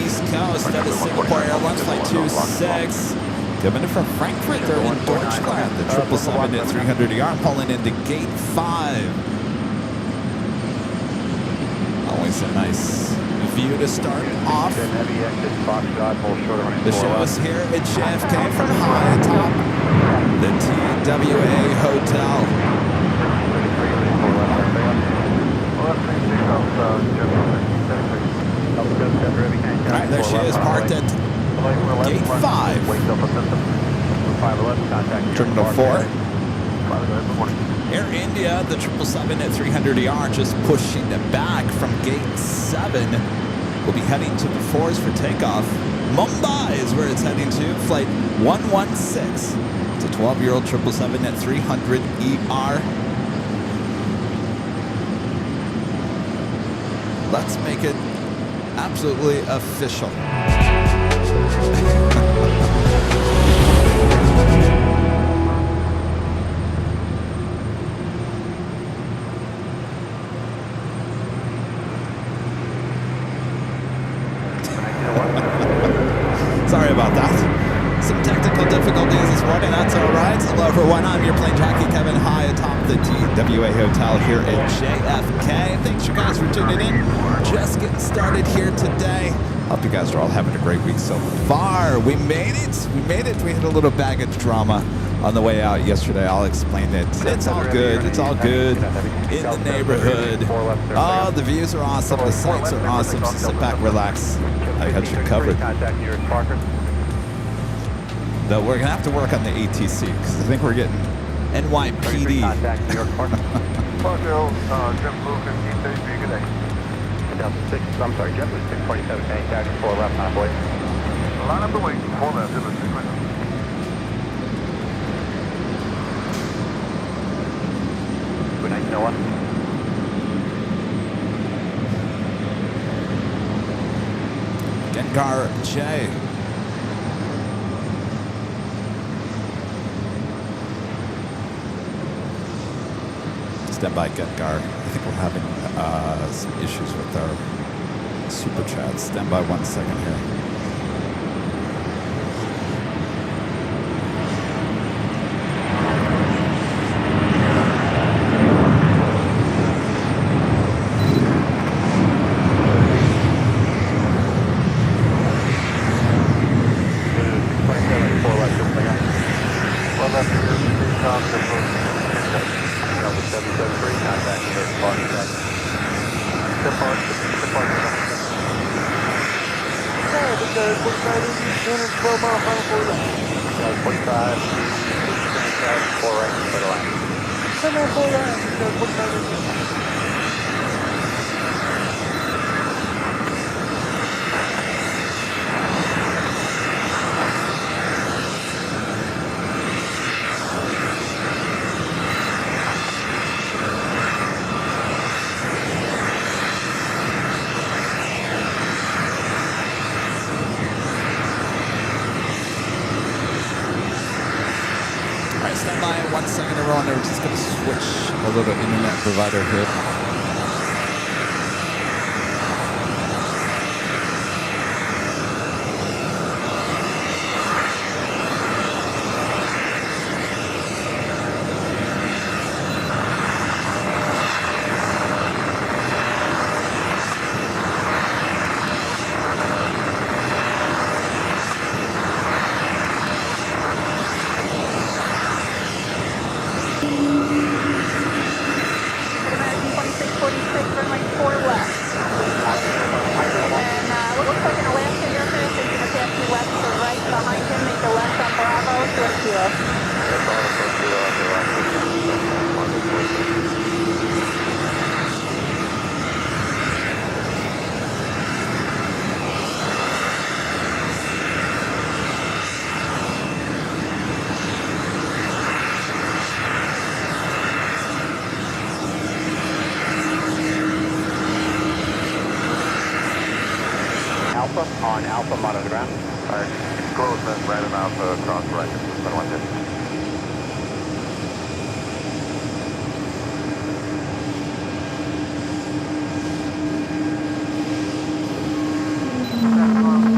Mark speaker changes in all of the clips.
Speaker 1: East Coast. That is Singapore Airlines Flight 26. Coming in from Frankfurt, they're in Deutschland. The 777 at 300ER pulling into gate 5. Always a nice view to start off. The show is here at JFK from high atop the TWA Hotel. Alright, there she is, parked at gate 5. Terminal 4. Air India, the 777 at 300ER just pushing it back from gate 7. We'll be heading to the 4s for takeoff. Mumbai is where it's heading to. Flight 116. It's a 12-year-old 777 at 300ER. Let's make it absolutely official. Sorry about that. Some technical difficulties this morning, that's all right. Hello everyone, I'm your Plane Jockey Kevin, high atop the TWA Hotel here at JFK. Thanks you guys for tuning in. Just getting started here today. Hope you guys are all having a great week so far. We made it. We had a little baggage drama on the way out yesterday. I'll explain it. It's all good. It's all good in the neighborhood. Oh, the views are awesome. The sights are awesome. So sit back, relax. I got you covered. Though we're going to have to work on the ATC because I think we're getting NYPD.
Speaker 2: I'm sorry, JetBlue 647, tank taxi 4 left, not boy. Line up the wing, 4 left, it was 6 minutes. Good night, Noah.
Speaker 1: Gengar J. Stand by, Gengar. I think we're having some issues with our super chat. Stand by 1 second here. Stand by 1 second, everyone. We're just going to switch a little internet provider here.
Speaker 2: On Alpha, mod on the ground. Alright, close then, Brandon Alpha, cross right, 110.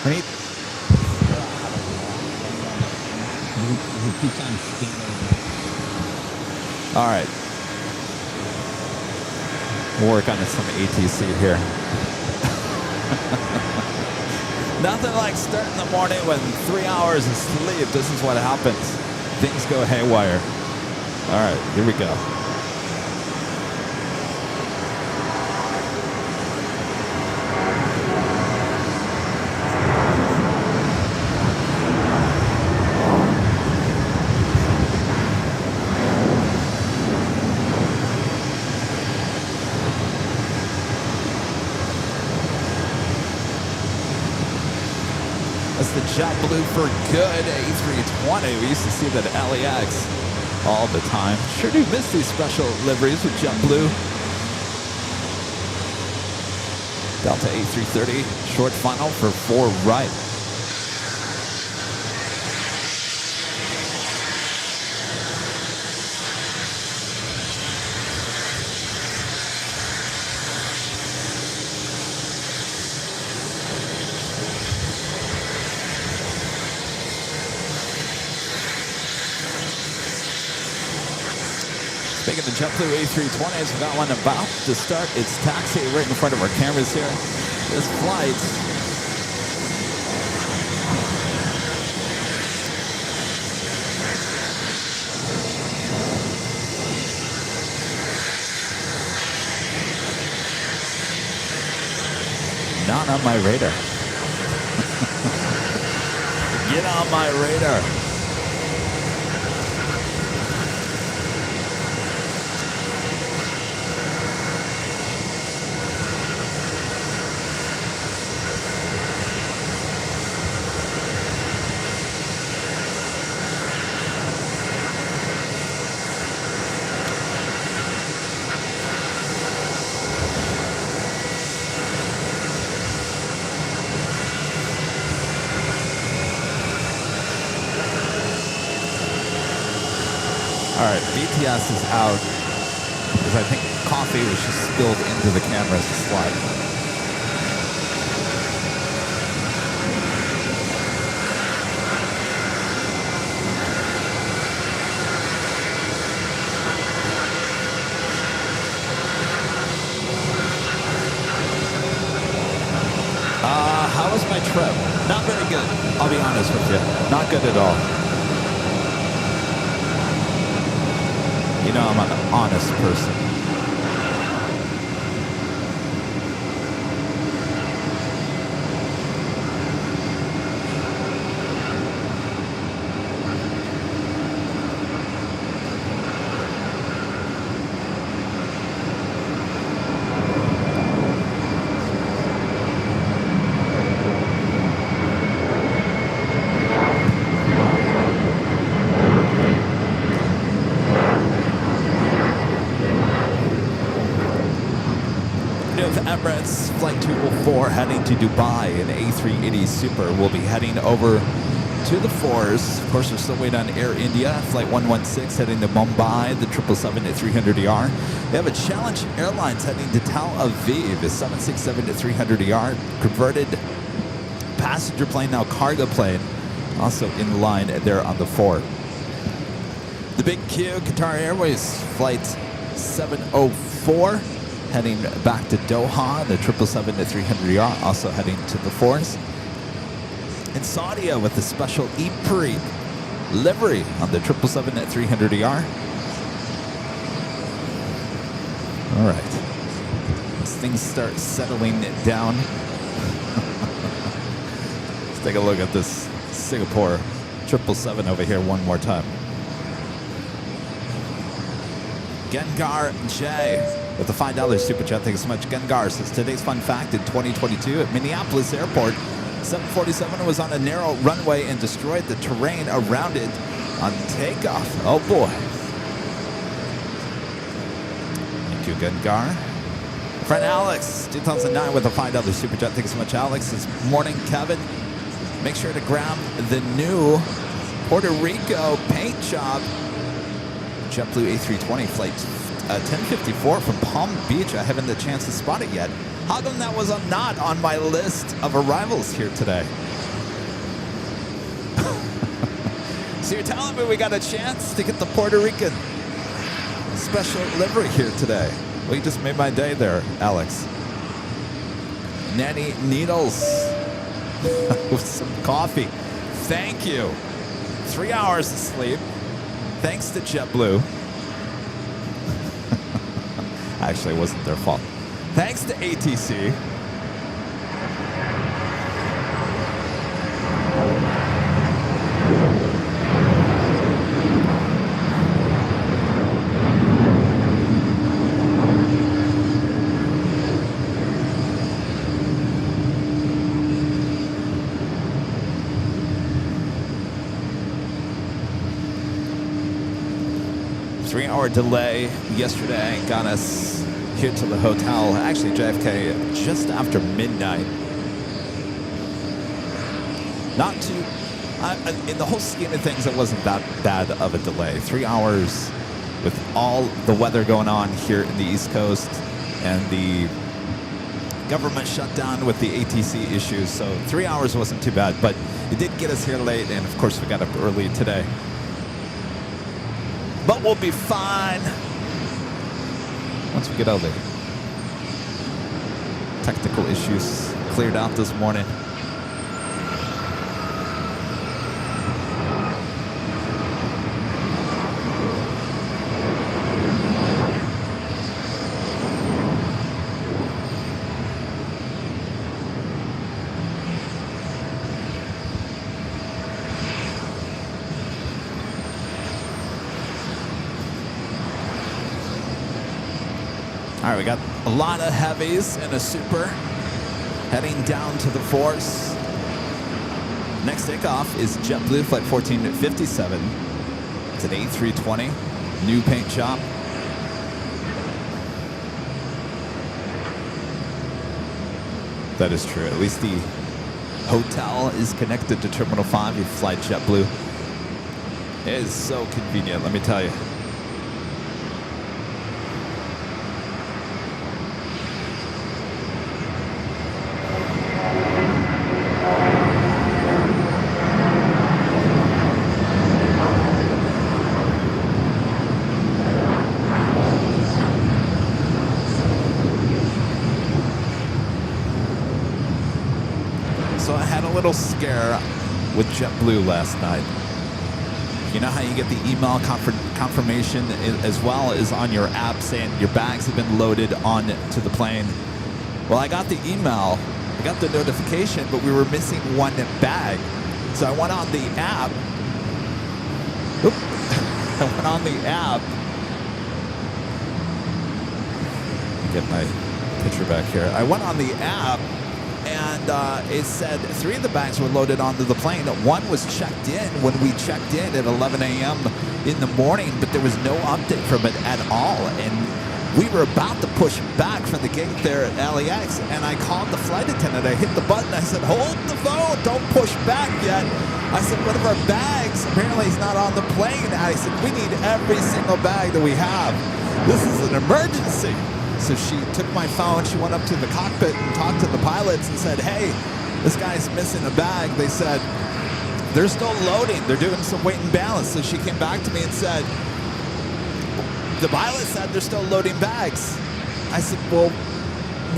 Speaker 1: We need.
Speaker 3: He keeps on scanning.
Speaker 1: All right. We'll work on some ATC here. Nothing like starting the morning with 3 hours of sleep. This is what happens. Things go haywire. All right, here we go. That's the JetBlue for good A320. We used to see that at LAX all the time. Sure do miss these special liveries with JetBlue. Delta A330, short final for 4 right. Speaking of JetBlue A320s, we got one about to start its taxi right in front of our cameras here. This flight not on my radar. Get on my radar. All right, BTS is out because I think coffee was just spilled into the camera as a slide. How was my trip? Not very good, I'll be honest with you. Not good at all. You know, I'm an honest person. Emirates Flight 204 heading to Dubai, an A380 Super will be heading over to the fours. Of course, we're still waiting on Air India, Flight 116 heading to Mumbai, the 777-300ER. They have a Challenge Airlines heading to Tel Aviv, the 767-300ER, converted passenger plane, now cargo plane, also in line there on the 4. The big Q, Qatar Airways Flight 704. Heading back to Doha, the 777-300ER, also heading to the 4s. In Saudia with the special EPRI livery on the 777-300ER. All right. As things start settling down. Let's take a look at this Singapore 777 over here one more time. Gengar J with the $5 super chat. Thank you so much. Gengar says, today's fun fact in 2022 at Minneapolis Airport, 747 was on a narrow runway and destroyed the terrain around it on takeoff. Oh boy. Thank you, Gengar. Friend Alex, 2009 with a $5 super chat. Thank you so much, Alex. It's morning, Kevin. Make sure to grab the new Puerto Rico paint job JetBlue A320 flight 1054 from Palm Beach. I haven't had the chance to spot it yet. How come that was not on my list of arrivals here today? So you're telling me we got a chance to get the Puerto Rican special livery here today? Well, you just made my day there, Alex. Nanny Needles with some coffee. Thank you. 3 hours of sleep. Thanks to JetBlue. Actually, it wasn't their fault. Thanks to ATC. Three-hour delay yesterday got us here to the hotel. Actually, JFK just after midnight. Not too... in the whole scheme of things, it wasn't that bad of a delay. 3 hours with all the weather going on here in the East Coast and the government shutdown with the ATC issues. So 3 hours wasn't too bad, but it did get us here late, and of course we got up early today. But we'll be fine once we get out there. Technical issues cleared out this morning. All right, we got a lot of heavies and a super heading down to the Force. Next takeoff is JetBlue Flight 1457. It's an A320, new paint job. That is true. At least the hotel is connected to Terminal 5. You fly JetBlue. It is so convenient, let me tell you. So I had a little scare with JetBlue last night. You know how you get the email confirmation as well as on your app saying your bags have been loaded onto the plane? Well, I got the email, I got the notification, but we were missing one bag. So I went on the app. I went on the app. Get my picture back here. I went on the app. And it said 3 of the bags were loaded onto the plane. One was checked in when we checked in at 11 a.m. in the morning, but there was no update from it at all. And we were about to push back from the gate there at LAX, and I called the flight attendant. I hit the button. I said, hold the phone. Don't push back yet. I said, one of our bags apparently is not on the plane. I said, we need every single bag that we have. This is an emergency. So she took my phone, she went up to the cockpit and talked to the pilots and said, hey, this guy's missing a bag. They said, they're still loading. They're doing some weight and balance. So she came back to me and said, the pilot said they're still loading bags. I said, well,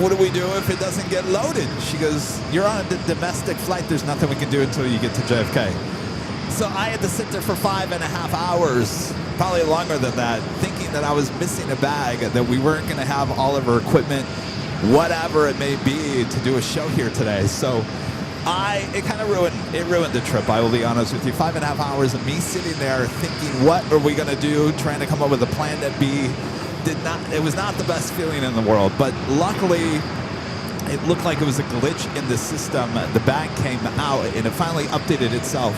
Speaker 1: what do we do if it doesn't get loaded? She goes, you're on a domestic flight. There's nothing we can do until you get to JFK. So I had to sit there for 5.5 hours, probably longer than that, thinking that I was missing a bag, that we weren't going to have all of our equipment, whatever it may be, to do a show here today. So it kind of ruined the trip, I will be honest with you. 5.5 hours of me sitting there thinking, what are we going to do, trying to come up with a plan that it was not the best feeling in the world. But luckily, it looked like it was a glitch in the system. The bag came out, and it finally updated itself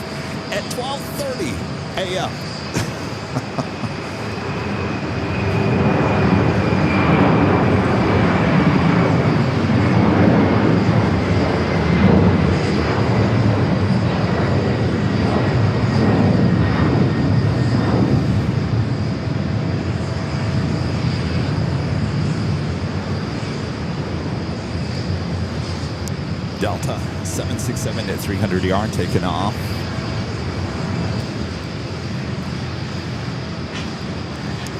Speaker 1: at 12:30 a.m. Delta 767 at 300 yard taking off.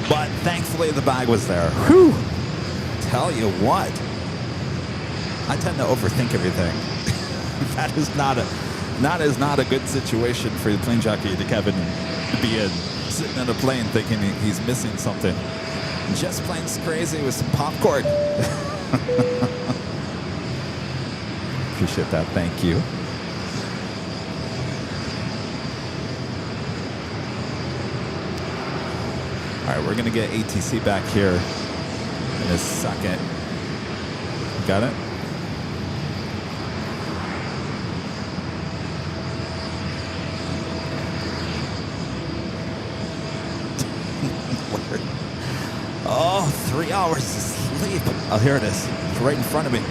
Speaker 1: But thankfully the bag was there. Whew. Tell you what. I tend to overthink everything. That is not a good situation for the plane jockey to Kevin to be in. Sitting in a plane thinking he's missing something. Just plane's crazy with some popcorn. Appreciate that. Thank you. All right, we're going to get ATC back here in a second. Got it? Oh, 3 hours of sleep. Oh, here it is. It's right in front of me.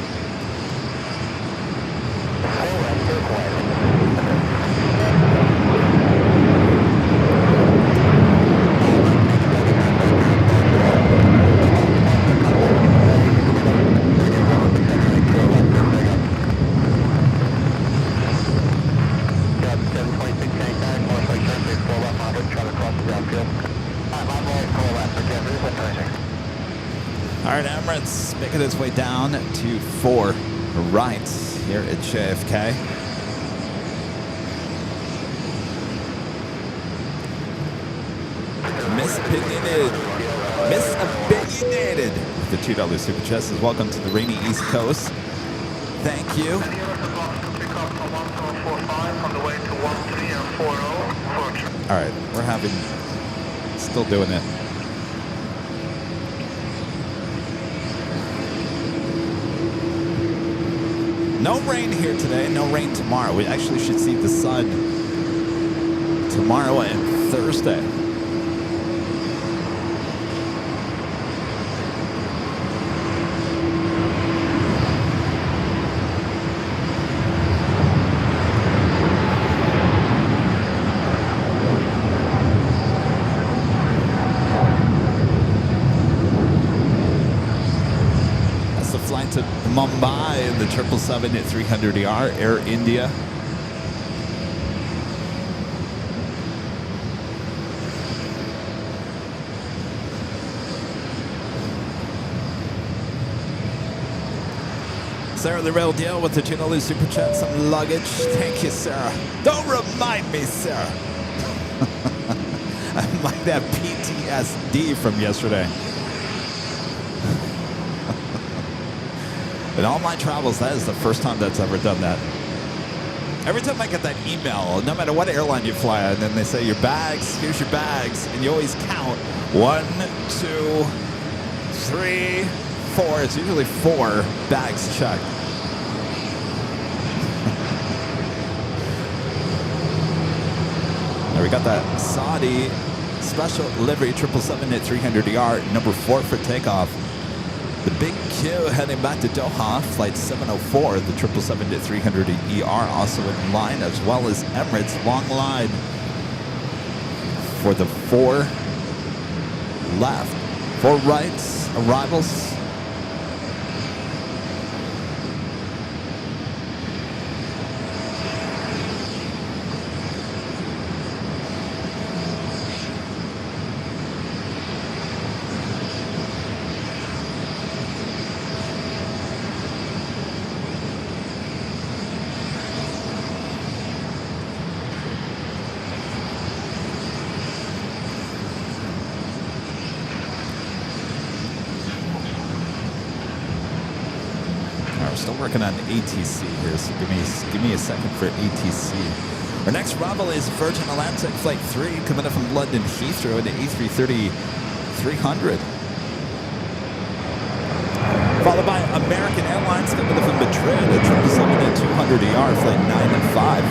Speaker 1: All right, Emirates making its way down to 4 rights here at JFK. Misopinionated with the $2 super chat says, welcome to the rainy East Coast. Thank you. All right, we're still doing it. No rain here today, no rain tomorrow. We actually should see the sun tomorrow and Thursday. To Mumbai in the 777-300ER, Air India. Sarah the Real Deal with the $2 super chat, some luggage. Thank you, Sarah. Don't remind me, Sarah. I might have PTSD from yesterday. In all my travels, that is the first time that's ever done that. Every time I get that email, no matter what airline you fly on, and then they say, your bags, here's your bags, and you always count 1, 2, 3, 4. It's usually 4 bags checked. Now we got that Saudi special livery 777-300ER, number 4 for takeoff. The big queue heading back to Doha, flight 704, the 777-300ER also in line, as well as Emirates, long line for the 4 left. 4 rights, arrivals. Working on ATC here, so give me a second for ATC. Our next arrival is Virgin Atlantic Flight 3 coming up from London Heathrow, the A330-300. Followed by American Airlines coming up from Madrid, the 777-200ER Flight 9 and 5.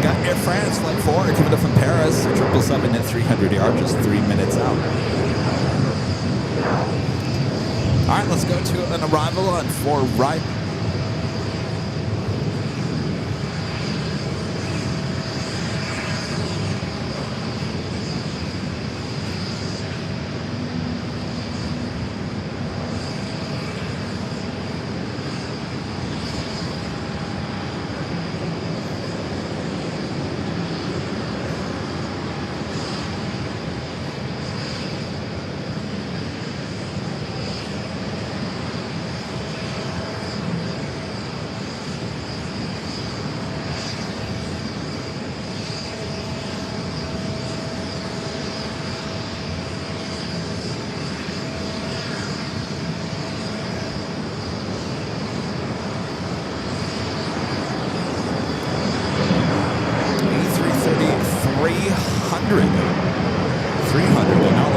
Speaker 1: Got Air France Flight 4 coming up from Paris, the 777-300ER just 3 minutes out. All right, let's go to an arrival on 4 right.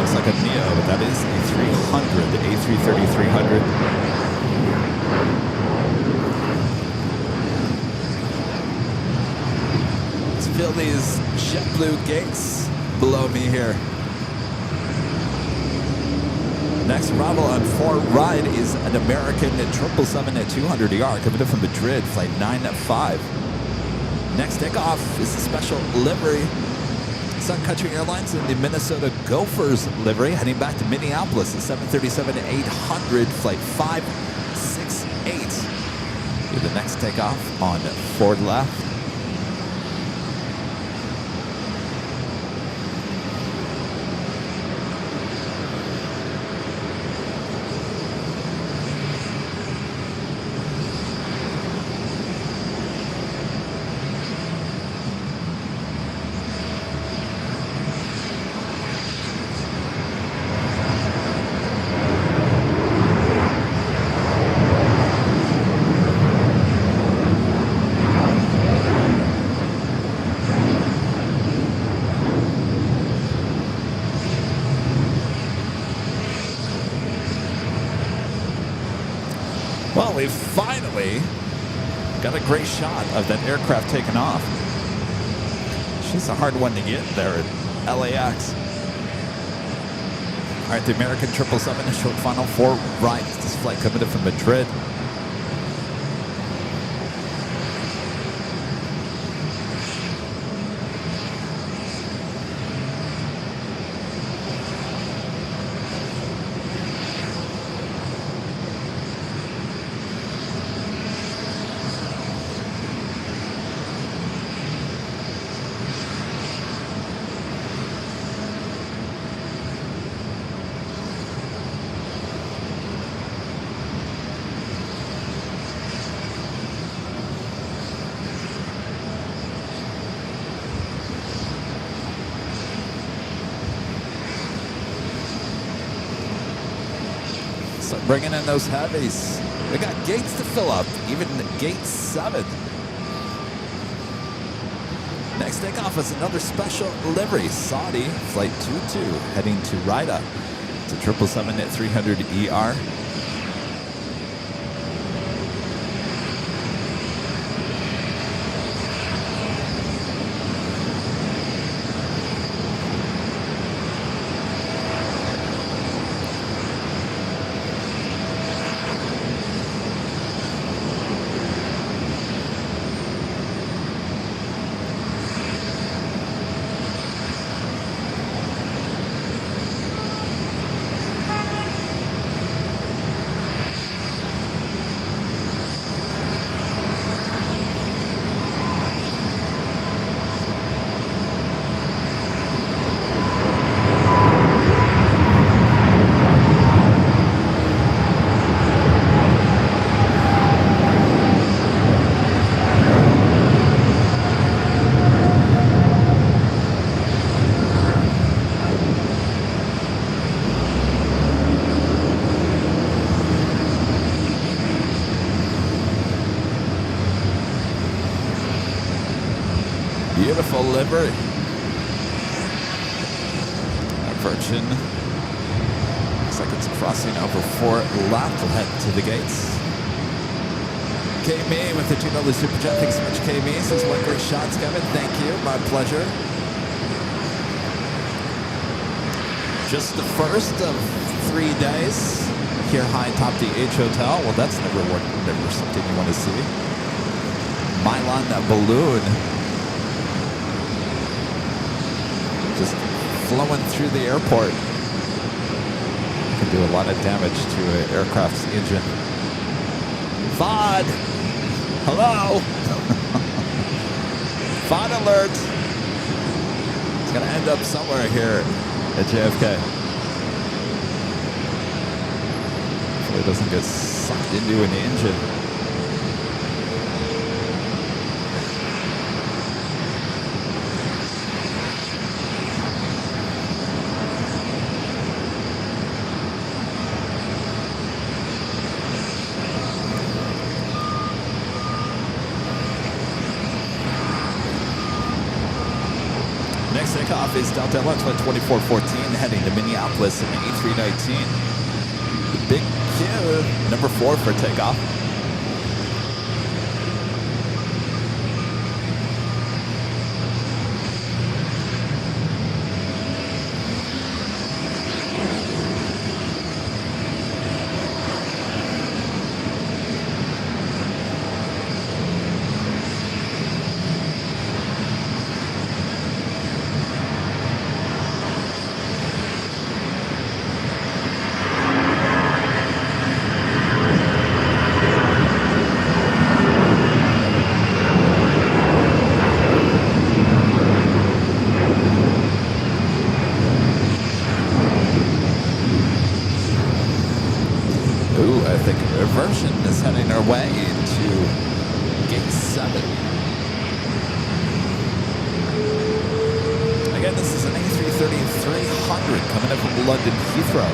Speaker 1: looks like a Neo, but that is a 300, the A330 300. Let's feel these JetBlue gates below me here. Next arrival on 4 ride is an American 777 at 200ER coming from Madrid, flight 905. Next takeoff is a special livery. Sun Country Airlines in the Minnesota Gophers livery, heading back to Minneapolis, the 737-800, flight 568. Do the next takeoff on forward left. Well, we finally got a great shot of that aircraft taking off. She's a hard one to get there at LAX. All right, the American 777, a short final 4 rides. This flight coming in from Madrid. So bringing in those heavies. We got gates to fill up, even gate 7. Next takeoff is another special livery. Saudi flight 22 heading to Riyadh. It's a 777 at 300ER. Beautiful livery. Virgin. Looks like it's crossing over 4 left. We'll head to the gates. KME with the $2 Super Chat. Thanks so much, KME. Says, what great shots, Kevin. Thank you. My pleasure. Just the first of 3 days here high atop the H Hotel. Well, that's never something you want to see. Milan balloon. Just flowing through the airport. Can do a lot of damage to an aircraft's engine. VOD! Hello! VOD alert! It's going to end up somewhere here at JFK. So it doesn't get sucked into an engine. Takeoff is Delta Airlines Flight 2414 heading to Minneapolis in A319. The big Q, number 4 for takeoff. I think reversion is heading our way into gate 7. Again, this is an A330-300 coming in from London Heathrow.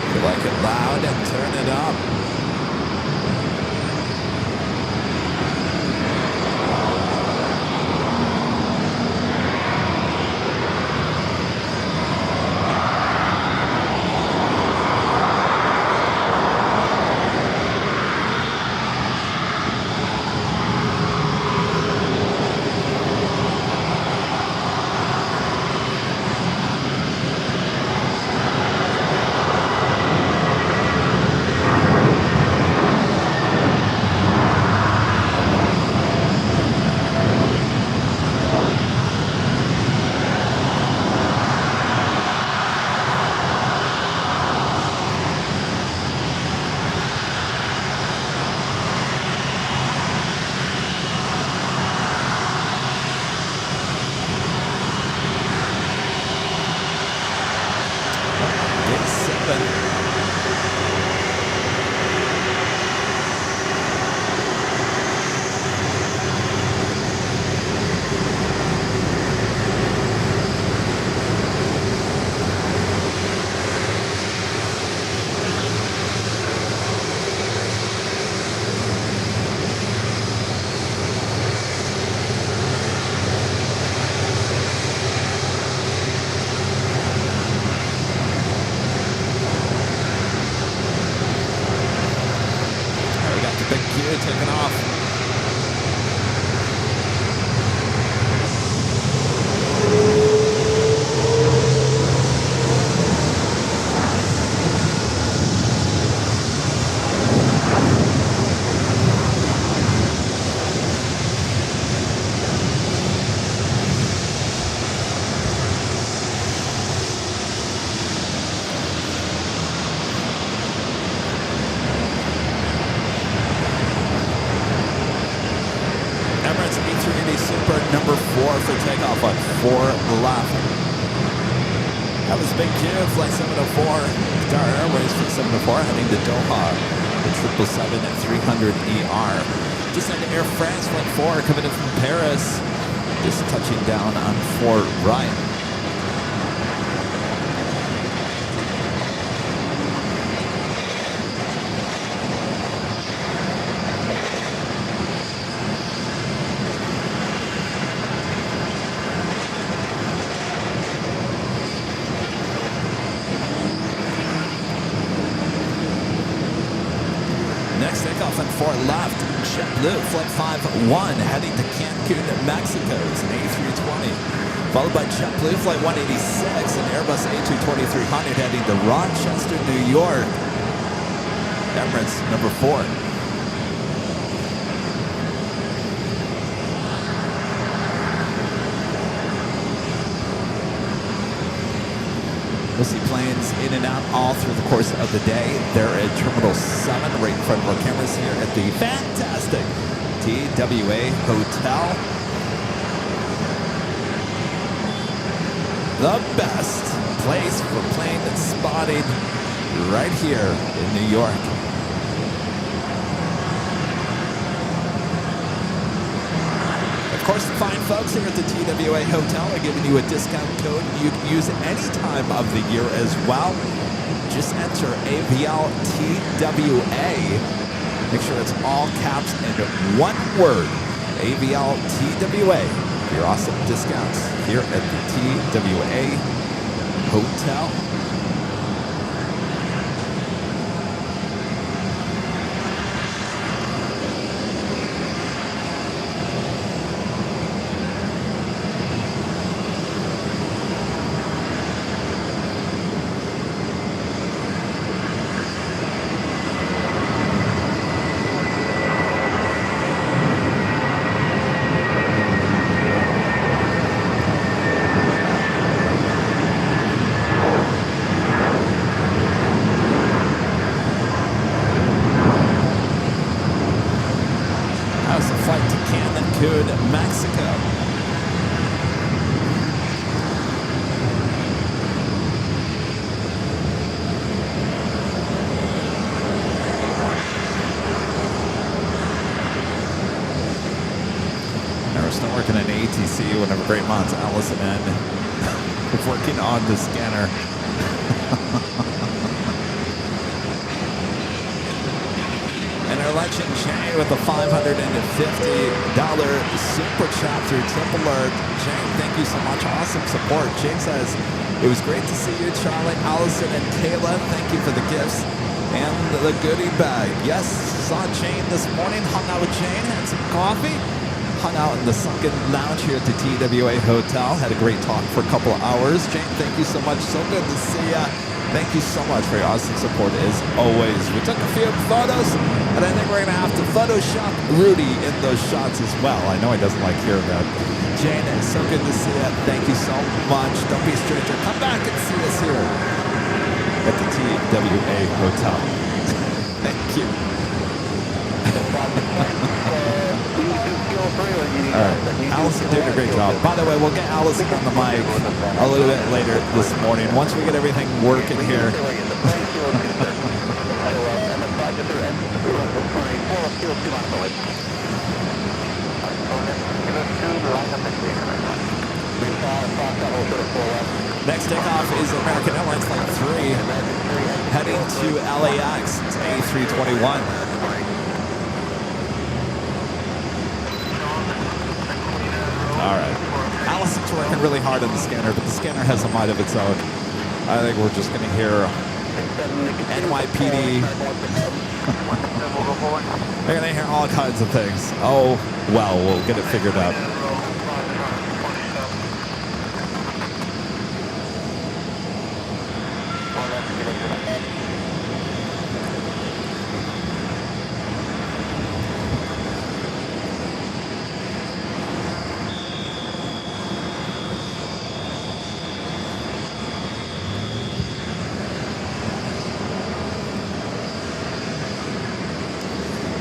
Speaker 1: If you like it loud and turn it up. Taking off. Emirates A380 Super number 4 for takeoff on 4 left. That was Big Q, Flight 704, Qatar Airways Flight 704 heading to Doha, the 777-300ER. Just into Air France Flight 4 coming in from Paris, just touching down on 4 right. Next takeoff on 4 left, JetBlue Flight 51 heading to Cancun, Mexico. It's an A320. Followed by JetBlue Flight 186 and Airbus A220-300 heading to Rochester, New York. Emirates number 4. We'll see planes in and out all through the course of the day. They're at Terminal 7, right in front of our cameras here at the fantastic TWA Hotel. The best place for plane spotting right here in New York. If Of course, the fine folks here at the TWA Hotel are giving you a discount code you can use any time of the year as well. Just enter AVLTWA. Make sure it's all caps and one word, AVLTWA, for your awesome discounts here at the TWA Hotel. Mexico. We're still working in ATC, one of our great mods, Allison N. working on the scanner. And our legend Jay with a $550 super chat through Triple Alert. Jay, thank you so much. Awesome support. Jay says, it was great to see you, Charlie, Allison, and Kayla. Thank you for the gifts and the goodie bag. Yes, saw Jane this morning, hung out with Jane, had some coffee, hung out in the sunken lounge here at the TWA Hotel, had a great talk for a couple of hours. Jane, thank you so much. So good to see ya. Thank you so much for your awesome support as always. We took a few photos, and I think we're going to have to Photoshop Rudy in those shots as well. I know he doesn't like hearing that. Jane, it's so good to see you. Thank you so much. Don't be a stranger. Come back and see us here at the TWA Hotel. Thank you. All right, Allison did a great job. By the way, we'll get Allison on the mic a little bit later this morning once we get everything working here. Next takeoff is American Airlines Flight 3 heading to LAX. It's A321. All right. Allison's working really hard on the scanner, but the scanner has a mind of its own. I think we're just going to hear NYPD. We're going to hear all kinds of things. Oh, well, we'll get it figured out.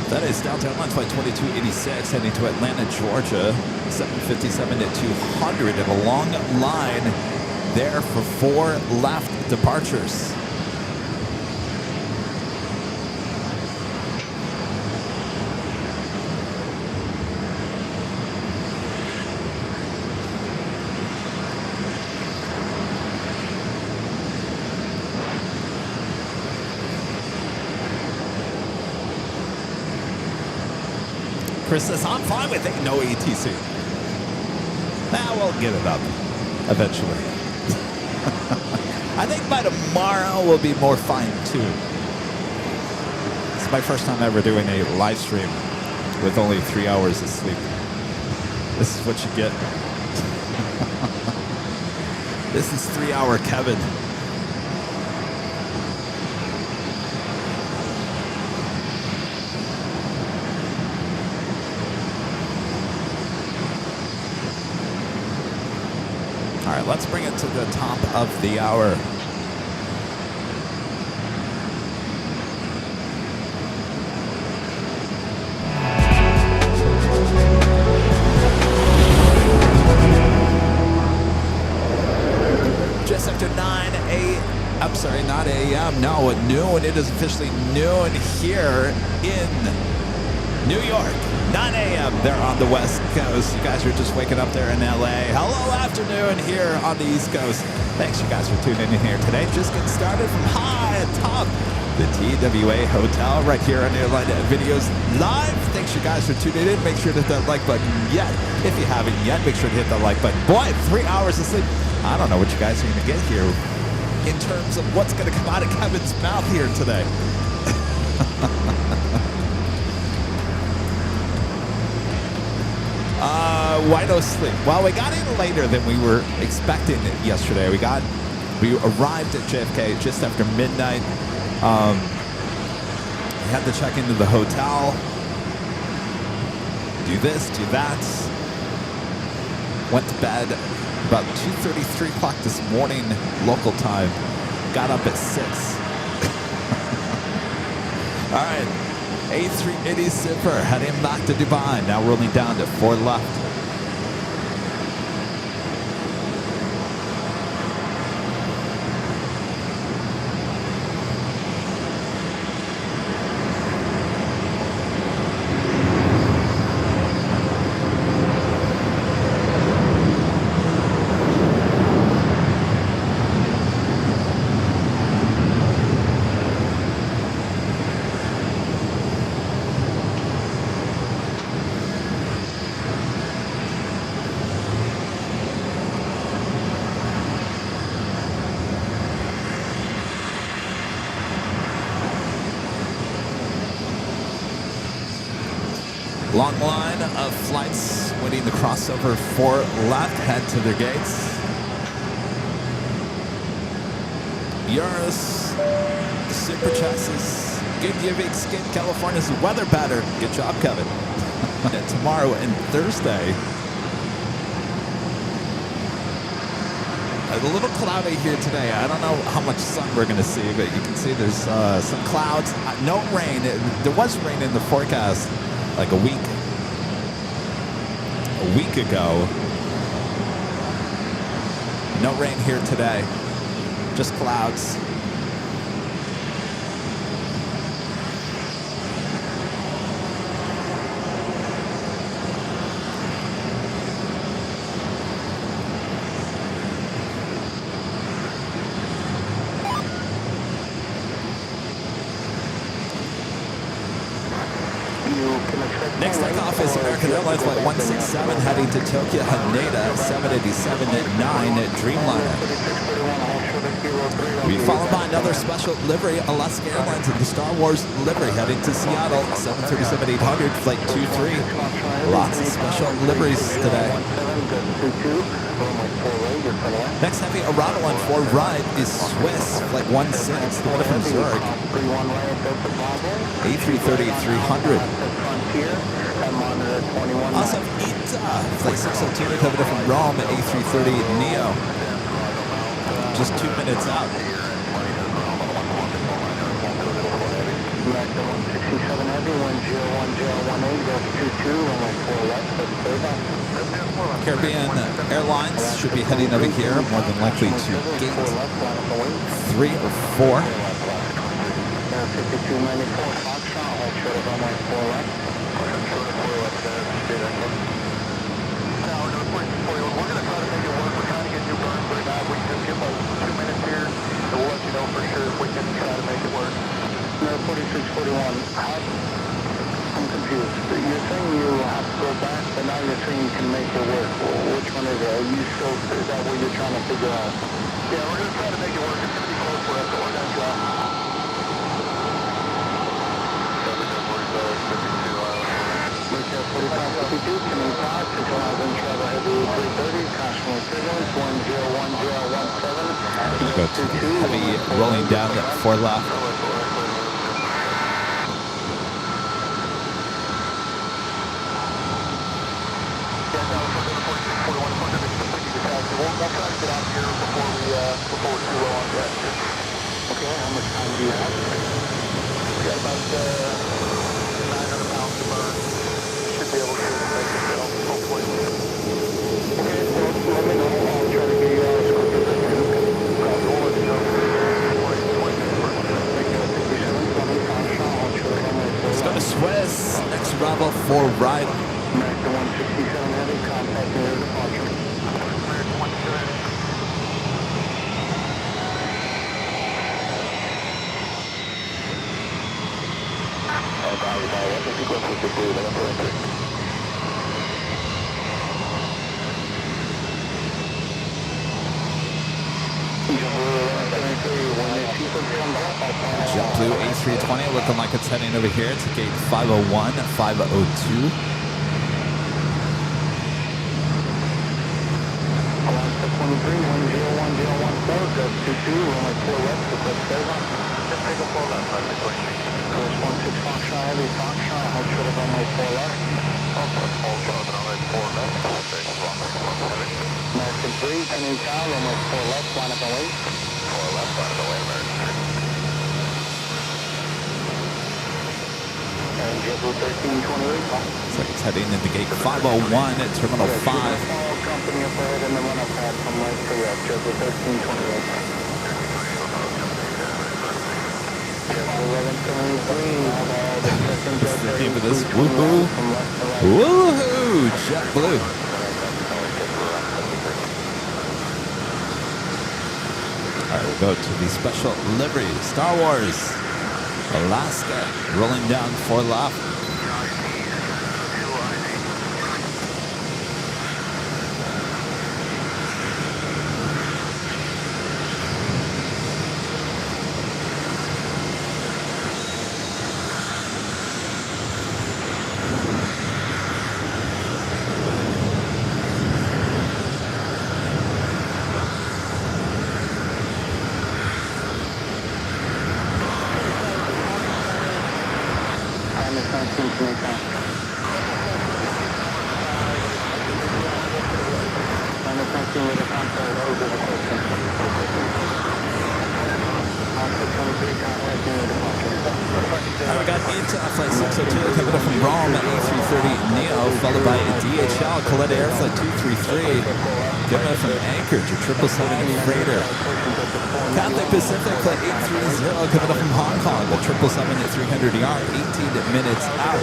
Speaker 1: That is downtown lunch flight 2286 heading to Atlanta, Georgia, 757 to 200 and a long line there for 4 left departures. Chris says, I'm fine with it. No ETC. We'll get it up eventually. I think by tomorrow we'll be more fine-tuned. It's my first time ever doing a live stream with only 3 hours of sleep. This is what you get. This is 3-hour Kevin. All right, let's bring it to the top of the hour. Just after 9 a.m. I'm sorry, not a.m. No, at noon. It is officially noon here in New York, 9 a.m. They're on the West Coast. You guys are just waking up there in LA. Hello, afternoon here on the East Coast. Thanks, you guys, for tuning in here today. Just getting started from high atop the TWA Hotel right here on Airline Videos Live. Thanks, you guys, for tuning in. Make sure to hit that like button yet. If you haven't yet, make sure to hit that like button. Boy, 3 hours of sleep. I don't know what you guys are going to get here in terms of what's going to come out of Kevin's mouth here today. Why no sleep? Well, we got in later than we were expecting yesterday. We arrived at JFK just after midnight. We had to check into the hotel, do this, do that. Went to bed about 2:30, 3 o'clock this morning, local time. Got up at 6. All right, A380 Super heading back to Dubai. Now rolling down to 4 left. Long line of flights waiting to cross over 4 left, head to their gates. Euros, Super Chassis, Good Giving, Skin, California's weather pattern. Good job, Kevin. And tomorrow and Thursday, a little cloudy here today. I don't know how much sun we're going to see, but you can see there's some clouds. No rain. There was rain in the forecast like a week ago. No rain here today, just clouds. Next takeoff is American Airlines Flight 167 heading to Tokyo Haneda 787-9 Dreamliner. We followed by another special livery, Alaska Airlines and the Star Wars livery heading to Seattle 737-800 Flight 23. Lots of special liveries today. Next heavy arrival on 4 right is Swiss Flight 16, the one from Zurich. A330-300. Also, ITA Flight 602 coming from Rome, A330 Neo. Just 2 minutes out. Caribbean Airlines should be heading over here, more than likely to gate 3 or 4.
Speaker 2: I'm confused. You're saying you have to go back, but now you're saying you can make it work. Which one is it? Are you still, is that what you're trying to figure out? Yeah, we're going to try to make it work. It's going to be close for us, so we're going to drop. Can we pass? Synchronize and travel heavy 330, caution turbulence 101017.
Speaker 1: Go to heavy rolling down at 4 left.
Speaker 2: We'll try to get out here before we're too low on gas. Okay, how much time do you have? We got about 900 pounds to burn. Should be able to make it fit, hopefully. Okay, well, let me know. I'll try to get you out as quick as I can. We'll let you know.
Speaker 1: Let's go to Swiss. Next Bravo 4 right.
Speaker 2: American 167 Heavy, contact near departure. American 170.
Speaker 1: JetBlue A320 looking like it's heading over here to gate 501, 502.
Speaker 2: Alaska 23, 101014, gust 22, runway 4 left, request favor. Just take a 4 left, runway 23. Course 16 Foxtrot Heavy, Foxtrot, hold short of runway 4 left. Hold short of runway 4 left, take runway 4 heavy. American 3, pending tower, runway 4 left, line up and wait. 4 left, line up and wait, American 3. And JetBlue 1328.
Speaker 1: Looks like it's heading into gate 501 at Terminal 5.
Speaker 2: Company up ahead in the run-up pad from right to left, JetBlue 1328.
Speaker 1: What's the name of this? Woohoo! Woohoo! JetBlue. All right, we'll go to the special livery. Star Wars. Alaska. Rolling down 4 left. We got flight 602 coming up from Rome at A330 Neo, followed by DHL Colette Air Flight 233 coming up from Anchorage, your 777 freighter. Cathay Pacific Flight 830 coming up from Hong Kong, the 777 at 300 yard, 18 minutes out.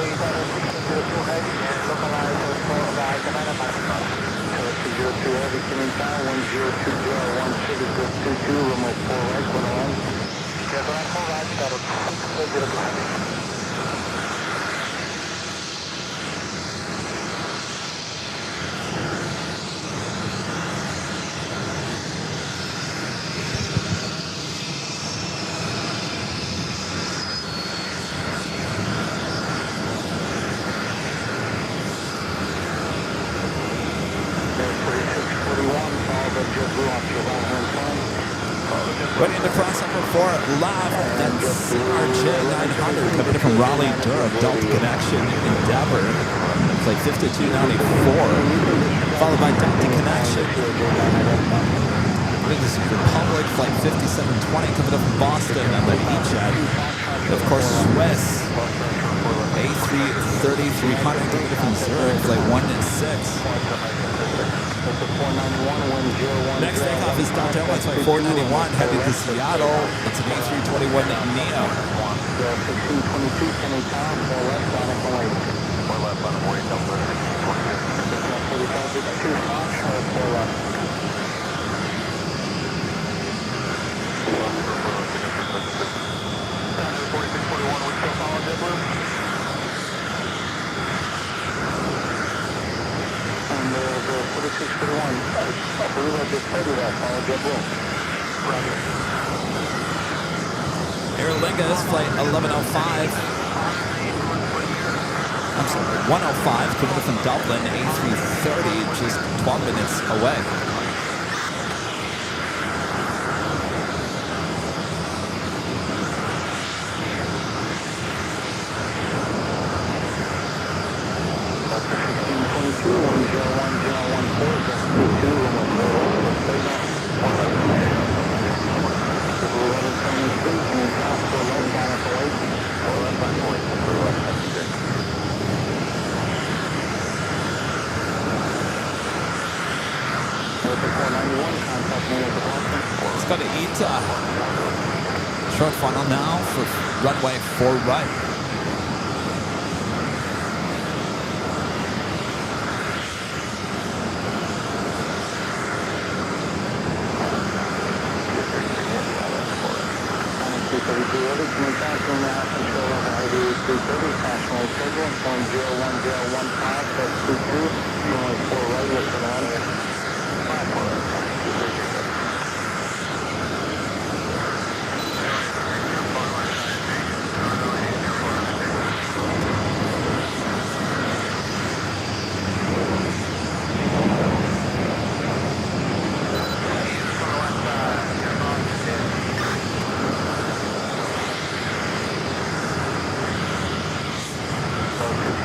Speaker 1: Waiting to cross over for live. That's RJ900 coming in from Raleigh, Durham, Delta Connection, Endeavor, flight 5294, followed by Delta Connection. This is Republic, flight 5720 coming up from Boston, and then E-Jet. Of course, Swiss, A330-300 coming in from Zurich, flight 116. Next takeoff is Delta Airlines flight 491 heading to Seattle. It's an A321 Neo.
Speaker 2: 1622, pending tower, 4 left, line up and wait. 4 left, line up and wait, Delta 1622. 2 Foxtrot, 4 left. Standard 4641, we still follow JetBlue? And the 4641, I believe I just told you that, follow JetBlue. Roger.
Speaker 1: Aer Lingus flight 1105. I'm sorry, 105 coming in from Dublin, A330, just 12 minutes away. Let's go to ETA. Short funnel now for runway 4 right.
Speaker 2: 2.5 control over Highway 330, national turbulence 101015, that's 22, runway 4 right, lift and on. 5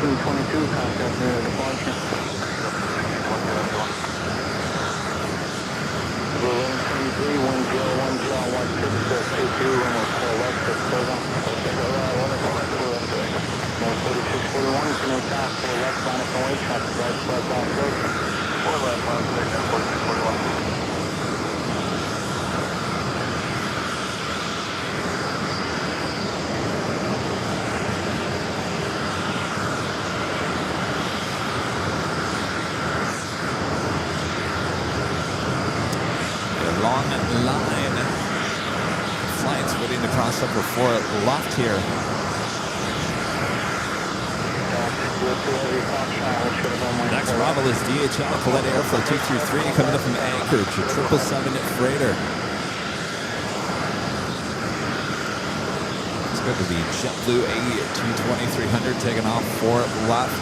Speaker 2: 1622, contact near departure. 1123, 101016, 22, runway 4 left, that's Togo. 4641, Canoe Top, 4 left, minus 08, traffic right, southbound approach. 4 left, minus 4641.
Speaker 1: Long line. Flights waiting to cross over for left here. Next arrival is DHL Colette Airflow 233 coming up from Anchorage, a 777 freighter. Let's go to the JetBlue A220-300 taking off for left.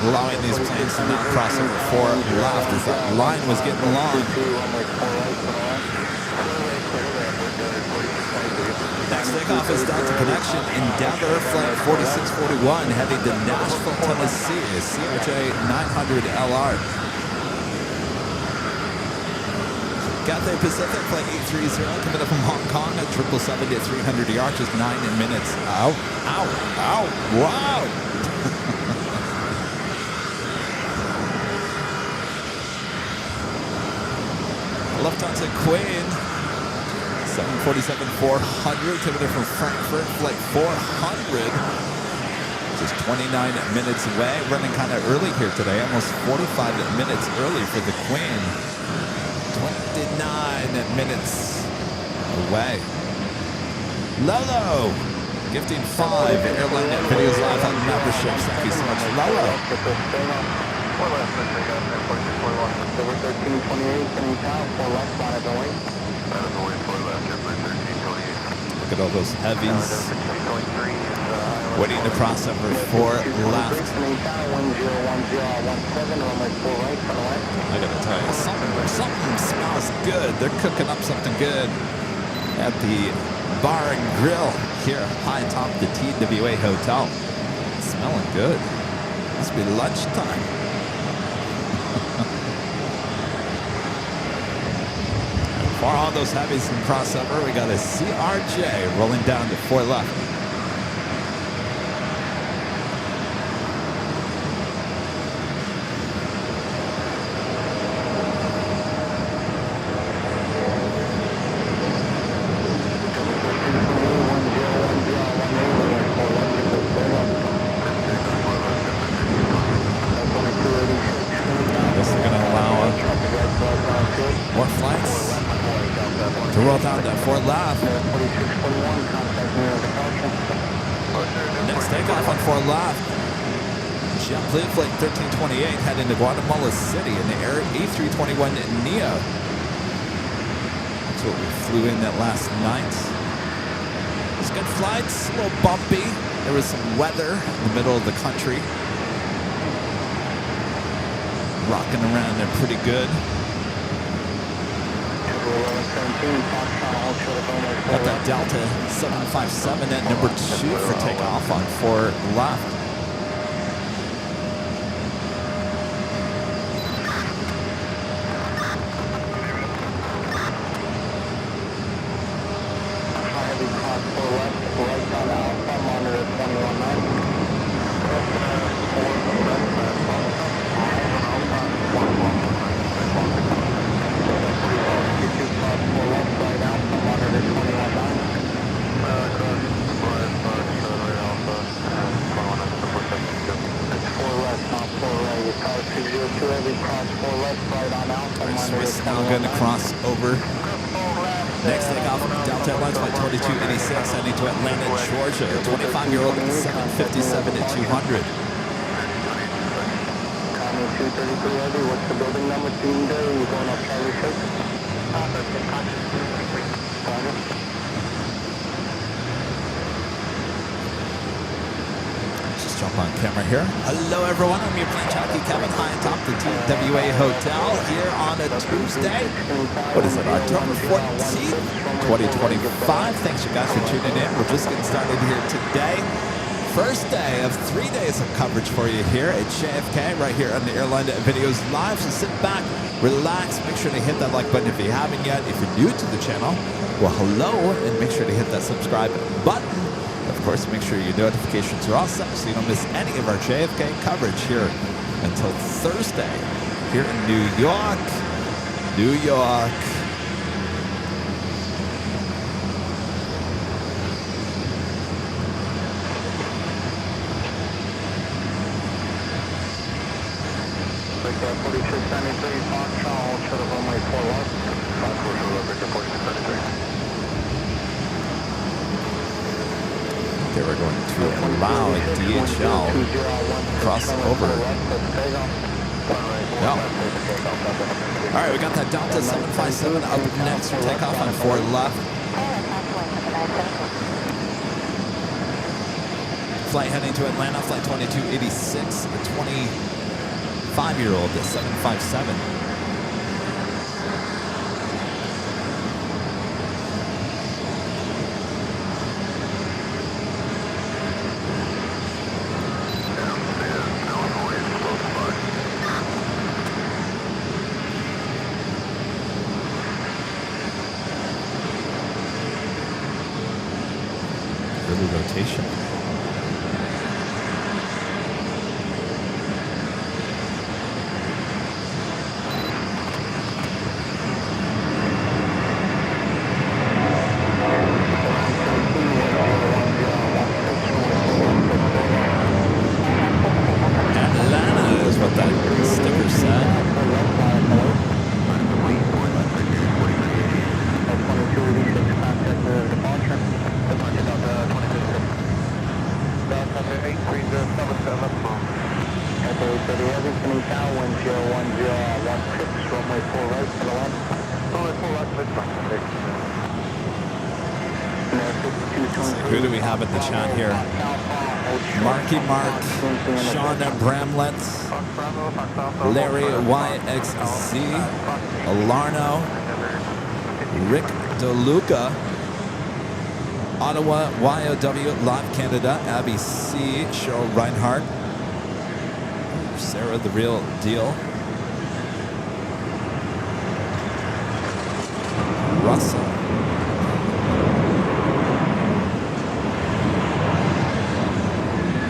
Speaker 1: Allowing these planes to not cross over for left as that line was getting long. Next takeoff is Delta Connection Endeavor Flight 4641 heading to Nashville, Tennessee, CRJ 900 LR. Cathay Pacific Flight 830 coming up from Hong Kong at 777-300ER, just 9 minutes. Ow, ow, ow, wow. Lufthansa Queen 747-400 coming in from Frankfurt, flight 400. Just 29 minutes away. Running kind of early here today, almost 45 minutes early for the Queen. 29 minutes away. Lolo gifting 5 Airline videos live on memberships. Thank you so much, Lolo.
Speaker 2: Over 1328, Canoe Top, 4 left, minus 08.
Speaker 1: Look at all those heavies waiting to cross over for left. I gotta tell you, something smells good. They're cooking up something good at the bar and grill here high atop the TWA Hotel. It's smelling good. Must be lunchtime. For all those heavies can cross over, we got a CRJ rolling down to 4 left. This is going to allow more flights to roll down that 4 left. Next takeoff on 4 left. JetBlue Flight 1328 heading to Guatemala City in the A321 Neo. That's what we flew in that last night. It's good flights, a little bumpy. There was some weather in the middle of the country. Rocking around there pretty good. Got that Delta 757 at number 2 for takeoff on 4 left. Swiss now going to cross over. Next takeoff, Delta Airlines Flight 2286 heading to Atlanta, Georgia. 25-year-old 757 at 200.
Speaker 2: 233 Heavy, what's the building number? Team Day, you're going up Charlie 6.
Speaker 1: Just jump on camera here. Hello everyone, I'm your Plane Jockey Kevin, high atop the TWA Hotel here on a Tuesday. What is it, October 14th, 2025. Thanks you guys for tuning in. We're just getting started here today. First day of 3 days of coverage for you here at JFK, right here on the Airline Videos Live. So sit back, relax, make sure to hit that like button if you haven't yet. If you're new to the channel, well, hello, and make sure to hit that subscribe button. Of course, make sure your notifications are all set so you don't miss any of our JFK coverage here until Thursday here in New York. New York. They were going to allow DHL crossover. No. All right, we got that Delta 757 up next for takeoff on 4 left. Flight heading to Atlanta, flight 2286, a 25-year-old 757. Rotation. Atlanta is what that sticker said. Who do we have in the chat here? Marky Mark, Shauna Bramlett, Larry YXZ, Alarno, Rick DeLuca, Ottawa YOW Live Canada, Abby C, Cheryl Reinhardt, Sarah the Real Deal, Russell,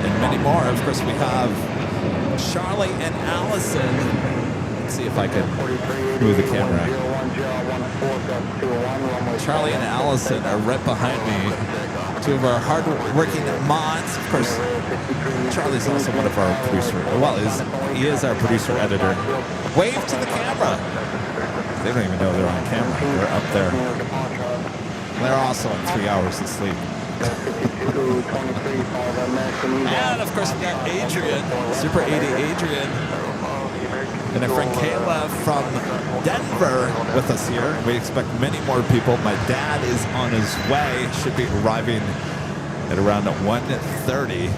Speaker 1: and many more. Of course, we have Charlie and Allison. Let's see if I can move the camera. Charlie and Allison are right behind me. Two of our hard-working mods. Of course, Charlie's also one of our producers. Well, he is our producer-editor. Wave to the camera. They don't even know they're on camera. They're up there. They're also on 3 hours of sleep. And, of course, we got Adrian, Super 80 Adrian, and our friend Kayla from Denver with us here. We expect many more people. My dad is on his way, should be arriving at around 1:30.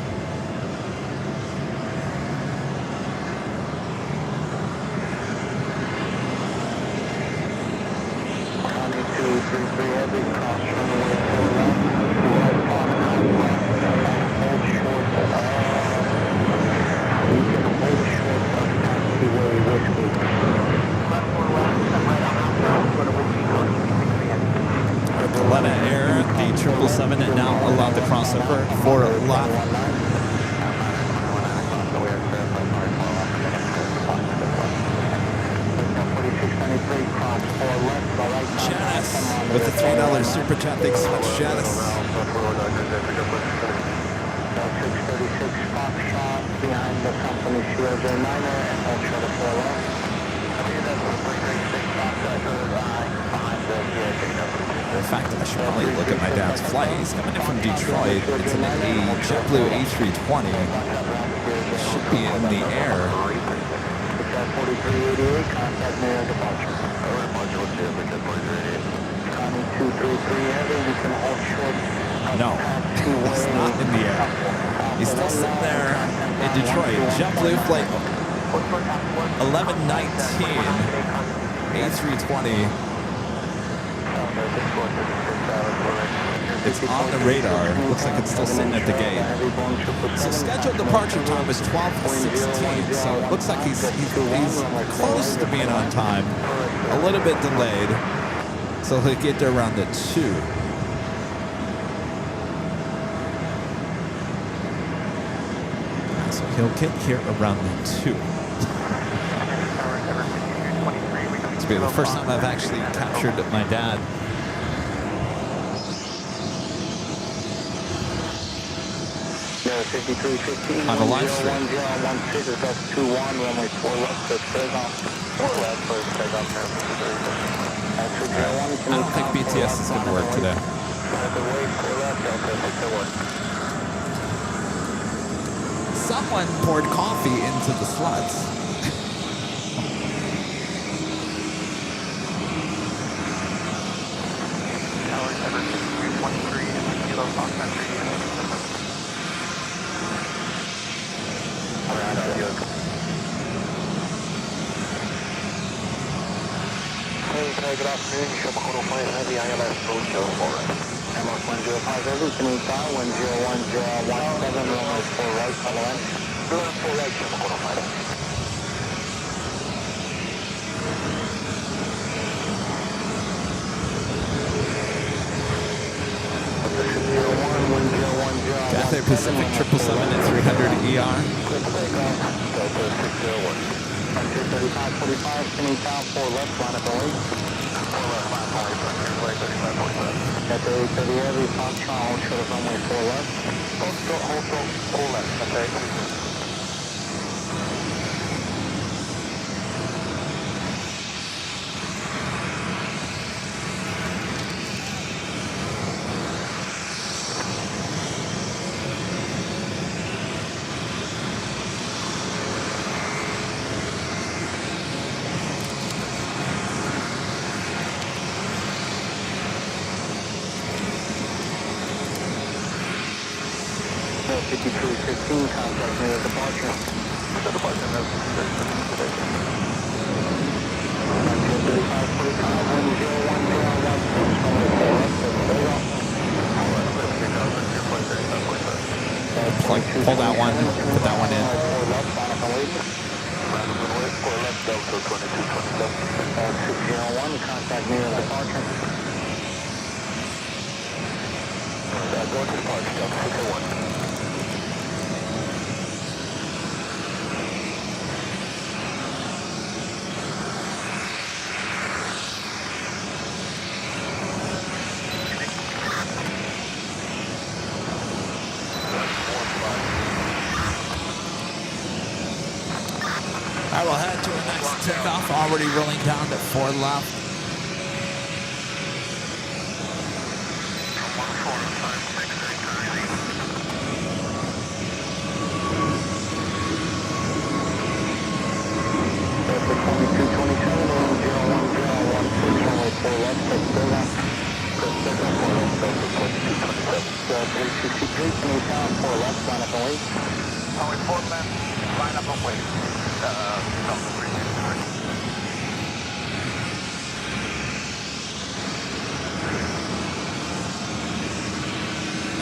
Speaker 1: Atlanta Air, the 777 and now allowed the crossover for left. Janice with the $3 super chat. Thanks so much, Janice.
Speaker 2: 636 Foxtrot behind the company shield niner and hold short of 4 left.
Speaker 1: In fact, I should probably look at my dad's flight. He's coming in from Detroit. It's an JetBlue A320. Should be in the air.
Speaker 2: 4388, contact near departure. Tommy 233 heavy, you can hold short.
Speaker 1: No, it's not in the air. He's still sitting there in Detroit. JetBlue flight 1119 A320. It's on the radar. Looks like it's still sitting at the gate. So scheduled departure time is 12:16. So it looks like he's close to being on time. A little bit delayed. So he'll get there around the 2. So he'll get here around the 2. It's been the first time I've actually captured my dad. On the live stream. I don't think BTS is going to work today. Someone poured coffee into the slots.
Speaker 2: Good afternoon, Shopper Plane Heavy, ILS 404. Emirates 105 Heavy, Canadian 10117, runway 4 right, follow in. 4 right, Shopper Plane.
Speaker 1: Cathay Pacific 777 at 300 ER.
Speaker 2: 3545, Canadian 4 left, line up away. At the 830 heavy, Foxtrot, hold short of runway 4 left. Hold short, 4 left, okay. Contact near departure. The departure has
Speaker 1: 'Pull that one, put that one in.
Speaker 2: 601, contact near departure. Go to departure, 601.
Speaker 1: I will head to the next takeoff, already rolling down to 4 left.
Speaker 2: Delta 2227, 363, can you count 4 left, line up and wait?
Speaker 4: Only 4 left, line up and wait. Something 363.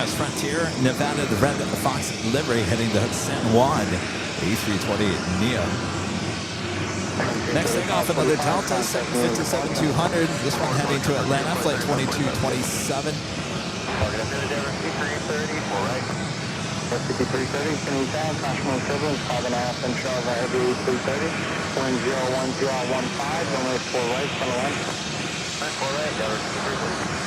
Speaker 1: That's Frontier, Nevada, the red Fox livery heading to San Juan, A320 Neo. Next takeoff, another Delta 757-200. This one heading to Atlanta, flight 2227.
Speaker 2: Target up there, C330, 4 right. C330, can you count, national equivalent, 5.5 inch of heavy 330, 101015, runway 4 right, front line. 4 right, Delta C330.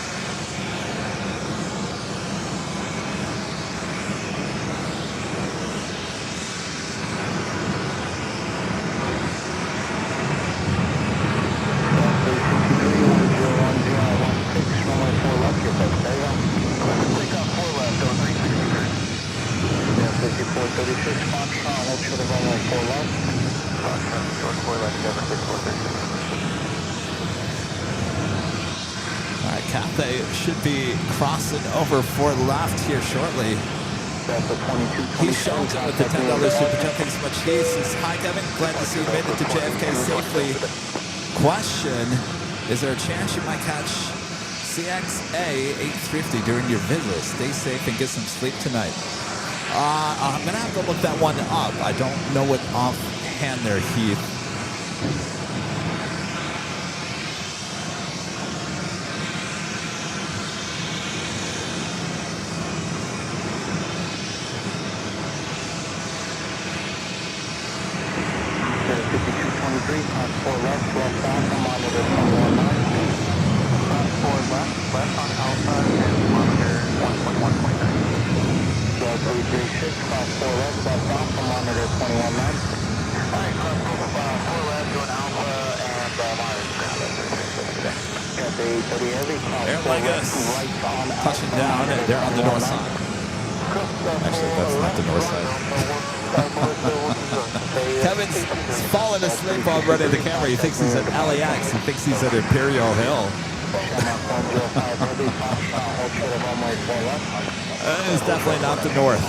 Speaker 1: Cathay should be crossing over for left here shortly. He's shown up with the $10 super chat. Thanks so much. He says, hi Kevin, glad to see you made it to JFK safely. Question, is there a chance you might catch CXA 850 during your visit? Stay safe and get some sleep tonight. I'm going to have to look that one up. I don't know it offhand there, Heath. Airline touching down, and they're on the north side. Actually, that's not the north side. Kevin's falling asleep already at the camera. He thinks he's at LAX. He thinks he's at Imperial Hill. That is definitely not the north.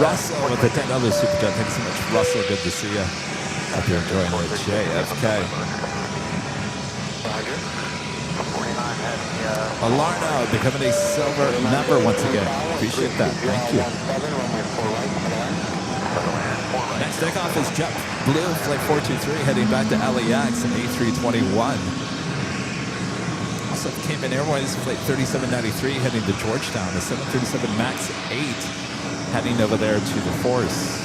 Speaker 1: Russell with the $10 super chat. Thanks so much, Russell. Good to see you. Hope you're enjoying the JFK. Alarno becoming a silver member once again. Appreciate that. Thank you. Next takeoff is JetBlue Flight 423 heading back to LAX and A321. Also Cayman Airways Flight 3793 heading to Georgetown. The 737 MAX 8 heading over there to the Force.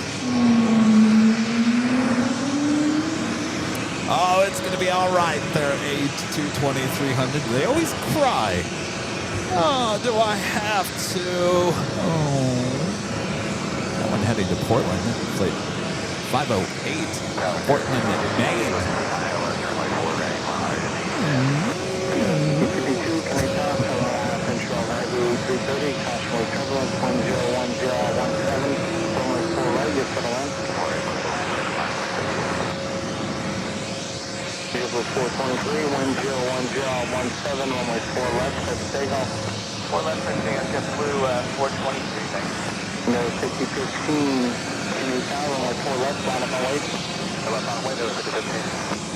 Speaker 1: Oh, it's going to be all right there, 8-220-300. They always cry. Oh, do I have to? Oh. That one heading to Portland. Flight 508, Portland, Maine.
Speaker 2: Vehicle 423, 101017, runway 4 left, that's takeoff.
Speaker 4: 4 left, fixing on JetBlue 423, thanks.
Speaker 2: No, 6015, can you count, runway 4 left, line up and wait.
Speaker 4: Left on way, there was 5015.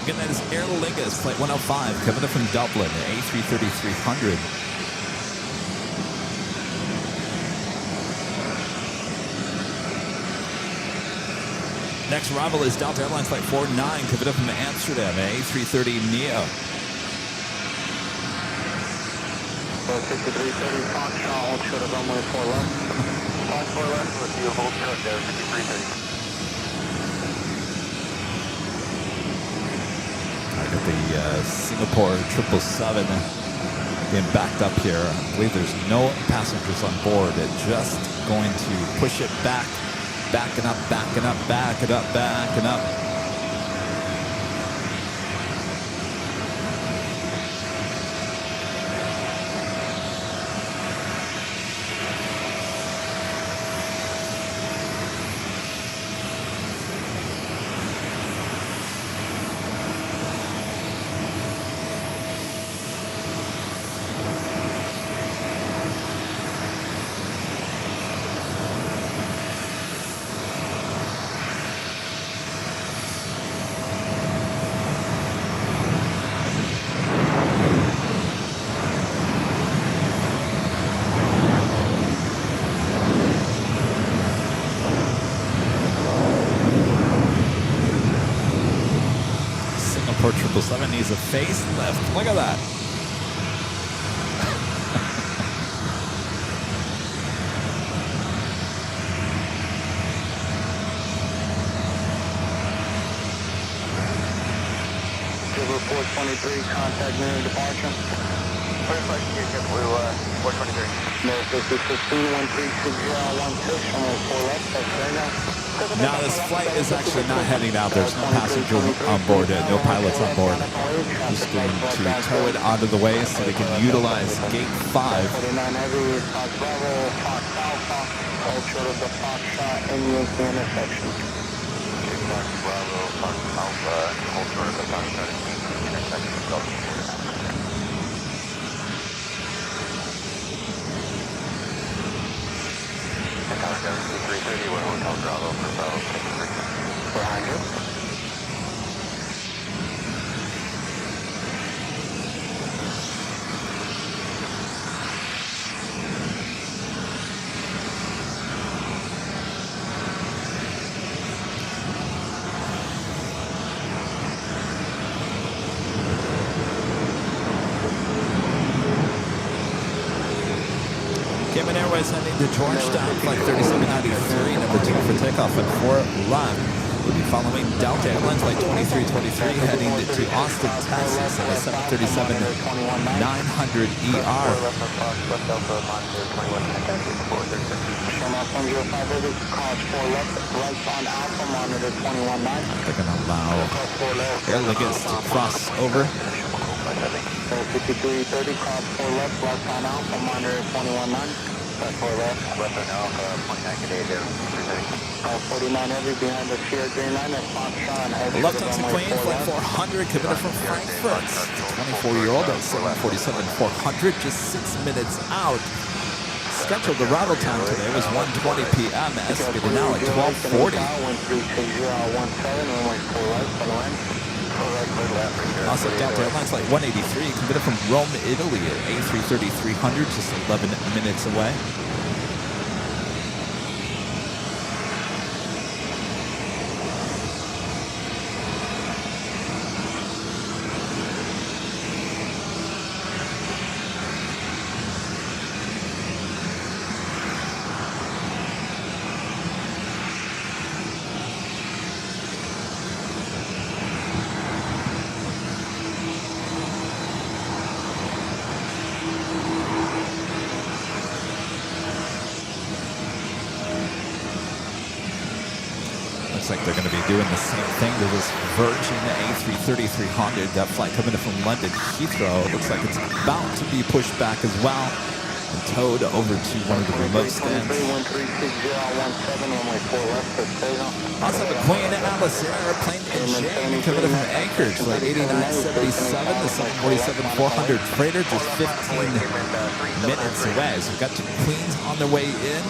Speaker 1: Again, that is Aer Lingus, Flight 105, coming up from Dublin, A330-300. Next arrival is Delta Airlines Flight 49, coming up from Amsterdam, A330 Neo.
Speaker 2: 5330, Foxtrot, hold short of runway 4 left.
Speaker 4: 4 left with you, hold short there, 5330.
Speaker 1: The the Singapore 777 being backed up here. I believe there's no passengers on board. It's just going to push it back, backing up, backing up, backing up, backing up. Singapore 777 needs a facelift. Look at that.
Speaker 2: Report 23, contact near departure.
Speaker 4: First flight to JetBlue 423.
Speaker 2: No, this is 15-136-016, runway 4 left, that's right now.
Speaker 1: Now this flight is actually not heading out. There's no passenger on board, no pilots on board. Just going to tow it onto the way so they can utilize gate 5.
Speaker 2: 49 heavy, Fox Bravo, Fox Alpha, hold short of the Fox shot in the intersection.
Speaker 4: Fox Bravo, Fox Alpha, hold short of the Fox shot in the intersection of Gulf. Tower 330, we're Hotel Bravo for Bravo 63.
Speaker 2: Behind you.
Speaker 1: Cayman Airways heading to Georgetown, flight 3793, number 2 for takeoff at 4 left. We'll be following Delta Airlines flight 2323 heading to Austin, Texas at a 737-900ER. They're going to allow Air Lingus to cross over.
Speaker 2: 5330, cross 4 left, left on Alpha, monitor 21.9. Left 4 left.
Speaker 4: Left on Alpha, 29 today, 330.
Speaker 2: 49 heavy behind the Sierra Green Line at Fox Sean.
Speaker 1: Left taxi plane, flight 400, committed from Frankfurt. 24-year-old at 747-400, just 6 minutes out. Scheduled arrival time today was 1:20 p.m. Estimated now at 12:40.
Speaker 2: 136017, runway 4 left, for the line.
Speaker 1: Also, Delta Airlines flight 183, committed from Rome, Italy at A330-300, just 11 minutes away. Looks like they're going to be doing the same thing to this Virgin A330-300. That flight coming in from London Heathrow. Looks like it's about to be pushed back as well and towed over to one of the remote stands. Also, the Queen Alice Plane Jockey Kevin from Anchorage, flight 8977, the 747-400 freighter, just 15 minutes away. So we've got two Queens on their way in.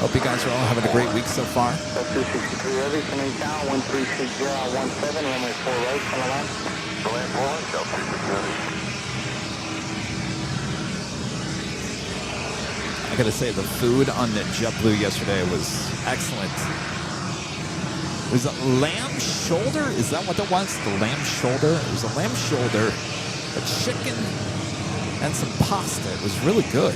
Speaker 1: Hope you guys are all having a great week so far.
Speaker 2: 263 heavy, coming down, 136017, runway 4 right, on the line.
Speaker 4: Runway 4 right, Delta 330.
Speaker 1: I gotta say, the food on the JetBlue yesterday was excellent. It was a lamb shoulder? Is that what it was? The lamb shoulder? It was a lamb shoulder, a chicken, and some pasta. It was really good.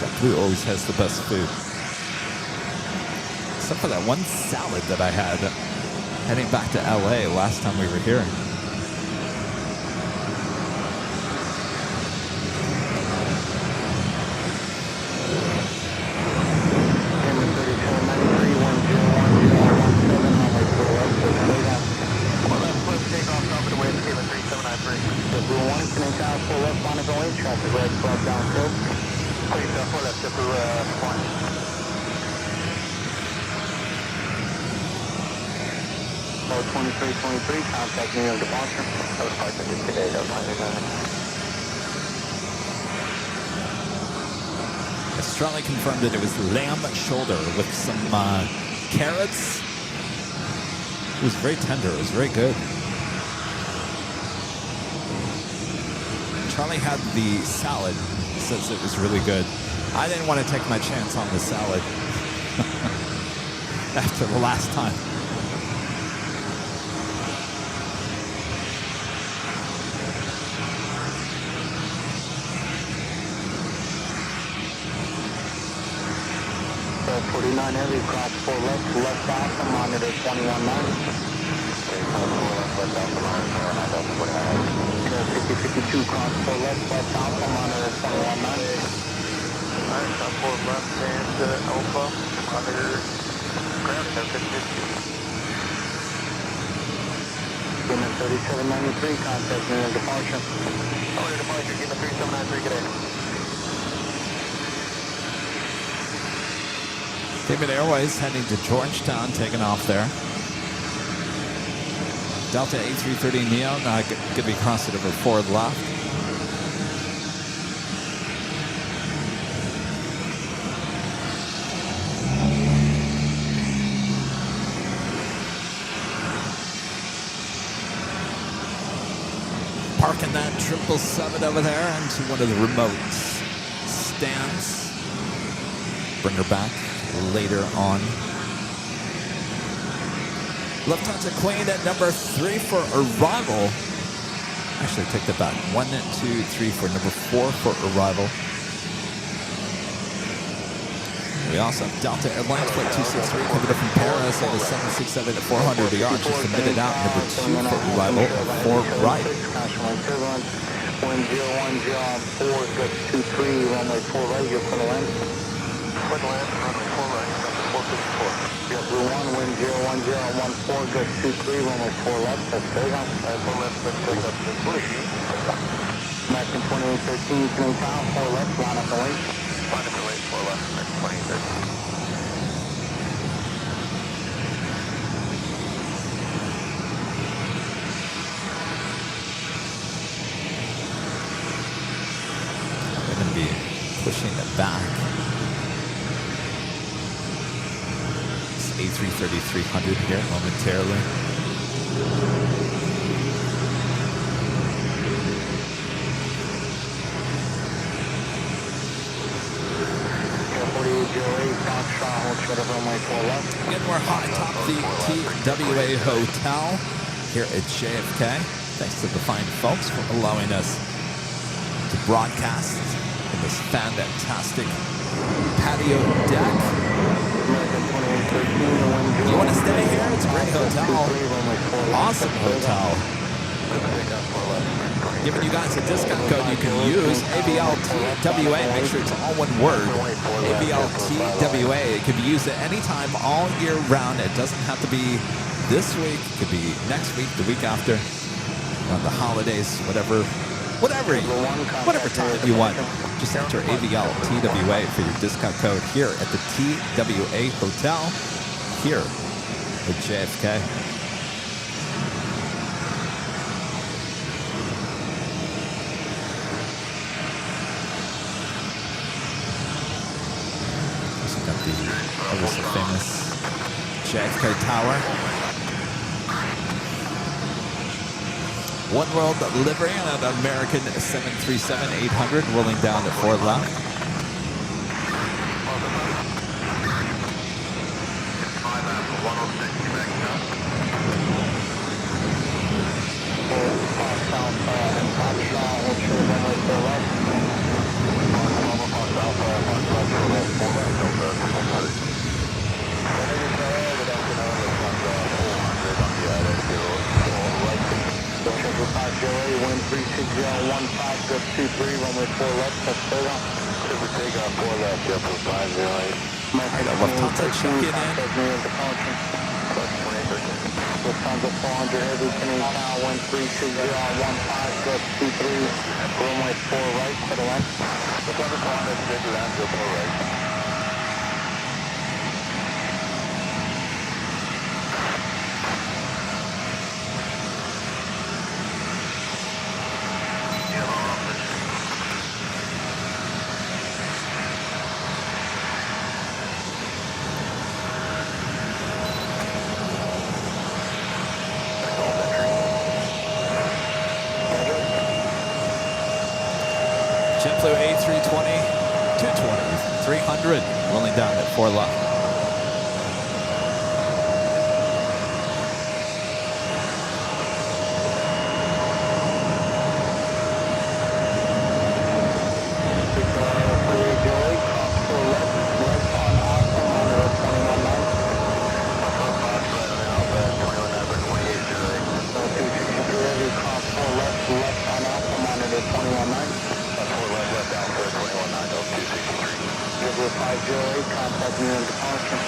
Speaker 1: JetBlue always has the best food. Except for that one salad that I had. Heading back to LA last time we were here.
Speaker 2: Contact New York departure. That was flight ticket today, that was my
Speaker 1: Strongly confirmed that it was lamb shoulder with some carrots. It was very tender. It was very good. Charlie had the salad. He says it was really good. I didn't want to take my chance on the salad after the last time.
Speaker 2: Heavy, cross 4 left alpha, monitor 21.9. 4 left alpha, monitor 50-52, cross 4 left alpha, monitor 21.9. Alright, stop 4 left and alpha, monitor ground 10-50. Unit 3793, contact unit departure. Unit departure, unit 3793, good day.
Speaker 1: David Airways heading to Georgetown, taking off there. Delta A380 Neo, going to be crossing over forward left. Parking that 777 over there into one of the remote stands. Bring her back later on. Lufthansa Queen at number 3 for arrival. Actually, take that back. 1, 2, 3 for number 4 for arrival. We also have Delta Airlines flight 263 coming up from Paris at a 767 at 400 yards. Just submitted out number 2 for arrival at 4 right.
Speaker 2: 1010 4, good 23, runway 4 right, you're for the land. For the land, runway 4 right, number 454. Blue 1, wind 01014, good 23, runway 4 left, that's very good. 4 left, let's take up to 3. American 2813, Plane Town, 4 left, line up the wing. Line up the wing, 4 left, American 2813.
Speaker 1: Pushing it back. It's A330-300 here momentarily. Again, we're high top the TWA Hotel here at JFK. Thanks to the fine folks for allowing us to broadcast in this fantastic patio deck. You want to stay here? It's a great hotel. Awesome hotel. Giving you guys a discount code you can use, ABLTWA. Make sure it's all one word. ABLTWA. It can be used at any time all year round. It doesn't have to be this week. It could be next week, the week after, on the holidays, whatever time you want. Just enter ABLTWA for your discount code here at the TWA Hotel here at JFK. So got the ever so famous JFK Tower. One World livery on an American 737-800 rolling down at 4 left.
Speaker 2: just 23, runway 4 left, touch takeoff.
Speaker 4: Super takeoff 4 left, JetBlue 508.
Speaker 1: Lufthansa checking in.
Speaker 2: Lufthansa 400 heavy, Canadian Tower 136 just 23, runway 4 right, to the left.
Speaker 4: Lufthansa 400, take left, go 4 right.
Speaker 1: JetBlue A320, 220, 300, rolling down at 4 left.
Speaker 2: Contact me on departure.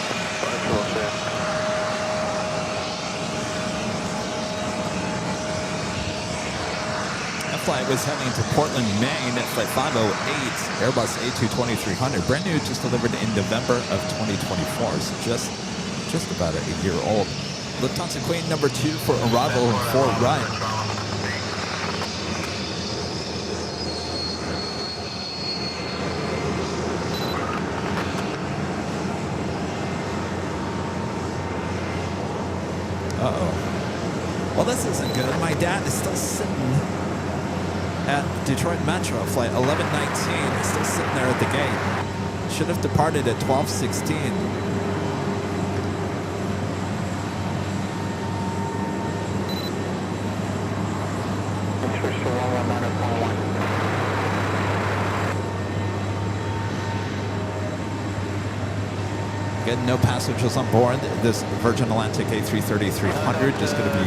Speaker 1: That flight was heading to Portland, Maine at flight 508, Airbus A220-300, brand new, just delivered in November of 2024, so just about a year old. Lufthansa Queen number 2 for arrival, 4 right. Uh-oh. Well, this isn't good. My dad is still sitting at Detroit Metro, flight 1119. Still sitting there at the gate. Should have departed at 12:16. Again, no passengers on board. This Virgin Atlantic A330-300 just going to be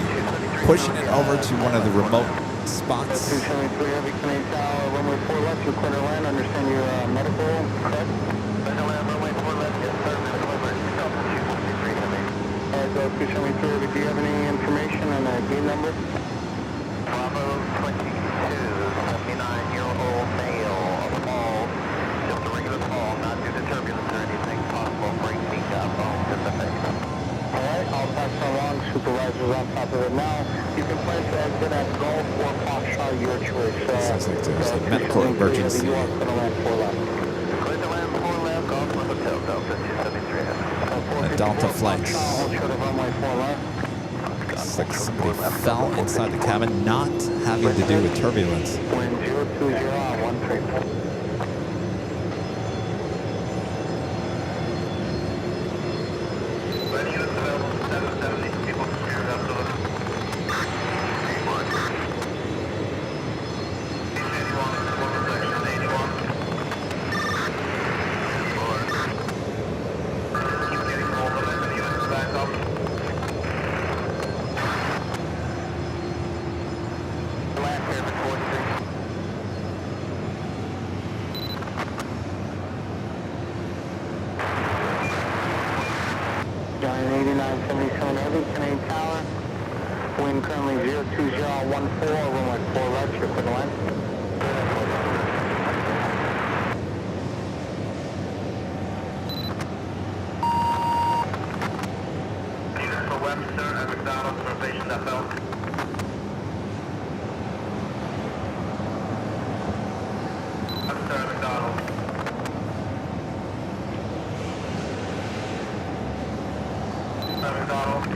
Speaker 1: pushing it over to one of the remote spots.
Speaker 2: 273 heavy, Canadian Tower, runway 4 left, you clear to land. Understand your medical, correct?
Speaker 4: Runway 4 left, yes sir, medical emergency, Delta 273 heavy.
Speaker 2: Alright, go 273 heavy, do you have any information on the gate number?
Speaker 4: Bravo 22, 79-year-old male, a fall, just a regular fall, not due to turbulence or anything possible, break me up, home to the face.
Speaker 2: Alright, I'll pass it along, supervisor's on top of it now. You can place the exit at Golf or Foxtrot, your choice.
Speaker 1: Sounds like there's a medical emergency.
Speaker 2: You are going to land 4 left.
Speaker 4: Clear to land 4 left, Golf for Hotel, Delta 273 heavy.
Speaker 1: A Delta flight.
Speaker 2: Hold short of runway 4 left.
Speaker 1: Looks like somebody fell inside the cabin, not having to do with turbulence.
Speaker 2: Wind 020 on 134. Giant 8977 heavy, Canadian Tower. Wind currently 02014, runway 4 left, you're clear to land.
Speaker 4: For Webster and McDonald for patient FL. Webster and McDonald. McDonald.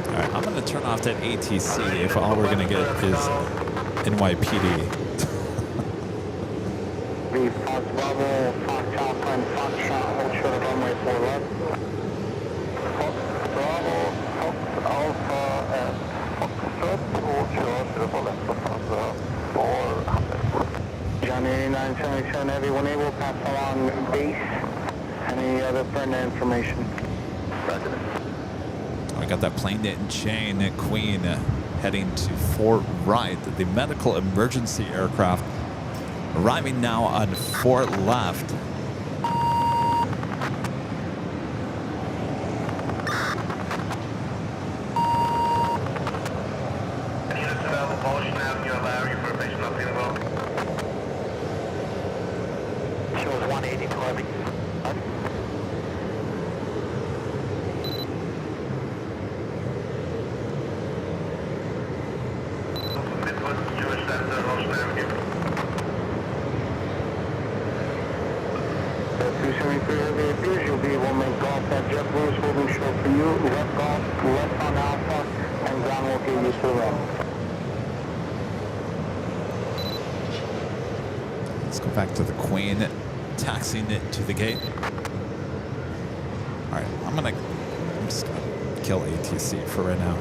Speaker 1: Alright, I'm going to turn off that ATC if all we're going to get is NYPD.
Speaker 2: The Fox Bravo, Fox Alpine, Fox Shot, hold short of runway 4 left. Fox Bravo, Fox Alpha, and Fox Shot, hold short of runway 4 left. John 8977 heavy, when able, pass along gate base. Any other further information? Roger that.
Speaker 1: I got that plane and chain Queen heading to 4 right. The medical emergency aircraft arriving now on 4 left.
Speaker 2: Shows 180 Harvey. You'll be able to make golf at JetBlue's holding short for you, left golf, left on Alpha, and ground will get you to the right.
Speaker 1: Let's go back to the Queen, taxiing it to the gate. All right, I'm just gonna kill ATC for right now.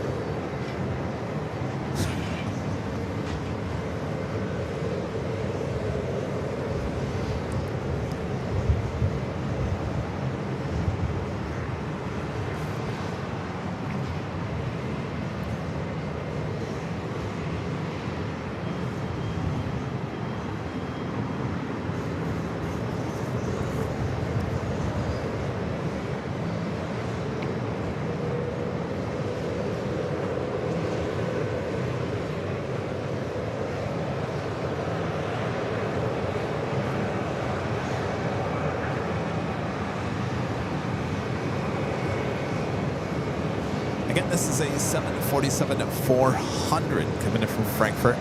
Speaker 1: Again, this is a 747-400 coming in from Frankfurt,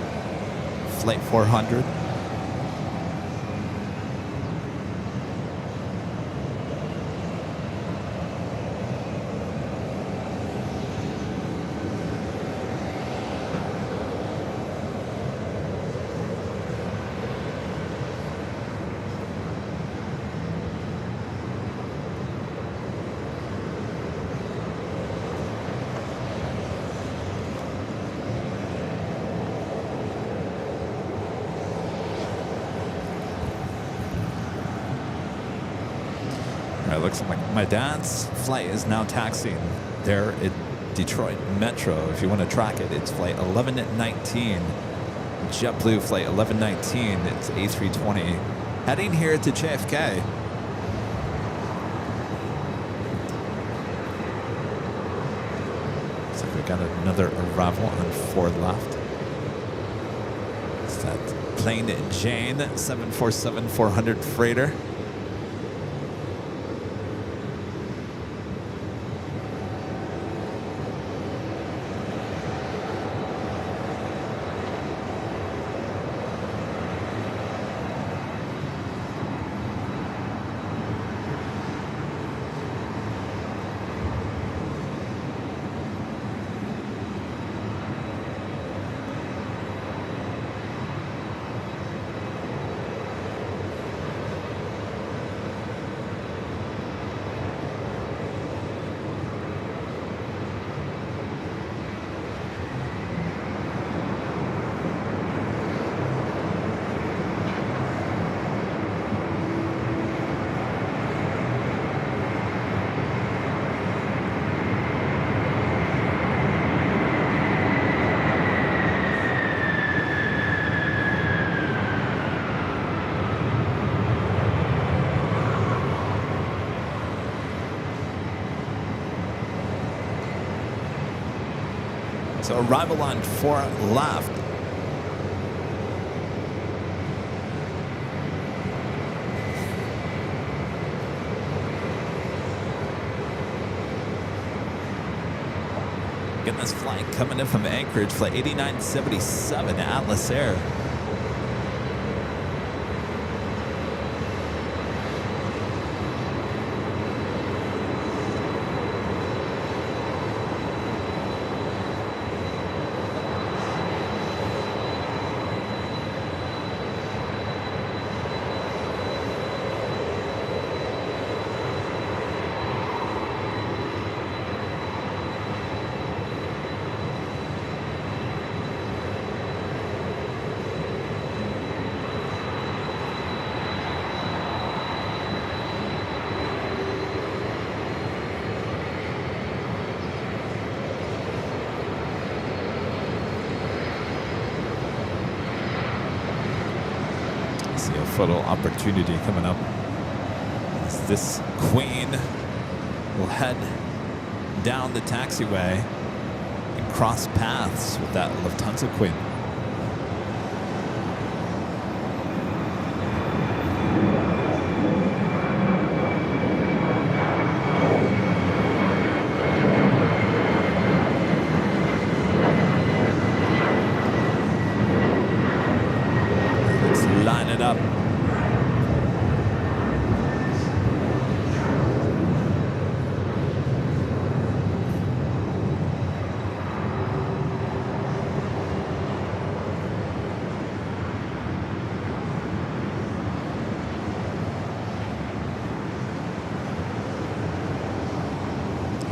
Speaker 1: flight 400. It looks like my dad's flight is now taxiing there at Detroit Metro. If you want to track it, it's flight 1119. JetBlue flight 1119. It's A320 heading here to JFK. Looks like we got another arrival on 4 left. It's that Plane Jane 747-400 freighter. So arrival on 4 left. Getting this flight coming in from Anchorage, flight 8977 Atlas Air. photo opportunity coming up as this queen will head down the taxiway and cross paths with that Lufthansa queen.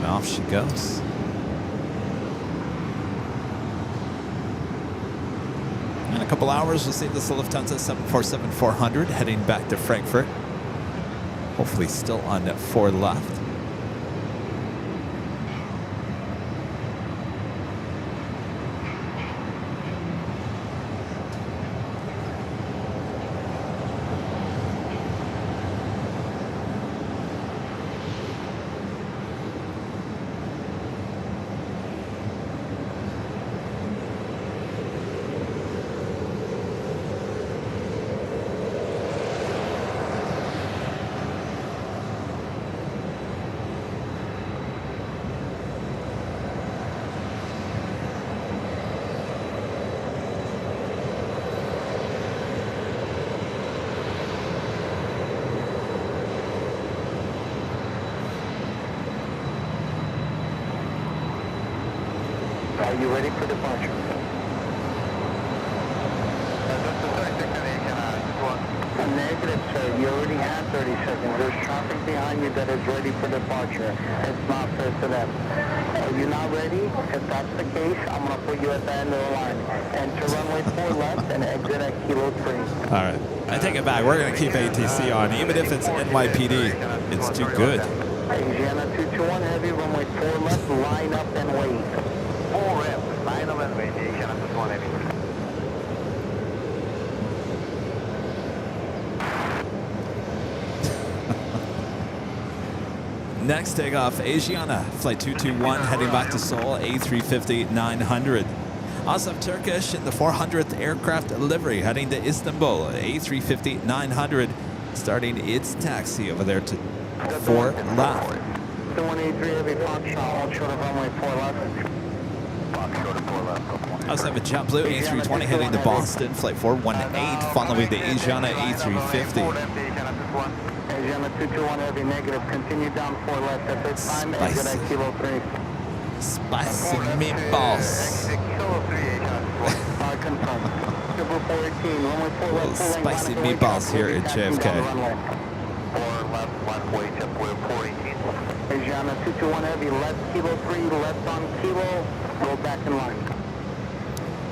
Speaker 1: Off she goes. In a couple hours, we'll see this Lufthansa 747-400 heading back to Frankfurt. Hopefully still on 4 left.
Speaker 2: Are you ready for departure? Negative, sir. You already have 30 seconds. There's traffic behind you that is ready for departure. It's not fair to them. Are you not ready? If that's the case, I'm going to put you at the end of the line. Enter runway 4 left and exit at kilo 3.
Speaker 1: All right. I take it back. We're going to keep ATC on. Even if it's NYPD, it's too good.
Speaker 2: Asiana 221 Heavy, runway 4 left, line up and wait.
Speaker 4: 4 left, line up and wait, Asiana 221 Heavy.
Speaker 1: Next takeoff, Asiana, flight 221, heading back to Seoul, A350-900. Also Turkish in the 400th aircraft livery, heading to Istanbul, A350-900, starting its taxi over there to 4 left.
Speaker 2: 183 Heavy, Fox, all short of runway 4 left. Fox, short of 4 left.
Speaker 1: Also have a JetBlue A320 heading to Boston, flight 418, following the Asiana A350.
Speaker 2: Asiana 221 Heavy, negative. Continue down 4 left at this time. Exit at kilo 3.
Speaker 1: Spicy meatballs.
Speaker 2: Confirm. 418, runway 4 left.
Speaker 1: Spicy meatballs here at JFK.
Speaker 4: 4 left, left way, JetBlue 418.
Speaker 2: Asiana 221 Heavy, left kilo 3, left on kilo. Go back in line.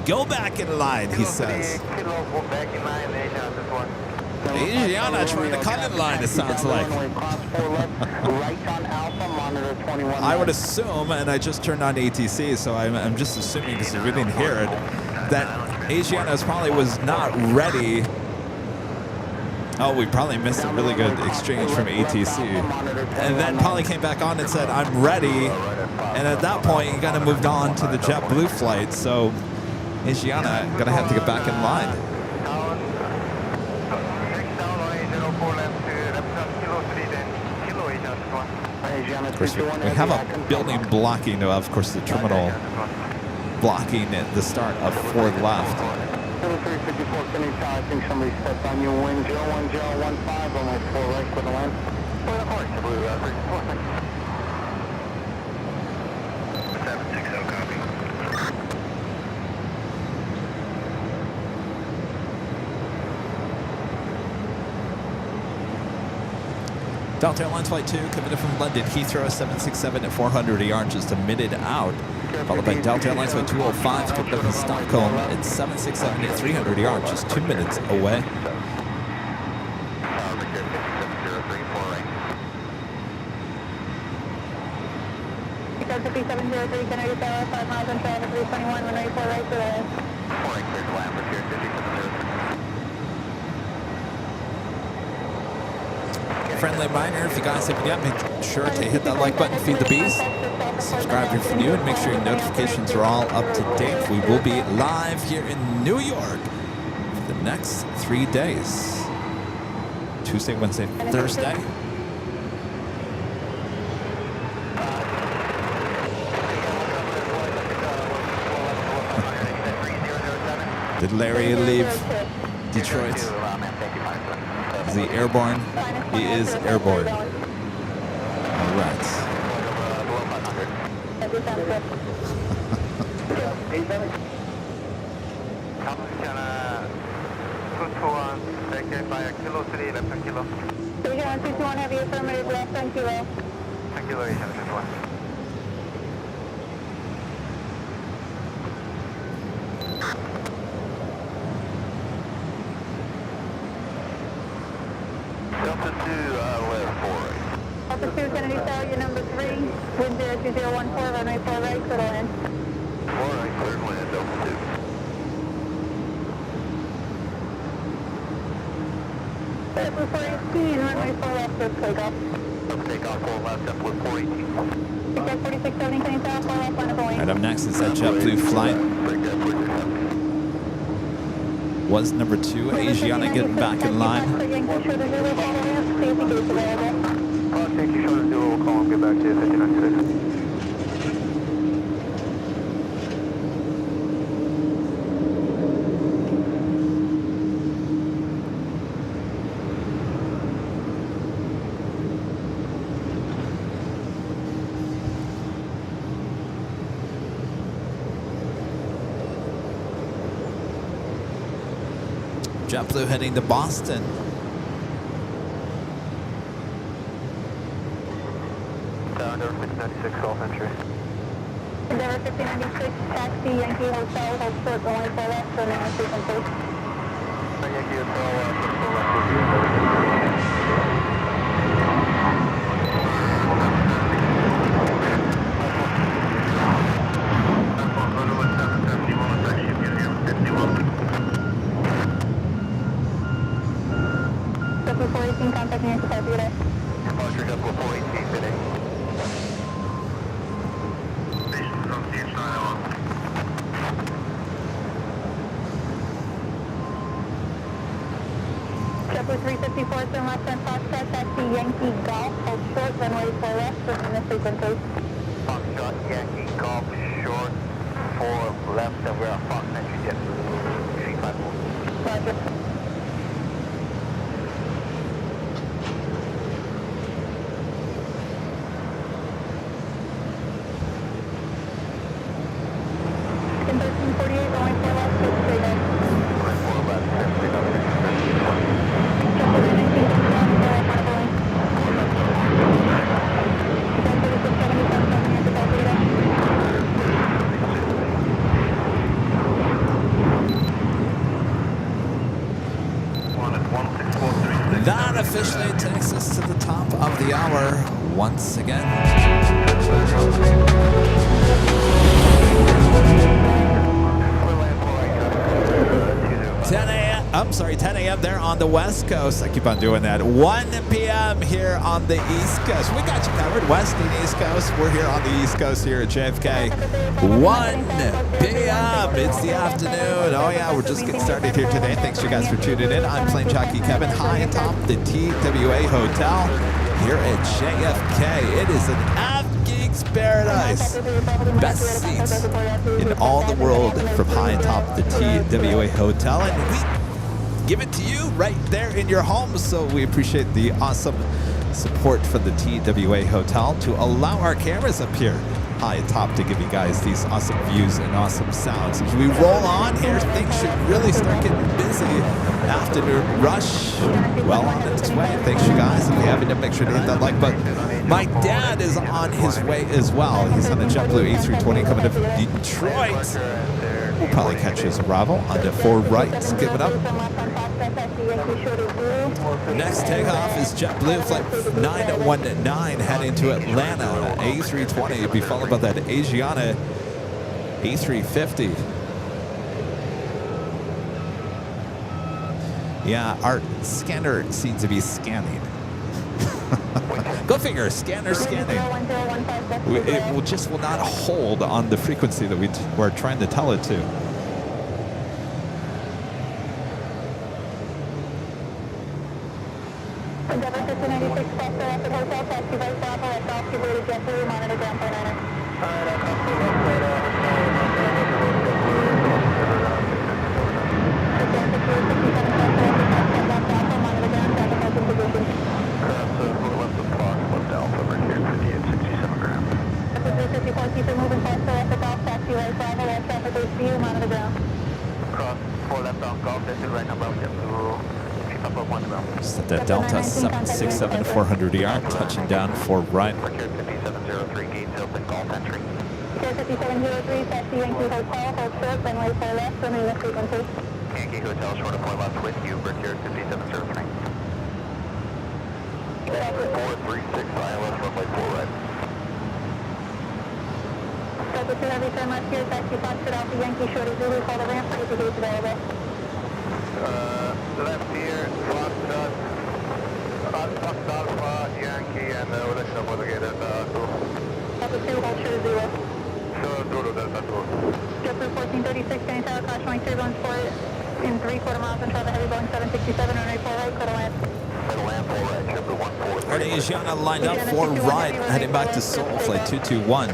Speaker 1: Go back in line, he says.
Speaker 4: Kilo, go back in line, Asiana 221.
Speaker 1: Asiana trying to cut in line, it sounds like. I would assume, and I just turned on ATC, so I'm just assuming, because we didn't hear it, that Asiana probably was not ready. Oh, we probably missed a really good exchange from ATC. And then probably came back on and said, I'm ready. And at that point, he kind of moved on to the JetBlue flight. So Asiana going to have to get back in line. Of course, we have a building blocking, of course, the terminal blocking at the start of 4 left.
Speaker 2: 354, I think somebody stepped on you. Wind 01015 on my 4 right for the land. Of course, blue
Speaker 4: 760, copy.
Speaker 1: Delta Airlines Flight 2 coming in from London, Heathrow 767 at 400 ER, just a minute out. Followed by Delta Airlines Flight 205 coming in from Stockholm at 767 at 300 ER, just 2 minutes away.
Speaker 5: Delta 3703, can I get that 5 miles on trail to 321, 194 right to the land?
Speaker 4: 4 clear to land for 5703.
Speaker 1: friendly reminder, if you guys haven't yet, make sure to hit that like button, feed the bees, subscribe if you're new, and make sure your notifications are all up to date. We will be live here in New York for the next 3 days. Tuesday, Wednesday, Thursday. Did Larry leave Detroit? Is he airborne? He is airborne. All right.
Speaker 5: Have you affirmative left on kilo?
Speaker 4: Delta 2, left 4.
Speaker 5: Delta 2, Kennedy Tower, your number 3, wind 02014, runway 4 right, clear to land.
Speaker 4: 4 right, clear to land, Delta 2.
Speaker 5: Delta 418, runway 4 left, clear takeoff.
Speaker 4: Takeoff 4 left, JetBlue 418.
Speaker 5: Take 4670, Kennedy Tower, 4 left, line of Boeing.
Speaker 1: Right, up next is that JetBlue flight. Was number 2, Asiana, getting back in line.
Speaker 4: Thank you, short zero, we'll call and get back to you, 5926.
Speaker 1: JetBlue heading to Boston.
Speaker 4: Endeavor 1596, Gulf entry.
Speaker 5: Endeavor 1596, taxi, Yankee Hotel, hold short, runway 4 left, for now, frequency.
Speaker 4: Yankee Hotel, 4 left,
Speaker 5: Delta 418, contact New York, today.
Speaker 4: Departure Delta 418 today. Station from CH9 on.
Speaker 5: JetBlue 354, turn left on Foxtrot, taxi, Yankee Golf, hold short, runway 4 left, for the frequency.
Speaker 4: Foxtrot, Yankee, Golf, short, 4 left, and we're on Fox entry, JetBlue 354.
Speaker 5: Roger.
Speaker 1: That officially takes us to the top of the hour once again. 10 a.m. there on the West Coast. I keep on doing that. 1 p.m. here on the East Coast. We got you covered, West and East Coast. We're here on the East Coast here at JFK. 1 p.m. It's the afternoon. Oh, yeah, we're just getting started here today. Thanks, you guys, for tuning in. I'm Plane Jockey Kevin, high atop the TWA Hotel here at JFK. It is an Geek's Paradise. Best seats in all the world from high atop the TWA Hotel. And we give it to you right there in your home. So we appreciate the awesome support from the TWA Hotel to allow our cameras up here high atop to give you guys these awesome views and awesome sounds. As we roll on here, things should really start getting busy. Afternoon rush, well on its way. Thanks, you guys. If you haven't, make sure to hit that like button. My dad is on his way as well. He's on a JetBlue A380 coming to Detroit. We'll probably catch his arrival on the 4 rights. Give it up. Next takeoff is JetBlue Flight 919 heading to Atlanta. A320 will be followed by that Asiana A350. Yeah, our scanner seems to be scanning. figure. Scanner scanning. It will just will not hold on the frequency that we're trying to tell it to.
Speaker 5: Endeavor 1596, Foster Rapid Hotel, taxi right Bravo, left off, give way to JetBlue, monitor ground point 9. Keep it moving faster, left of golf, taxi right Bravo, left traffic HCU, monitor ground.
Speaker 4: Cross 4 left on golf, that's it right now, Bravo JetBlue. Keep up on the ground.
Speaker 1: Set that Delta 767 400 ER, touching down for right.
Speaker 4: Secure 5703, gates open, golf entry.
Speaker 5: Secure 5703, taxi Yankee Hotel, hold short, runway 4 left, remain the frequency.
Speaker 4: Yankee Hotel, short of 4 left with you, Brickyard 5703. 436, ILS, runway 4 right.
Speaker 5: Delta 2 heavy, turn left here, taxi Foxtrot Alpha Yankee, short of Zulu, call the ramp, raise the gates available.
Speaker 4: Left here, Foxtrot, Alpha, Yankee, and we'll let you know whether get it,
Speaker 5: Delta 2, hold short of Zero.
Speaker 4: Zulu, Delta 2.
Speaker 5: JetBlue 1436, Kenny Tower, caution turbulence for in 3/4 miles and travel heavy Boeing 767, runway 4 right, quarter land.
Speaker 1: Asiana lined up for right, heading back to Seoul, flight 221.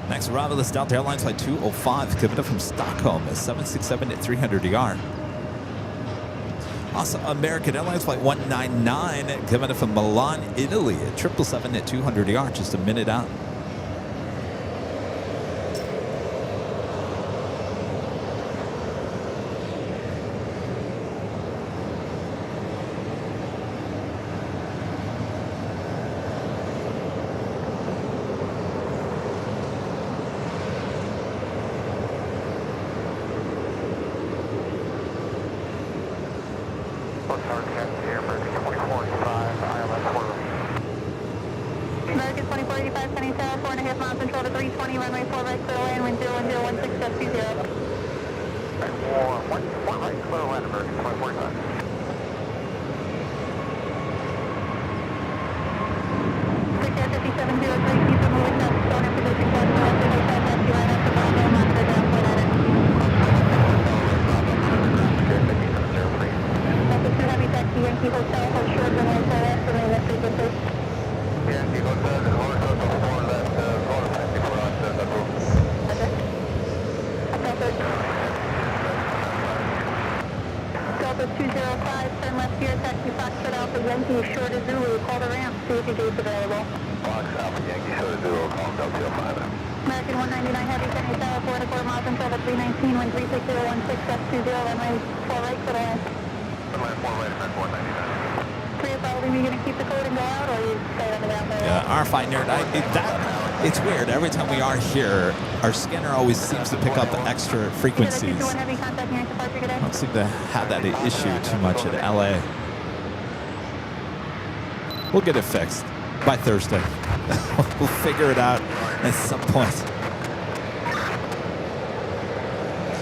Speaker 1: Next arrival is Delta Airlines flight 205, coming up from Stockholm, 767 at 300 ER. Also, American Airlines flight 199, coming up from Milan, Italy, at 777 at 200 ER, just a minute out.
Speaker 5: American 2485, Kenny Tower, 4.5 miles control to 320, runway 4 right, clear land, wind 01016, jet 20.
Speaker 4: One right, clear land, American 2485.
Speaker 5: Secure 5703, keep it moving south, stone in position, close to left, hotel, taxi right after Bravo, monitor ground point 9. Delta 2 heavy, taxi Yankee Hotel, hold short, runway 4 left, remain the frequency.
Speaker 4: Yankee Hotel, hold short of 4 left, hold taxi for us, Delta 2. Delta
Speaker 5: 205, turn left here, taxi Foxtrot Alpha Yankee, short of Zulu, call the ramp, see if your gate's available.
Speaker 4: Fox Alpha Yankee, short of Zulu, call Delta 05.
Speaker 5: American 199 heavy, Kenny Tower, 4.25 miles until the 319, wind 36016, jet 20, runway 4 right, clear land.
Speaker 4: Runway 4 right, American 199.
Speaker 5: Are you going to keep the code and go out, or are you stay on the ground there?
Speaker 1: Yeah, our fine nerd. It's weird. Every time we are here, our scanner always seems to pick up extra frequencies. I don't seem to have that issue too much at LA. We'll get it fixed by Thursday. We'll figure it out at some point.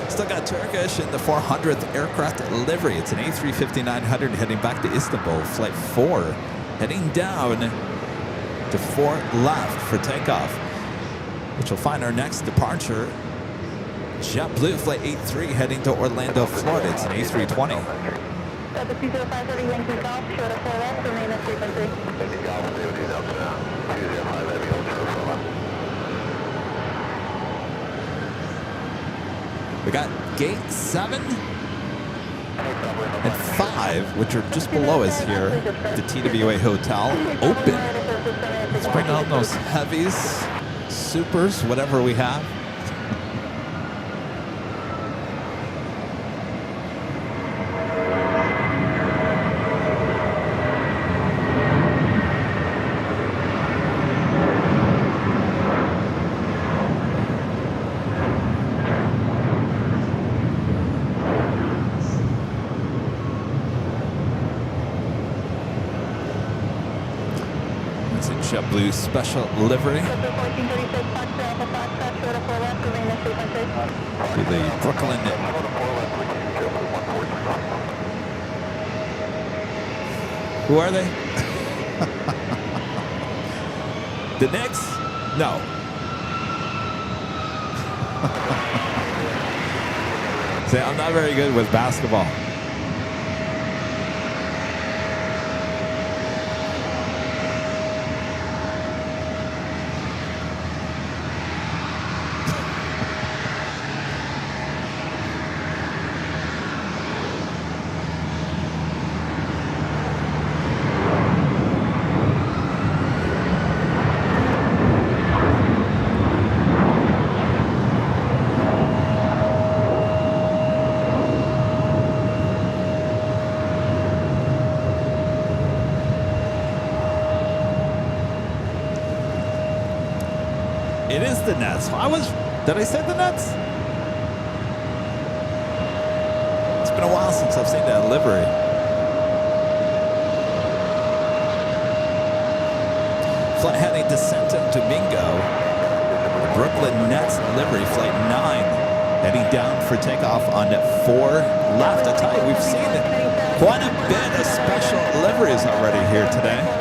Speaker 1: Still got Turkish in the 400th aircraft livery. It's an A350-900 heading back to Istanbul. Flight 4 heading down to 4 left for takeoff, which will find our next departure. JetBlue Flight 83 heading to Orlando, Florida. It's an A320.
Speaker 5: Delta 20530 Yankee Golf, short of 4 left, remain at frequency.
Speaker 4: Yankee Golf, 205 heavy, hold short of 4 left.
Speaker 1: We got gate 7 and 5, which are just below us here. The TWA Hotel open. Let's bring on those heavies, supers, whatever we have. JetBlue special livery. To the Brooklyn Who are they? The Knicks? No. See, I'm not very good with basketball. It is the Nets. Did I say the Nets? It's been a while since I've seen that livery. Flight heading to Santo Domingo. Brooklyn Nets livery, flight 9. Heading down for takeoff on 4 left. I tell you, we've seen quite a bit of special liveries already here today.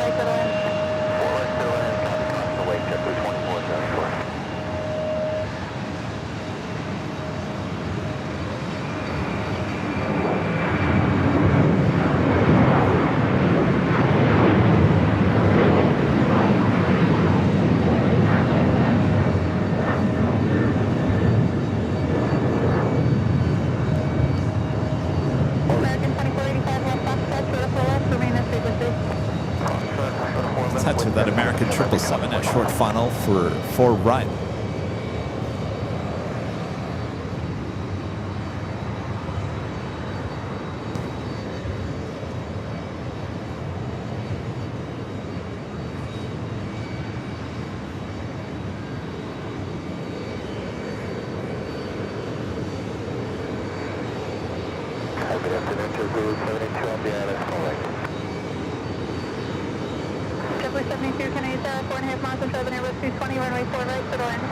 Speaker 1: That American 777 at short final for 4 right.
Speaker 5: Runway 4 right to the land.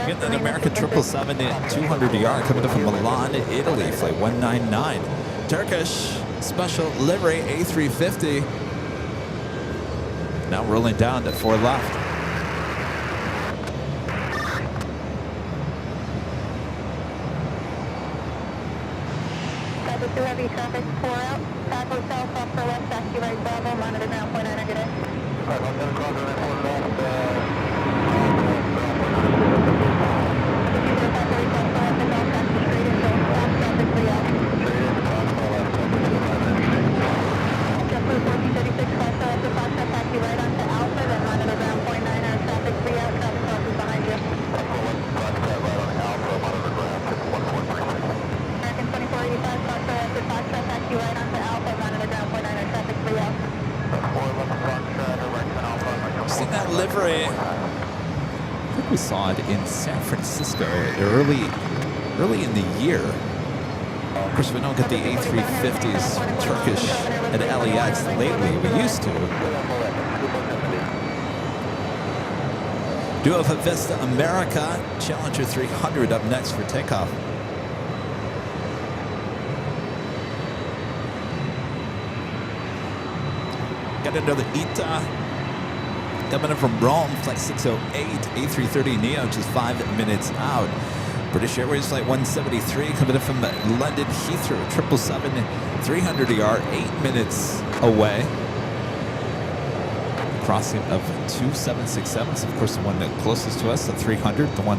Speaker 1: Getting an American 777 at 200 ER coming up from Milan, Italy, flight 199. Turkish special livery A350. Now rolling down to 4 left.
Speaker 5: Traffic 2 heavy, traffic 4 out. Path Hotel, south for west, taxiway Bravo, monitor ground point 9, good day.
Speaker 1: Seen that livery. I think we saw it in San Francisco early in the year. Of course, we don't get the A350s from Turkish at LAX lately. We used to. Duo of Vista America Challenger 300 up next for takeoff. Got another ITA coming in from Rome, flight 608, A330neo, just 5 minutes out. British Airways flight 173 coming in from London Heathrow, 777, 300 ER, 8 minutes away. Crossing of 2 767s, of course the one that closest to us, the 300, the one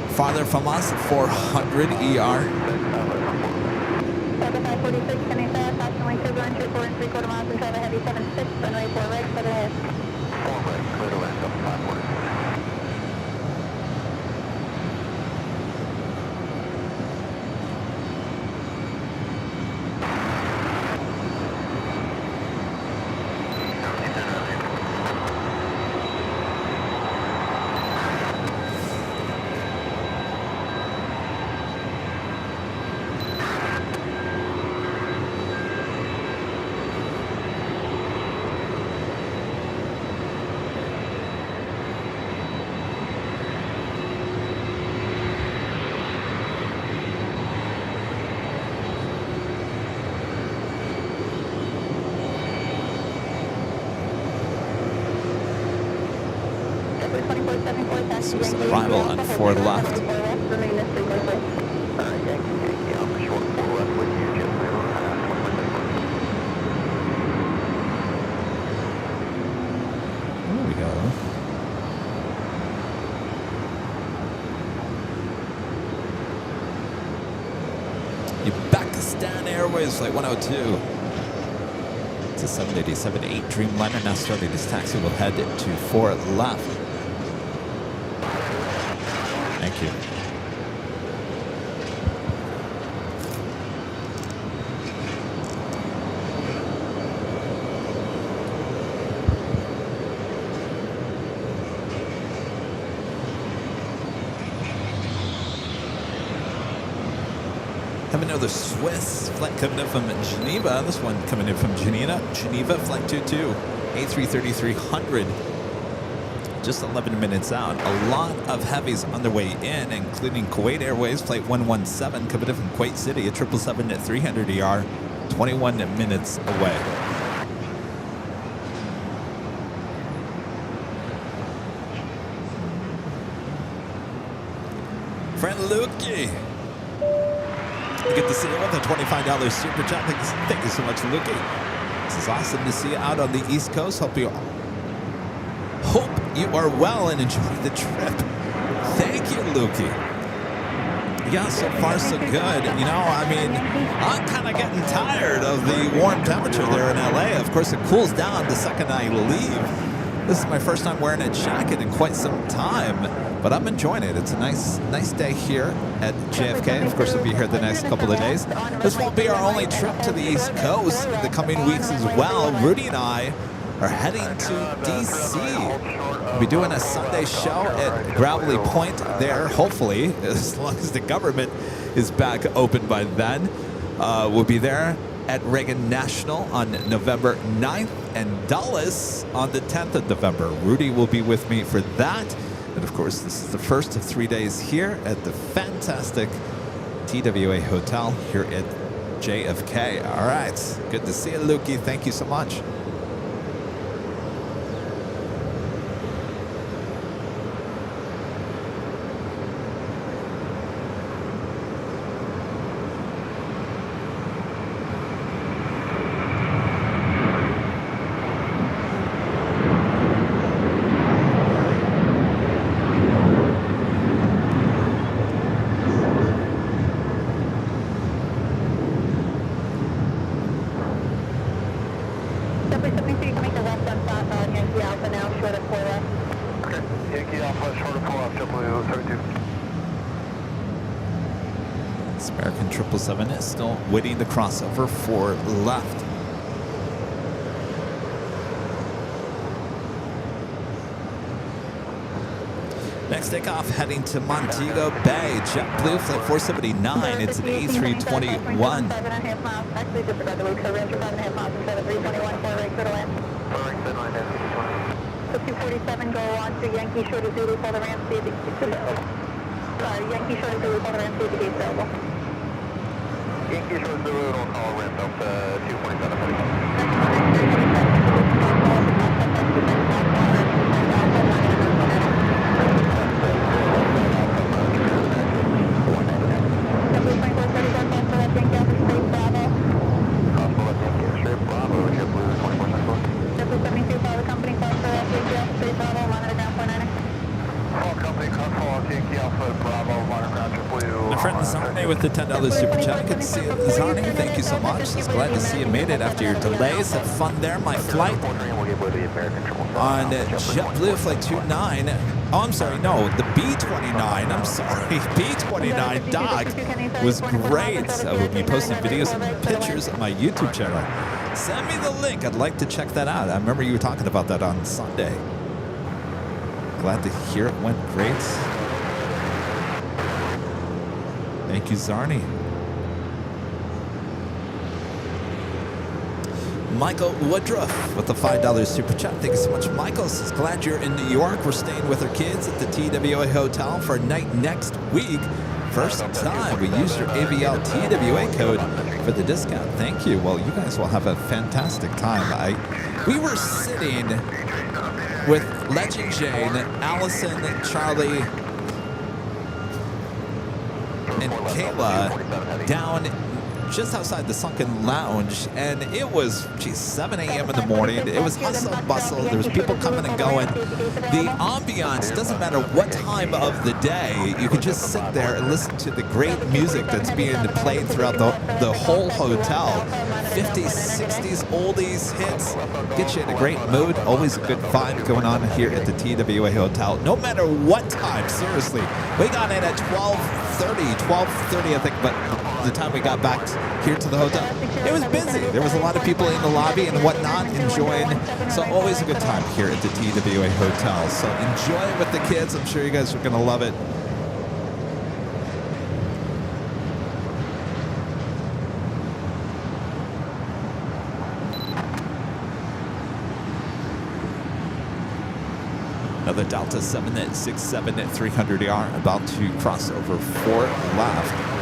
Speaker 1: farther from us, 400 ER.
Speaker 5: 7546, Kenny South, approximately 2 miles and 3/4 miles and travel heavy 76, runway 4 right, for the head.
Speaker 1: So it's an arrival on 4 left.
Speaker 5: Remain this frequency.
Speaker 4: Yankee Alpha short 4 left with you, JetBlue 24
Speaker 1: There we go. Uzbekistan Airways Flight 102. It's a 787-8 Dreamliner now starting this taxi. We'll head to 4 left. Thank you. Have another Swiss flight coming in from Geneva. This one coming in from Geneva, flight 22, A330-300. Just 11 minutes out. A lot of heavies on their way in, including Kuwait Airways flight 117 coming in from Kuwait City, a 777 at 300 ER, 21 minutes away. Friend Lukey. Good to see you with a $25 super chat. Thank you so much, Lukey. This is awesome to see you out on the East Coast. Hope you are well and enjoy the trip. Thank you, Lukey. Yeah, so far so good. You know, I mean, I'm kind of getting tired of the warm temperature there in LA. Of course, it cools down the second I leave. This is my first time wearing a jacket in quite some time, but I'm enjoying it. It's a nice day here at JFK. Of course, we'll be here the next couple of days. This won't be our only trip to the East Coast in the coming weeks as well. Rudy and I are heading to DC. We'll be doing a Sunday show at Gravelly Point there, hopefully, as long as the government is back open by then. We'll be there at Reagan National on November 9th and Dulles on the 10th of November. Rudy will be with me for that. And of course, this is the first of 3 days here at the fantastic TWA Hotel here at JFK. All right, good to see you, Lukey. Thank you so much. American 777 is still waiting the crossover for left. Next takeoff heading to Montego Bay. JetBlue flight 479. It's an A321.
Speaker 5: 5.5 miles. Actually, disregard the route. So range 5.5 miles instead of 321 for rate, clear to land. 247, go on to Yankee Shore to Zulu for the ramp. Yankee Shore to Zulu for the ramp. See if the gate's available.
Speaker 4: Yankee Shore to Zulu, don't call ramp up to 247.
Speaker 1: My friend Zarni with the $10 super chat. Good to see you, Zarni. Thank you so much. Just glad to see you made it after your delays. Had fun there. My flight on JetBlue flight 29. Oh, I'm sorry. No, the B29. I'm sorry. B29 dock was great. I will be posting videos and pictures on my YouTube channel. Send me the link. I'd like to check that out. I remember you were talking about that on Sunday. Glad to hear it went great. Thank you, Zarni. Michael Woodruff with the $5 super chat. Thank you so much, Michael. Says, glad you're in New York. We're staying with our kids at the TWA Hotel for a night next week. First time we used your AVL TWA code for the discount. Thank you. Well, you guys will have a fantastic time. We were sitting with Legend Jane, Allison, Charlie, and Kayla down just outside the Sunken Lounge, and it was, geez, 7 a.m. in the morning. It was hustle and bustle. There was people coming and going. The ambiance doesn't matter what time of the day. You can just sit there and listen to the great music that's being played throughout the whole hotel. 50s, 60s, oldies, hits. Get you in a great mood. Always a good vibe going on here at the TWA Hotel. No matter what time, seriously. We got in at 12:30, I think, but the time we got back here to the hotel, it was busy. There was a lot of people in the lobby and whatnot enjoying. So always a good time here at the TWA Hotel. So enjoy it with the kids. I'm sure you guys are going to love it. Another Delta 767 at 300ER about to cross over 4 left.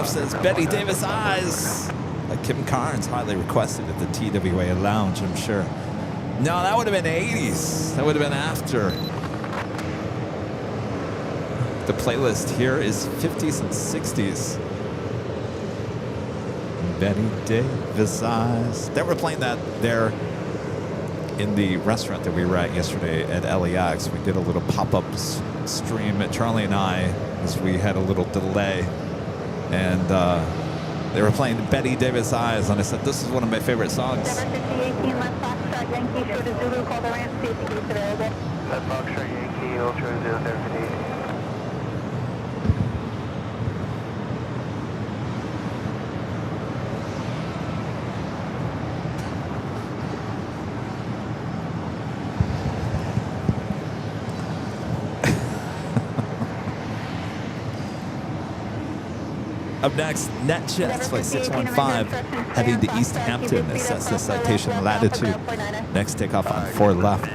Speaker 1: Says Betty Davis Eyes. Kim Carnes, highly requested at the TWA Lounge, I'm sure. No, that would have been 80s. That would have been after. The playlist here is 50s and 60s. Betty Davis Eyes. They were playing that there in the restaurant that we were at yesterday at LAX. We did a little pop-up stream at Charlie and I as we had a little delay. And they were playing Betty Davis Eyes, and I said, this is one of my favorite songs.
Speaker 4: That's Foxtrot Yankee, Ultra 078.
Speaker 1: Up next, NetJets Flight 615 heading to East Hampton. Assess the citation latitude. Next takeoff on 4 left.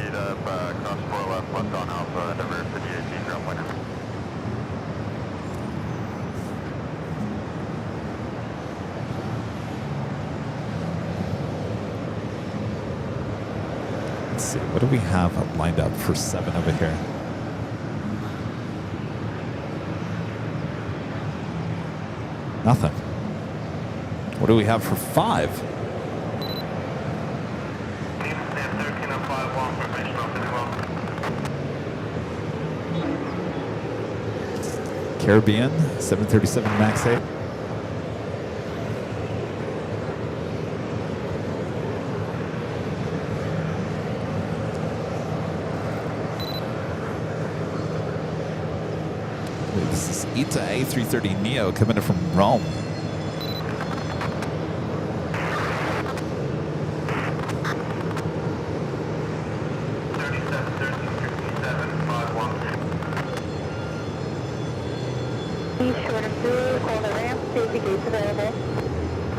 Speaker 1: Let's see, what do we have lined up for 7 over here? Nothing. What do we have for 5? Caribbean, 737 MAX 8. This is ITA A330 Neo coming in from Rome.
Speaker 5: Short of Zulu, call the ramp, safety gates available.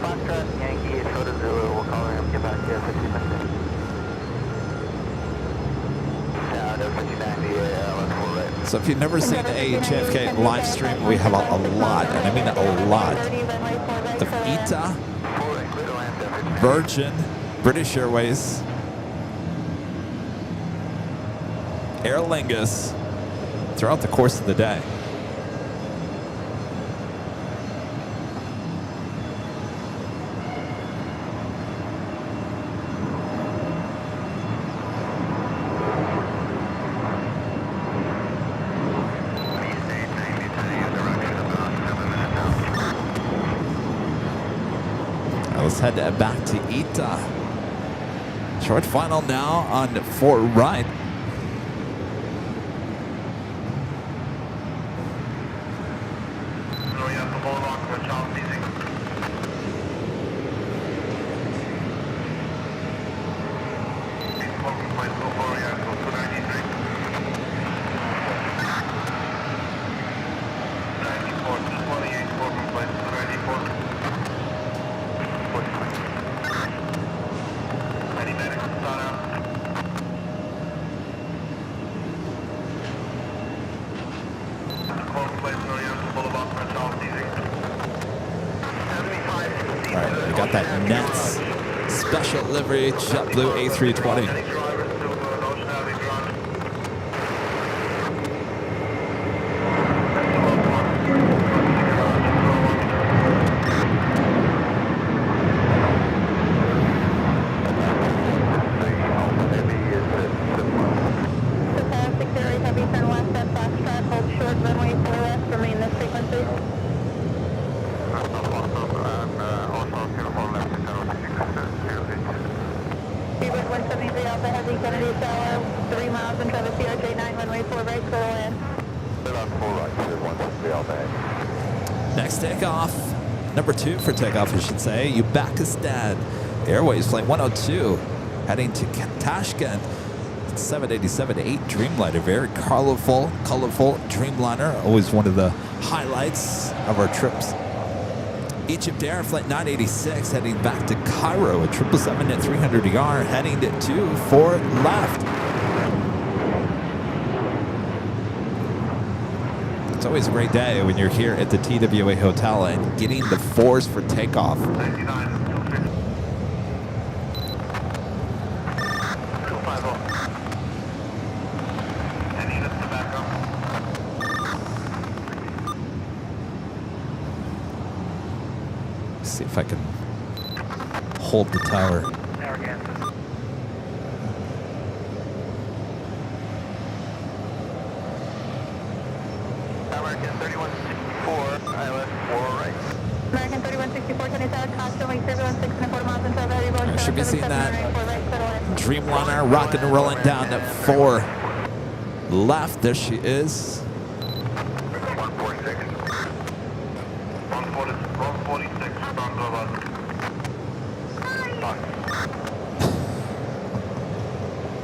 Speaker 4: Foxtrot Yankee, short of Zulu, we'll call him, get back to you 50 minutes. Yeah, no 5090, let's go right.
Speaker 1: So if you've never seen a JFK live stream, we have a lot, and I mean a lot, of ITA, Virgin, British Airways, Aer Lingus throughout the course of the day. Let's head back to ITA. Short final now on 4 right. Special livery JetBlue A320. Next takeoff, number 2 for takeoff, I should say, Uzbekistan Airways Flight 102, heading to Tashkent. 787-8 Dreamliner, very colorful Dreamliner, always one of the highlights of our trips. Egypt Air Flight 986, heading back to Cairo, a 777-300ER, heading to 4 left. It's always a great day when you're here at the TWA Hotel and getting the 4s for takeoff. See if I can hold the tower.
Speaker 4: American 3164, ILS 4 right.
Speaker 5: American 3164, 27, constantly 016 miles until very low.
Speaker 1: I should be seeing that Dreamliner rocking and rolling down at 4 left. There she is.
Speaker 2: 146. 146,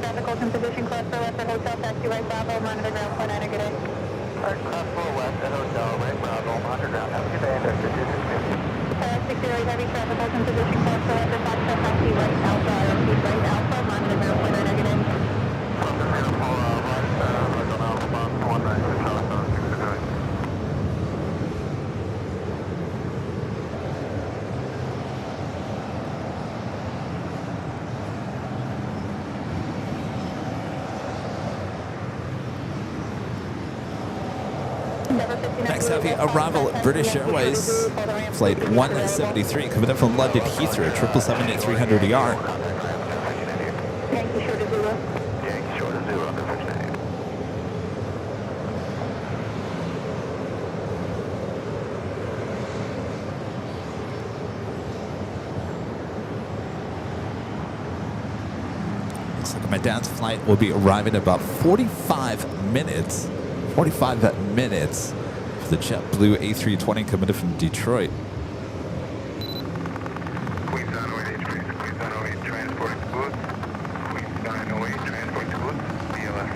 Speaker 5: Traffic holds in position close to left at Hotel Taxiway Bravo, monitor ground point at a good day.
Speaker 4: Aircraft 4 west at Hotel, right Bravo, underground. Have a good day, Director 263.
Speaker 5: 68 heavy traffic holds in position close to left at Hotel Taxiway Alpha, repeat right Alpha, monitor ground point at a good day.
Speaker 1: Next heavy arrival at British Airways, Flight 173, coming in from London Heathrow, 777-300ER.
Speaker 5: Yankee short of 0.
Speaker 2: Yankee short of 0, under 59.
Speaker 1: Looks like my dad's flight will be arriving in about 45 minutes. 45 minutes for the JetBlue A320 coming in from Detroit.
Speaker 2: Queens 908, Queens 908, transporting goods. Queens 908, transporting goods. BLS.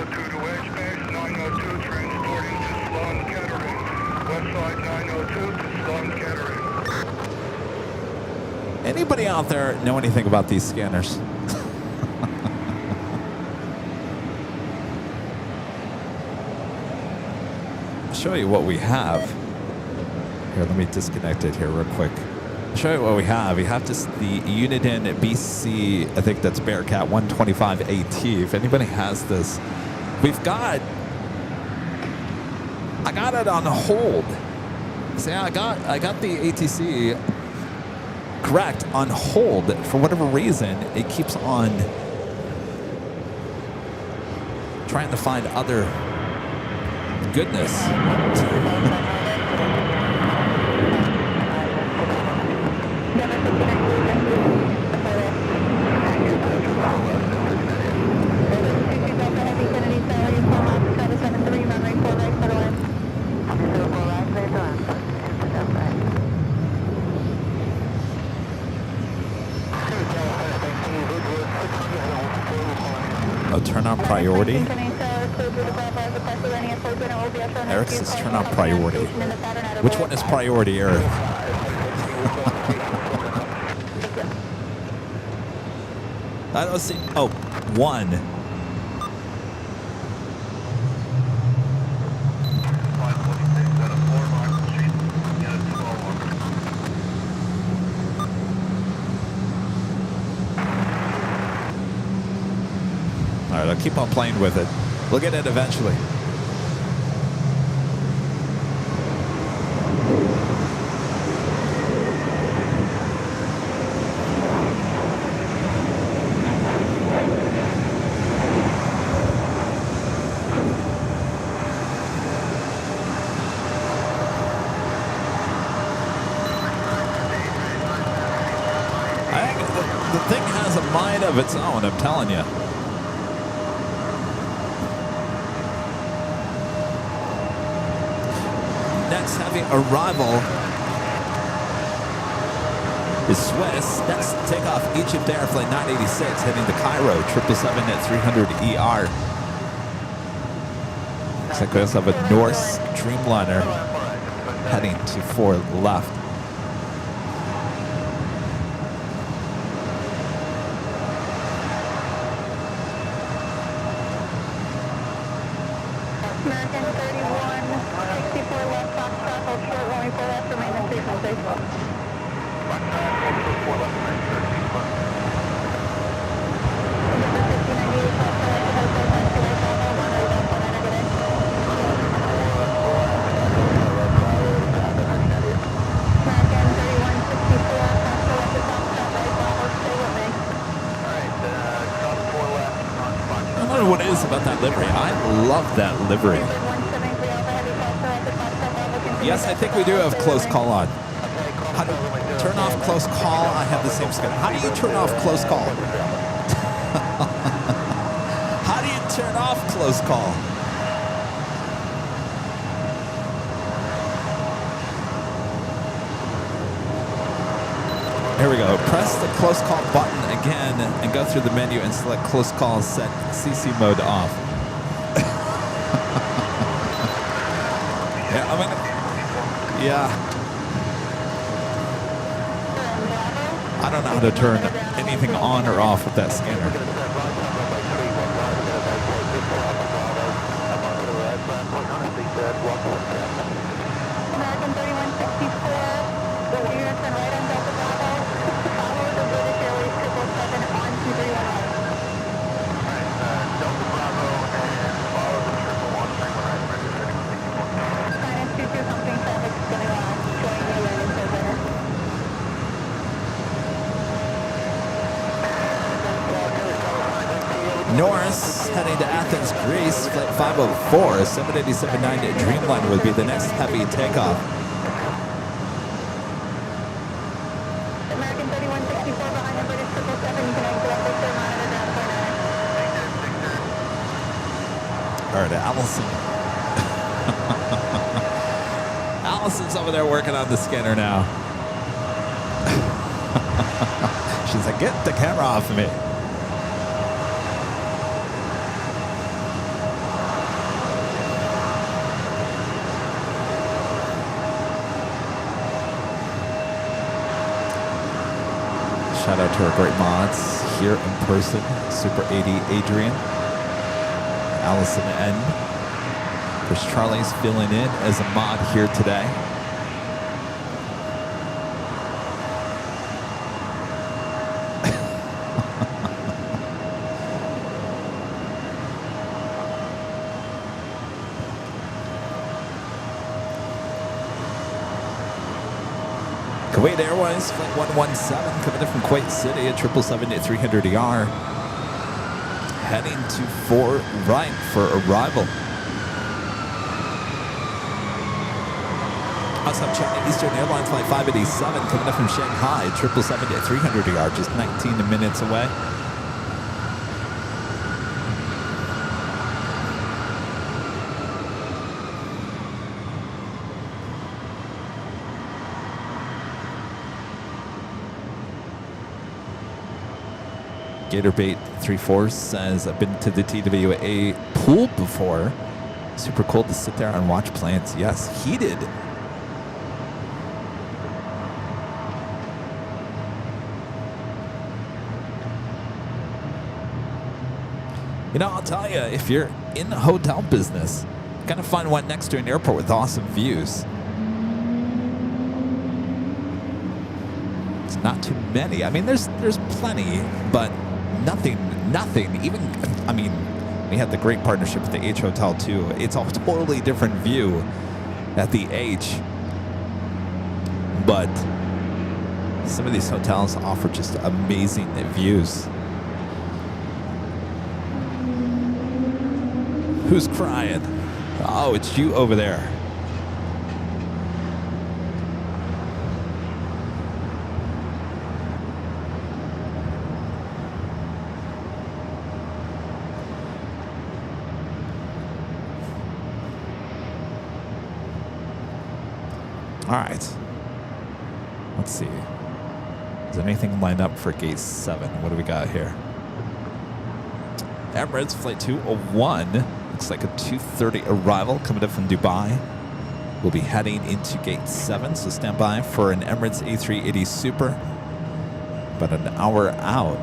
Speaker 2: To Wedge Base, 902, transporting to Sloan Kettering. Westside 902 to Sloan Kettering.
Speaker 1: Anybody out there know anything about these scanners? I'll show you what we have. Here, let me disconnect it here real quick. I'll show you what we have. We have just the Uniden BC, I think that's Bearcat 125AT. If anybody has this, we've got, I got it on hold. See, I got the ATC correct on hold. For whatever reason, it keeps on trying to find other goodness. Oh, turn on priority. Eric says turn on priority. Which one is priority, Eric? I don't see. Oh, one.
Speaker 2: 546 out of 4 Market Street, unit 201.
Speaker 1: All right, I'll keep on playing with it. We'll get it eventually. The thing has a mind of its own, I'm telling you. Next heavy arrival is Swiss. Next takeoff, Egypt Air Flight 986 heading to Cairo, 777 at 300 ER. Looks like we also have a Norse Dreamliner heading to 4 left.
Speaker 5: American 3164 left Foxtrot, hold short, runway 4 left, remain in sequence, safe.
Speaker 1: I don't know what it is about that livery. I love that livery. Yes, I think we do have close call on. How do you turn off close call? I have the same schedule. How do you turn off close call? How do you turn off close call? Here we go. Press the close call button again and go through the menu and select close call, set CC mode off. Yeah, I'm gonna. Yeah. I don't know how to turn anything on or off with that scanner.
Speaker 5: American 3164, the units and right on Delta Bravo, follow the British Airways 777 on 2311.
Speaker 2: Delta Bravo and follow the 111,
Speaker 5: Sinus 22 something traffic is going to join you in the center.
Speaker 1: Norris heading to Athens, Greece, flight 504, 787-9 Dreamliner would be the next heavy takeoff.
Speaker 5: American 3164 behind the British 777, you can exit up with their monitor down for
Speaker 1: All right, Allison. Allison's over there working on the scanner now. She's like, get the camera off of me. Shout out to our great mods here in person. Super 80 Adrian, Allison N. Chris Charlie's filling in as a mod here today. Kuwait Airways, flight 117, coming in from Kuwait City at 777 at 300 ER. Heading to 4 right for arrival. Also, I'm checking Eastern Airlines flight 587, coming in from Shanghai at 777 at 300 ER, just 19 minutes away. Gatorbait 34 says, I've been to the TWA pool before. Super cool to sit there and watch planes. Yes, heated. You know, I'll tell you, if you're in the hotel business, gotta find one next to an airport with awesome views. It's not too many. I mean, there's plenty, but nothing. Even, I mean, we had the great partnership with the H Hotel too. It's a totally different view at the H, but some of these hotels offer just amazing views. Who's crying? Oh, it's you over there. All right. Let's see. Is there anything lined up for gate 7? What do we got here? Emirates flight 201. Looks like a 2:30 arrival coming up from Dubai. We'll be heading into gate 7, so stand by for an Emirates A380 Super. About an hour out.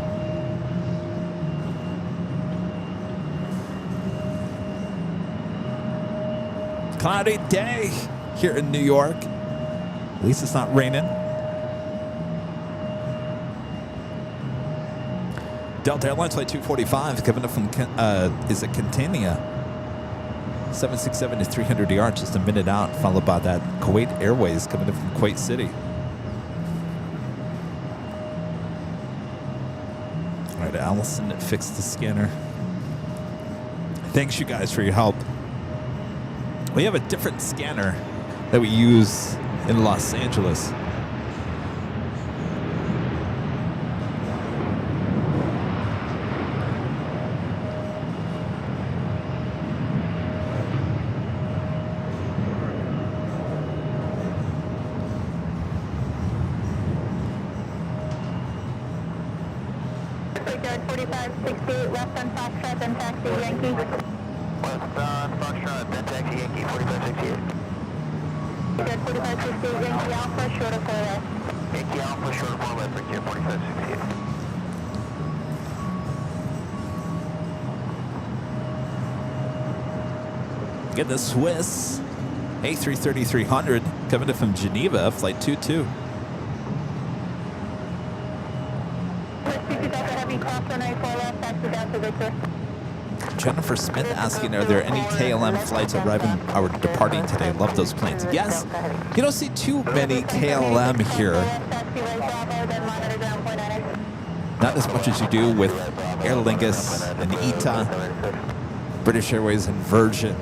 Speaker 1: Cloudy day here in New York. At least it's not raining. Delta Airlines flight 245 coming up from is it Catania? 767 to 300 yards, just a minute out, followed by that Kuwait Airways coming up from Kuwait City. All right, Allison fixed the scanner. Thanks you guys for your help. We have a different scanner that we use in Los Angeles.
Speaker 5: Shipyard 4568, left on Foxtrot, then taxi Yankee.
Speaker 4: Left on Foxtrot, then taxi Yankee 4568.
Speaker 5: Shipyard 4568, Yankee Alpha, short of 4 left.
Speaker 4: Yankee Alpha, short of 4 left, Shipyard 4568.
Speaker 1: Get the Swiss A330-300 coming in from Geneva, flight 22. Jennifer Smith asking, are there any KLM flights arriving or departing today? Love those planes. Yes, you don't see too many KLM here. Not as much as you do with Aer Lingus and ITA, British Airways and Virgin.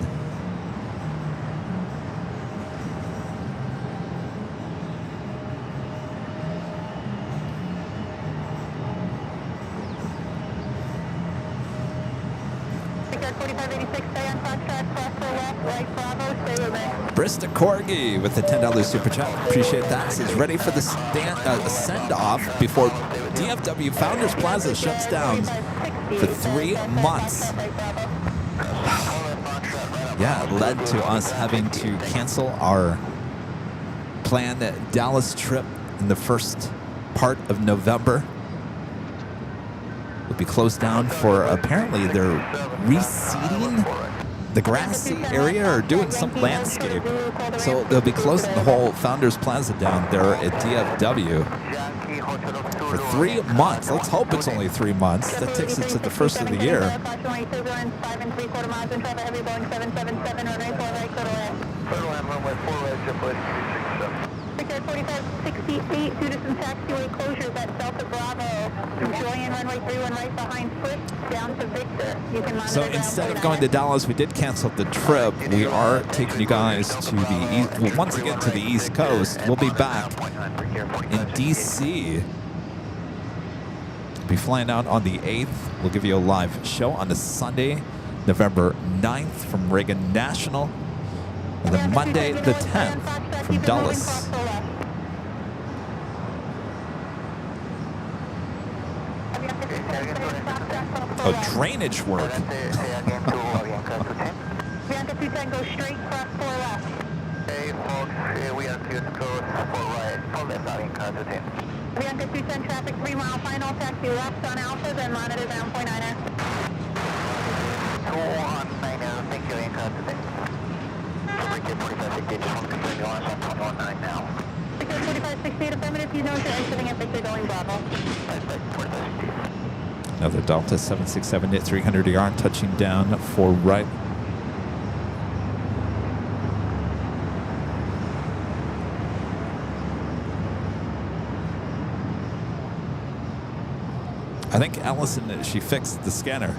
Speaker 1: Brista Corgi with the $10 super chat. Appreciate that. Says ready for the send-off before DFW Founders Plaza shuts down for 3 months. Yeah, it led to us having to cancel our planned Dallas trip in the first part of November. We'll be closed down for, apparently they're reseeding the grassy area or doing some landscape. So they'll be closing the whole Founders Plaza down there at DFW for 3 months. Let's hope it's only 3 months. That takes us to the first of the year. Shipyard 4568, due to some taxiway closures at Delta Bravo. Join Runway 31 right behind Fritz down to Victor. You can monitor. So instead of going to Dallas, we did cancel the trip. We are taking you guys to the east, well, once again to the East Coast. We'll be back in DC. Be flying out on the 8th. We'll give you a live show on the Sunday, November 9th from Reagan National. And then Monday the 10th from Dulles. Oh, drainage work.
Speaker 5: Bianca 210, go straight, cross 4 left.
Speaker 4: Hey folks, we are clear to go 4 right, 4 left out in car 210.
Speaker 5: Bianca 210, traffic 3 mile final, taxi left on Alpha, then monitor down point 9er. please note you're exiting at Victor going Bravo.
Speaker 1: Another Delta 767 at 300 yard, touching down for right. I think Allison, she fixed the scanner,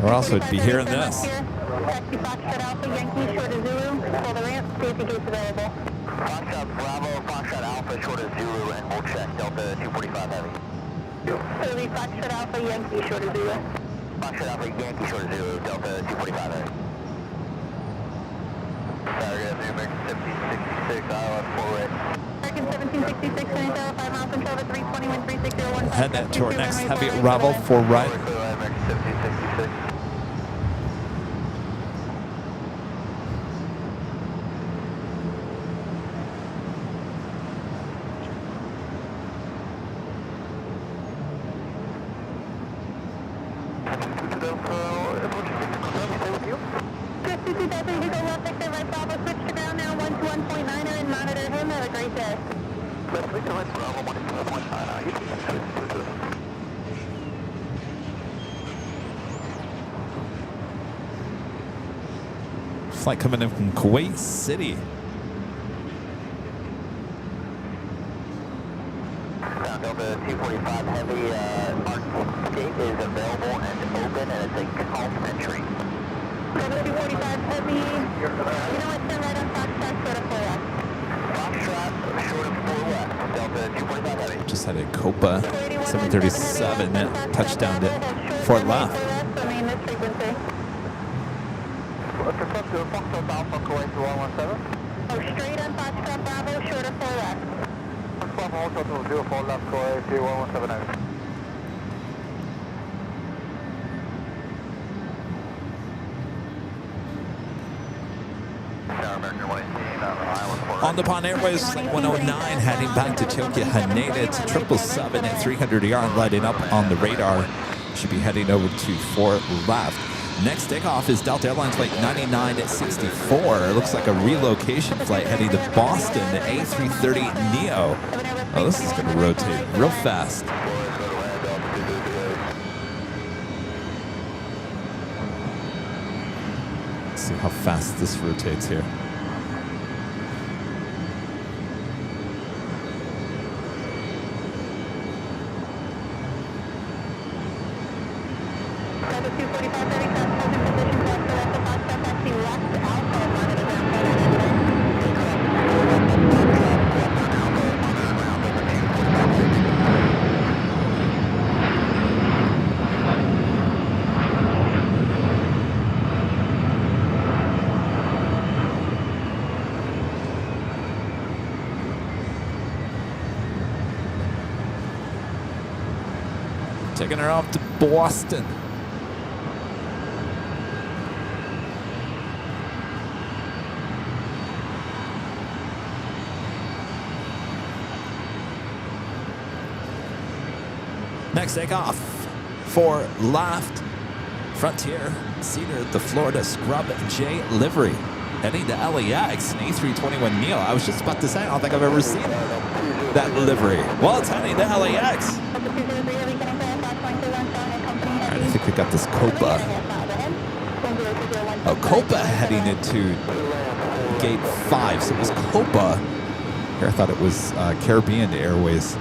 Speaker 1: or else we'd be hearing this.
Speaker 5: Taxi Foxtrot Alpha, Yankee, short of Zulu. Pull the ramp, safety gates available.
Speaker 4: Foxtrot Bravo, Foxtrot Alpha, short of Zulu, and we'll check Delta 245 Heavy.
Speaker 5: So it'll be Foxtrot Alpha, Yankee, short of Zulu.
Speaker 4: Foxtrot Alpha, Yankee, short of Zulu, Delta 245 Heavy. Target American 1766, ILS 4 right.
Speaker 5: American 1766, 5 miles control to 320, wind 3601.
Speaker 1: Head that to our next heavy at Bravo for right.
Speaker 4: American 1766.
Speaker 1: Flight coming in from Kuwait City.
Speaker 4: Delta 245 Heavy, our gate is available and open, and it's a complimentary.
Speaker 5: Delta 245 Heavy, you know what, turn right on Foxtrot, short of 4 left.
Speaker 4: Foxtrot, short of 4 left, Delta 245 Heavy.
Speaker 1: Just had a Copa 737 touchdown to 4 left.
Speaker 5: Remain this frequency.
Speaker 4: Confirm to Foxtrot Alpha, Kuwait 117.
Speaker 5: Oh, straight on Foxtrot Bravo, short of 4 left.
Speaker 4: Foxtrot also to 04 left, Kuwait 117.
Speaker 1: On the Pond Airways, Flight 109 heading back to Tokyo Haneda. It's 777 at 300 yard, lighting up on the radar. Should be heading over to 4 left. Next takeoff is Delta Airlines Flight 99 at 64. It looks like a relocation flight heading to Boston, the A330 Neo. Oh, this is going to rotate real fast. Let's see how fast this rotates here.
Speaker 5: Delta 245 Heavy, cross position, cross the left of Foxtrot, taxi left, Alpha, monitor ground
Speaker 1: Taking her off to Boston. Next takeoff for left. Frontier, Cedar, the Florida Scrub J livery. Heading to LAX, an A321 Neo. I was just about to say, I don't think I've ever seen that livery. Well, it's heading to LAX. All right, I think we got this Copa. Oh, Copa heading into gate 5. So it was Copa. Here I thought it was Caribbean Airways.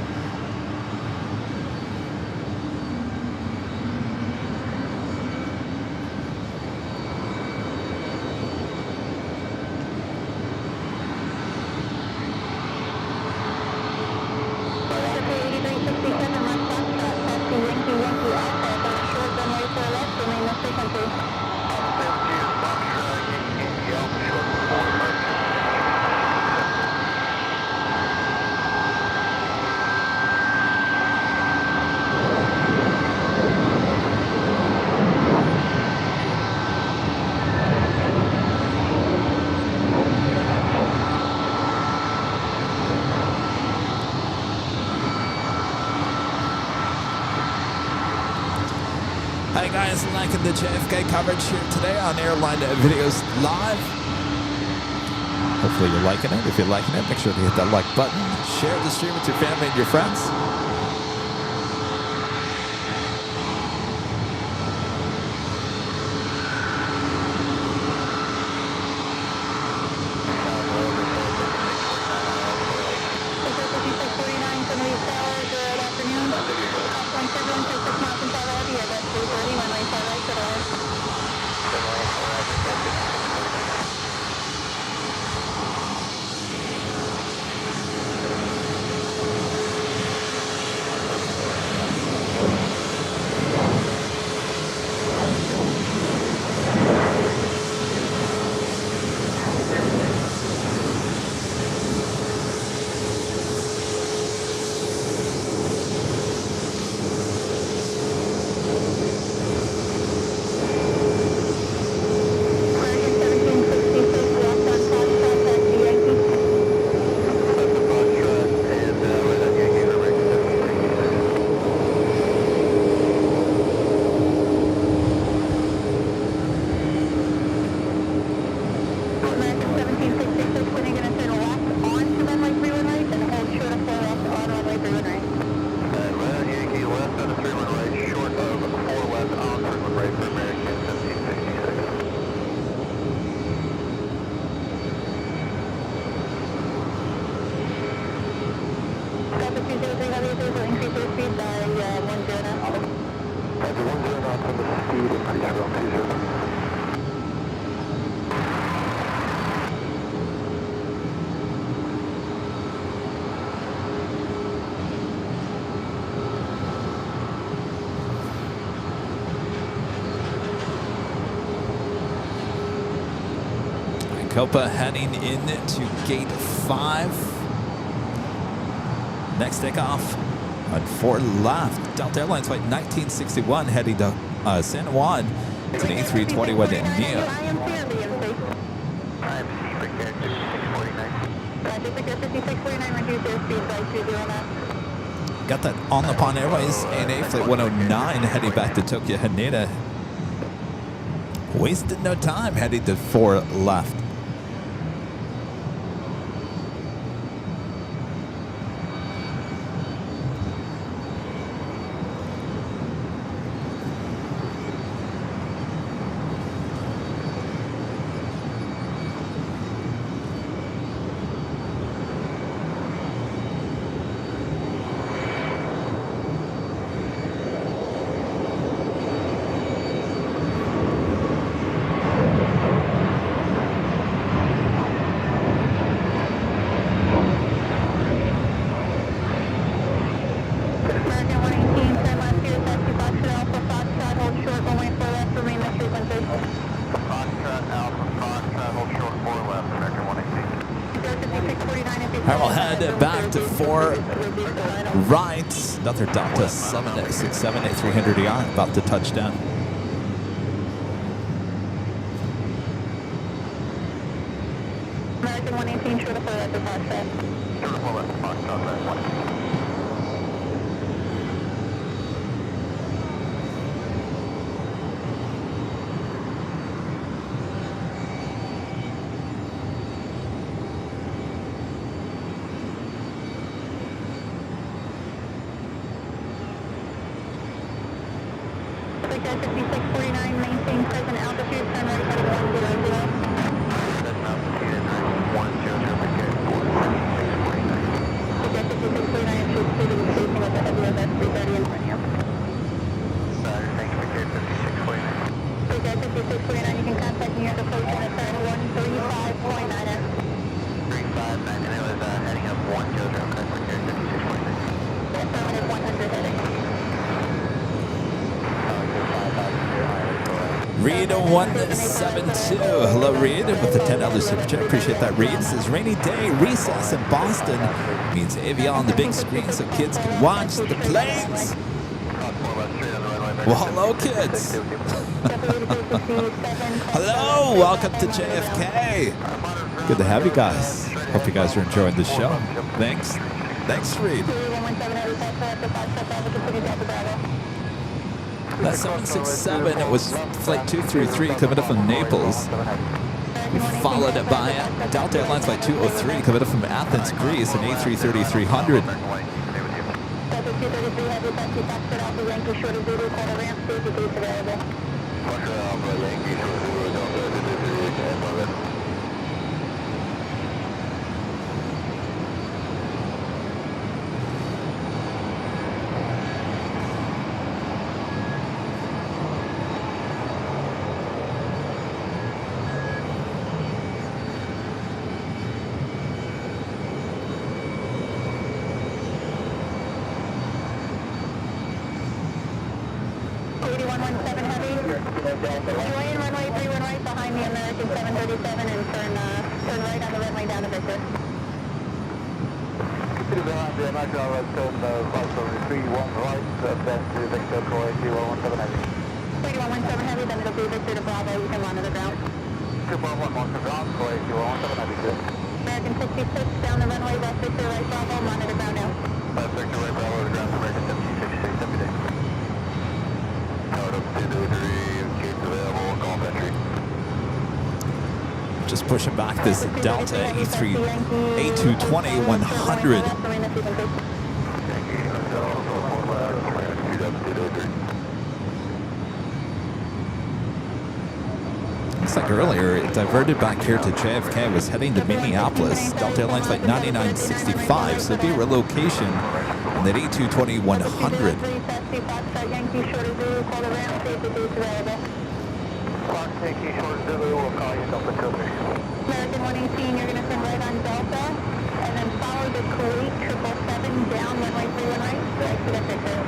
Speaker 1: Hey guys, liking the JFK coverage here today on Airline Videos Live. Hopefully you're liking it. If you're liking it, make sure to hit that like button. Share the stream with your family and your friends. Copa heading into gate 5. Next takeoff on 4 left. Delta Airlines flight 1961 heading to San Juan. It's an A320 with a NEO. Got that on the Pond Airways ANA flight 109 heading back to Tokyo Haneda. Wasted no time heading to 4 left. Back to 4 right. Another Delta 767 A380ER about to touch down.
Speaker 5: American 118, short of 4 left to Foxtrot.
Speaker 2: Short of 4 left to Foxtrot, right 118.
Speaker 1: Reed 172. Hello, Reed, with the $10 super chat. Appreciate that, Reed. It says rainy day, recess in Boston means AV on the big screen so kids can watch the planes. Well, hello, kids. Hello, welcome to JFK. Good to have you guys. Hope you guys are enjoying the show. Thanks. Thanks, Reed. That 767, it was flight 233 coming up from Naples. Followed by Delta Airlines Flight 203 coming up from Athens, Greece, an A330-300.
Speaker 5: Delta 233 Heavy Taxi, Foxtrot Alpha Yankee, short of Zulu, call to ramp, safety base available.
Speaker 2: Foxtrot Alpha Yankee, short of Zulu, Delta 233,
Speaker 5: runway 31 right behind the American 737 and turn right on the runway down to Victor.
Speaker 2: Continue behind the American Airlines, turn 573, 1 right, then to Victor, Troy, 2117 Heavy.
Speaker 5: 3117 Heavy, then it'll be Victor to Bravo, you can monitor ground.
Speaker 2: 211, monitor ground, Troy, 2117 Heavy, good.
Speaker 5: American 66 down the runway, left Victor, right Bravo, monitor ground now.
Speaker 2: Victor, right Bravo, to ground, American 76, every day. Tower up 223, gates available, golf entry.
Speaker 1: Just pushing back this Delta A220-100. Looks like earlier it diverted back here to JFK, was heading to Minneapolis. Delta Airlines Flight 9965, so it'd be a relocation on that A220-100.
Speaker 2: Yankee, short of Zulu, we'll call you Delta 230.
Speaker 5: American 118, you're going to turn right on Delta, and then follow the Kuwait 777 down runway 31 right, exit at Victor.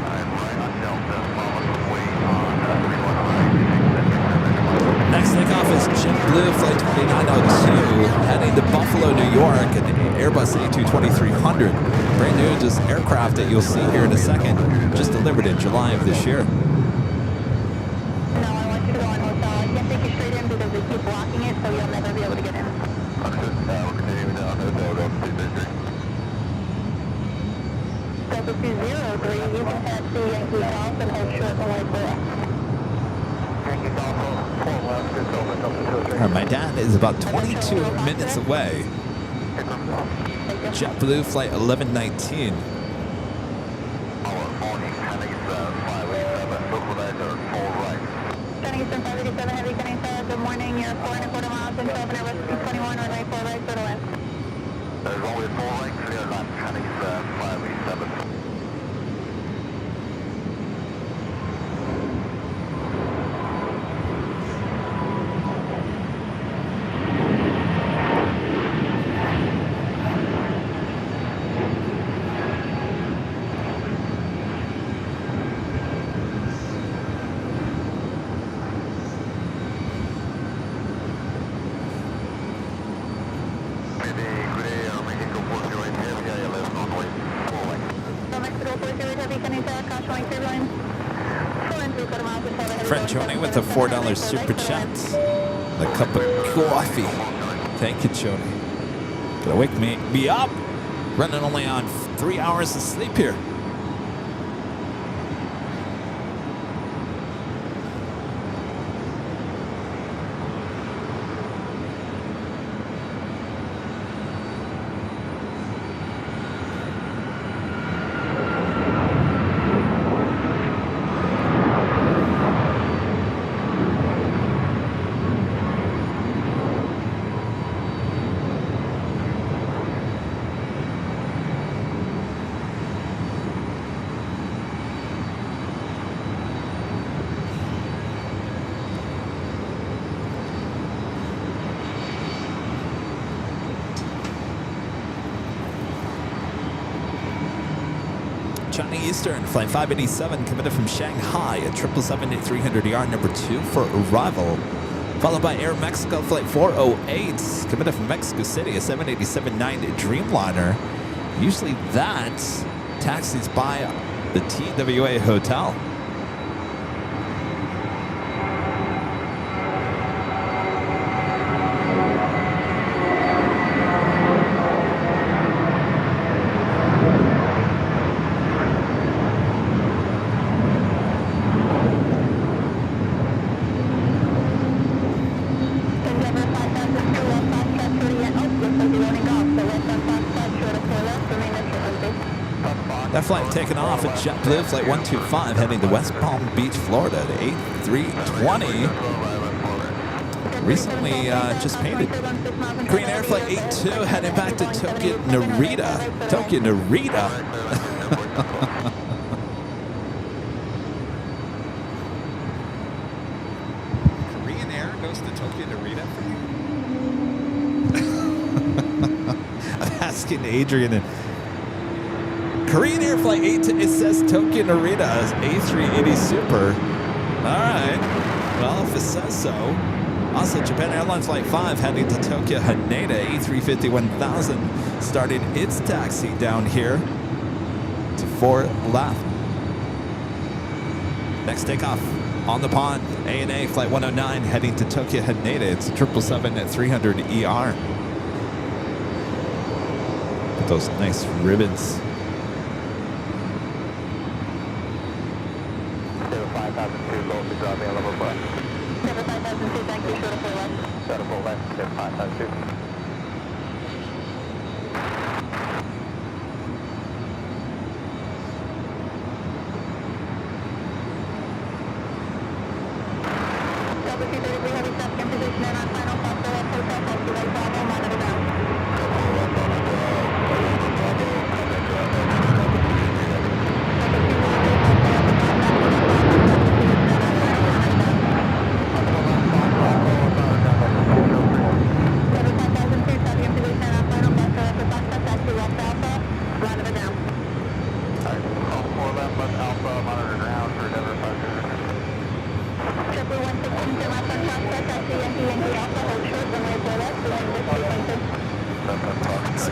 Speaker 2: I'm right on Delta, follow the Kuwait on 31 right, exit at Victor.
Speaker 1: Next takeoff is JetBlue Flight 2902, heading to Buffalo, New York, and Airbus A220-300. Brand new, just aircraft that you'll see here in a second, just delivered in July of this year.
Speaker 5: Keep blocking it, so you'll never be able to get in.
Speaker 2: We're continuing down to Delta 233.
Speaker 5: Delta 203, you can taxi Yankee Golf and hold short runway 4.
Speaker 2: Yankee Golf, 4 left, good over Delta 233.
Speaker 1: My dad is about 22 minutes away. JetBlue Flight 1119.
Speaker 2: Our morning, Chinese 587, localizer, 4 right.
Speaker 5: Chinese 587 Heavy, Chinese good morning, you're 4.25 miles into open Airbus 221, runway 4 right, turtle left.
Speaker 2: There's only 4 right, clear left, Chinese 587.
Speaker 1: Friend Joni with a $4 super chat. A cup of coffee. Thank you, Joni. Gonna wake me up. Running only on 3 hours of sleep here. Johnny Eastern, Flight 587, committed from Shanghai at 777-300ER, number 2 for arrival. Followed by Air Mexico, Flight 408, committed from Mexico City, a 787-9 Dreamliner. Usually that taxis by the TWA Hotel. flight taking off at JetBlue Flight 125 heading to West Palm Beach, Florida, the A320. Recently just painted. Korean Air Flight 82 heading back to Tokyo Narita. Tokyo Narita. Korean Air goes to Tokyo Narita for you? I'm asking Adrian. And Korean Air Flight 82, it says Tokyo Narita is A380 Super. All right. Well, if it says so. Also, Japan Airlines Flight 5 heading to Tokyo Haneda, A350-1000, started its taxi down here to 4 left. Next takeoff on the pond, ANA Flight 109 heading to Tokyo Haneda. It's a 777-300ER. With those nice ribbons.
Speaker 4: 5002, low to drop in level 5.
Speaker 5: 5002, thank you, short of 4 left.
Speaker 4: Short of 4 left, 5002.
Speaker 5: W233 heavy traffic in position and on final stop for left hotel taxiway, Bravo, monitor down.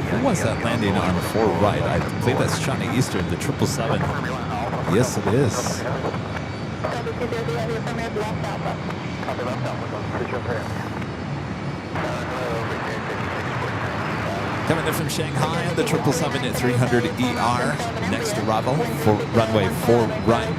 Speaker 1: Who was that landing on 4 right? I believe that's China Eastern, the 777. Yes, it is. Coming in from Shanghai, the 777-300ER. Next arrival for runway 4 right.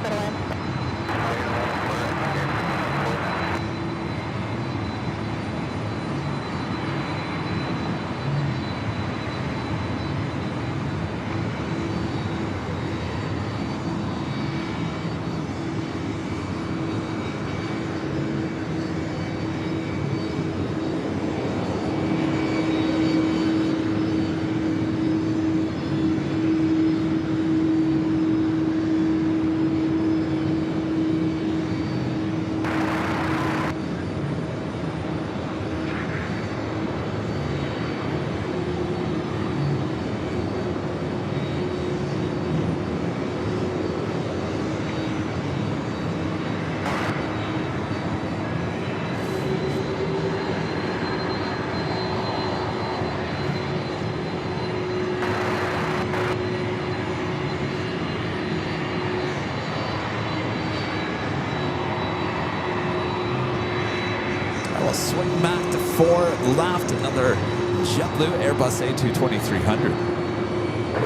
Speaker 1: Swing back to 4 left, another JetBlue Airbus A220-300.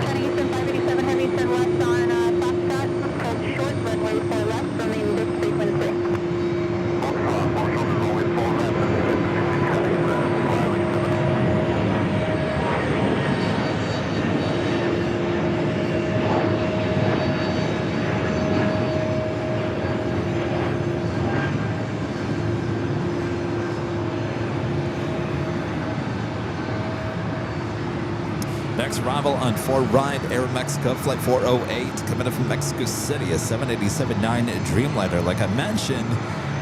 Speaker 5: China Eastern 587 heavy turn west on Foxtrot, hold short, runway 4 left, remain this frequency.
Speaker 1: Next arrival on 4 right, Air Mexico Flight 408, coming in from Mexico City, a 787-9 Dreamliner. Like I mentioned,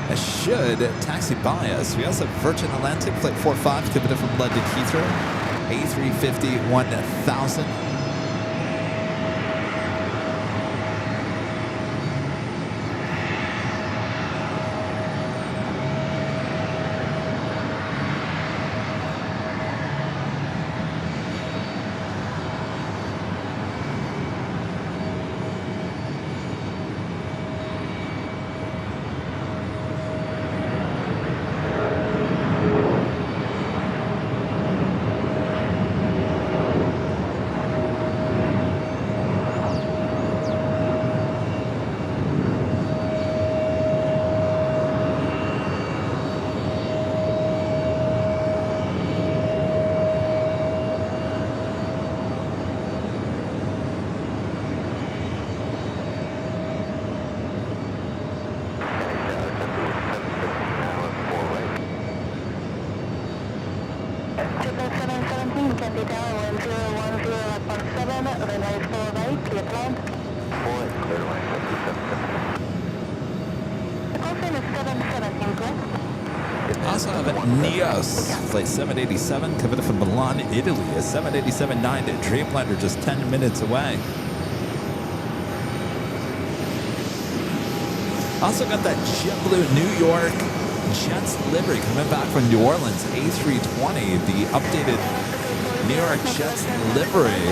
Speaker 1: it should taxi by us. We also have Virgin Atlantic Flight 45, coming in from London Heathrow, A350-1000.
Speaker 5: detail, 1010.7, runway 4 right, clear climb.
Speaker 4: 4, clear line 77.
Speaker 5: Call sign is 717, correct?
Speaker 1: Also have Neos, flight 787, coming from Milan, Italy. A 787-9 to Dreamliner, just 10 minutes away. Also got that JetBlue New York Jets livery coming back from New Orleans, A320, the updated New York Jets livery.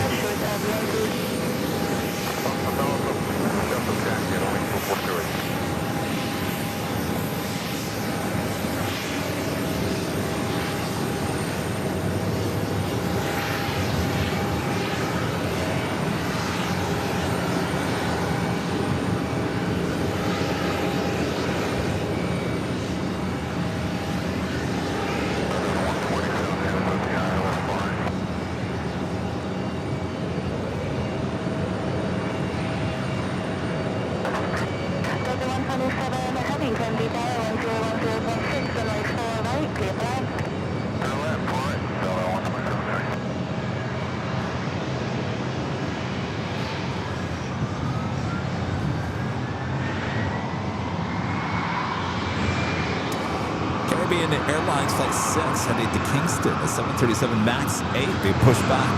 Speaker 1: Airlines Flight 6 heading to Kingston. The 737 MAX 8 being pushed back.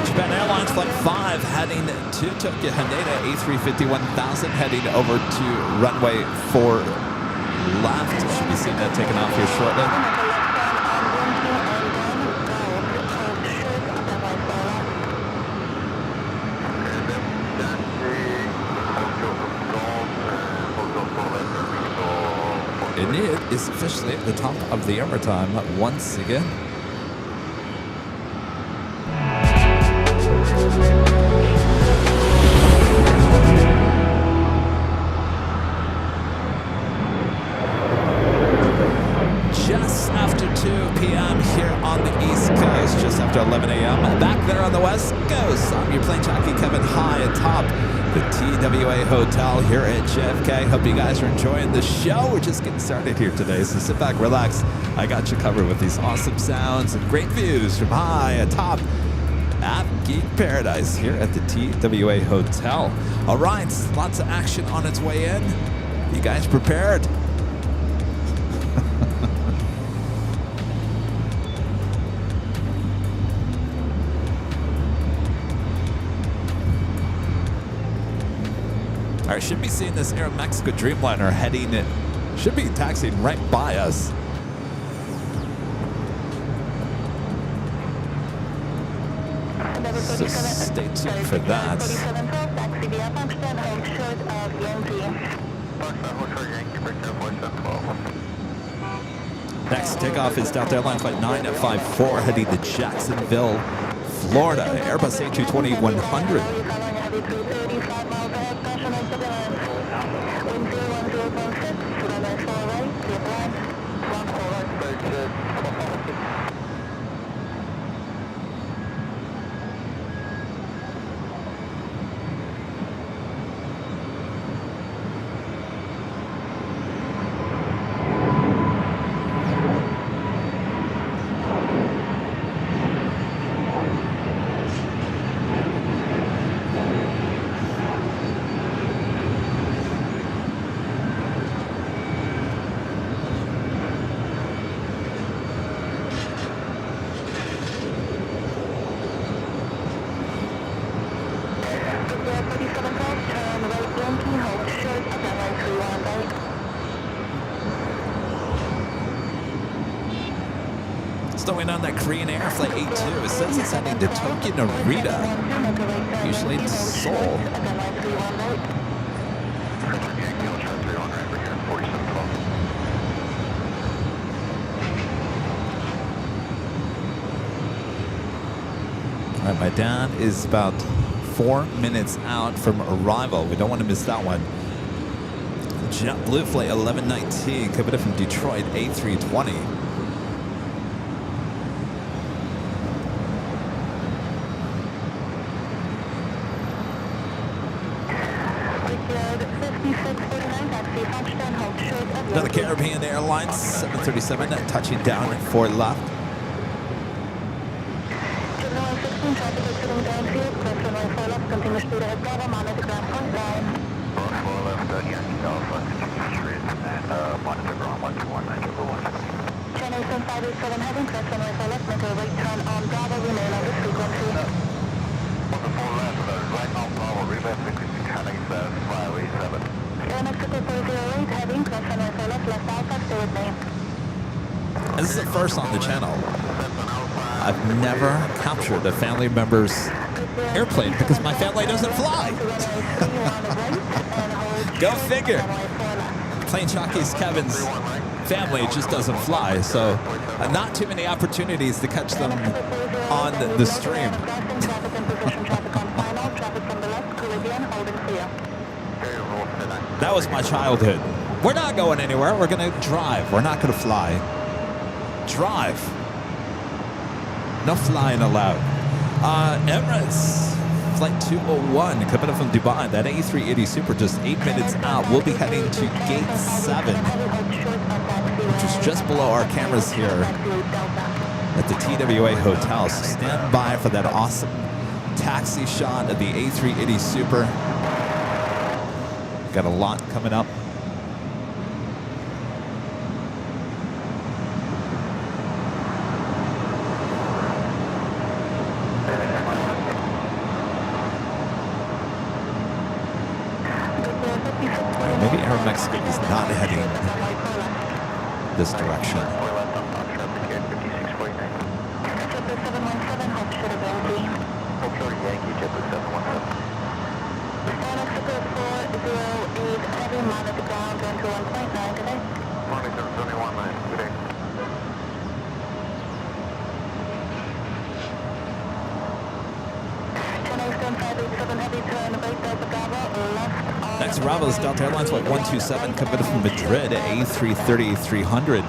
Speaker 1: Japan Airlines Flight 5 heading to Tokyo. Haneda A350-1000 heading over to runway 4 left. Should be seeing that taking off here shortly. And it is officially at the top of the air time once again. Just after 2 p.m. here on the East Coast, just after 11 a.m. back there on the West Coast. I'm your plane jockey Kevin, high atop the TWA Hotel here at JFK. Hope you guys are enjoying the show. We're just getting started here today, so sit back, relax. I got you covered with these awesome sounds and great views from high atop at Geek Paradise here at the TWA Hotel. All right, lots of action on its way in. You guys prepared? All right, should be seeing this Aeromexico Dreamliner heading, should be taxiing right by us. So stay tuned for that. Next takeoff is Delta Airlines Flight 954 heading to Jacksonville, Florida. Airbus A320-100. Stowing on that Korean Air Flight 82. It says it's heading to Tokyo Narita, usually to Seoul. All right, my dad is about 4 minutes out from arrival. We don't want to miss that one. JetBlue Flight 1119 coming in from Detroit, A320. Another Caribbean Airlines 737 touching down for left.
Speaker 5: Terminal 16, traffic exiting downfield, cross runway 4 left, continue speed ahead, Bravo, monitor ground point 9.
Speaker 4: 4 left, Yankee Alpha, 63, monitor ground 121, 9
Speaker 5: Channel 7587 heading, cross runway 4 left, make a right turn on Bravo, remain on this frequency.
Speaker 4: 4 left, right on Bravo, remain frequency, Chinese, flyway 7.
Speaker 5: Air Mexico 408 heading, cross runway 4 left, left Alpha, stay with me.
Speaker 1: This is the first on the channel. I've never captured a family member's airplane because my family doesn't fly. Go figure. Plane Jockey Kevin's family just doesn't fly, so not too many opportunities to catch them on the stream. That was my childhood. We're not going anywhere. We're going to drive. We're not going to fly. Drive. No flying allowed. Emirates Flight 201 coming up from Dubai. That A380 Super just 8 minutes out. We'll be heading to Gate 7, which is just below our cameras here at the TWA Hotel. So stand by for that awesome taxi shot of the A380 Super. Got a lot coming up. Maybe Air Mexico is not heading this direction. Next arrival is Delta Airlines Flight 127 coming from Madrid at A330-300.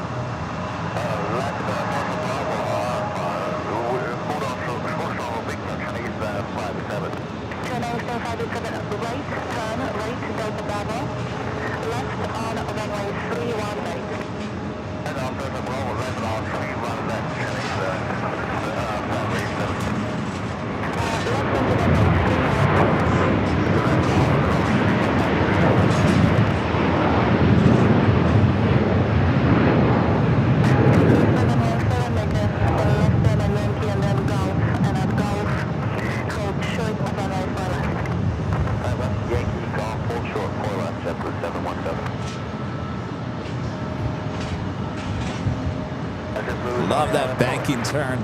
Speaker 1: Love that banking turn.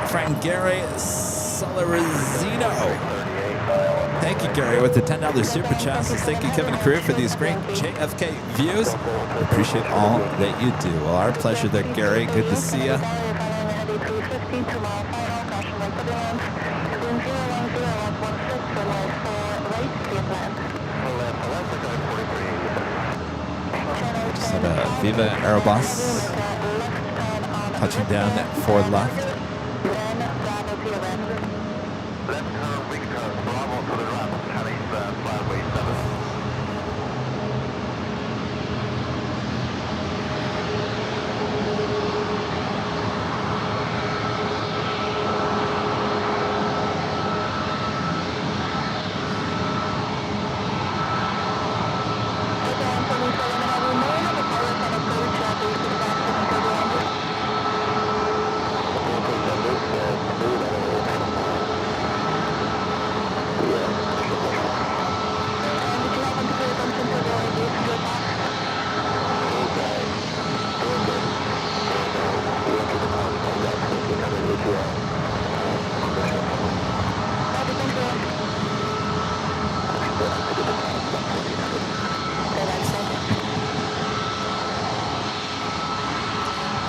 Speaker 1: Friend Gary Solarizino. Thank you, Gary, with the $10 super chat. Thank you, Kevin and crew, for these great JFK views. Appreciate all that you do. Well, our pleasure there, Gary. Good to see you. Just had a Viva Aerobus touching down at 4 left.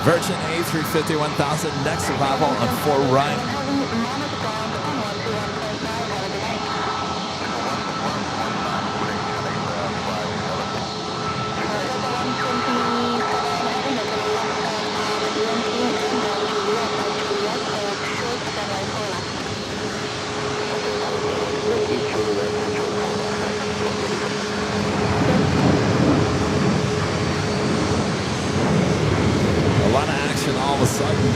Speaker 1: Virgin A350 1000, next arrival on 4 right. sudden.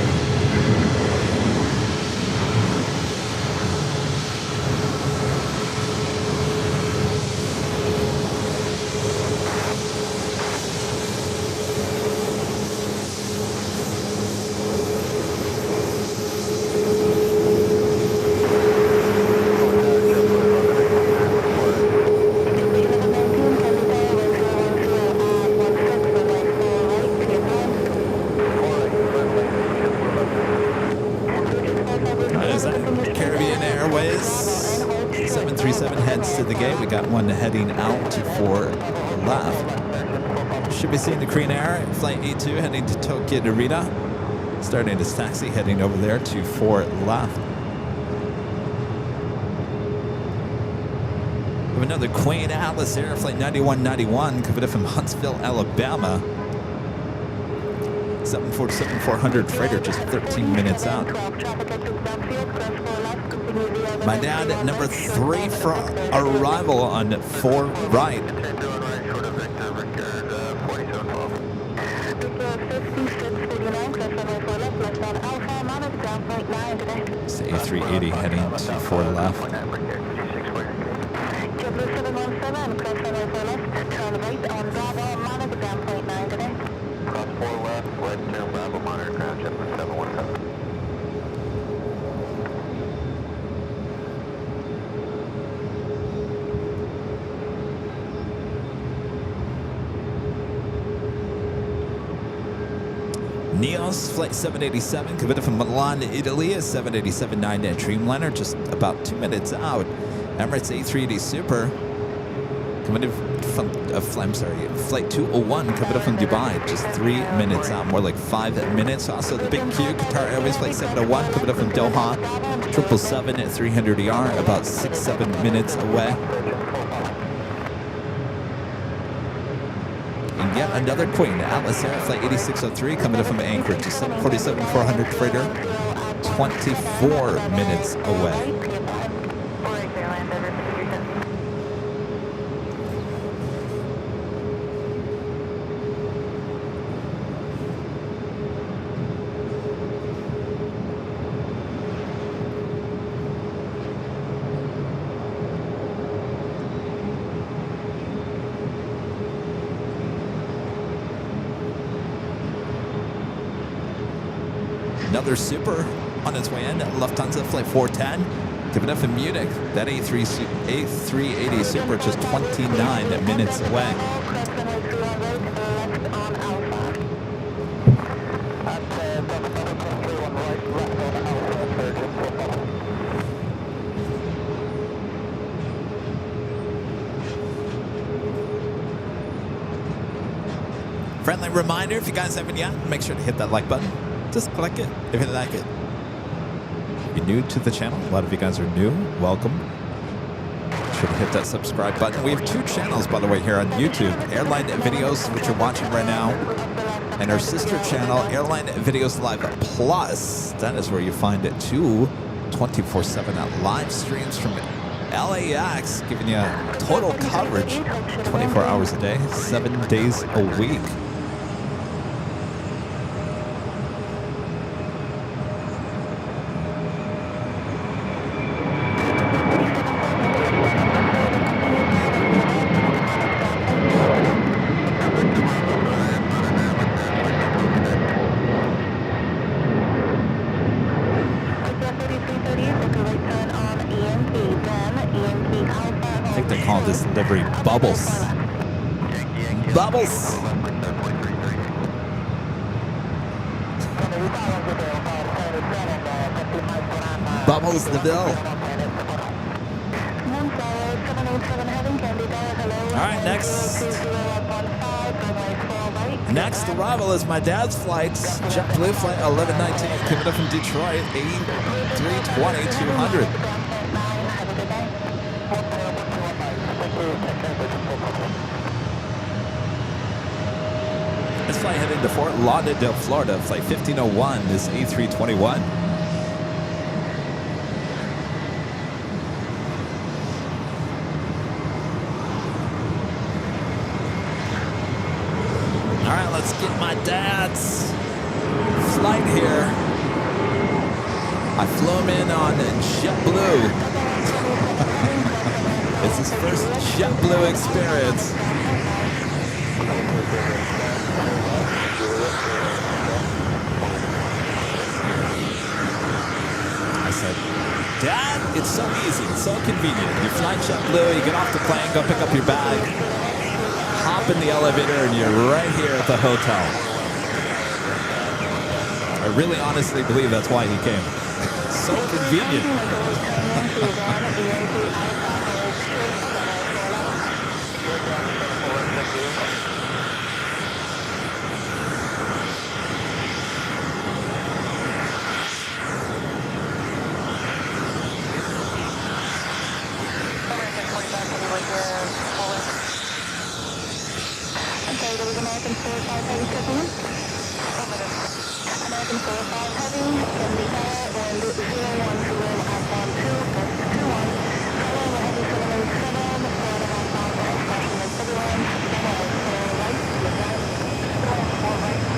Speaker 1: Caribbean Airways 737 heads to the gate. We got one heading out to 4 left. Should be seeing the Korean Air flight A2 heading to Tokyo Narita. Starting his taxi, heading over there to 4 left. We have another Queen Atlas Air flight 9191 coming in from Huntsville, Alabama. 747-400 freighter, just 13 minutes out. My dad at number 3 for arrival on 4 right. It's the A380 heading to 4 left.
Speaker 5: Turn right on Bravo, monitor ground point 9 today.
Speaker 4: Cross 4 left, right turn Bravo, monitor ground jet 717.
Speaker 1: Neos Flight 787 coming in from Milan, Italy, a 787-9 Dreamliner, just about 2 minutes out. Emirates A380 Super coming in from, Flight 201 coming in from Dubai, just 3 minutes out, more like 5 minutes. Also, the Big Q, Qatar Airways Flight 701 coming in from Doha, 777 at 300 ER, about 6-7 minutes away. And yet another Queen, Atlas Air Flight 8603 coming in from Anchorage, a 747-400 freighter, 24 minutes away. Another Super on its way in, Lufthansa Flight 410, giving up in Munich. That A380 Super just 29 minutes away. Friendly reminder, if you guys haven't yet, make sure to hit that like button. Just click it if you like it. If you're new to the channel, a lot of you guys are new, welcome. Should hit that subscribe button. We have 2 channels, by the way, here on YouTube. Airline Videos, which you're watching right now, and our sister channel, Airline Videos Live Plus. That is where you find it too, 24/7 live streams from LAX, giving you total coverage 24 hours a day, 7 days a week. Livery Bubbles. Bubbles! Bubbles the bill. Alright, next arrival is my dad's flight. JetBlue Flight 1119 coming up from Detroit, A320-200. This flight heading to Fort Lauderdale, Florida, flight 1501, this A321. All right, let's get my dad's flight here. I flew him in on JetBlue. It's his first JetBlue experience. I said, Dad, it's so easy, it's so convenient. You fly JetBlue, you get off the plane, go pick up your bag, hop in the elevator, and you're right here at the hotel. I really honestly believe that's why he came. So convenient.
Speaker 5: American 45 heavy checking in. American 45 heavy, in the air, and 010 outbound 2, plus 21. Following the heavy 787, forward and outbound for expression and February, right, to the right, 4 right,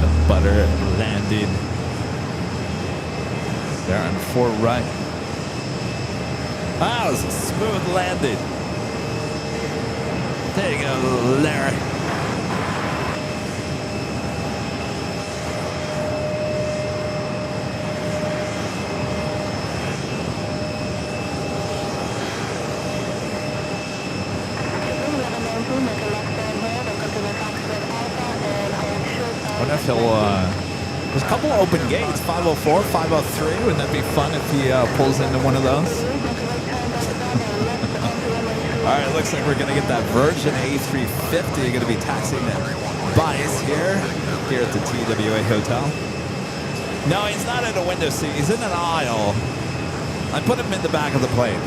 Speaker 1: The butter landed there on 4 right. Wow, it was a smooth landing. There you go, Larry. I wonder if he'll, there's a couple open gates, 504, 503. Wouldn't that be fun if he pulls into one of those? All right, looks like we're going to get that Virgin A380. You're going to be taxiing at Bice here at the TWA Hotel. No, he's not in a window seat. He's in an aisle. I put him in the back of the plane.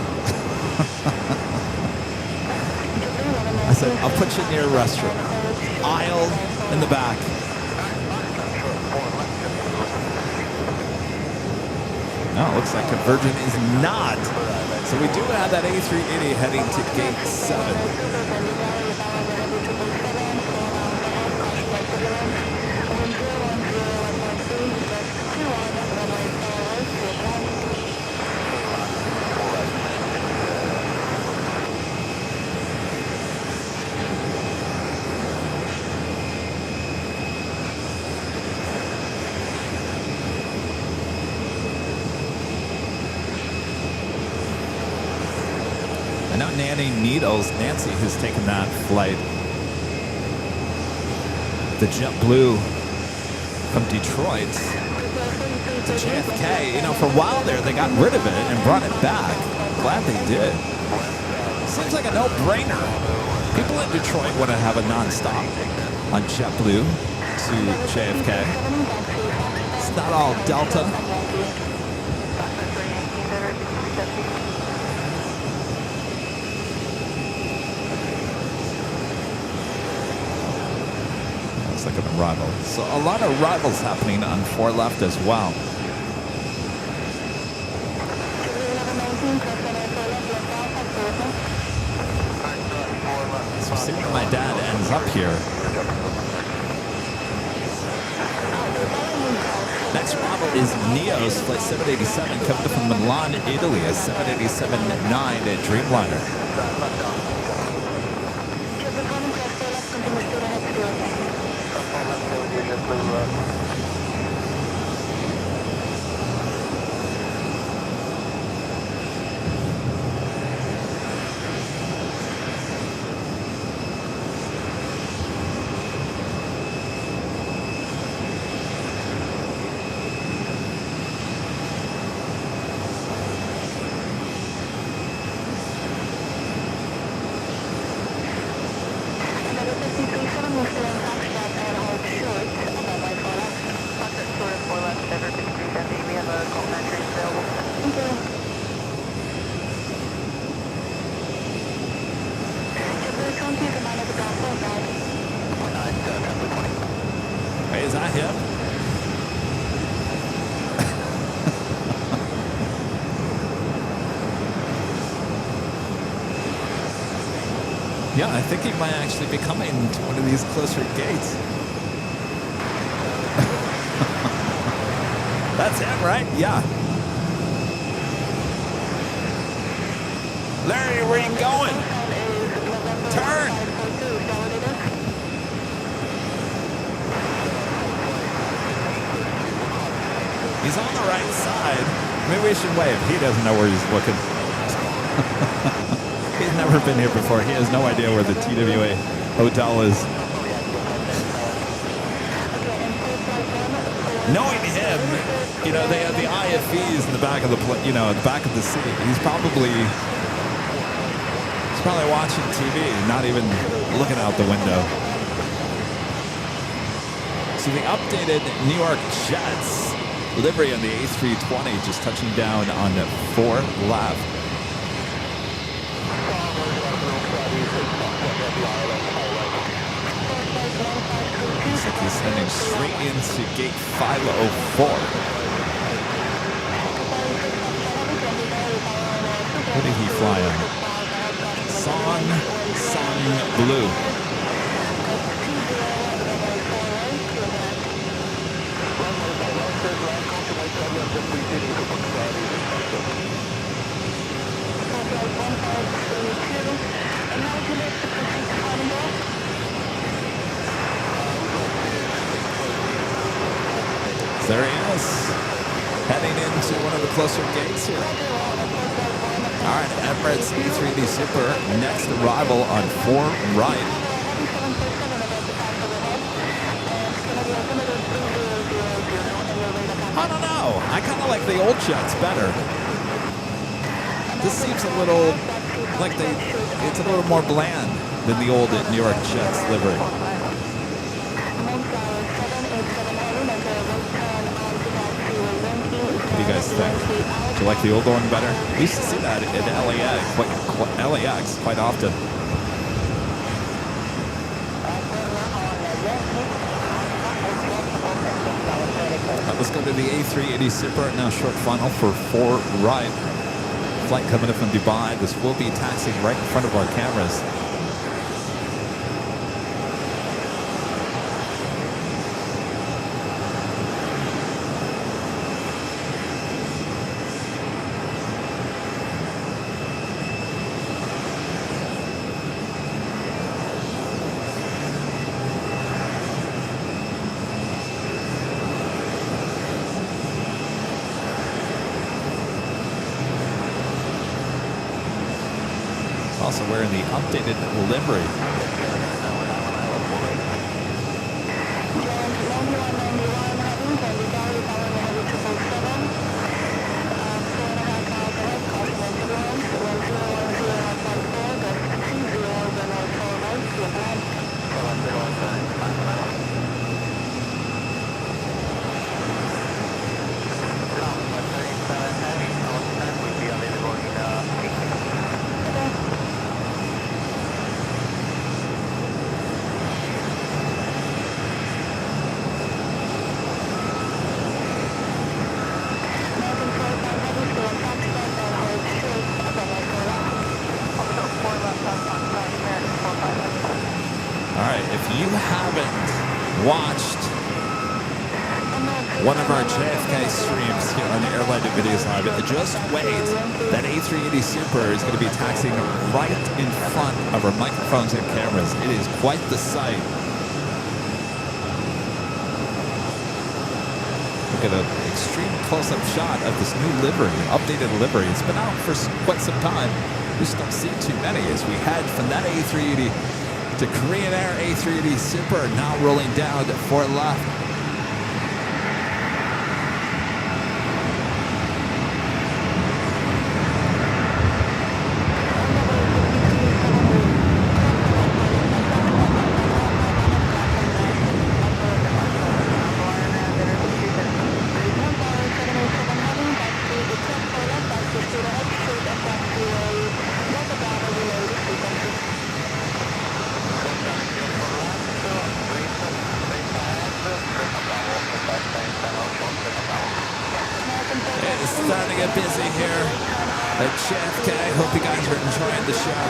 Speaker 1: I said, I'll put you near a restroom. Aisle in the back. No, it looks like a Virgin is not. So we do have that A380 heading to gate 7. Nancy has taken that flight. The JetBlue from Detroit to JFK. You know, for a while there, they got rid of it and brought it back. Glad they did. Seems like a no-brainer. People in Detroit want to have a non-stop on JetBlue to JFK. It's not all Delta. Like an arrival. So a lot of arrivals happening on 4 left as well. So see where my dad ends up here. Next arrival is Neos, flight 787, coming from Milan, Italy, a 787-9 Dreamliner. Is that him? Yeah, I think he might actually be coming to one of these closer gates. That's him, right? Yeah. Larry, where you going? Turn. He's on the right side. Maybe we should wave. He doesn't know where he's looking. He's never been here before. He has no idea where the TWA hotel is. Knowing him, you know, they have the IFEs in the back of the, the back of the seat. He's probably watching TV, not even looking out the window. So the updated New York Jets livery on the A320 just touching down on 4 left. Looks like he's heading straight into gate 504. Who did he fly on? Song Blue. There he is, heading into one of the closer gates here. All right, Emirates A380 Super, next arrival on 4 right. I don't know. I kind of like the old jets better. This seems a little like it's a little more bland than the old New York Jets livery. What do you guys think? Do you like the old one better? We used to see that at LAX quite often. Let's go to the A380 Super, now short final for 4 right. Flight coming in from Dubai. This will be taxiing right in front of our cameras. Also wearing the updated livery. Watched one of our JFK streams here on Airline Videos Live. Just wait, that A380 Super is going to be taxiing right in front of our microphones and cameras. It is quite the sight. Look at an extreme close-up shot of this new livery, updated livery. It's been out for quite some time. We just don't see too many as we head from that A380 to Korean Air A380 Super, now rolling down to 4 left. It's starting to get busy here at JFK. Hope you guys are enjoying the show.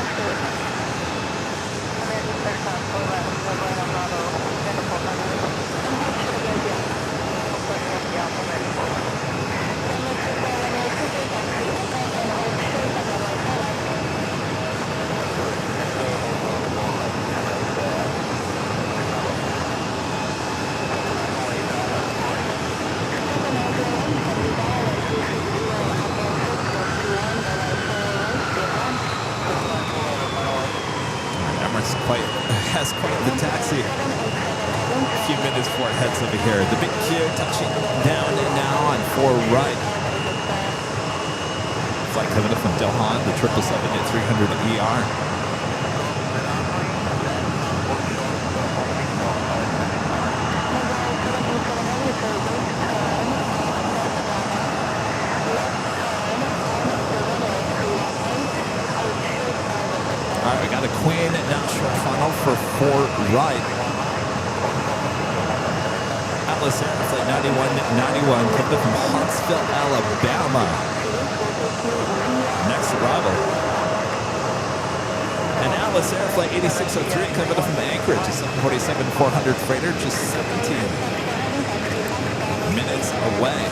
Speaker 1: few minutes before it heads over here. The big Q touching down now on 4 right. Flight coming up from Doha, the 777 at 300 ER. All right, we got a Queen now short funnel for 4 right. Atlas Air Flight 9191 coming up from Huntsville, Alabama. Next arrival. And Atlas Air Flight 8603 coming up from Anchorage, a 747-400 freighter, just 17 minutes away.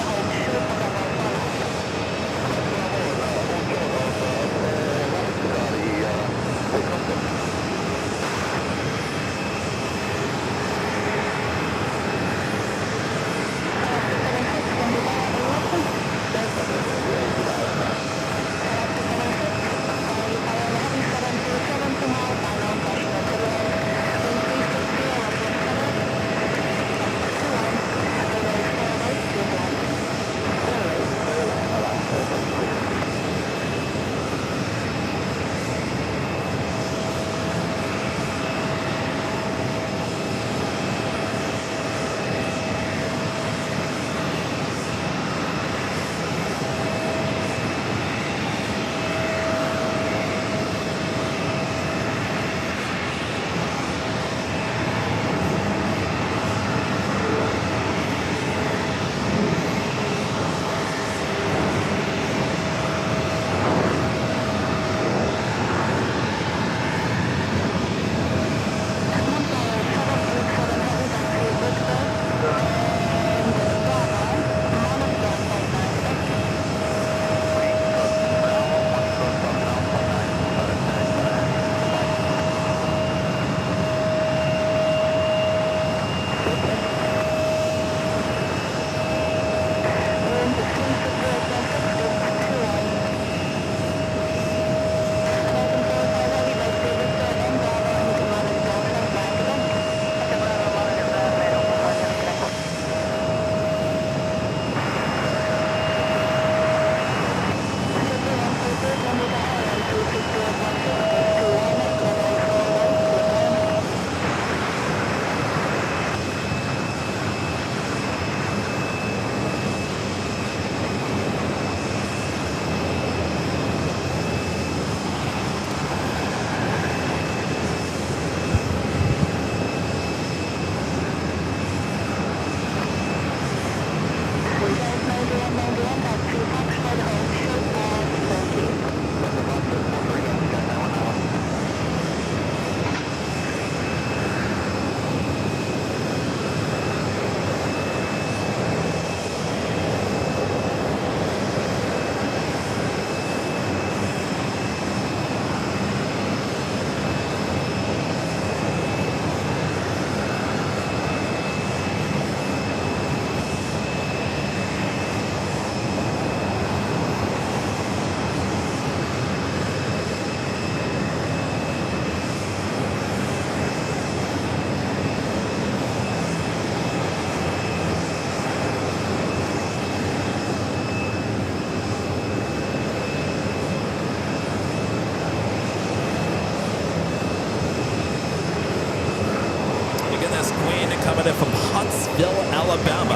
Speaker 1: Coming in from Huntsville, Alabama.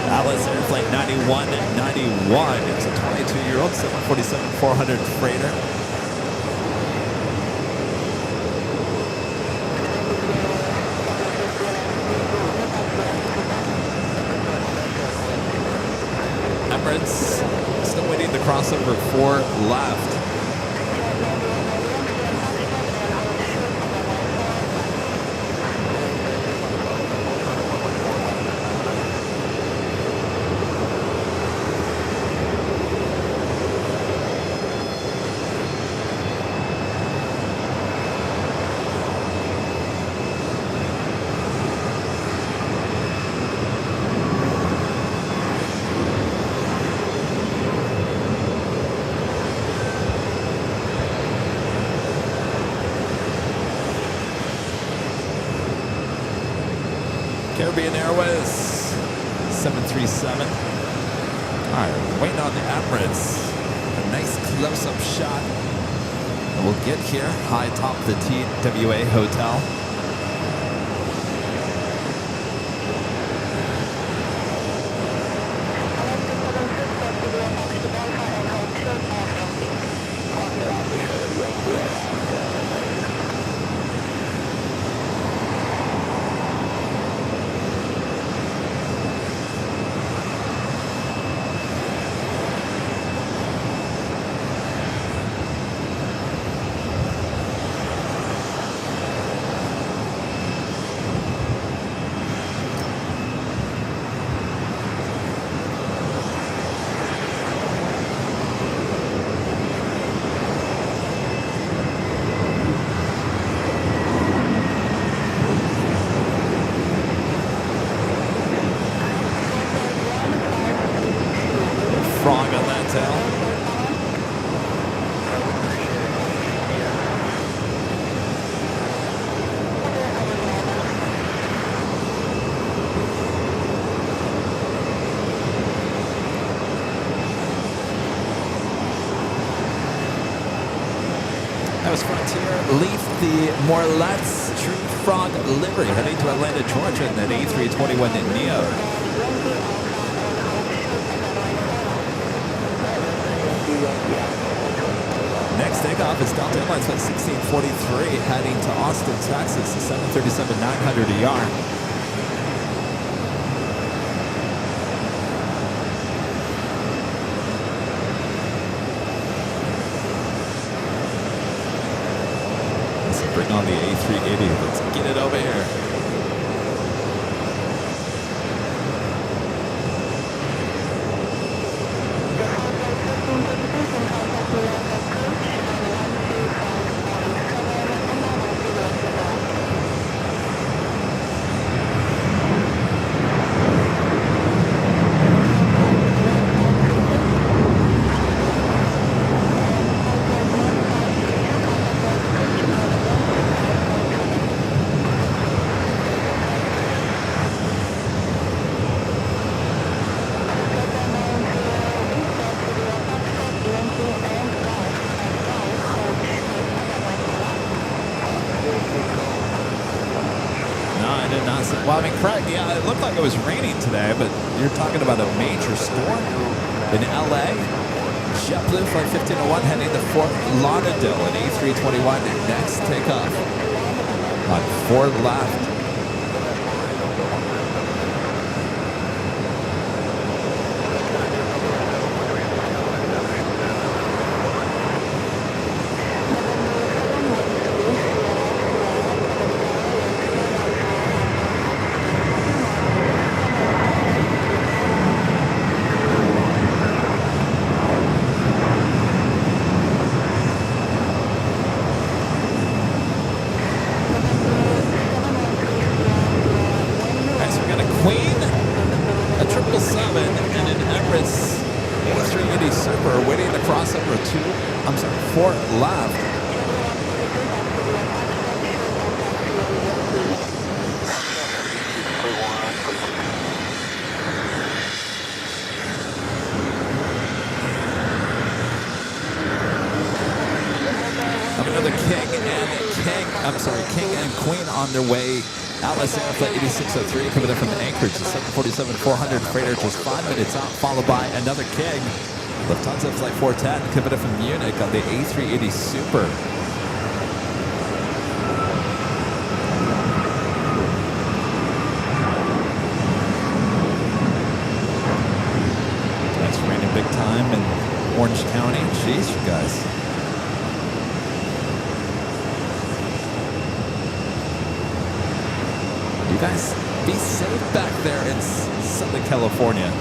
Speaker 1: Atlas Air Flight 9191. It's a 22-year-old 747-400 freighter. Emirates still waiting to cross over 4 left. Caribbean Airways 737. All right, waiting on the Emirates. A nice close-up shot. And we'll get here high atop the TWA Hotel. Frog on that tail. That was Frontier Leaf, the Morlet's True Frog livery, heading to Atlanta, Georgia in that A321 Neo. Next takeoff is Delta Airlines Flight 1643 heading to Austin, Texas, 737-900 ER. Let's bring on the A380. Let's get it over here. Well, I mean, Craig, yeah, it looked like it was raining today, but you're talking about a major storm in LA. JetBlue Flight 1501 heading to Fort Lauderdale at A321. Next takeoff on Fort left. And an Emirates A380 Super waiting to cross over Fort left. Another King and Queen on their way. Atlas Air Flight 8603 coming in from Anchorage, the 747-400 freighter just 5 minutes out, followed by another King. Lufthansa Flight 410 coming in from Munich on the A380 Super. It's raining big time in Orange County. Jeez, you guys. You guys be safe back there in Southern California.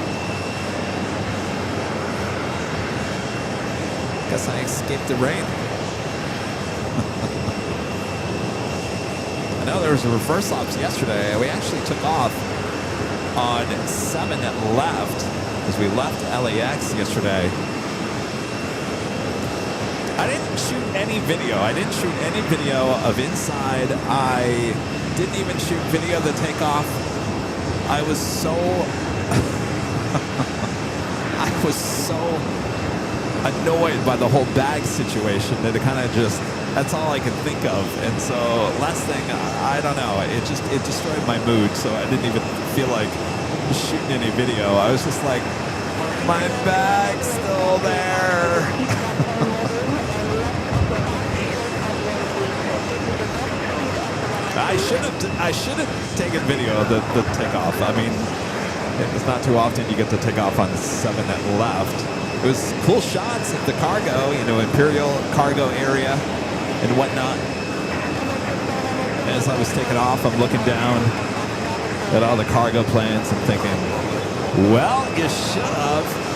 Speaker 1: Guess I escaped the rain. I know there was a reverse ops yesterday. We actually took off on 7 left as we left LAX yesterday. I didn't shoot any video. I didn't shoot any video of inside. I didn't even shoot video of the takeoff. I was so I was so annoyed by the whole bag situation that it kind of just, that's all I could think of. And so last thing, I don't know, it destroyed my mood, so I didn't even feel like shooting any video. I was just like, my bag's still there. I should have taken video of the takeoff. I mean, it's not too often you get to take off on 7 that left. It was cool shots of the cargo, you know, Imperial cargo area and whatnot. As I was taking off, I'm looking down at all the cargo planes and thinking, well, you should have.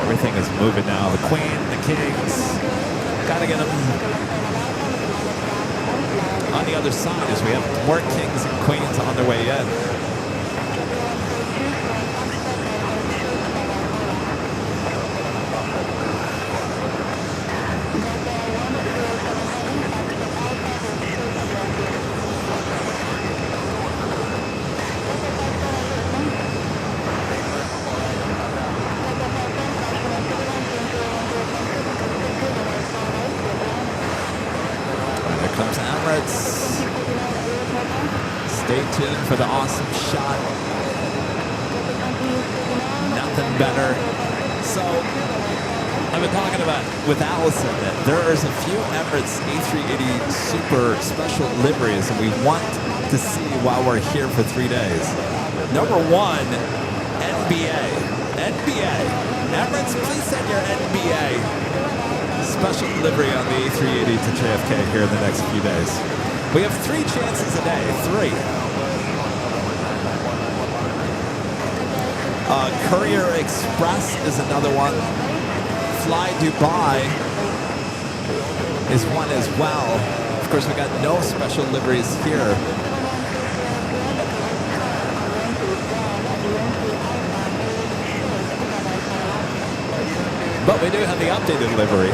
Speaker 1: Everything is moving now. The Queen, the Kings, gotta get them on the other side as we have more Kings and Queens on their way in. Comes Emirates. Stay tuned for the awesome shot. Nothing better. So, I've been talking about with Allison that there's a few Emirates A380 Super special liveries that we want to see while we're here for 3 days. Number 1, NBA. NBA. Emirates, please send your NBA special delivery on the A380 to JFK here in the next few days. We have 3 chances a day. 3. Courier Express is another one. Fly Dubai is one as well. Of course, we got no special liveries here. But we do have the updated livery,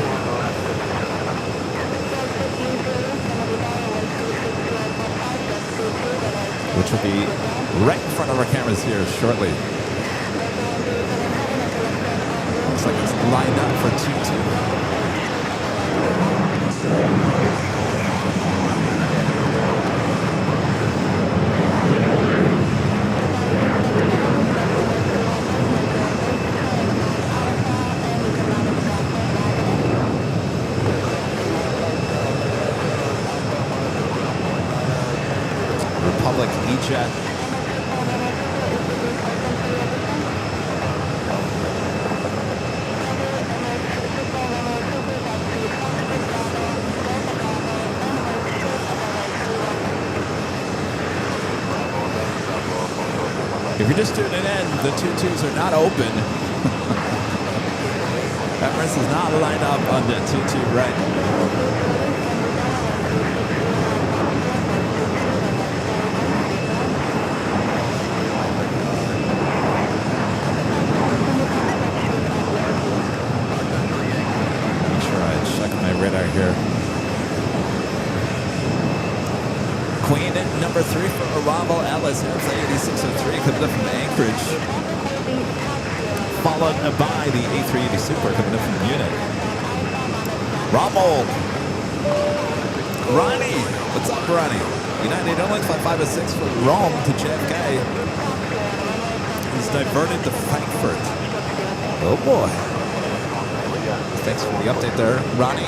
Speaker 1: which will be right in front of our cameras here shortly. Looks like it's lined up for 2-2. Republic E-Jet. If you're just tuning in, the 2-2s are not open. Emirates is not lined up on the 2-2 right. Radar here. Queen at number 3 for arrival. Alice Airs A8603 coming up from Anchorage. Followed by the A380 Super coming up from Munich. Rommel. Ronnie. What's up, Ronnie? United Airlines 5506 from Rome to JFK. He's diverted to Frankfurt. Oh boy. Thanks for the update there, Ronnie.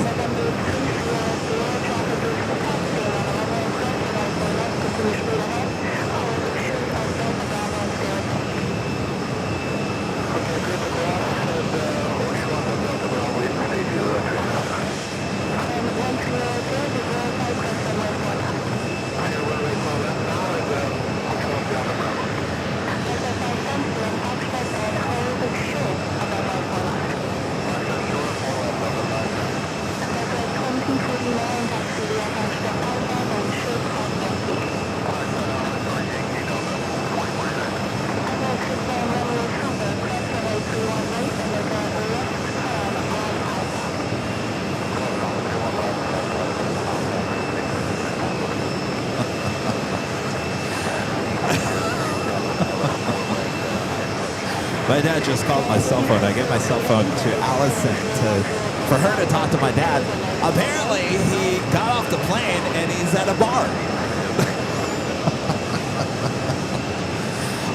Speaker 1: My dad just called my cell phone. I gave my cell phone to Allison for her to talk to my dad. Apparently, he got off the plane and he's at a bar.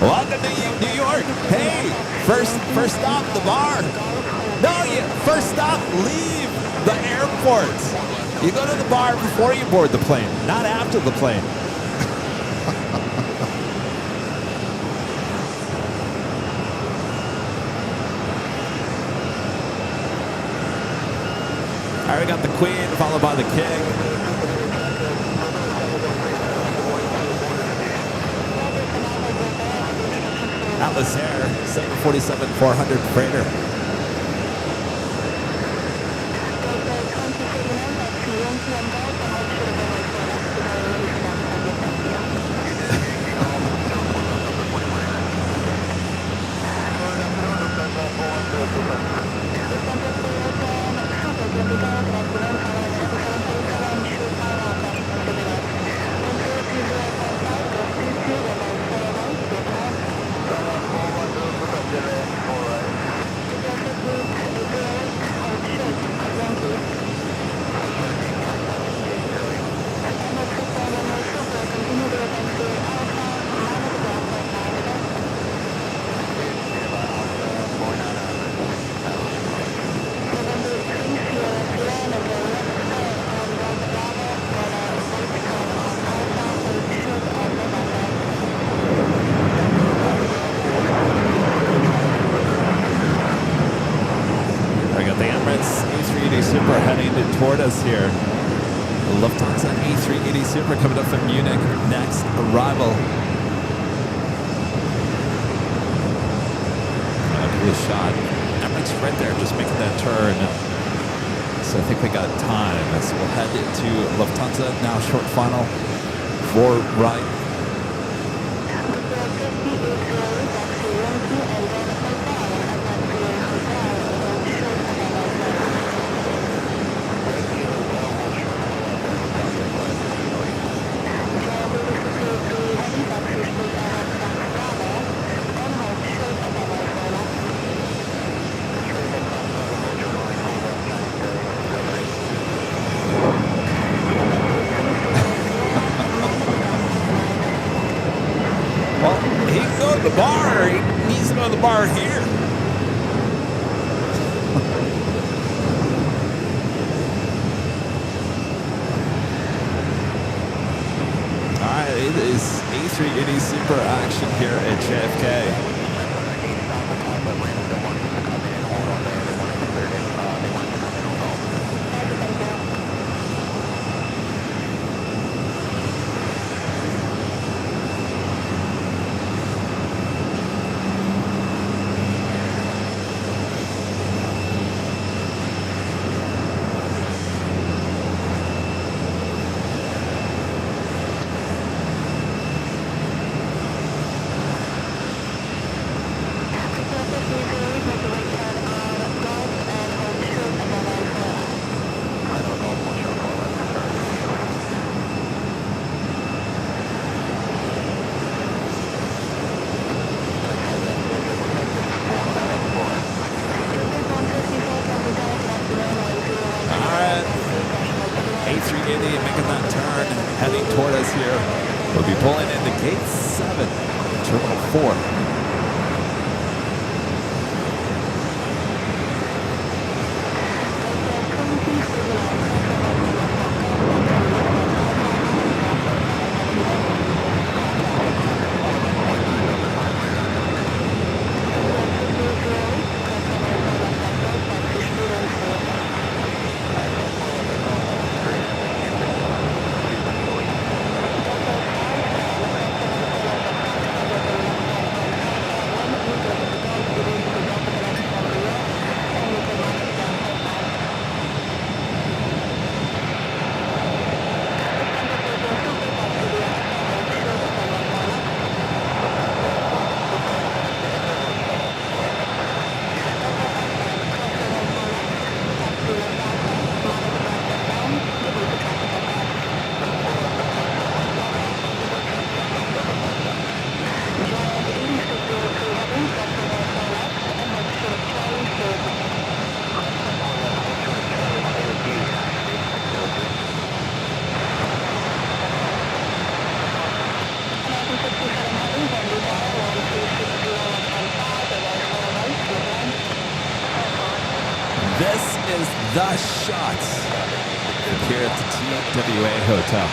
Speaker 1: Welcome to New York. Hey, first stop, the bar. No, first stop, leave the airport. You go to the bar before you board the plane, not after the plane. All right, we got the Queen, followed by the King. Atlas Air, 747-400 freighter. The Emirates A380 Super heading toward us here. The Lufthansa A380 Super coming up from Munich, next arrival. Good shot. Emirates right there, just making that turn. So I think we got time. So we'll head to Lufthansa now. Short final for right. The bar, he needs to go to the bar here. All right, it is A380 Super action here at JFK. A380 making that turn, heading toward us here. We'll be pulling into gate 7, terminal 4. the shots here at the TWA Hotel.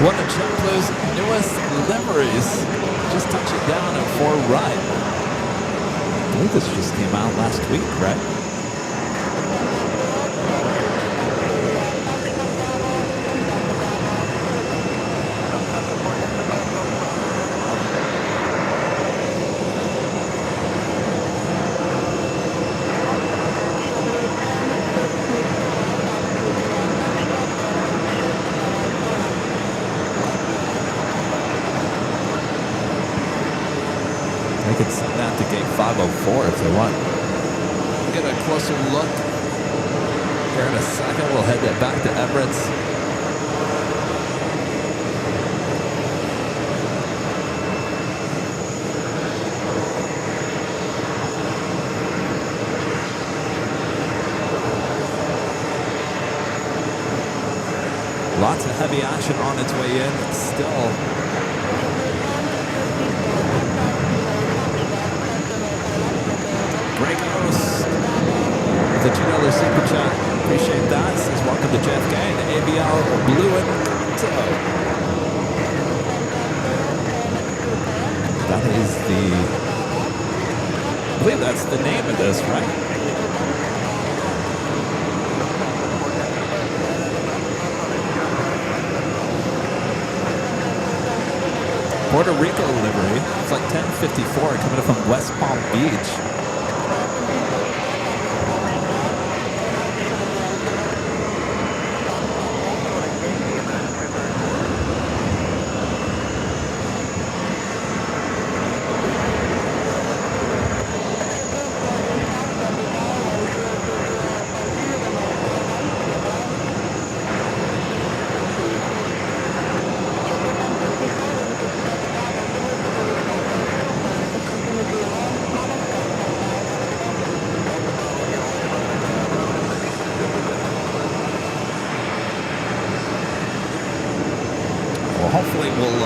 Speaker 1: One of JetBlue's newest liveries, just touching down at Fort Wright. I believe this just came out last week, right? They can send that to gate 504 if they want. We'll get a closer look here in a second. We'll head back to Emirates. Lots of heavy action on its way in still. The $2 super chat. Appreciate that. Says welcome to JFK and ABL Blue and Conto. That is I believe that's the name of this, right? Puerto Rico livery. It's like 1054 coming up from West Palm Beach. Hopefully we'll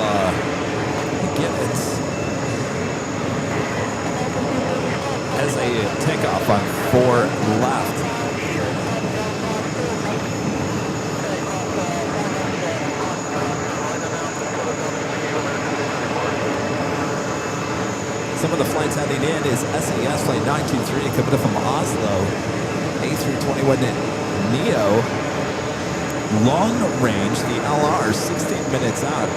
Speaker 1: get it as a takeoff on 4 left. Some of the flights heading in is SAS Flight 923 coming up from Oslo, A321 Neo. Long range, the LR, 16 minutes out.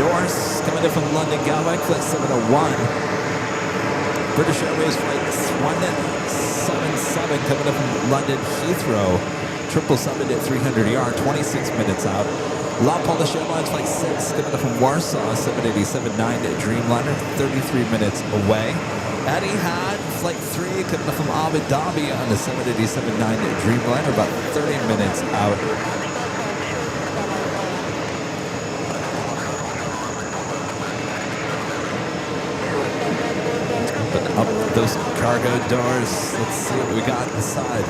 Speaker 1: Norse coming in from London Gatwick, flight 701. British Airways flight 177 coming up from London Heathrow. 777 at 300 ER, 26 minutes out. La Polish Airlines flight 6 coming up from Warsaw, 787-9 at Dreamliner, 33 minutes away. Etihad flight 3 coming up from Abu Dhabi on the 787-9 at Dreamliner, about 30 minutes out. But up those cargo doors. Let's see what we got inside.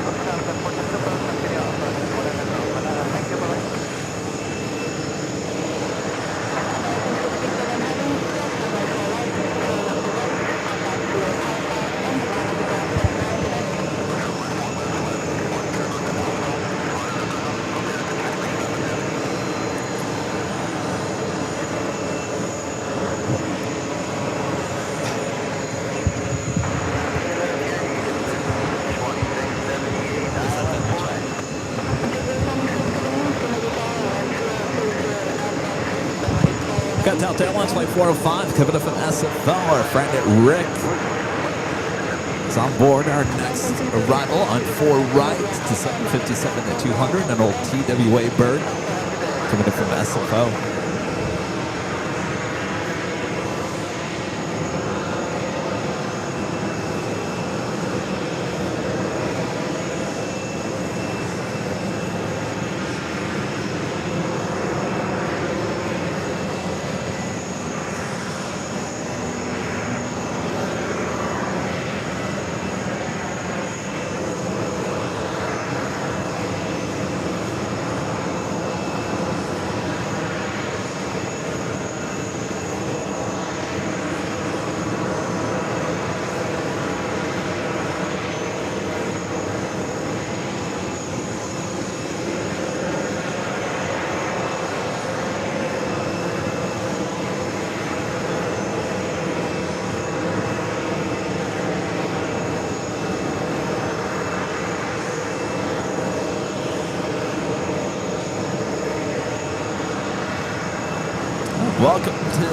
Speaker 1: Got Delta Airlines Flight 405 coming up from SFO. Our friend Rick is on board. Our next arrival on 4 right to 757 at 200. An old TWA bird coming in from SFO. Welcome to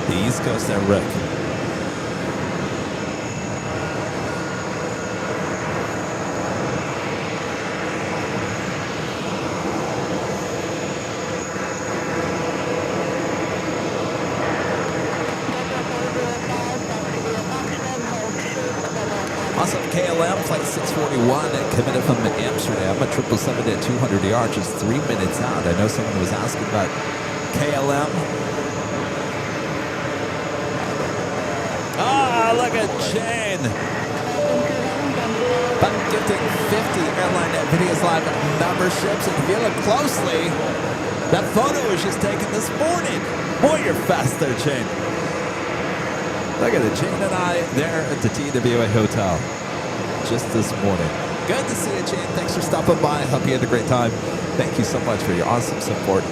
Speaker 1: the East Coast there, Rick. Awesome, KLM, flight 641, committed from Amsterdam, a 777 at 200 yards, just 3 minutes out. I know someone was asking about KLM. Ah, look at Jane. I'm gifting 50 Airline Videos Live memberships. And if you look closely, that photo was just taken this morning. Boy, you're fast there, Jane. Look at it, Jane and I there at the TWA Hotel just this morning. Good to see you, Jane. Thanks for stopping by. Hope you had a great time. Thank you so much for your awesome support.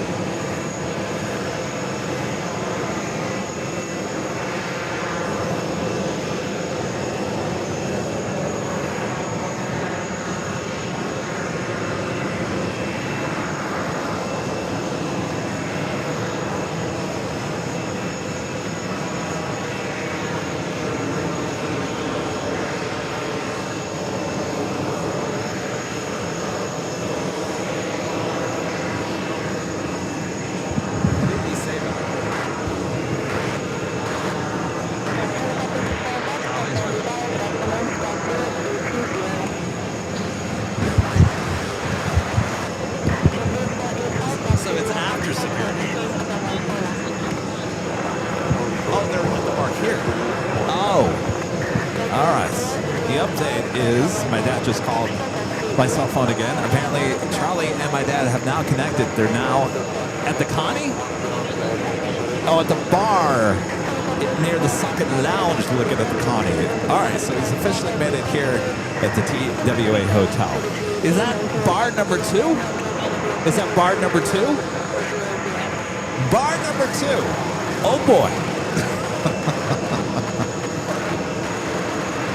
Speaker 1: Just called my cell phone again. Apparently, Charlie and my dad have now connected. They're now at the Connie? Oh, at the bar near the Sunken Lounge looking at the Connie. All right, so he's officially made it here at the TWA Hotel. Is that bar number 2? Is that bar number 2? Bar number 2. Oh, boy.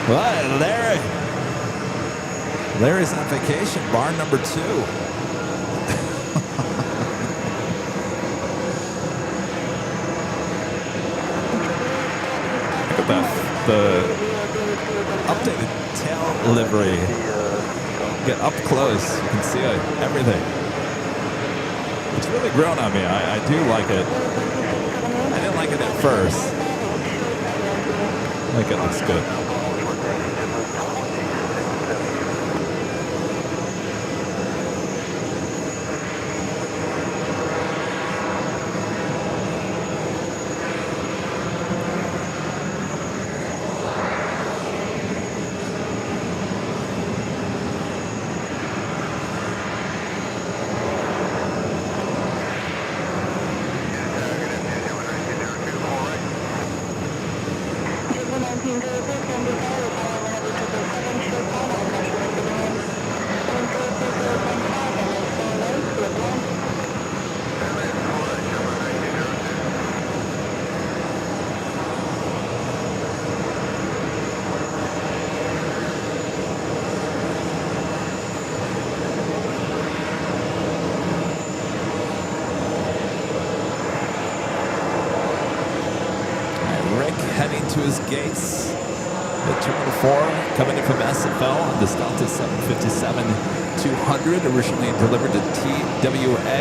Speaker 1: Well, Larry's on vacation, bar number 2. Look at that, the updated tail livery. Get up close, you can see everything. It's really grown on me, I do like it. I didn't like it at first. I think it looks good. his gates. The Terminal 4 coming in from SFL on this Delta 757-200, originally delivered to TWA.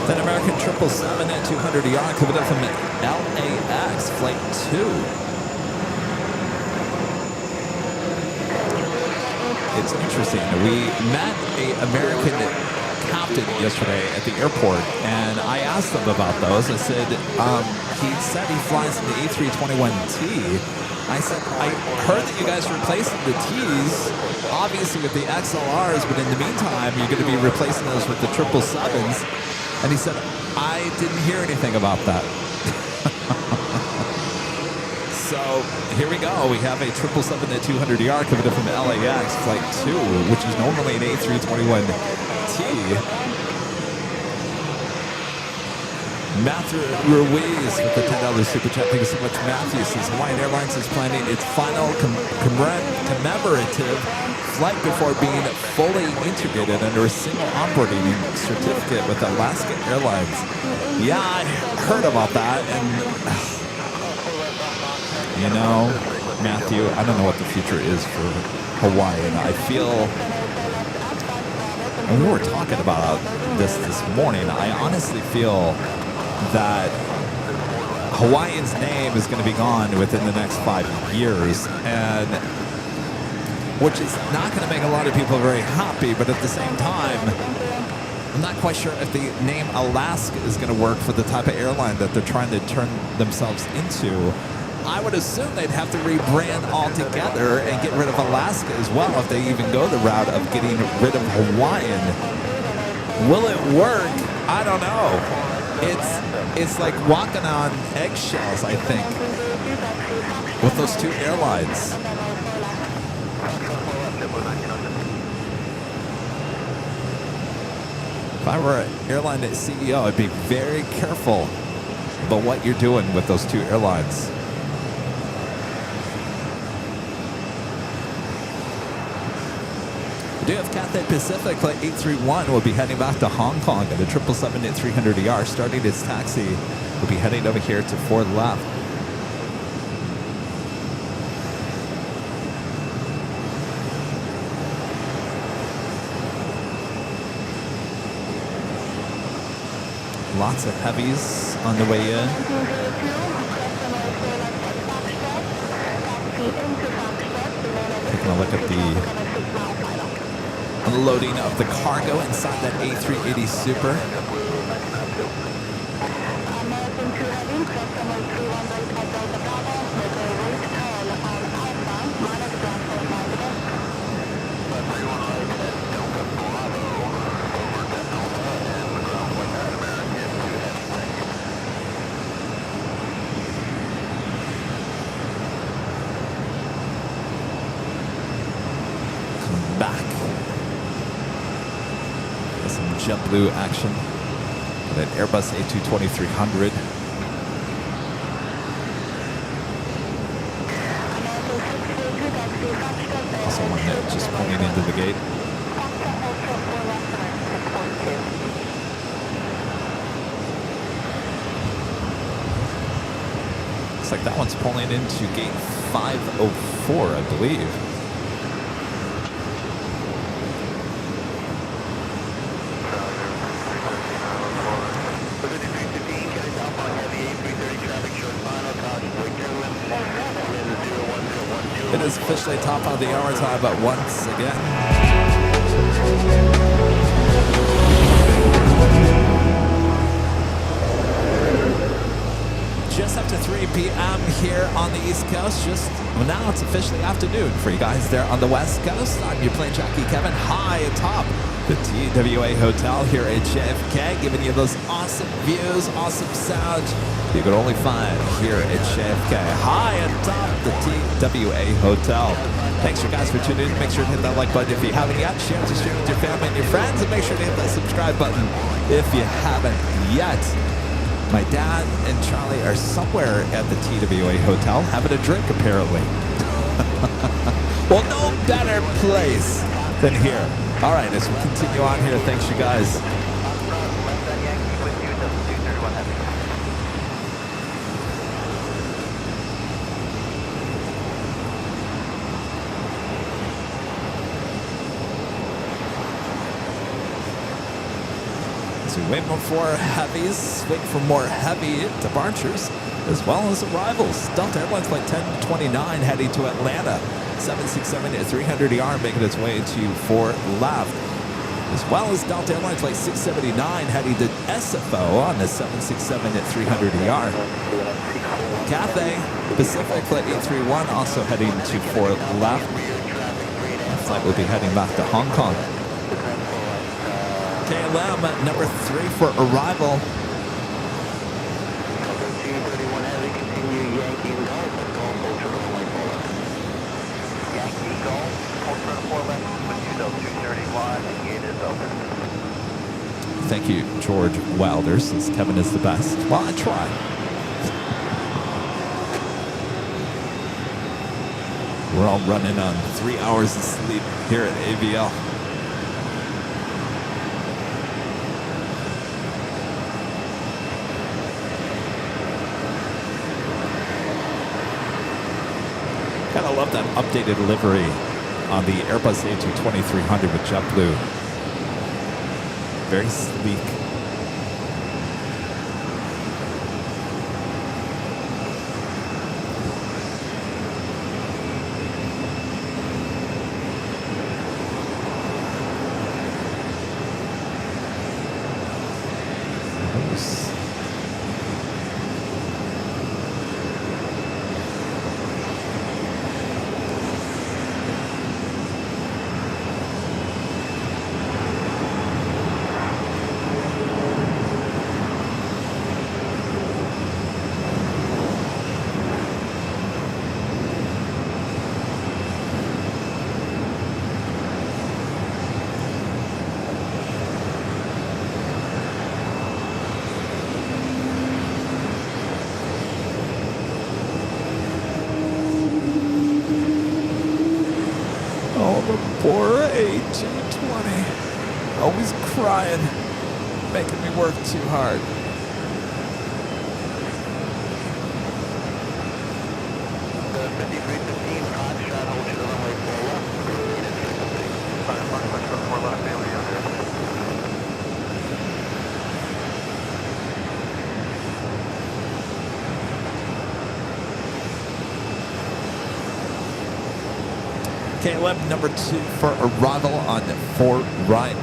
Speaker 1: Then American 777 at 200ER coming up from LAX Flight 2. It's interesting. We met an American captain yesterday at the airport, and I asked him about those. I said, he said he flies in the A321T. I said, I heard that you guys are replacing the T's, obviously with the XLRs, but in the meantime, you're going to be replacing those with the 777s. And he said, I didn't hear anything about that. So here we go. We have a 777 at 200ER coming up from LAX Flight 2, which is normally an A321T. Matthew Ruiz with the $10 super chat. Thank you so much, Matthew. Says Hawaiian Airlines is planning its final commemorative flight before being fully integrated under a single onboarding certificate with Alaska Airlines. Yeah, I heard about that, and you know, Matthew, I don't know what the future is for Hawaii, and I feel, and we were talking about this morning, I honestly feel that Hawaiian's name is going to be gone within the next 5 years, and which is not going to make a lot of people very happy, but at the same time, I'm not quite sure if the name Alaska is going to work for the type of airline that they're trying to turn themselves into. I would assume they'd have to rebrand altogether and get rid of Alaska as well if they even go the route of getting rid of Hawaiian. Will it work? I don't know. It's like walking on eggshells, I think, with those two airlines. If I were an airline CEO, I'd be very careful about what you're doing with those two airlines. We do have Cathay Pacific Flight 831 will be heading back to Hong Kong at a 777 at 300ER. Starting its taxi, will be heading over here to 4 left. Lots of heavies on the way in. Taking a look at the unloading of the cargo inside that A380 Super. JetBlue action with an Airbus A220-300. Also one that just pulling into the gate. Looks like that one's pulling into gate 504, I believe. It is officially top of the hour time, but once again. Just have after 3 p.m. here on the East Coast. Well, now it's officially afternoon for you guys there on the West Coast. I'm your plane jockey Kevin, high atop the TWA Hotel here at JFK, giving you those awesome views, awesome sounds you could only find here at JFK, high atop the TWA Hotel. Thanks you guys for tuning in. Make sure to hit that like button if you haven't yet. Share with your family and your friends, and make sure to hit that subscribe button if you haven't yet. My dad and Charlie are somewhere at the TWA Hotel having a drink, apparently. Well, no better place than here. All right, as we continue on here, thanks you guys. Wait for heavies, wait for more heavy departures, as well as arrivals. Delta Airlines Flight 1029 heading to Atlanta. 767 at 300ER making its way to Fort Left. As well as Delta Airlines Flight 679 heading to SFO on the 767 at 300ER. Cathay Pacific Flight 831 also heading to Fort Left. That flight will be heading back to Hong Kong. KLM at number 3 for arrival. Thank you, George Wilder, says Kevin is the best. Well, I try. We're all running on 3 hours of sleep here at AVL. I love that updated livery on the Airbus A320-300 with JetBlue. Very sleek. Poor A220. Always crying. Making me work too hard.
Speaker 2: The 5315 contract holds you to runway 4 left.
Speaker 1: KLM number 2 for arrival on 4 right.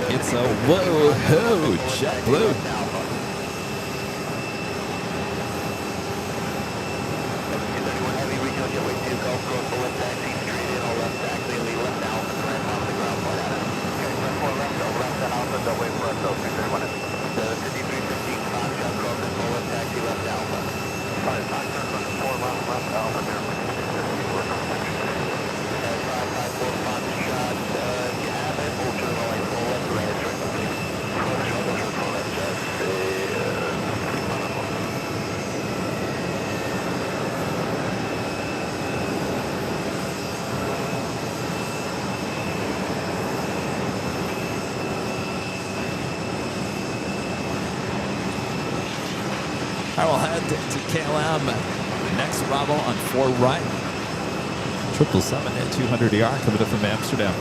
Speaker 1: It's a whoa-ho JetBlue. I will head to KLM. Next Bravo on 4 right. 777 at 200ER coming up from Amsterdam.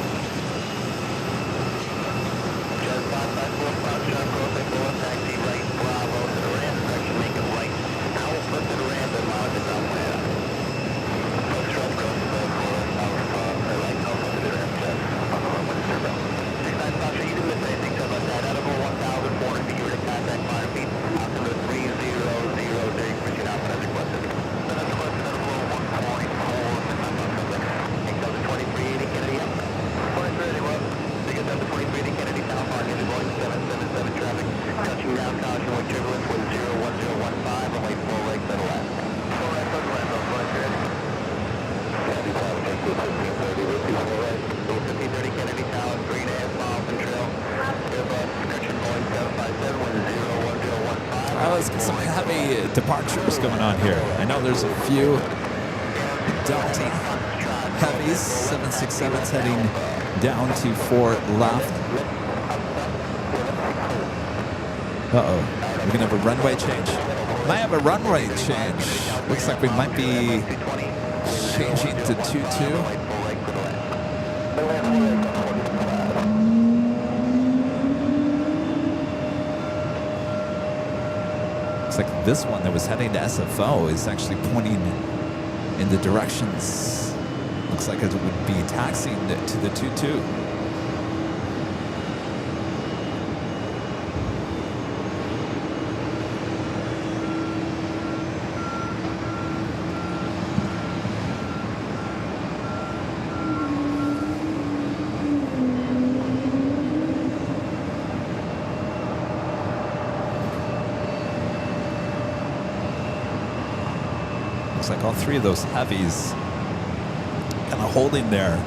Speaker 4: Just 554 Foxtrot, cross echo, taxi right, Bravo to the ramp, direction, make it right. Now we'll put to the ramp and mount it somewhere. Foxtrot, cross the boat for right, alpha to the ramp, just on the runway to the 69 Foxtrot, you didn't miss anything, so about that, out of 1,400 feet, you're to contact 5 feet, altimeter 3000, reaching out as requested. Then that's requested out of 1.4, 2380 Kennedy up. 2380 well. They get down to 2380 Kennedy south on New Boeing 777 traffic. Touching down caution with turbulence with 01015. Runway 4 right to the left. 4 right to the left on 2380. Kennedy Tower, take to 1530 with 2 right. 1530 Kennedy Tower, 3.5 miles and trail. Airbus, discretion Boeing 757 with 01015.
Speaker 1: Well, there's some heavy departures going on here. I know there's a few Delta heavies, 767s heading down to 4 left. Uh-oh. We're going to have a runway change. Might have a runway change. Looks like we might be changing to 22. Looks like this one that was heading to SFO is actually pointing in the directions. Looks like it would be taxiing to the 22. Looks like all 3 of those heavies kind of holding there.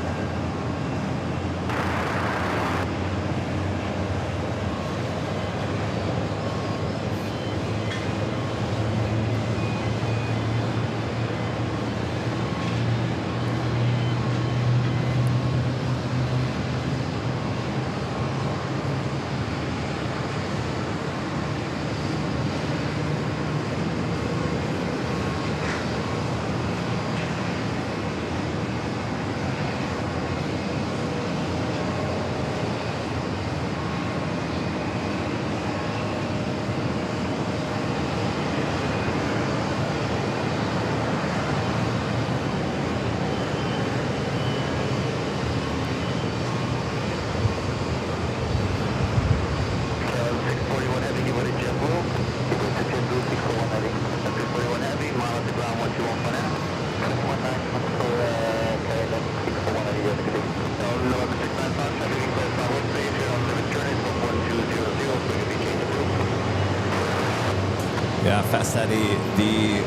Speaker 1: Yeah, Fast Eddie, the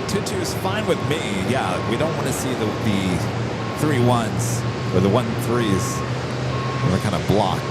Speaker 1: 22 is fine with me. Yeah, we don't want to see the 3 1s or the 1 3s. They're kind of blocked.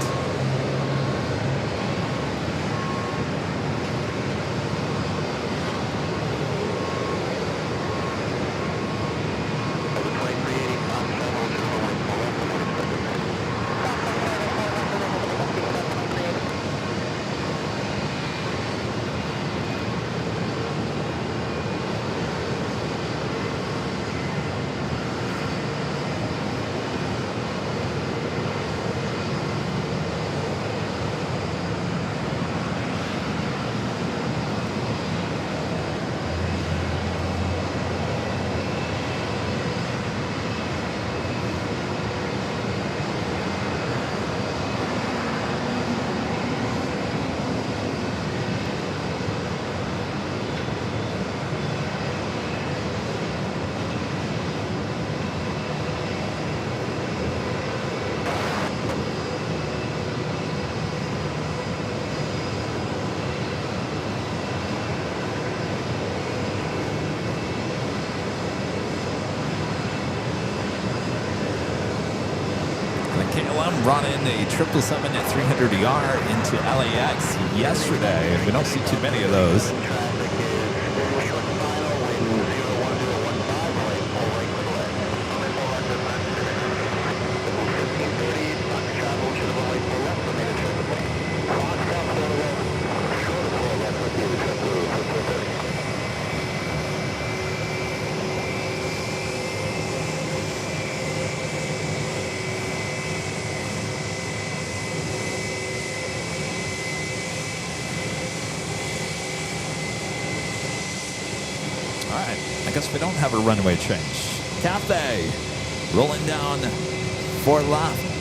Speaker 1: KLM brought in a 777 at 300ER into LAX yesterday. We don't see too many of those. right, I guess we don't have a runway change. Cathay rolling down 4 left.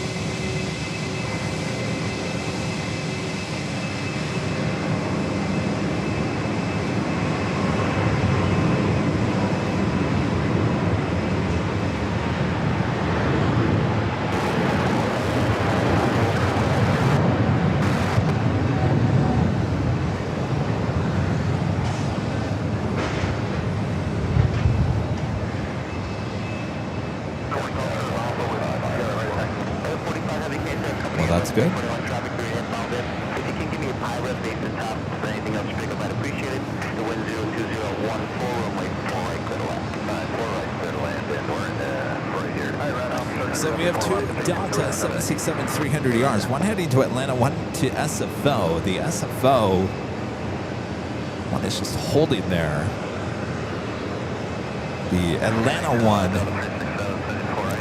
Speaker 1: Well, that's good.
Speaker 4: If you can give me a pie rep base and top for anything else you pick up, I'd appreciate it. The wind 02014, runway 4 right, clear to land. 4 right, clear to land, and we're in right here. All right, right,
Speaker 1: So we have 2 Delta 767-300ERs, one heading to Atlanta, one to SFO. The SFO one is just holding there. The Atlanta one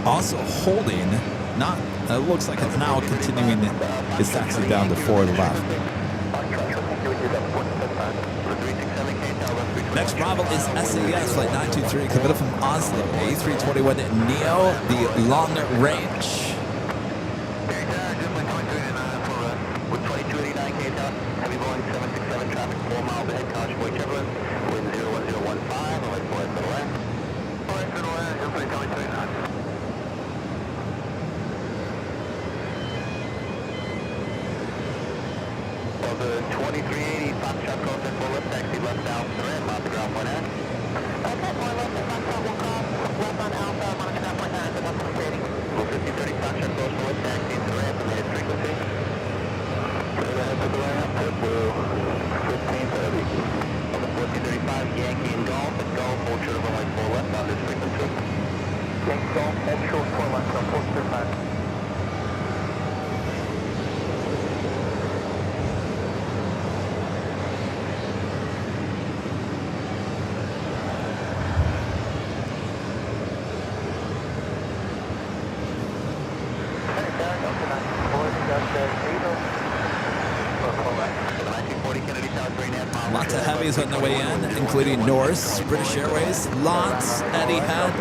Speaker 1: also holding, not, it looks like it's now continuing its taxi down to 4 left. Next Bravo is SAS flight 923 coming from Oslo, A321 Neo, the long range.
Speaker 4: With 2289 Cape Town, heavy Boeing 767 traffic 4 miles ahead, caution for Kevin, wind 01015, runway 4 right, clear to land. 4 right, clear to land, airplane 2289. The 2380 Foxtrot crossing for left taxi left down to ramp off the ground point at. Okay, point left at Foxtrot will cross left on Alpha, monitor ground point 9 to 130. 5030 Foxtrot cross for left taxi to ramp and hit frequency. Clear ahead to the ramp, JetBlue 1530. On the 1435 Yankee and Golf, at Golf, hold short of runway 4 left on this frequency. Yankee Golf, hold short 4 left on 1435.
Speaker 1: Lots of heavies on the way in, including Norse, British Airways, lots, Etihad.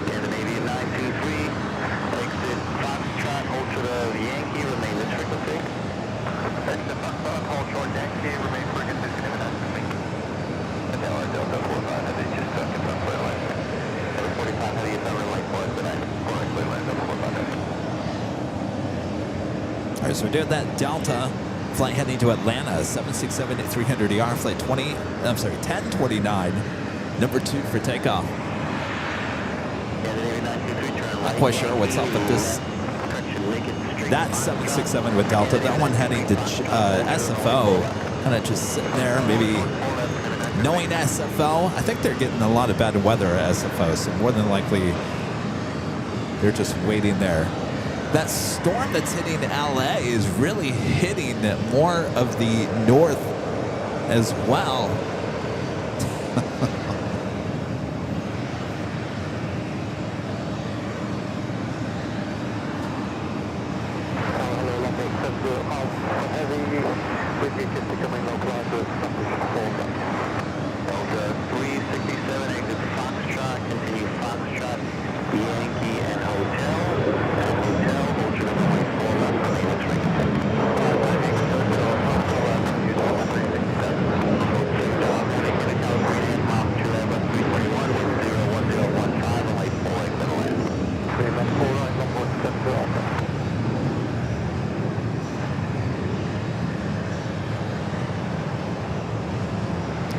Speaker 4: Scandinavian 923, exit Foxtrot, hold to the Yankee, remain this frequency. Exit Foxtrot, hold short Yankee, remain frequency, Delta 45, heavy, just stuck in front, clear line. 745, heavy, is that red light for us tonight? 4 right, clear line, Delta 45, heavy.
Speaker 1: All right, so we're doing that Delta flight heading to Atlanta, 767-300ER, flight 1029, number 2 for takeoff. Not quite sure what's up with this. That 767 with Delta, that one heading to SFO, kind of just sitting there, maybe knowing SFO. I think they're getting a lot of bad weather at SFO, so more than likely they're just waiting there. That storm that's hitting LA is really hitting more of the north as well.
Speaker 4: Delta 367, exit Foxtrot, continue Foxtrot, Yankee and Hotel.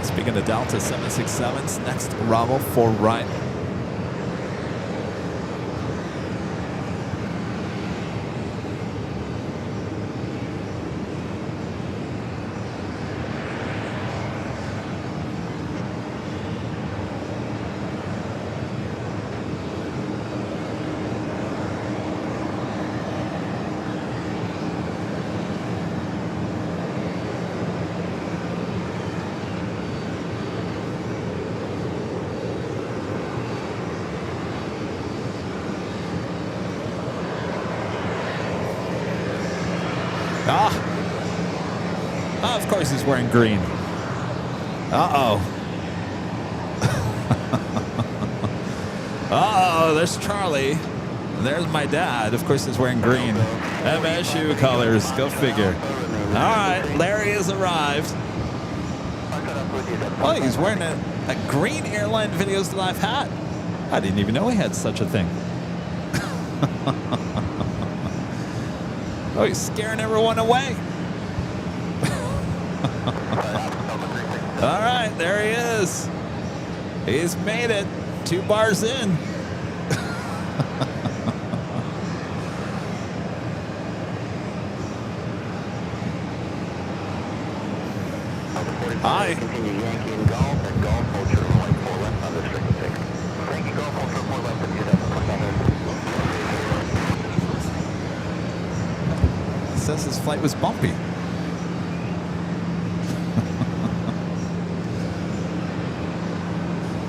Speaker 1: Speaking of Delta 767s, next Bravo 4 right. Of course he's wearing green. Uh-oh. Oh, there's Charlie. There's my dad. Of course, he's wearing green. MSU colors. Go figure. All right, Larry has arrived. Oh, he's wearing a green Airline Videos Live hat. I didn't even know he had such a thing. Oh, he's scaring everyone away. All right, there he is. He's made it. 2 bars in. Hi.
Speaker 4: Continue Yankee and Golf, and Golf hold short of runway 4 left on this frequency. Yankee Golf hold short 4 left and 2000.
Speaker 1: It says his flight was bumpy.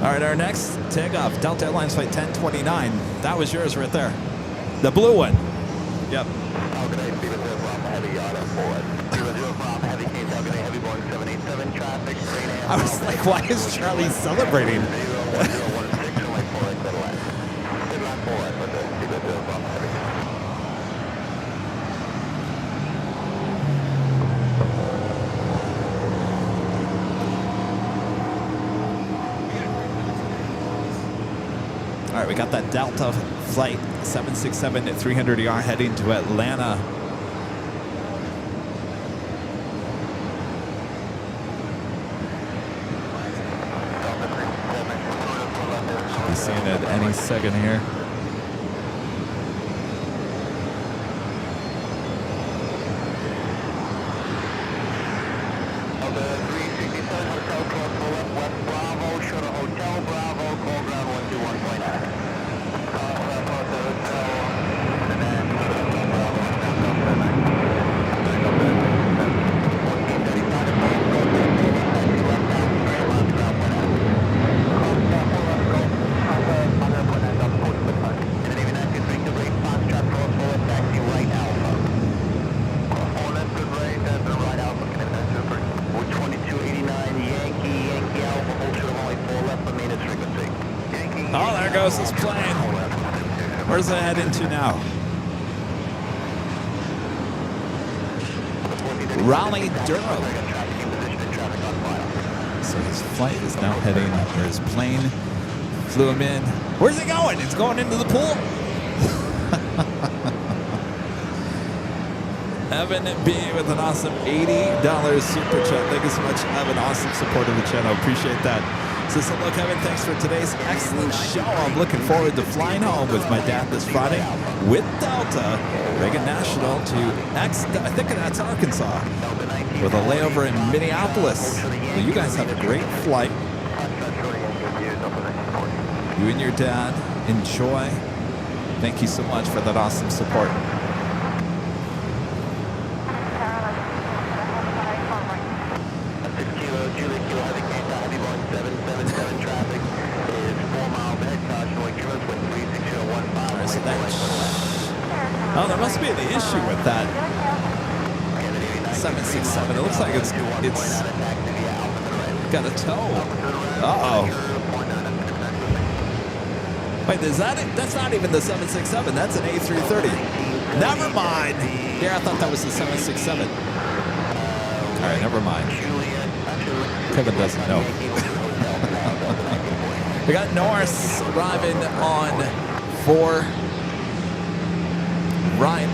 Speaker 1: All right, our next takeoff, Delta Airlines flight 1029. That was yours right there. The blue one. Yep.
Speaker 4: Falcon 8, Beaver 0 Bravo Heavy Yacht at forward. Beaver 0 Bravo Heavy King Falcon 8 Heavy Boeing 787 traffic, 3 a.m.
Speaker 1: I was like, why is Charlie celebrating?
Speaker 4: 1016 runway 4 right to the left. Good line 4 right with the Beaver 0 Bravo Heavy.
Speaker 1: All right, we got that Delta flight 767 at 300ER heading to Atlanta. Should be seeing it any second here.
Speaker 4: Delta 367 Hotel Cross full left West Bravo, short of Hotel Bravo, call ground 121.9.
Speaker 1: Oh, there goes this plane. Where's it heading to now? Raleigh, Durham. So his flight is now heading, or his plane flew him in. Where's he going? It's going into the pool. Evan B with an awesome $80 super chat. Thank you so much, Evan. Awesome support of the channel. Appreciate that. Says, hello, Kevin. Thanks for today's excellent show. I'm looking forward to flying home with my dad this Friday with Delta, Reagan National to I think that's Arkansas, with a layover in Minneapolis. Well, you guys have a great flight. You and your dad enjoy. Thank you so much for that awesome support. Oh, there must be an issue with that 767. It looks like it's got a toe. Uh-oh. Wait, is that it? That's not even the 767. That's an A330. Never mind. Yeah, I thought that was the 767. All right, never mind. Kevin doesn't know. We got Norris arriving on 4. Ryan.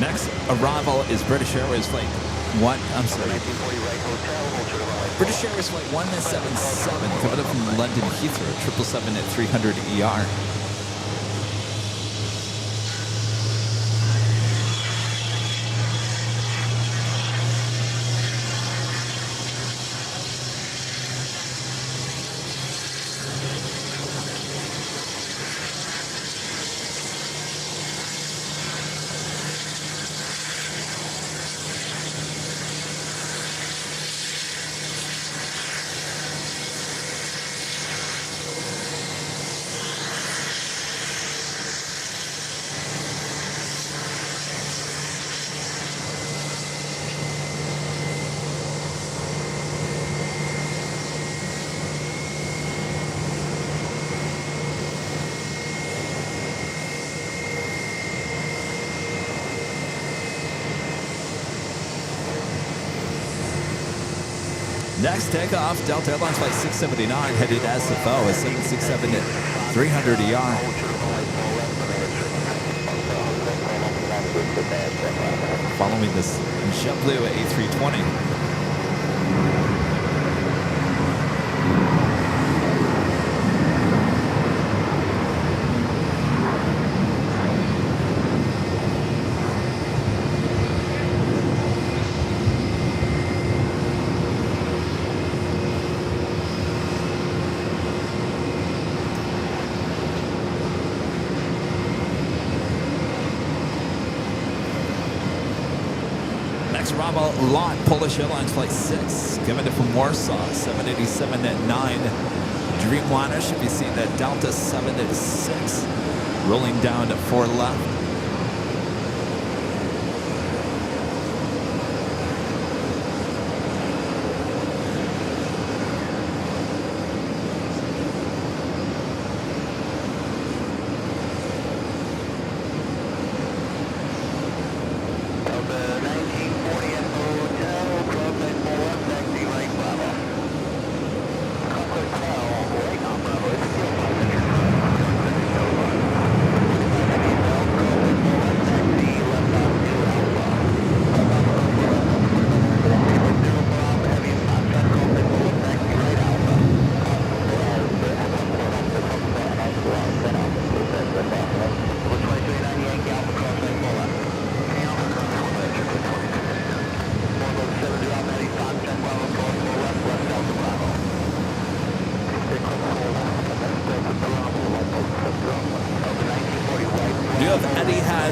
Speaker 1: Next arrival is British Airways flight British Airways flight 177 coming up from London Heathrow, 777 at 300 ER. Next takeoff, Delta Airlines flight 679 headed SFO at 767 at 300 ER. Following this JetBlue A320. Lot Polish Airlines flight 6 coming in from Warsaw, 787 at 9. Dreamliner should be seen at Delta 7 at 6, rolling down to 4 left.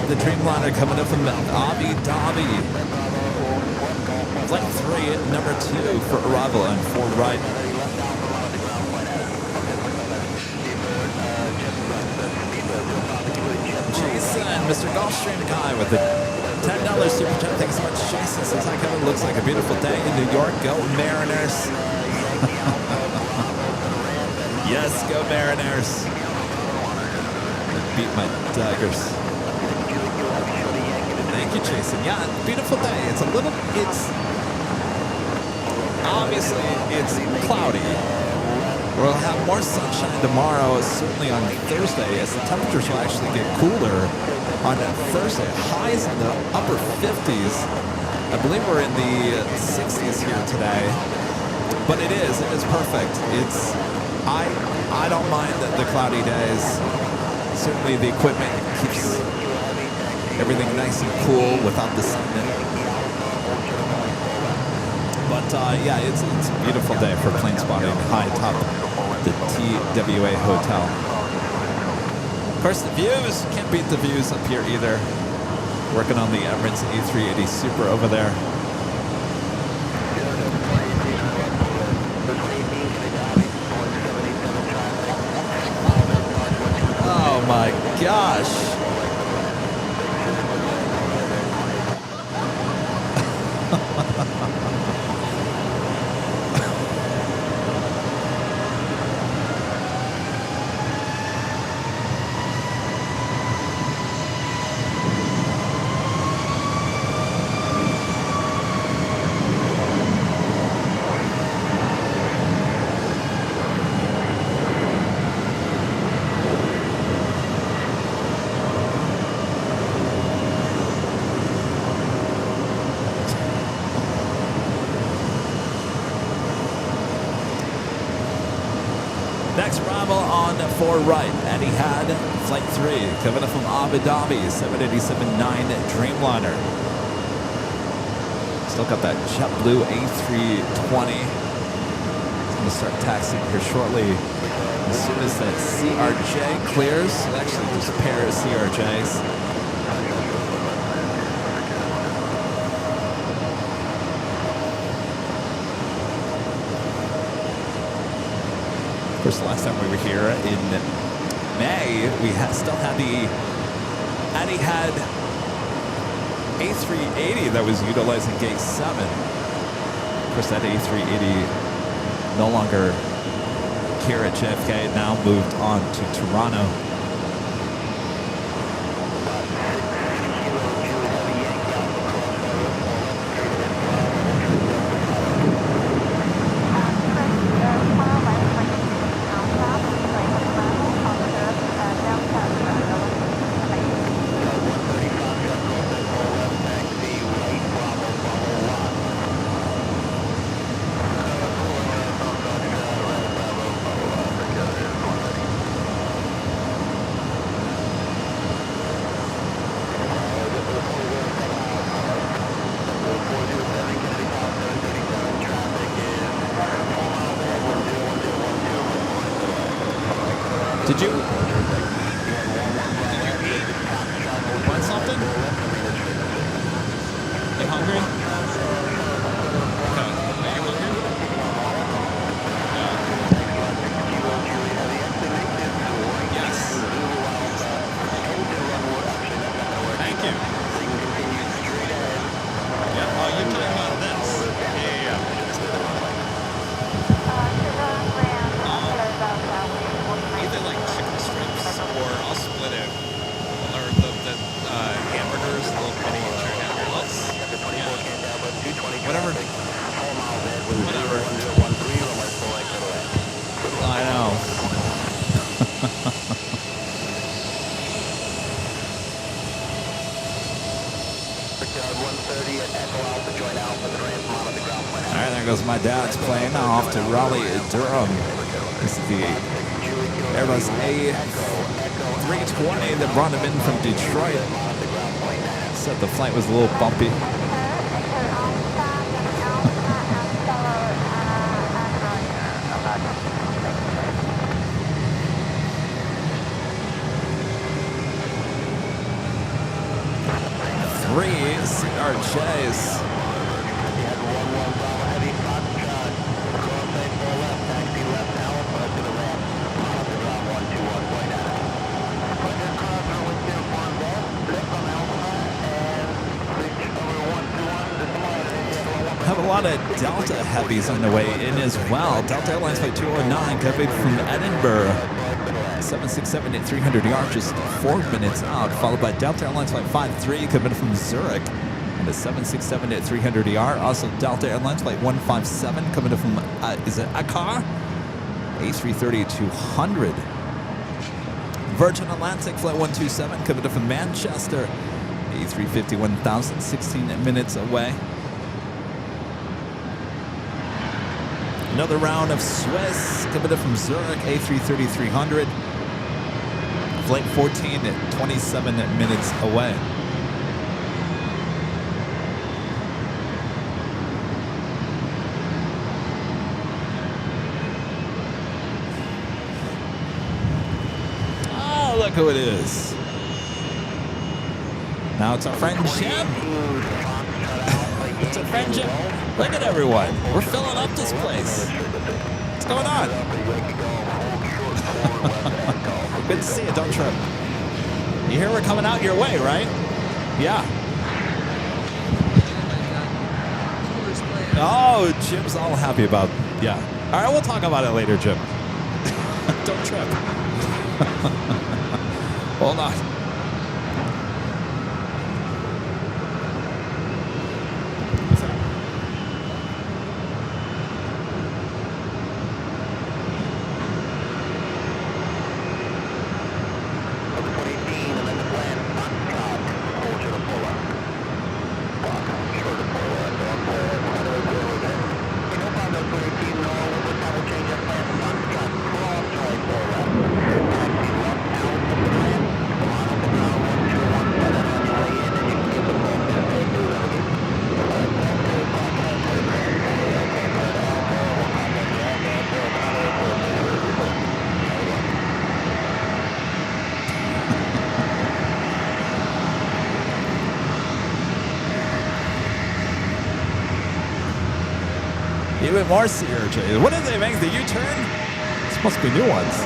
Speaker 1: The Dreamliner coming up from Abu Dhabi. Flight 3 at number 2 for arrival and 4 right. Jason, Mr. Gulfstream guy with the $10 super chat. Thanks so much, Jason. Says hi, Kevin. Looks like a beautiful day in New York. Go Mariners. Yes, go Mariners. Beat my Tigers. Thank you, Jason. Yeah, beautiful day. It's obviously it's cloudy. We'll have more sunshine tomorrow, certainly on Thursday, as the temperatures will actually get cooler on Thursday. Highs in the upper 50s. I believe we're in the 60s here today. But it is perfect. I don't mind the cloudy days. Certainly the equipment keeps everything nice and cool without the sun in it. But yeah, it's a beautiful day for plane spotting high atop the TWA Hotel. Of course, the views, can't beat the views up here either. Working on the Emirates A380 Super over there. Oh my gosh. Max Bravo on 4 right. Etihad Flight 3 coming up from Abu Dhabi, 787-9 Dreamliner. Still got that JetBlue A320. It's going to start taxiing here shortly. As soon as that CRJ clears, actually just a pair of CRJs. Of course, the last time we were here in May, we still had the Etihad A380 that was utilizing gate 7. Of course, that A380 no longer here at JFK, now moved on to Toronto. Did you eat? Want something? You hungry? Okay. Are you hungry? Yeah. Yes. Thank you. Yeah, oh, you're talking about this. Yeah. Either like chicken strips or I'll split it. Or the hamburgers, the little mini chicken hamburgers. Yeah. Whatever. Whatever. I know. Alright, there goes my dad's plane off to Raleigh, Durham. This is the Airbus A320 that brought him in from Detroit. Said the flight was a little bumpy. Three CRJs. Have a lot of Delta heavies on the way in as well. Delta Airlines Flight 209 coming from Edinburgh. 767 at 300 yards, just 4 minutes out, followed by Delta Airlines Flight 53 coming from Zurich. And a 767 at 300 yard. Also Delta Airlines Flight 157 coming from, is it Accra? A330-200. Virgin Atlantic Flight 127 coming from Manchester. A350-1000, 16 minutes away. Another round of Swiss coming in from Zurich, A330-300. Flight 14 at 27 minutes away. Oh, look who it is. Now it's our friend Jim. It's our friend Jim. Look at everyone. We're filling up this place. What's going on? Good to see you. Don't trip. You hear we're coming out your way, right? Yeah. Oh, Jim's all happy about, yeah. All right, we'll talk about it later, Jim. Don't trip. Hold on. Even more sea urchins. What did they make? The U-turn? This must be new ones.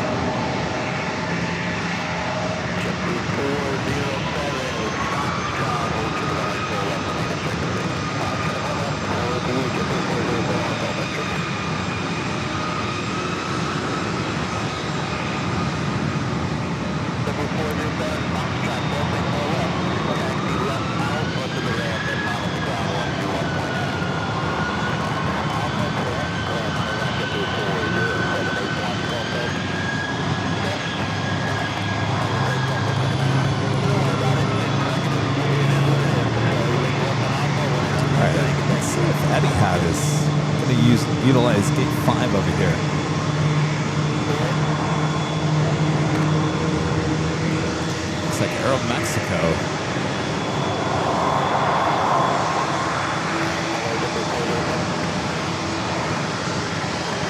Speaker 1: Utilize gate 5 over here. Looks like Aero Mexico.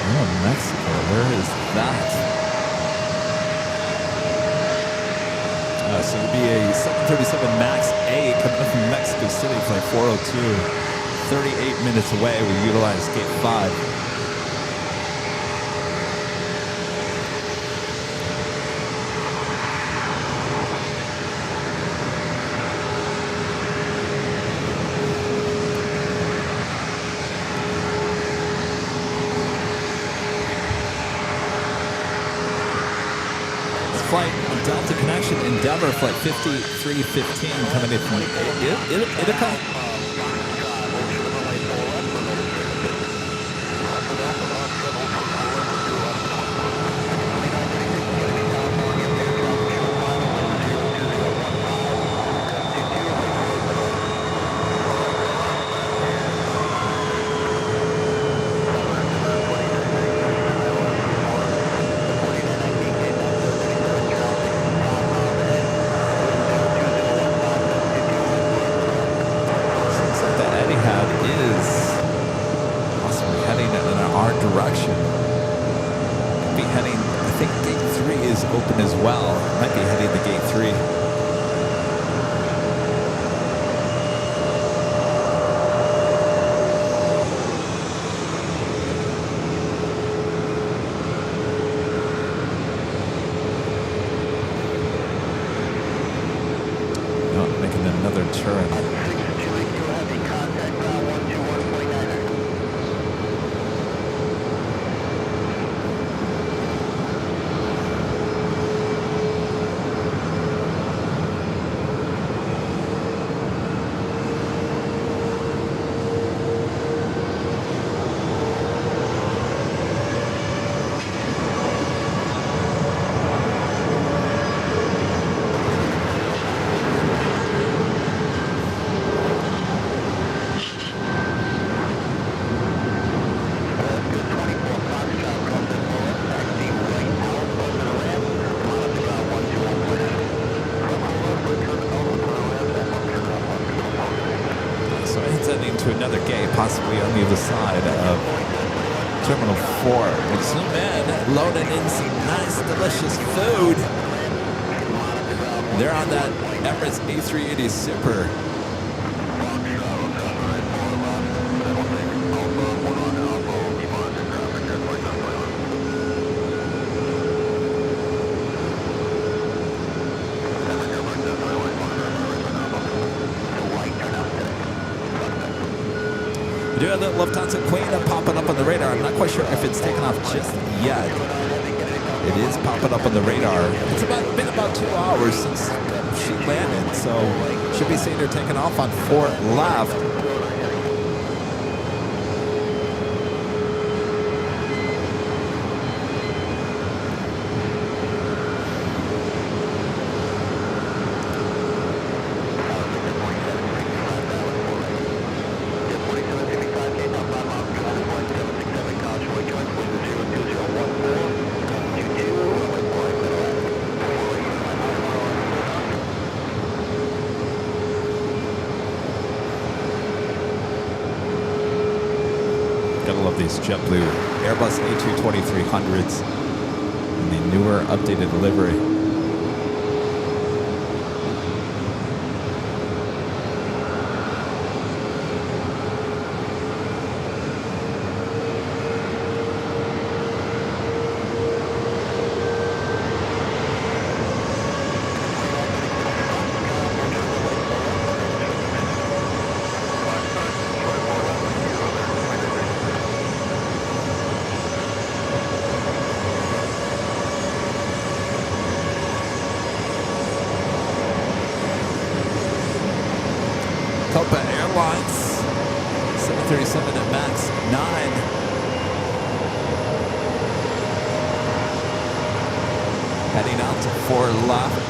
Speaker 1: Aero Mexico, where is that? So it would be a 737 MAX 8 coming up from Mexico City, flight 402. 38 minutes away, we utilize gate 5. Flight Delta Connection Endeavor, flight 5315, coming in from Ithaca. To another gate, possibly on the other side of Terminal 4. We zoom in, loading in some nice, delicious food. They're on that Emirates A380 Super. We do have the Lufthansa Queen popping up on the radar. I'm not quite sure if it's taken off just yet. It is popping up on the radar. It's been about 2 hours since she landed, so should be seeing her taking off on 4 left. These JetBlue Airbus A220-300s in the newer, updated livery. Airlines 737 at MAX 9. Heading out to 4 left.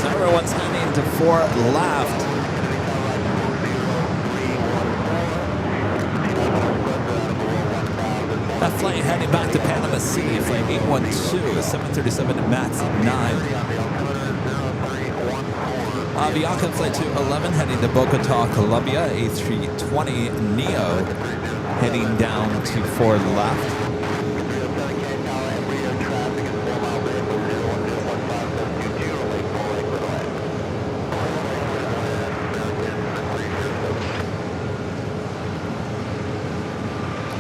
Speaker 1: Everyone's heading to 4 left. That flight heading back to Panama City, flight 812, 737 MAX 9. Avianca flight 211 heading to Bogota, Colombia, A320 Neo heading down to 4 left.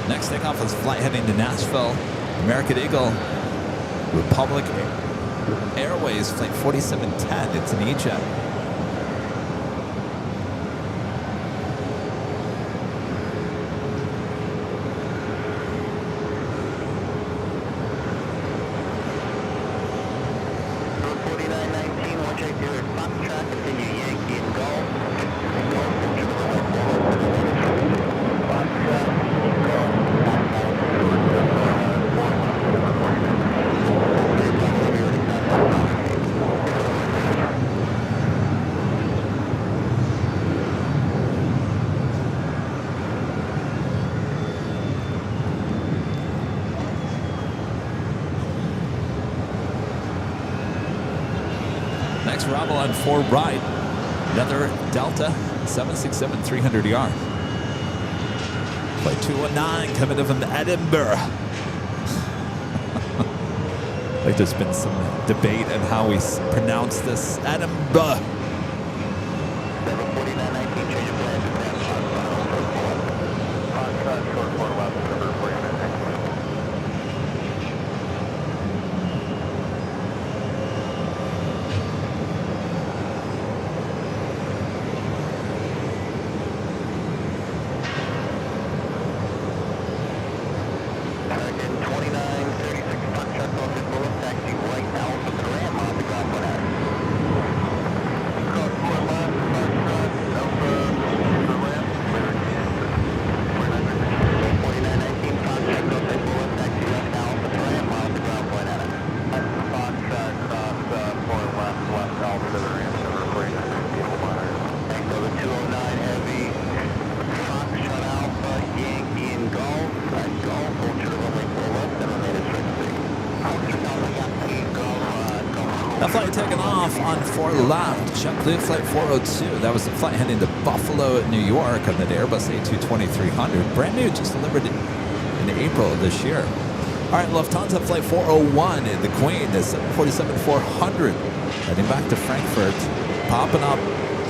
Speaker 1: Next takeoff is flight heading to Nashville, American Eagle, Republic Airways, flight 4710. It's an E-jet. Next arrival on 4 right, another Delta 767-300ER. Flight 219 coming in from Edinburgh. Like there's been some debate on how we pronounce this. Edinburgh. That flight taking off on 4 left, JetBlue flight 402. That was the flight heading to Buffalo, New York on the Airbus A220-300. Brand new, just delivered in April of this year. All right, Lufthansa flight 401 in the Queen, the 747-400. Heading back to Frankfurt, popping up,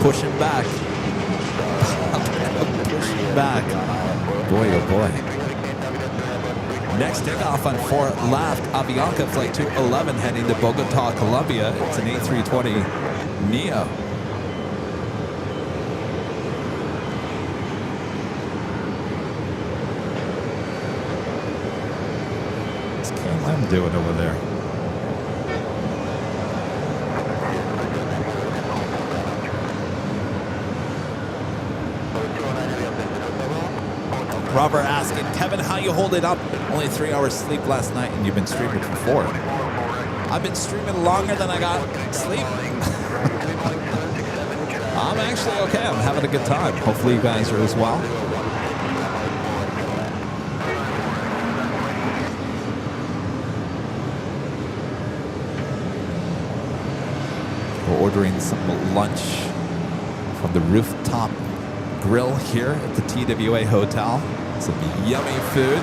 Speaker 1: pushing back. Pushing back. Boy, oh boy. Next takeoff on 4 left, Avianca flight 211 heading to Bogota, Colombia. It's an A320 Neo. What's KLM doing over there? Robert asking, Kevin, how you hold it up? Only 3 hours sleep last night and you've been streaming for 4. I've been streaming longer than I got sleep. I'm actually okay. I'm having a good time. Hopefully you guys are as well. We're ordering some lunch from the rooftop grill here at the TWA Hotel. Some yummy food.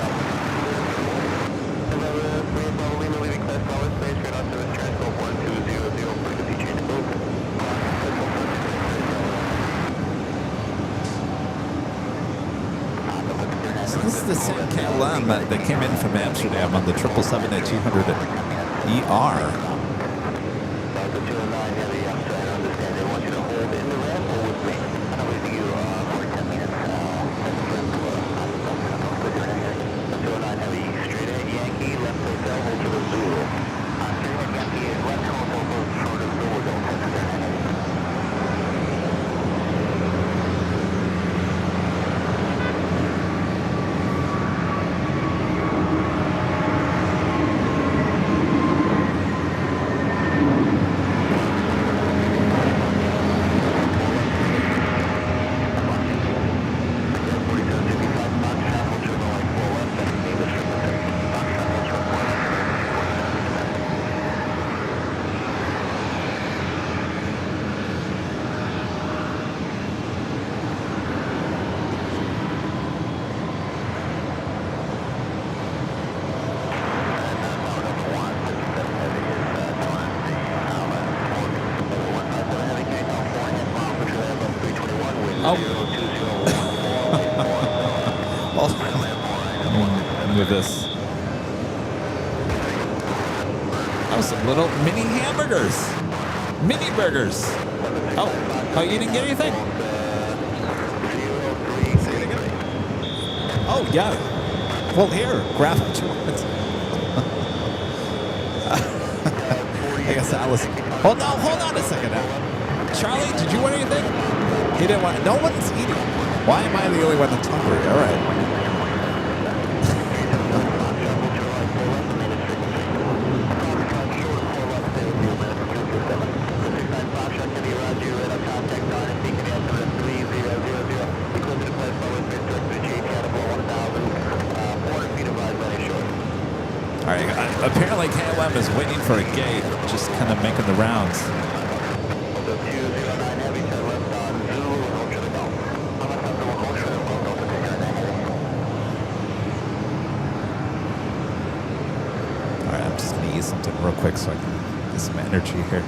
Speaker 1: So this is the same KLM that came in from Amsterdam on the 777-200ER. Oh. Hold on. Move this. Oh, some little mini hamburgers. Mini burgers. Oh, you didn't get anything? Say it again. Oh, yeah. Well, here, grab what you want. I guess Alice. Hold on a second now. Charlie, did you want anything? He didn't want. No one's eating. Why am I the only one that's hungry? All right. All right. Apparently, KLM is waiting for a gate, just kind of making the rounds. All right, I'm just gonna eat something real quick so I can get some energy here.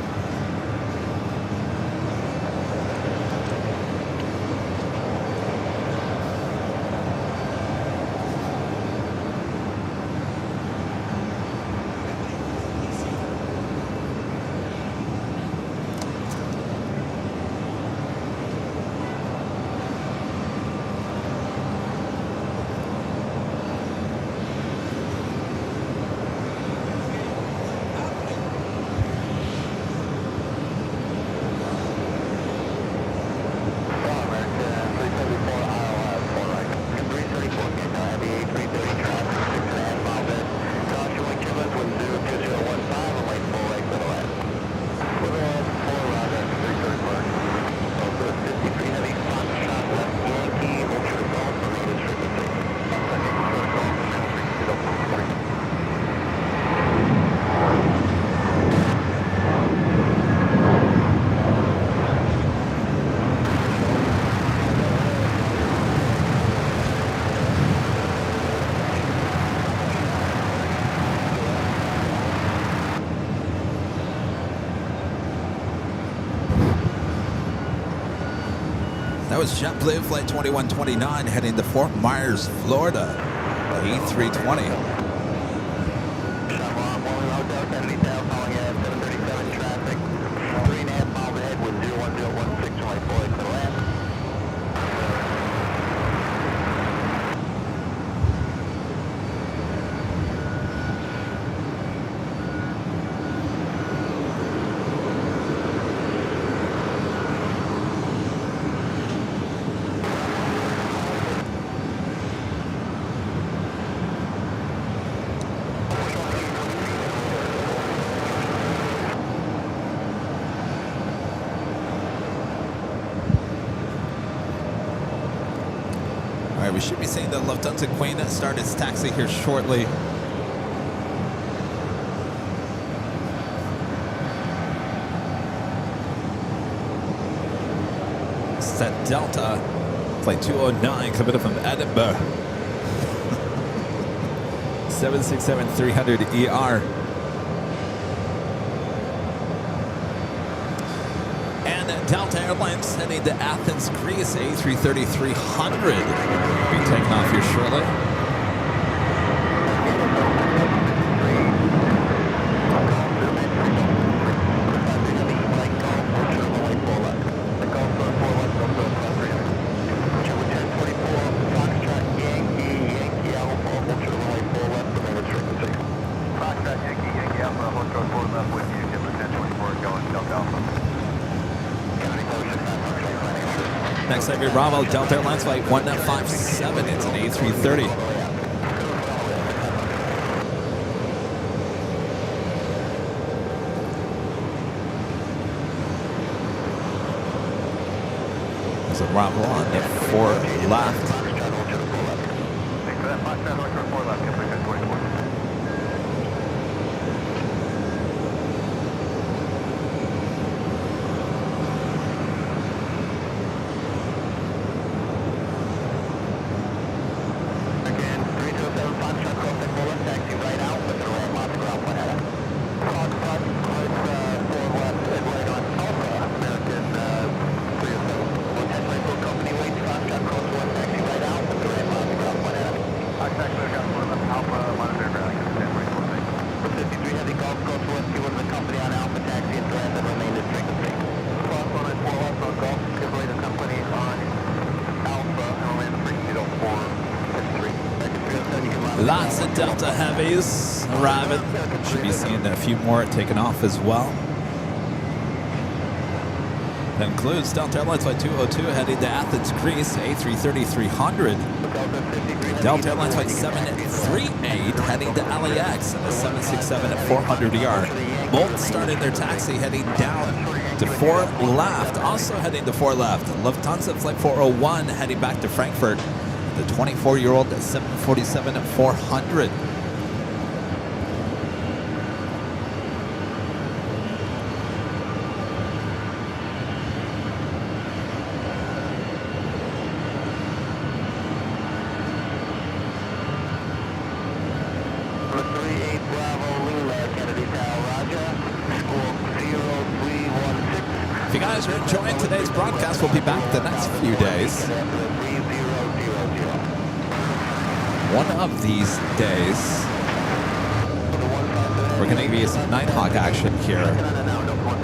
Speaker 1: That was JetBlue Flight 2129 heading to Fort Myers, Florida. A320. All right, we should be seeing the Lufthansa Queen start its taxi here shortly. It's that Delta Flight 209 coming up from Edinburgh. 767-300 ER. Delta Airlines heading to Athens, Greece, A330-300. Be taking off here shortly. Next up, Bravo, Delta Airlines Flight 157. It's an A330. There's a Bravo on the 4 left.
Speaker 4: Company
Speaker 1: Delta Heavies arriving. Should be seeing a few more taking off as well. That includes Delta Airlines Flight 202 heading to Athens, Greece, A330-300. Delta Airlines Flight 738 heading to LAX, and the 767 at 400 ER. Both started their taxi heading down to 4 left. Also heading to 4 left. Lufthansa Flight 401 heading back to Frankfurt. The 24-year-old 747 at 400. If you guys are enjoying today's broadcast, we'll be back the next few days. One of these days, we're going to give you some Nighthawk action here.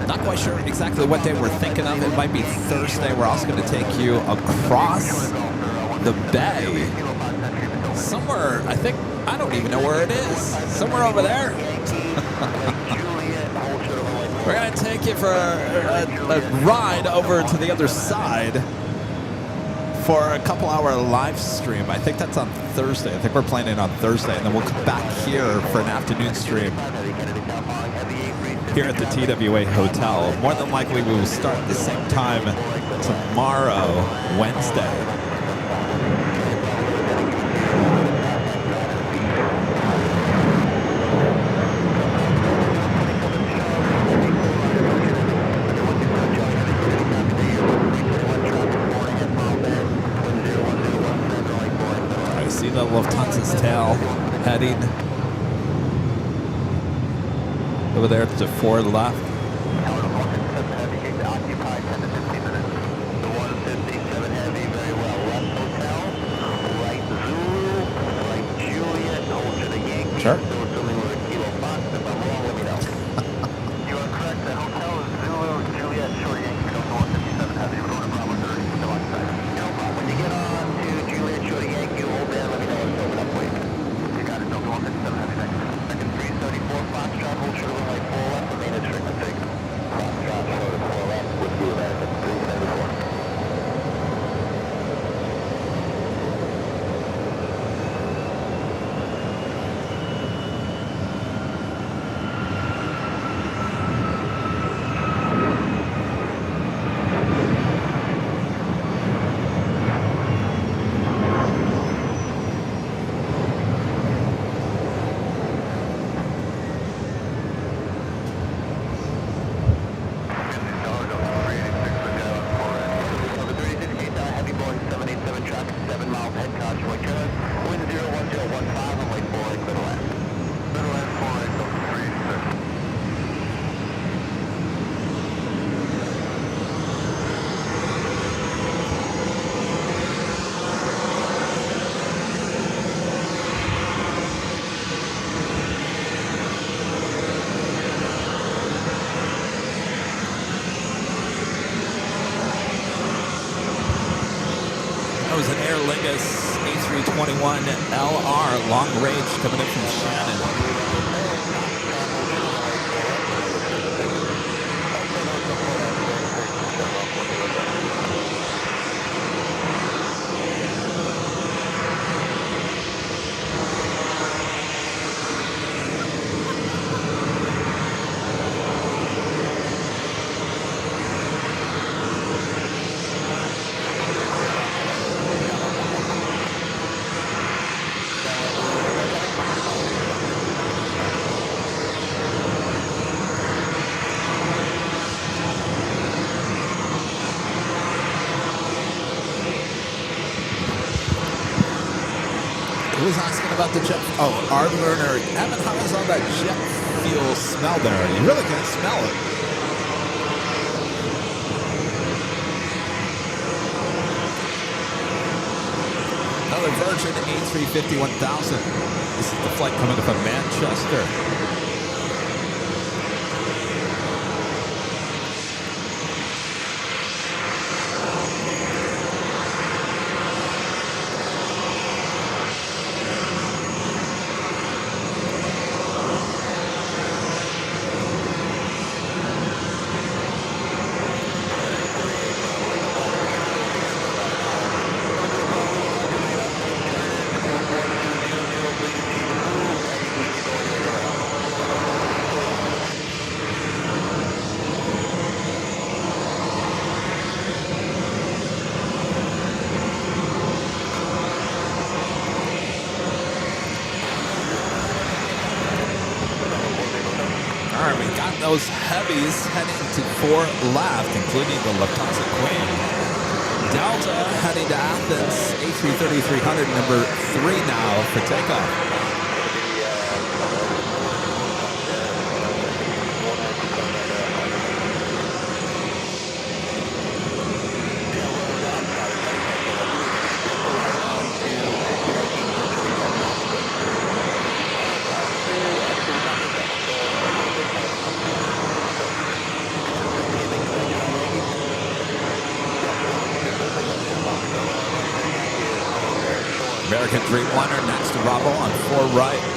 Speaker 1: Not quite sure exactly what day we're thinking of. It might be Thursday. We're also going to take you across the bay. Somewhere, I think, I don't even know where it is. Somewhere over there. We're going to take you for a ride over to the other side for a couple-hour live stream. I think that's on Thursday. I think we're planning on Thursday, and then we'll come back here for an afternoon stream here at the TWA Hotel. More than likely, we will start at the same time tomorrow, Wednesday. The Lufthansa's tail heading over there to 4 left. Sure.
Speaker 4: You are correct. The hotel is Zulu, Juliet, Short Yankee, Delta 157 Heavy, Rotor Bravo 30, still on site. No problem. When you get on to Juliet, Short Yankee, hold there, let me know what's open up for you. You got it, Delta 157 Heavy, thanks. Second 374, Foxtrot, hold short of runway 4 left, remain at Strickland 6. Foxtrot, short of 4 left, with you, American 374.
Speaker 1: Was an Aer Lingus A321 LR long range coming in from Shannon. Was asking about the jet. Oh, our learner. Evan, how is all that jet fuel smell there? You really can't smell it. Another Virgin A350-1000. This is the flight coming from Manchester. Abus heading to 4 left, including the Lufthansa Queen. Delta heading to Athens, A330-300, number 3 now for takeoff. American Dreamliner next to Bravo on 4 right.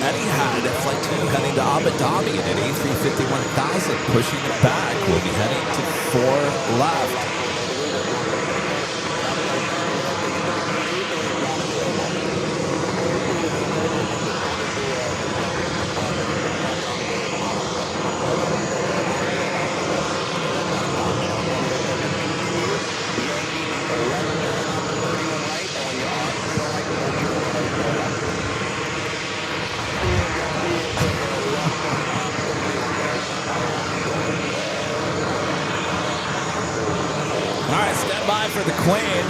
Speaker 1: Etihad at Flight 2 heading to Abu Dhabi at A350-1000, pushing it back. We'll be heading to 4 left. Stand by for the Queen.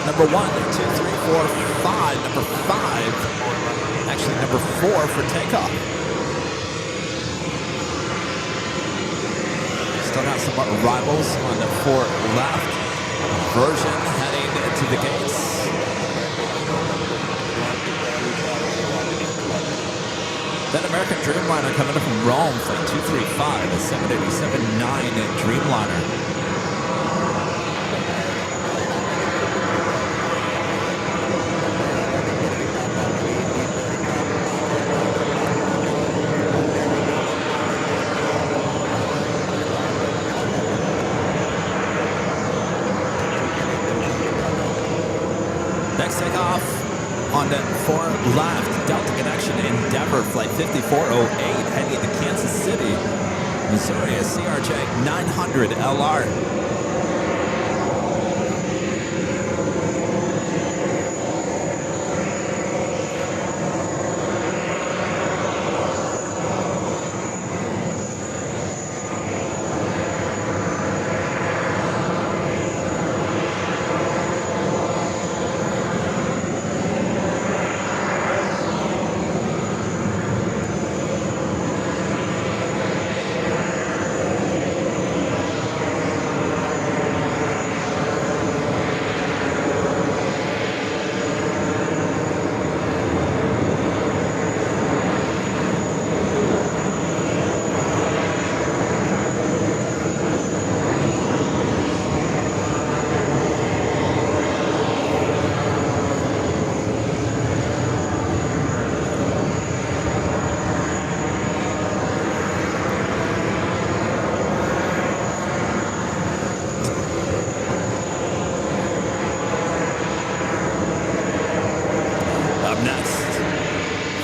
Speaker 1: Number 1, 2, 3, 4, 5. Number 5. Actually, number 4 for takeoff. Still got some arrivals on the 4 left. Version heading to the gates. Then American Dreamliner coming up from Rome, flight 235, a 787-9 Dreamliner. Next takeoff on the 4 left, Delta Connection Endeavor, flight 5408, heading to Kansas City, Missouri, a CRJ 900 LR.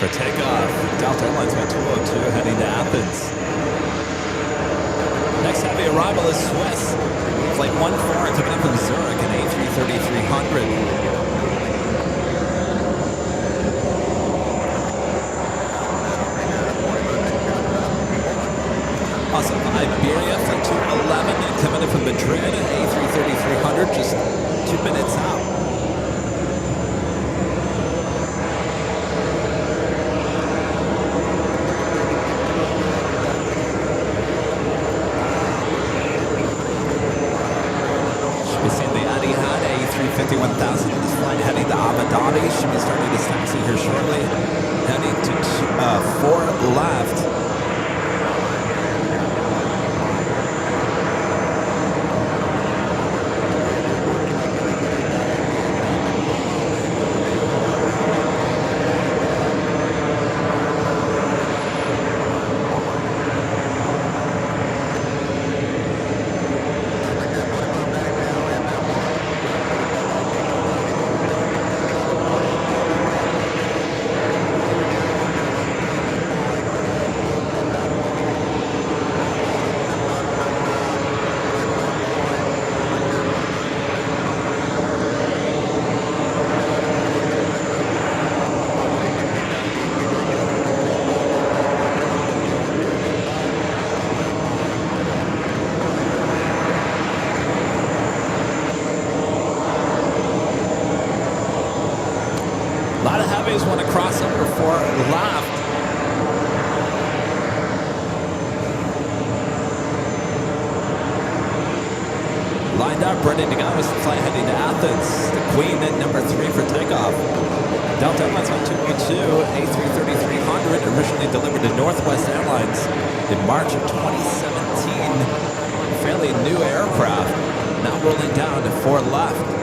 Speaker 1: For takeoff, Delta Airlines by 202 heading to Athens. Next heavy arrival is Swiss. Flight 14 coming in from Zurich at A330-300. Also, Iberia, flight 211 coming in from Madrid at A330-300, just 2 minutes out. We've seen the Etihad A350-1000 in this flight heading to Abu Dhabi. Should be starting to taxi here shortly. Heading to 4 left. ready to go. It's the flight heading to Athens. The Queen at number 3 for takeoff. Delta Airlines on 202, A330-300, originally delivered to Northwest Airlines in March of 2017. Fairly new aircraft, now rolling down to 4 left.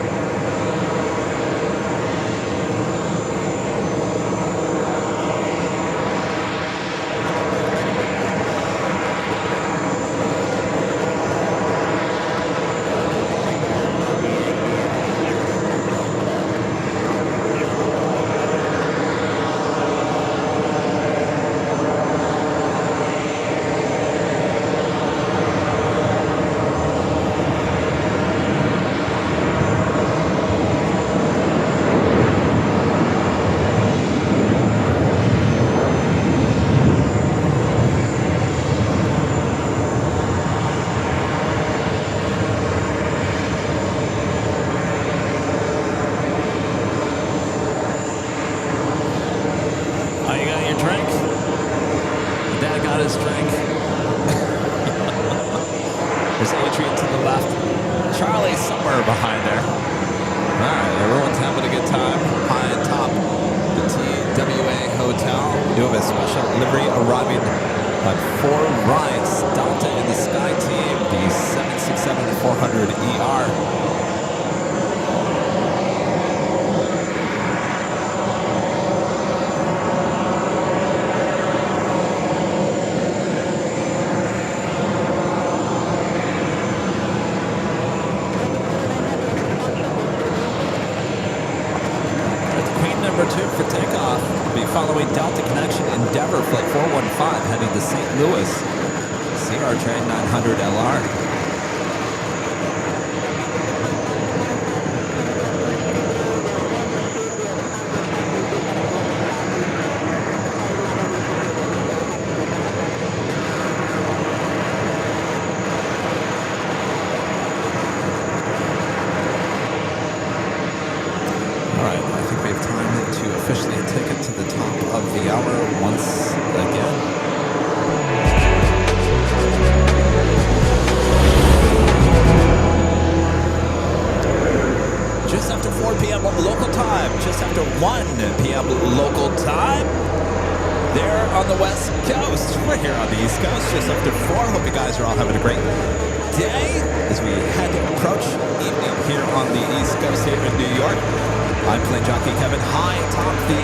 Speaker 1: I'm Plane Jockey Kevin, high atop the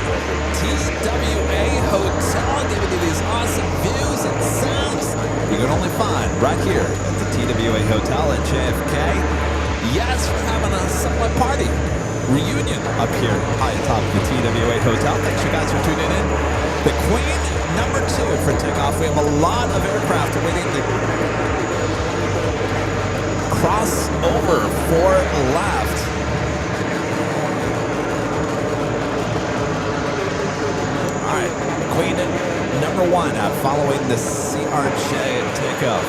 Speaker 1: TWA Hotel, giving you these awesome views and sounds you can only find right here at the TWA Hotel at JFK. Yes, we're having a somewhat party reunion up here high atop the TWA Hotel. Thanks you guys for tuning in. The Queen, number 2 for takeoff. We have a lot of aircraft waiting to cross over for left. All right, Queen number 1 following the CRJ takeoff.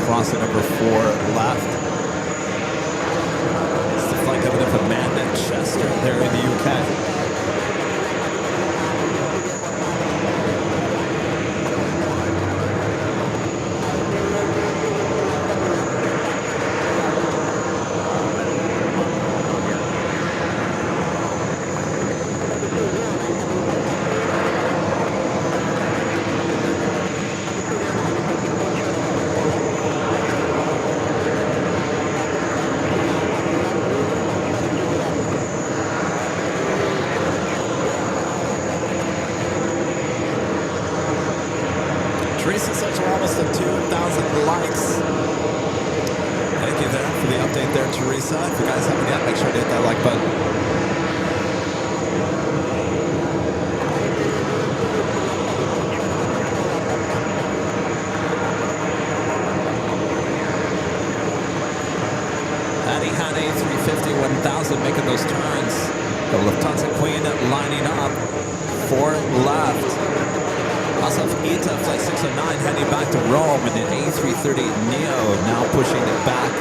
Speaker 1: Crossing number 4 left. It's the flight coming in from Manchester there in the UK. Teresa says we're almost at 2,000 likes. Thank you there for the update there, Teresa. If you guys haven't yet, make sure to hit that like button. A350 1000 making those turns. The Lufthansa Queen lining up for left. Also have ETA Flight 609 heading back to Rome, and an A330 Neo now pushing it back.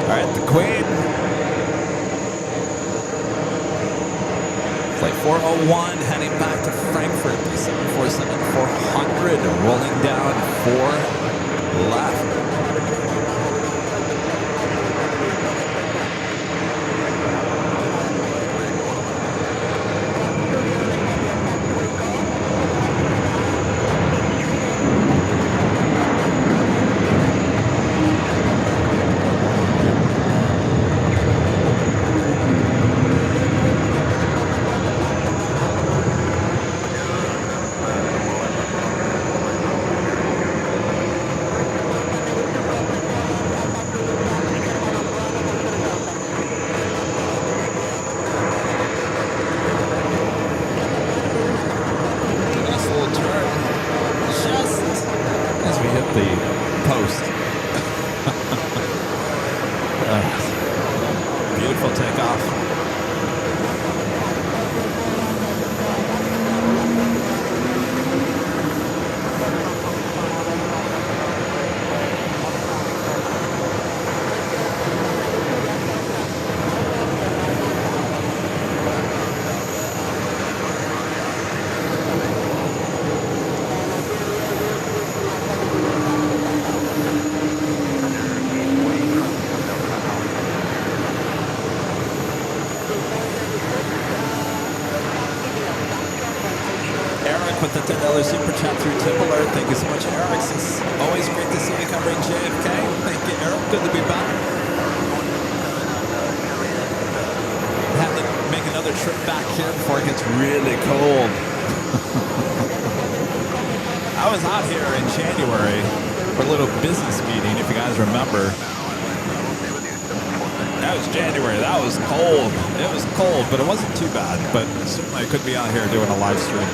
Speaker 1: All right, the Queen. Flight 401 heading back to Frankfurt, 747-400, rolling down 4 left. Beautiful takeoff. With the $10 super chat through Tip Alert. Thank you so much, Eric. It's always great to see you covering JFK. Thank you, Eric. Good to be back. Have to make another trip back here before it gets really cold. I was out here in January for a little business meeting, if you guys remember. That was January. That was cold. It was cold, but it wasn't too bad. But certainly I could be out here doing a live stream.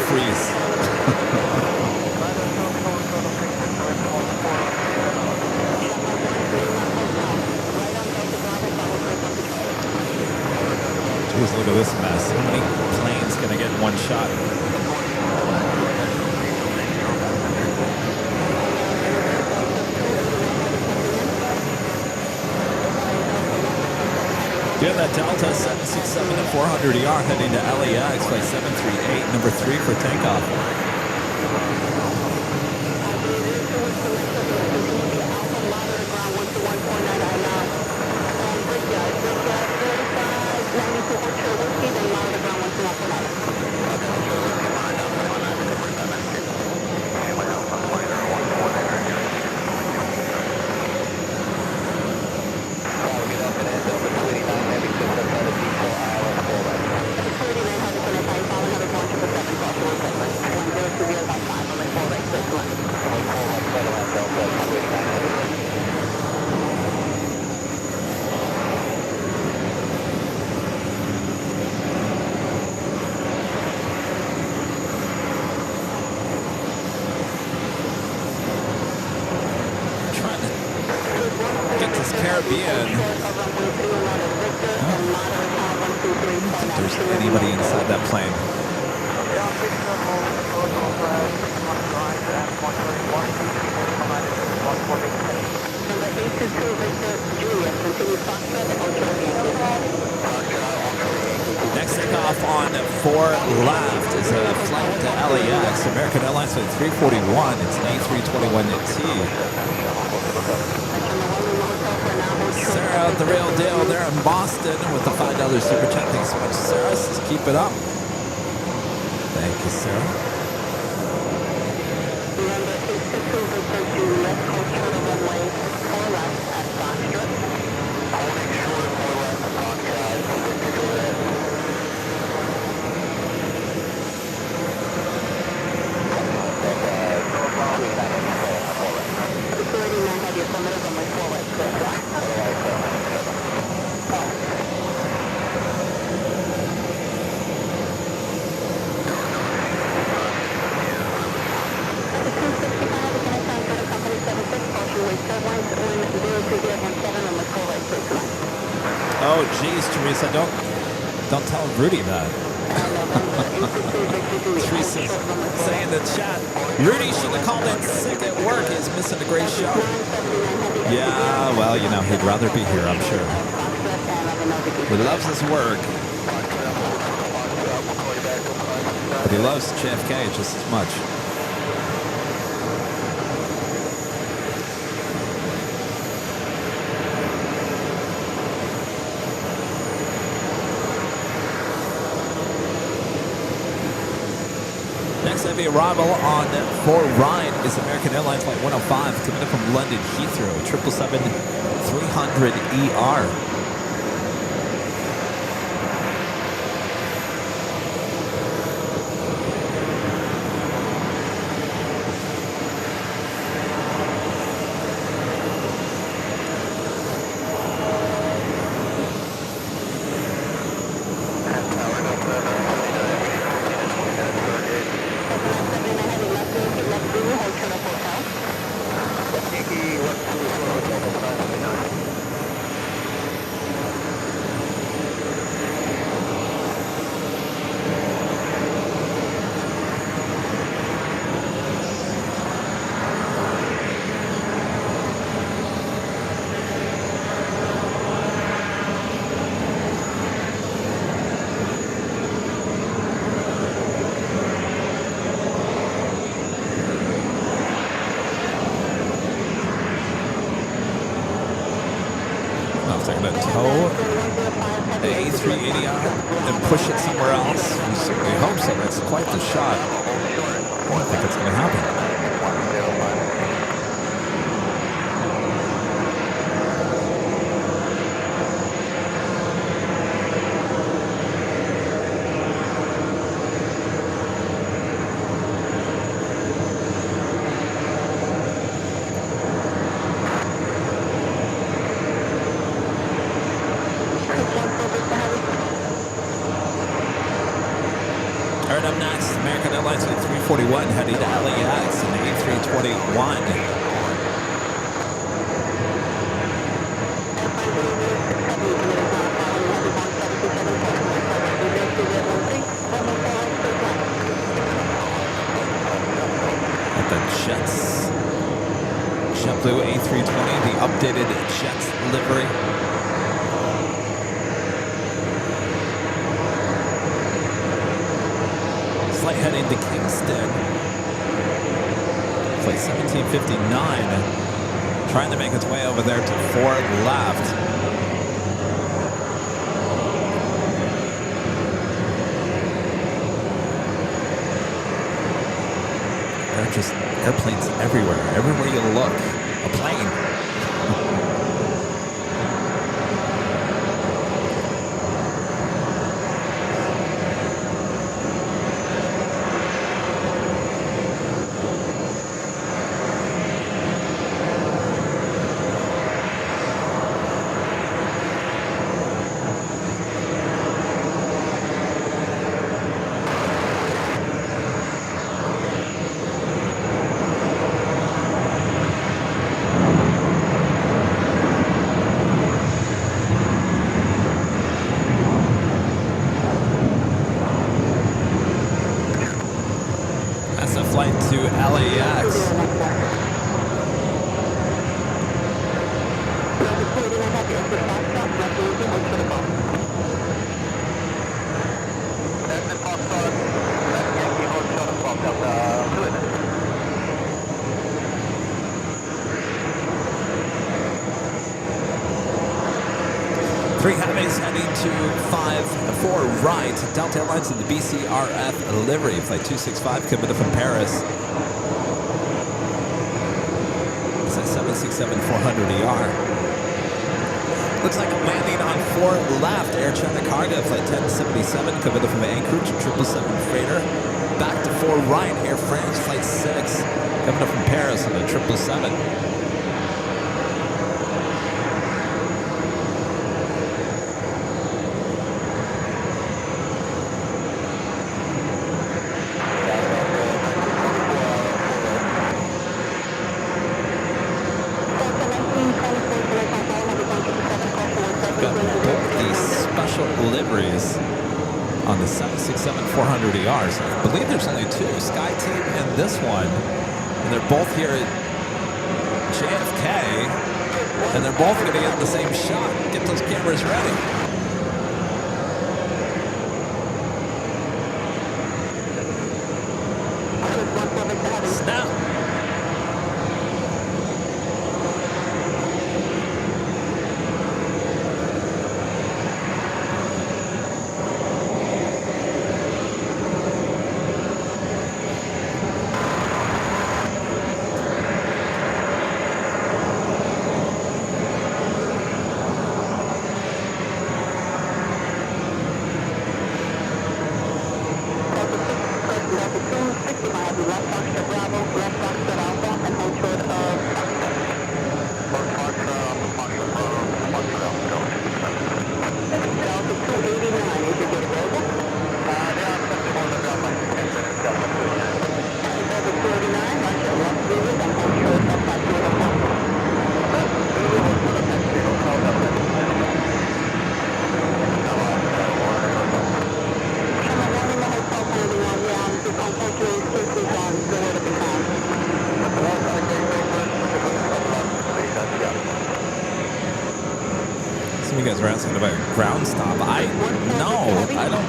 Speaker 1: Freeze. Jeez, look at this mess. How many planes can I get in one shot? Do you have that Delta 767-400ER heading to LAX flight 738, number 3 for takeoff? Caribbean. I don't think there's anybody inside that plane. Next takeoff on 4 left is a flight to LAX, American Airlines flight 341. It's an A321T. Sarah, the real deal there in Boston with the $5 super chat. Thanks so much, Sarah. Just keep it up. Thank you, Sarah.
Speaker 5: Delta Juliet, hold short of runway 4 left at Foxtrot.
Speaker 2: Holding short of 4 left, Foxtrot, Delta Juliet.
Speaker 5: Authority 9 have your affirmative runway 4 left, clear fly.
Speaker 1: Oh, geez, Teresa, don't tell Rudy that. Teresa's saying in the chat, Rudy should have called in sick at work. He's missing a great show. Yeah, well, you know, he'd rather be here, I'm sure. He loves his work, but he loves JFK just as much. Next heavy arrival on for Ryan is American Airlines Flight 105 coming in from London Heathrow, 777-300ER. They're going to tow the A380 out and push it somewhere else. We certainly hope so. That's quite the shot. I don't think it's going to happen. All right, up next, American Airlines Flight 341 heading to LAX in the A321. At the Jets, JetBlue A320, the updated Jets livery. Flight heading to Kingston. Flight 1759. Trying to make its way over there to 4 left. There are just airplanes everywhere. Everywhere you look, a plane. Flight to LAX. Three heavies heading to 5-4 right. Delta Airlines in the BCRF livery. Flight 265 coming in from Paris. is a 767-400ER. Looks like I'm landing on 4 left. Air China Cargo, flight 1077, coming from Anchorage, 777 freighter. Back to 4 right, Air France, flight 6, coming up from Paris on the 777. Liveries on the 767-400ERs. I believe there's only 2, Sky Team and this one. And they're both here at JFK. And they're both going to get the same shot. Get those cameras ready. Snap. You guys were asking about ground stop. I don't.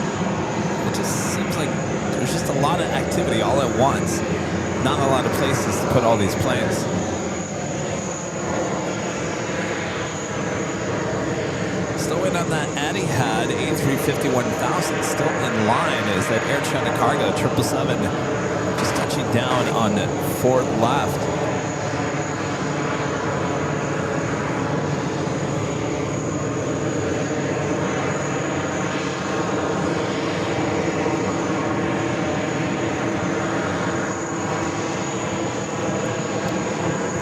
Speaker 1: It just seems like there's just a lot of activity all at once. Not a lot of places to put all these planes. Still waiting on that Etihad A350-1000. Still in line is that Air China Cargo 777 just touching down on 4 left.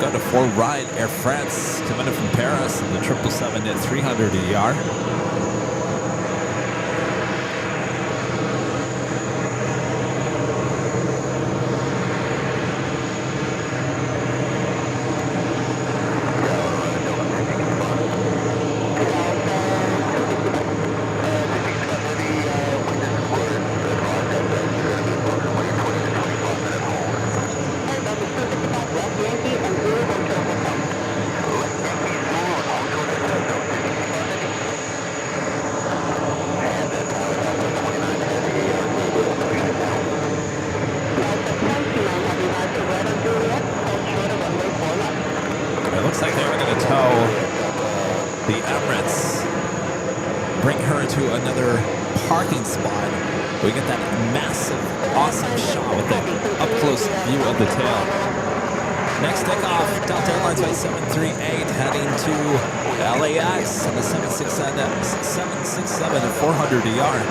Speaker 1: Got a 4 right, Air France coming in from Paris in the 777-300ER. Looks like they were going to tow the Emirates, bring her to another parking spot. We get that massive, awesome shot with the up-close view of the tail. Next takeoff, Delta Airlines flight 738 heading to LAX on the 767-400ER.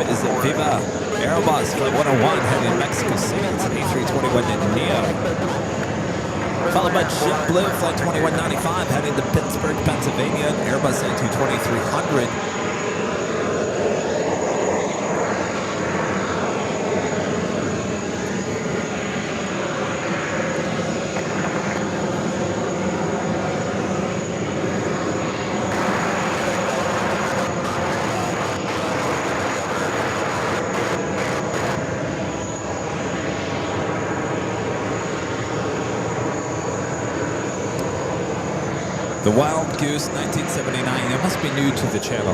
Speaker 1: Is it Viva Aerobus Flight 101 heading Mexico City? It's an A321 Neo. Followed by JetBlue, Flight 2195, heading to Pittsburgh, Pennsylvania, Airbus A220-300. The Wild Goose 1979. You must be new to the channel.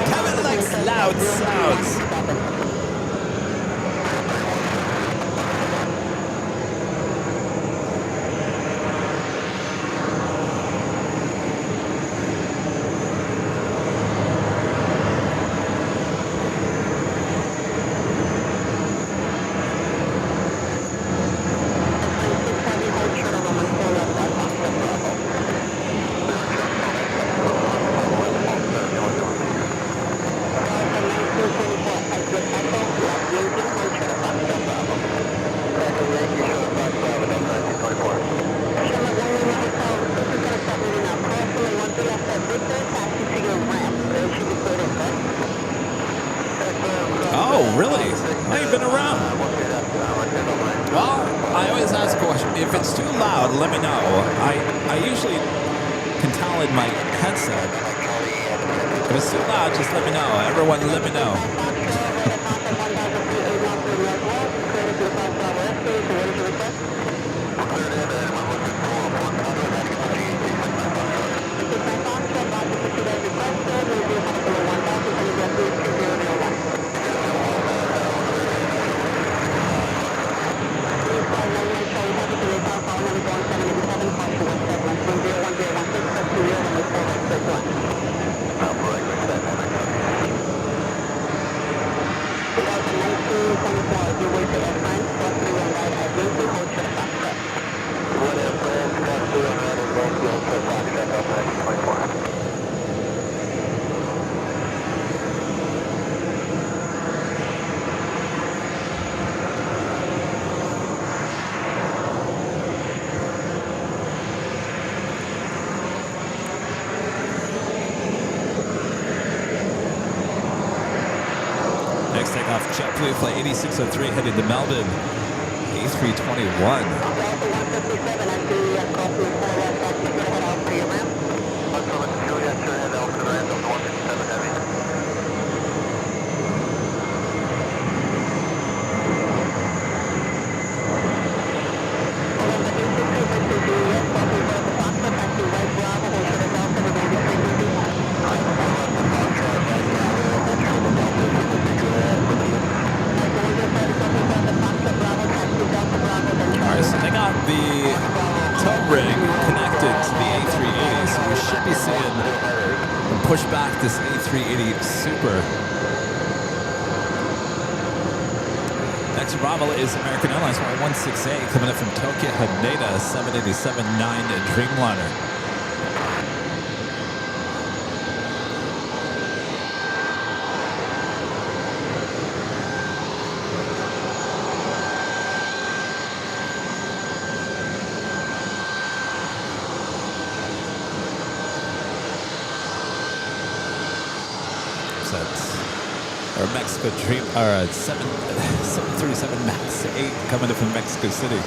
Speaker 1: Kevin likes loud sounds. Oh, really? How you been around? Well, I always ask a question. If it's too loud, let me know. I usually can tell in my headset. If it's too loud, just let me know. Everyone, let me know. Next takeoff, JetBlue Flight 8603 headed to Melbourne. A321. So they got the tow rig connected to the A380, so we should be seeing them push back this A380 Super. Next arrival is American Airlines Flight 168 coming up from Tokyo Haneda 787-9 Dreamliner. Or Mexico Dream, or 737 Max 8 coming in from Mexico City.
Speaker 5: America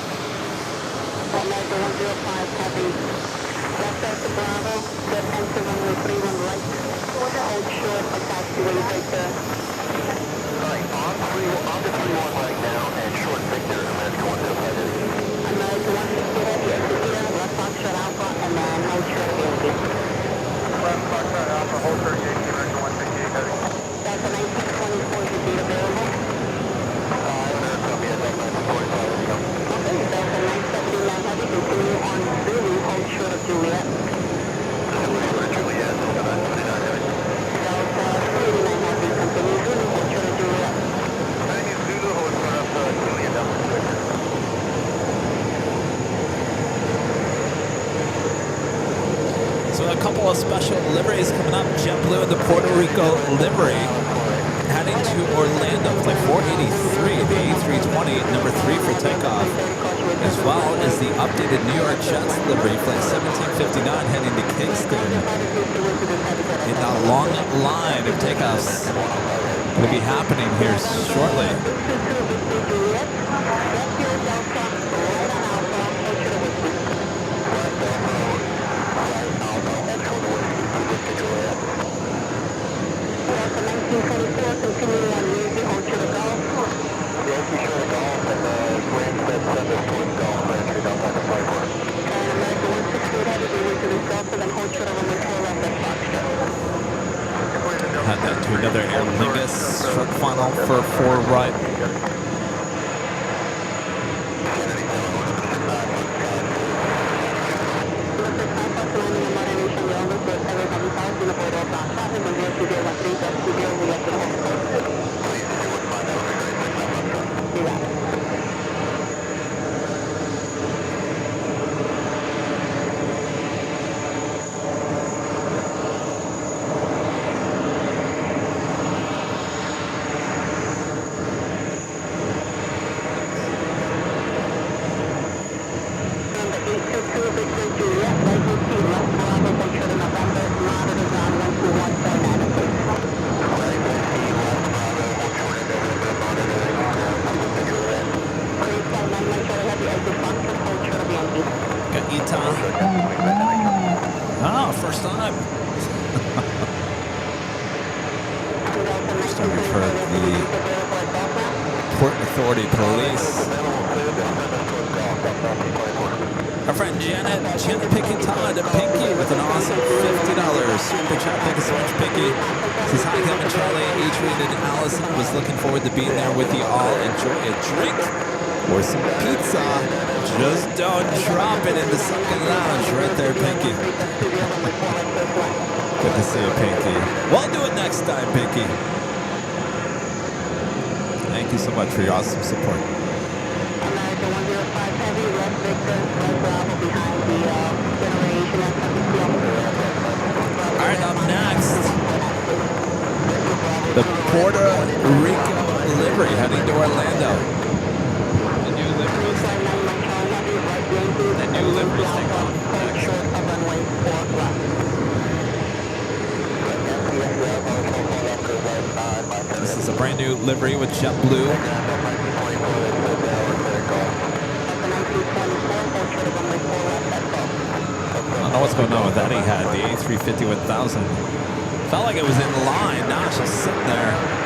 Speaker 5: 105 Heavy. Left out to Bravo, get enter runway 31 right. Hold short for taxiway right there.
Speaker 2: Alright, on the 31 right now, and short Victor, America 105 Heavy.
Speaker 5: America 168 Heavy, Victor, left Foxtrot Alpha, and then hold short Yankee.
Speaker 2: Left Foxtrot Alpha, hold short Yankee, America 168 Heavy.
Speaker 5: That's a 1924 to be available.
Speaker 2: I don't know if I'll be at that 945.
Speaker 5: Okay, Delta 979 Heavy, continue on Zulu, hold short of Juliet.
Speaker 2: Juliet, Delta 929 Heavy.
Speaker 5: Delta 389 Heavy, continue Zulu, hold short of Juliet.
Speaker 2: Heading in Zulu, hold short of Juliet, Delta 6.
Speaker 1: So a couple of special liveries coming up. JetBlue and the Puerto Rico livery heading to Orlando. Flight 483, the A320, number 3 for takeoff. as well as the updated New York Jets livery, flight 1759 heading to Kingston. In a long line of takeoffs going to be happening here shortly. Had that to another Air Lingus, short final for 4 right. For your awesome support. All right, up next, the Puerto Rico livery heading to Orlando. The new liveries take off next. This is a brand new livery with JetBlue. I don't know what's going on with that. He had the A350 1000. Felt like it was in line. Now it's just sitting there.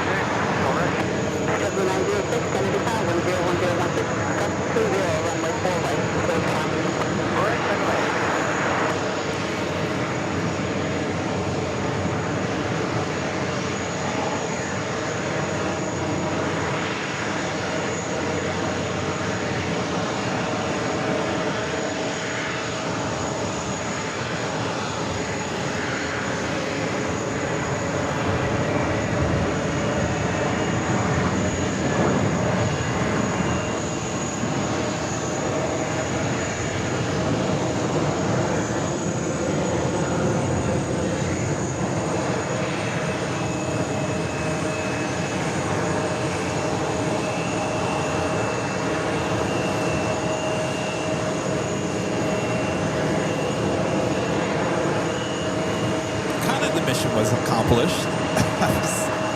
Speaker 1: Was accomplished.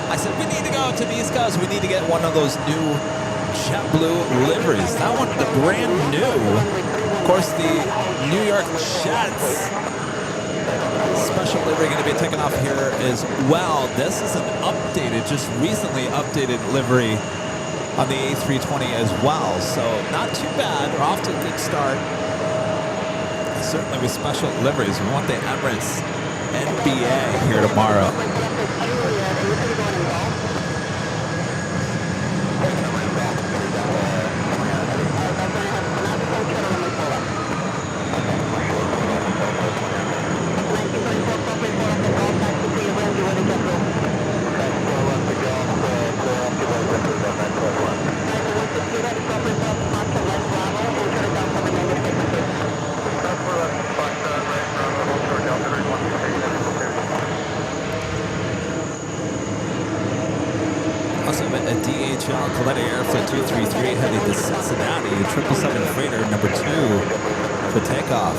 Speaker 1: I said, we need to go to the East Coast. We need to get one of those new JetBlue liveries. That one, the brand new. Of course, the New York Jets special livery going to be taken off here as well. This is an updated, just recently updated livery on the A320 as well. So not too bad. We're off to a good start. Certainly with special liveries. We want the Emirates NBA here tomorrow. DHL Coletta Airflight 233 heading to Cincinnati. 777 freighter number 2 for takeoff.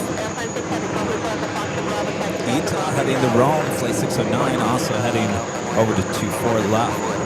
Speaker 1: Eta heading to Rome, flight 609, also heading over to 24 left.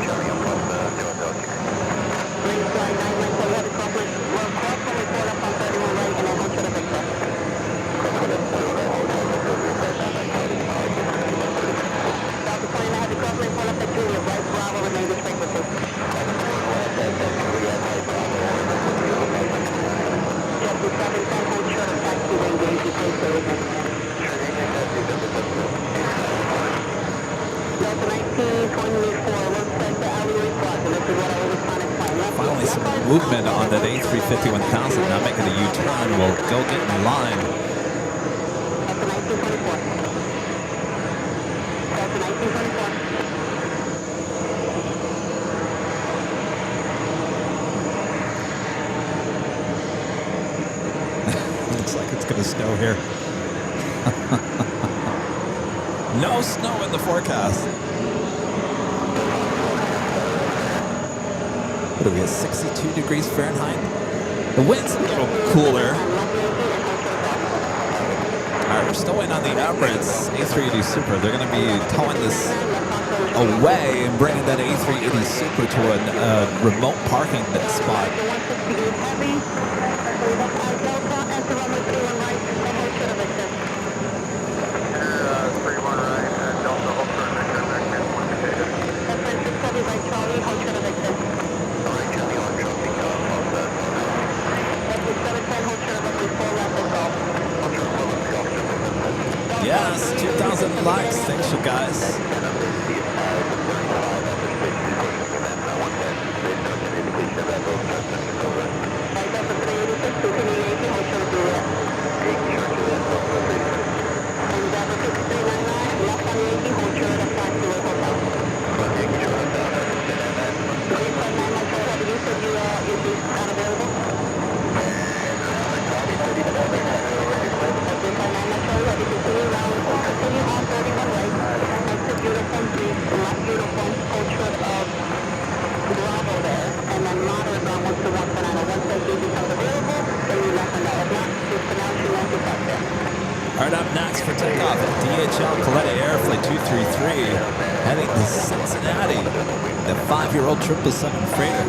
Speaker 1: Finally, some movement on that A350 1000. Now making a U-turn. We'll go get in line. Looks like it's going to snow here. No snow in the forecast. What do we have, 62 degrees Fahrenheit? The wind's a little cooler. All right, we're still waiting on the Emirates A380 Super. They're going to be towing this away and bringing that A380 Super to a remote parking spot. Yes, 2,000 likes. Thanks, you guys. All right, up next for takeoff, DHL Coletta Airflight 233 heading to Cincinnati. The 5-year-old 777 freighter.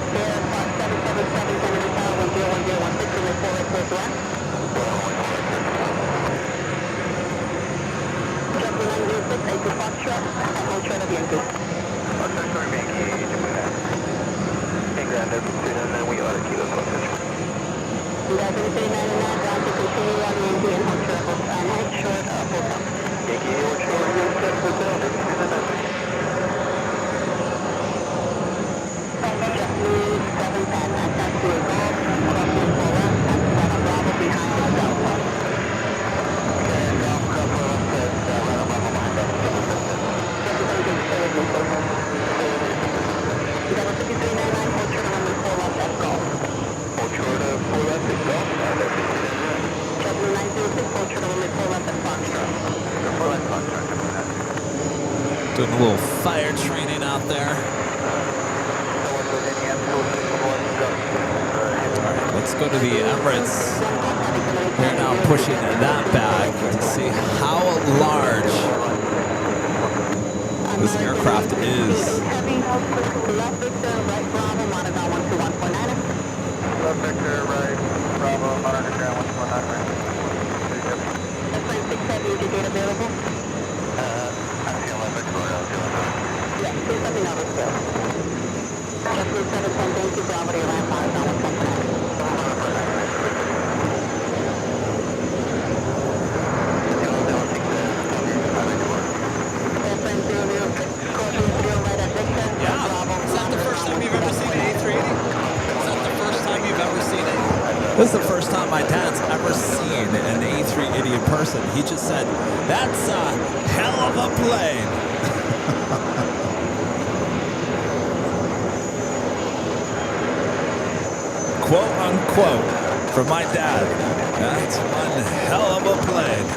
Speaker 1: Doing a little fire training out there. All right, let's go to the Emirates. We're now pushing that back to see how large this aircraft is. This is the first time my dad's ever seen an A380 in person. He just said, "That's a hell of a plane." Quote unquote from my dad. That's one hell of a plane.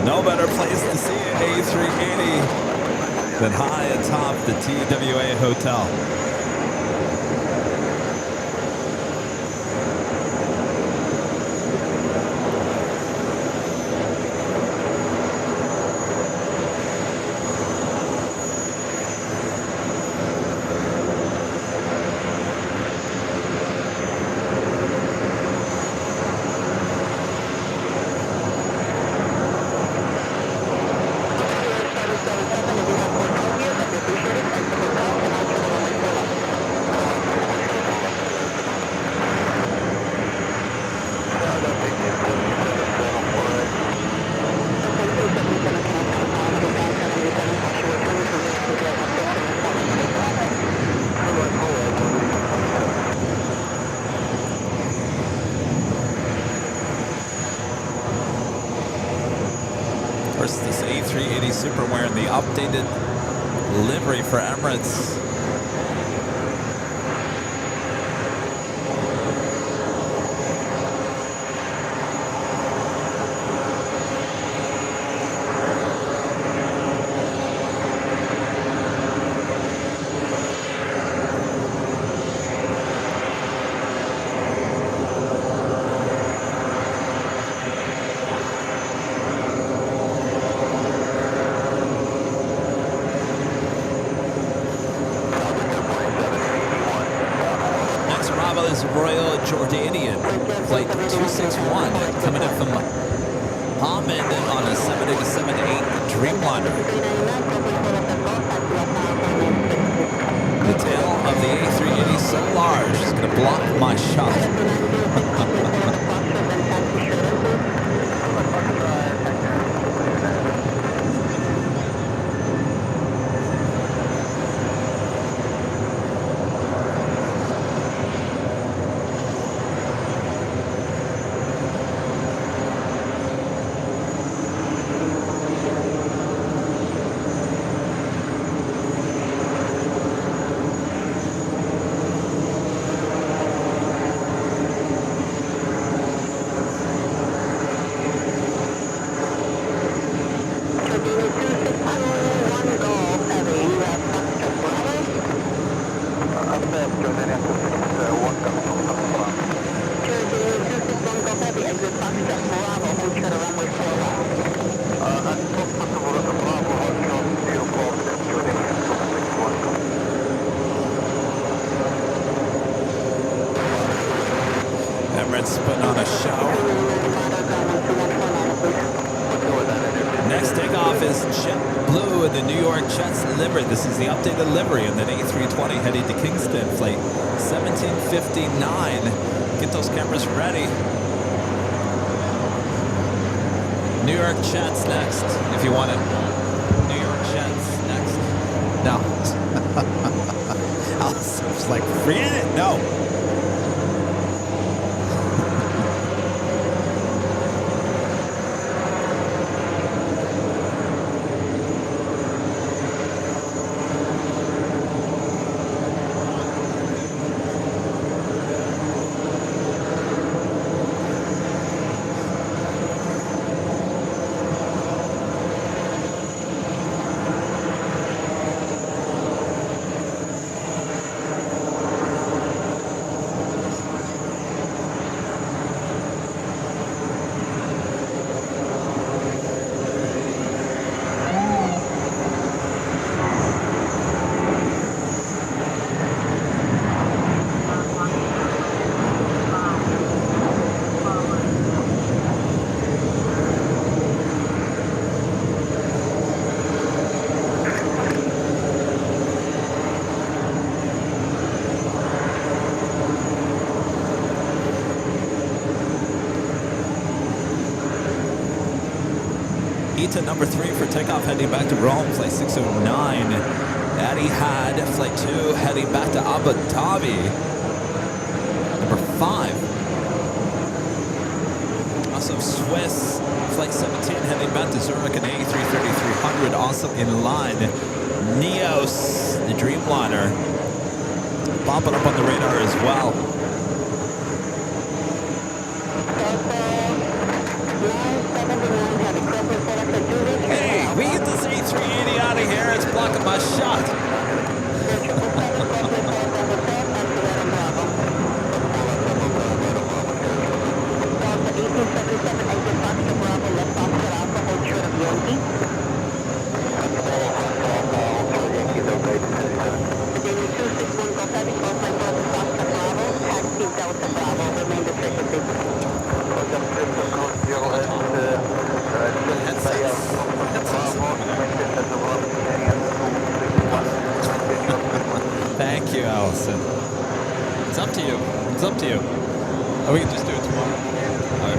Speaker 1: No better place to see an A380 Then high atop the TWA Hotel. Of course, this A380 Super wearing the updated livery for Emirates. Is Royal Jordanian flight 261 coming in from Hamid on a 787-8 Dreamliner. The tail of the A380 so large it's going to block my shot. Emirates putting on a show. Next takeoff is JetBlue in the New York Jets livery. This is the updated livery, and then A320 heading to Kingston, flight 1759. Get those cameras ready. New York Jets next, if you want it. New York Jets next. No. I was like, forget it. No. To number 3 for takeoff, heading back to Rome, flight 609. Etihad, flight 2, heading back to Abu Dhabi. Number 5. Also Swiss, flight 17, heading back to Zurich, and A330-300, also in line. Neos, the Dreamliner, popping up on the radar as well. Hey, we get this A380 out of here. It's blocking blocking my shot. Thank you, Allison. It's up to you. It's up to you. Or we can just do it tomorrow. All right.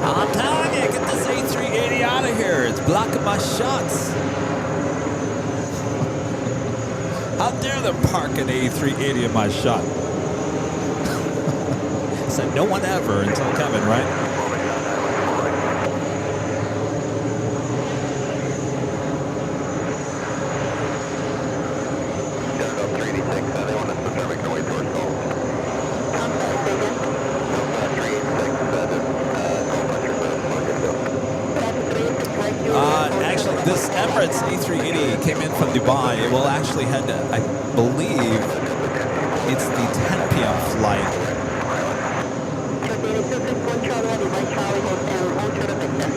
Speaker 1: I'm telling you, get this A380 out of here. It's blocking my shots. How dare them park an A380 in my shot? Said no one ever until Kevin, right? Actually, this Emirates A380 came in from Dubai. It will actually head, I believe, it's the 10 p.m. flight.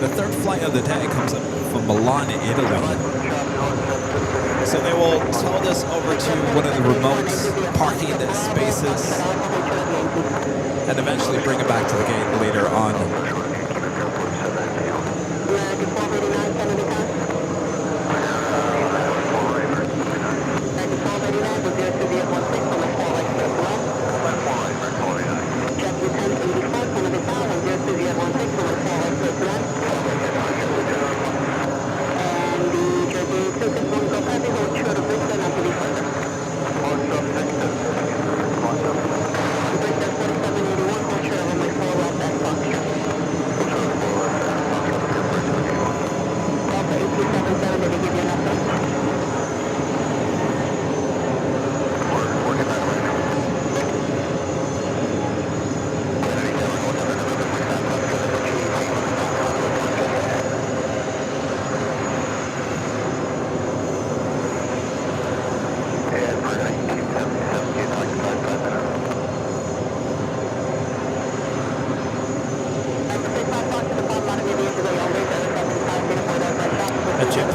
Speaker 1: The third flight of the day comes up from Milan, Italy. So they will tow us over to one of the remote parking spaces and eventually bring it back to the gate later on.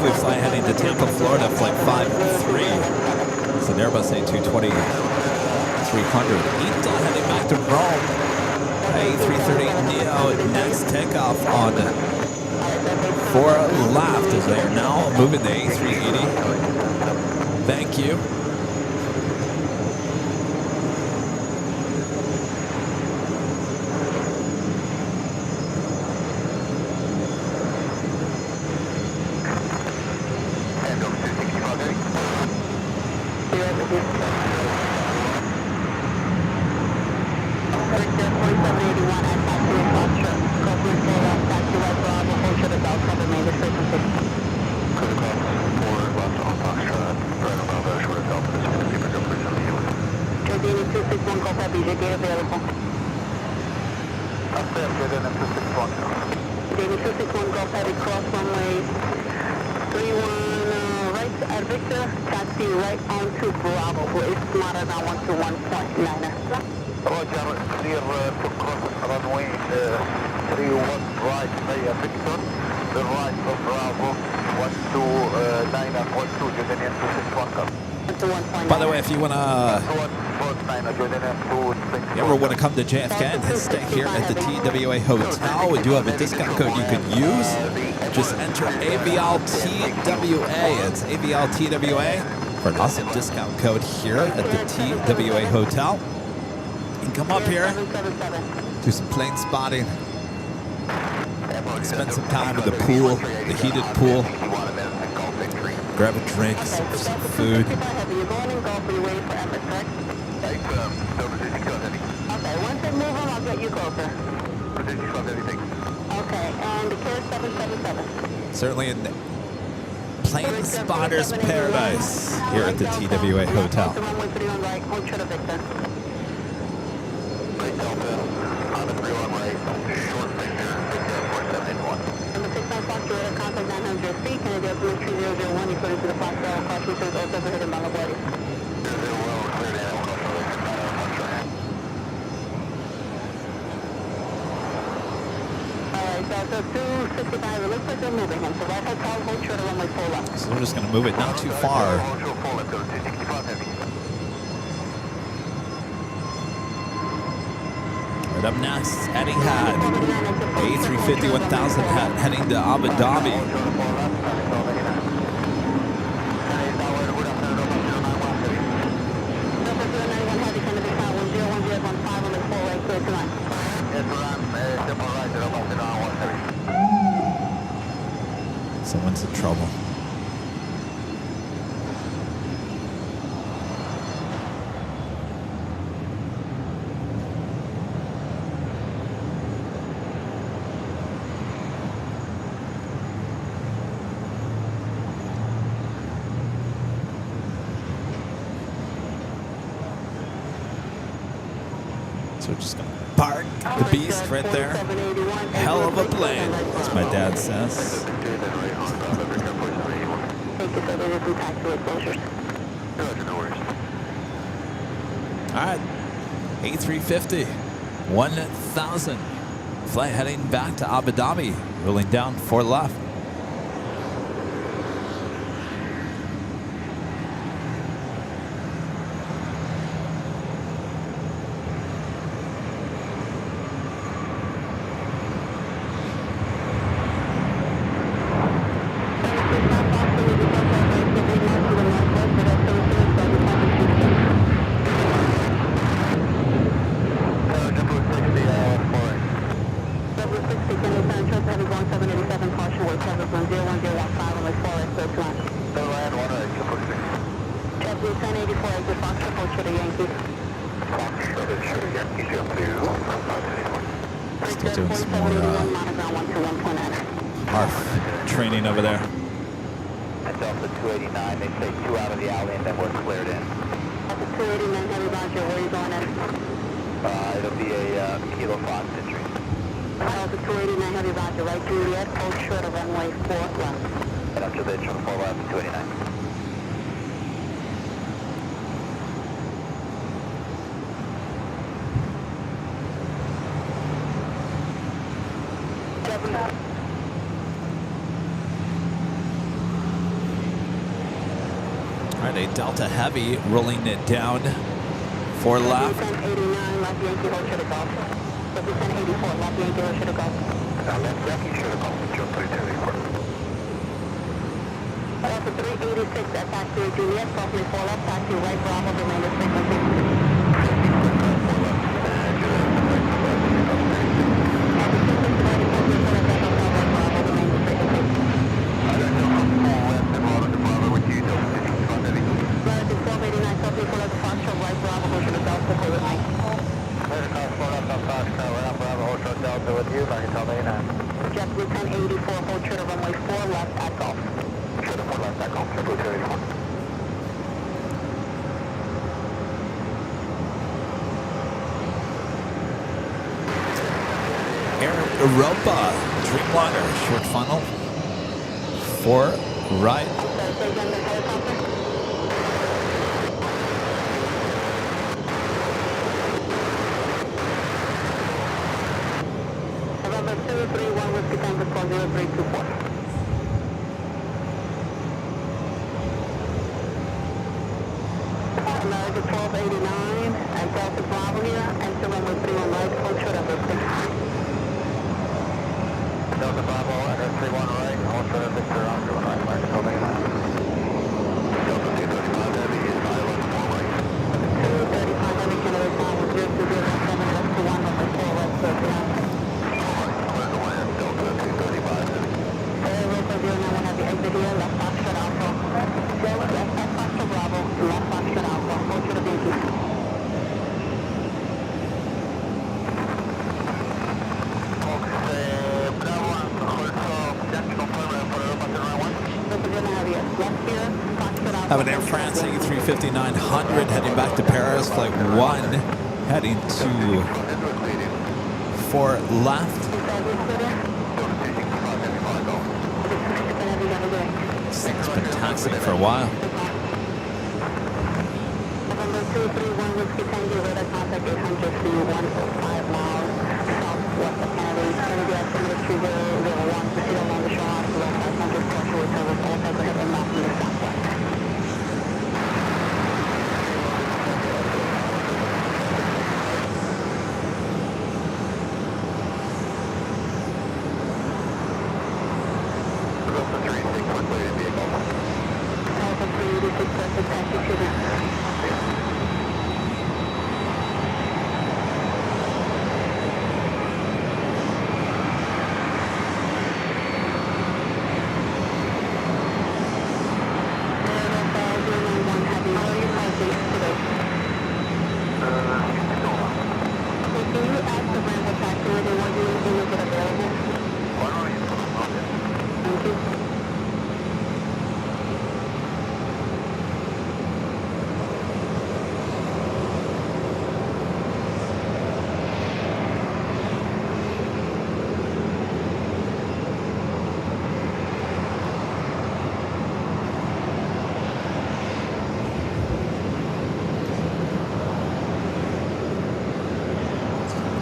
Speaker 1: Flight heading to Tampa, Florida, flight 503. It's an Airbus A220 300. ETA heading back to Rome. A330 Neo next takeoff on 4 left as they are now moving the A380. Thank you. By the way, if you ever want to come to JFK and stay here at the TWA Hotel, we do have a discount code you could use. Just enter AVLTWA. It's AVLTWA for an awesome discount code here at the TWA Hotel. You can come up here, do some plane spotting, spend some time in the pool, the heated pool. Grab a drink, some food.
Speaker 5: Okay, once they move them, I'll get you closer. Okay, and the carrier 777.
Speaker 1: Certainly in plane spotter's paradise here at the TWA Hotel.
Speaker 5: Runway 31 right, hold short of Victor.
Speaker 2: Right Delta, on the 31 right, short Victor, Victor 4781.
Speaker 5: Number 69 Fox, you're at contact 900 feet, Kennedy Airport 3001, you put into the Fox Bell, caution service also overhead in Malabardi.
Speaker 2: 001, cleared in, we'll caution release, 901.
Speaker 5: Alright, Delta 265, it looks like they're moving him, so right hotel, hold short of runway 4 left.
Speaker 1: So we're just going to move it not too far.
Speaker 2: Hold short full left, 265 heavy.
Speaker 1: Right up next, Etihad A350 1000 heading to Abu Dhabi. Someone's in trouble. So we're just gonna park the beast right there. Hell of a plane, as my dad says. All right, A350 1000 flight heading back to Abu Dhabi, rolling down 4 left. Still doing some more ARF training over there.
Speaker 4: At Delta 289, they say 2 out of the alley and then we're cleared in.
Speaker 5: Delta 289, heavy Roger, where are you going at?
Speaker 4: It'll be a Kilo Fox entry.
Speaker 5: Delta 289, heavy Roger, right Juliet, hold short of runway 4 left.
Speaker 4: And up to the 4 left, 289.
Speaker 1: All right, a Delta Heavy rolling it down 4 left.
Speaker 5: 1089, left Yankee, hold short of golf. 1084, left Yankee, hold short of golf.
Speaker 2: Left Yankee, short of golf, jump 3284.
Speaker 5: Delta 386, at taxiway Juliet, softly 4 left, taxi right Bravo, remainder frequency. JetBlue 1084, hold short of runway 4 left at golf.
Speaker 2: Short of 4 left, at golf, JetBlue 281.
Speaker 1: Air Europa Dreamliner short funnel 4 right.
Speaker 5: November 231 Whiskey Tango 0324. America 1289 at Delta Bravo here, enter runway 31 right, hold short of Victor.
Speaker 2: Delta Bravo, enter 31 right, hold short of Victor, on 31 right, America 1289. Delta 235 heavy is island 4 right.
Speaker 5: 235 heavy, Canada Tower 0207, left to 1, number 4 right, 39.
Speaker 2: Clear to land, Delta 235 heavy.
Speaker 5: Roper 091 heavy, exit here, left Foxtrot Alpha. Left Foxtrot Bravo, left Foxtrot Alpha, hold short of Yankee.
Speaker 1: Have an Air France A350-900 heading back to Paris, flight 1, heading to 4 left. This thing's been taxiing for a while.
Speaker 5: November 231 Whiskey Tango, radar contact 800 feet, 105 miles southwest of Kennedy. Kennedy altimeter 3001, proceed along the shoreline below 500 pressure with service. All types ahead and mouth from the southwest.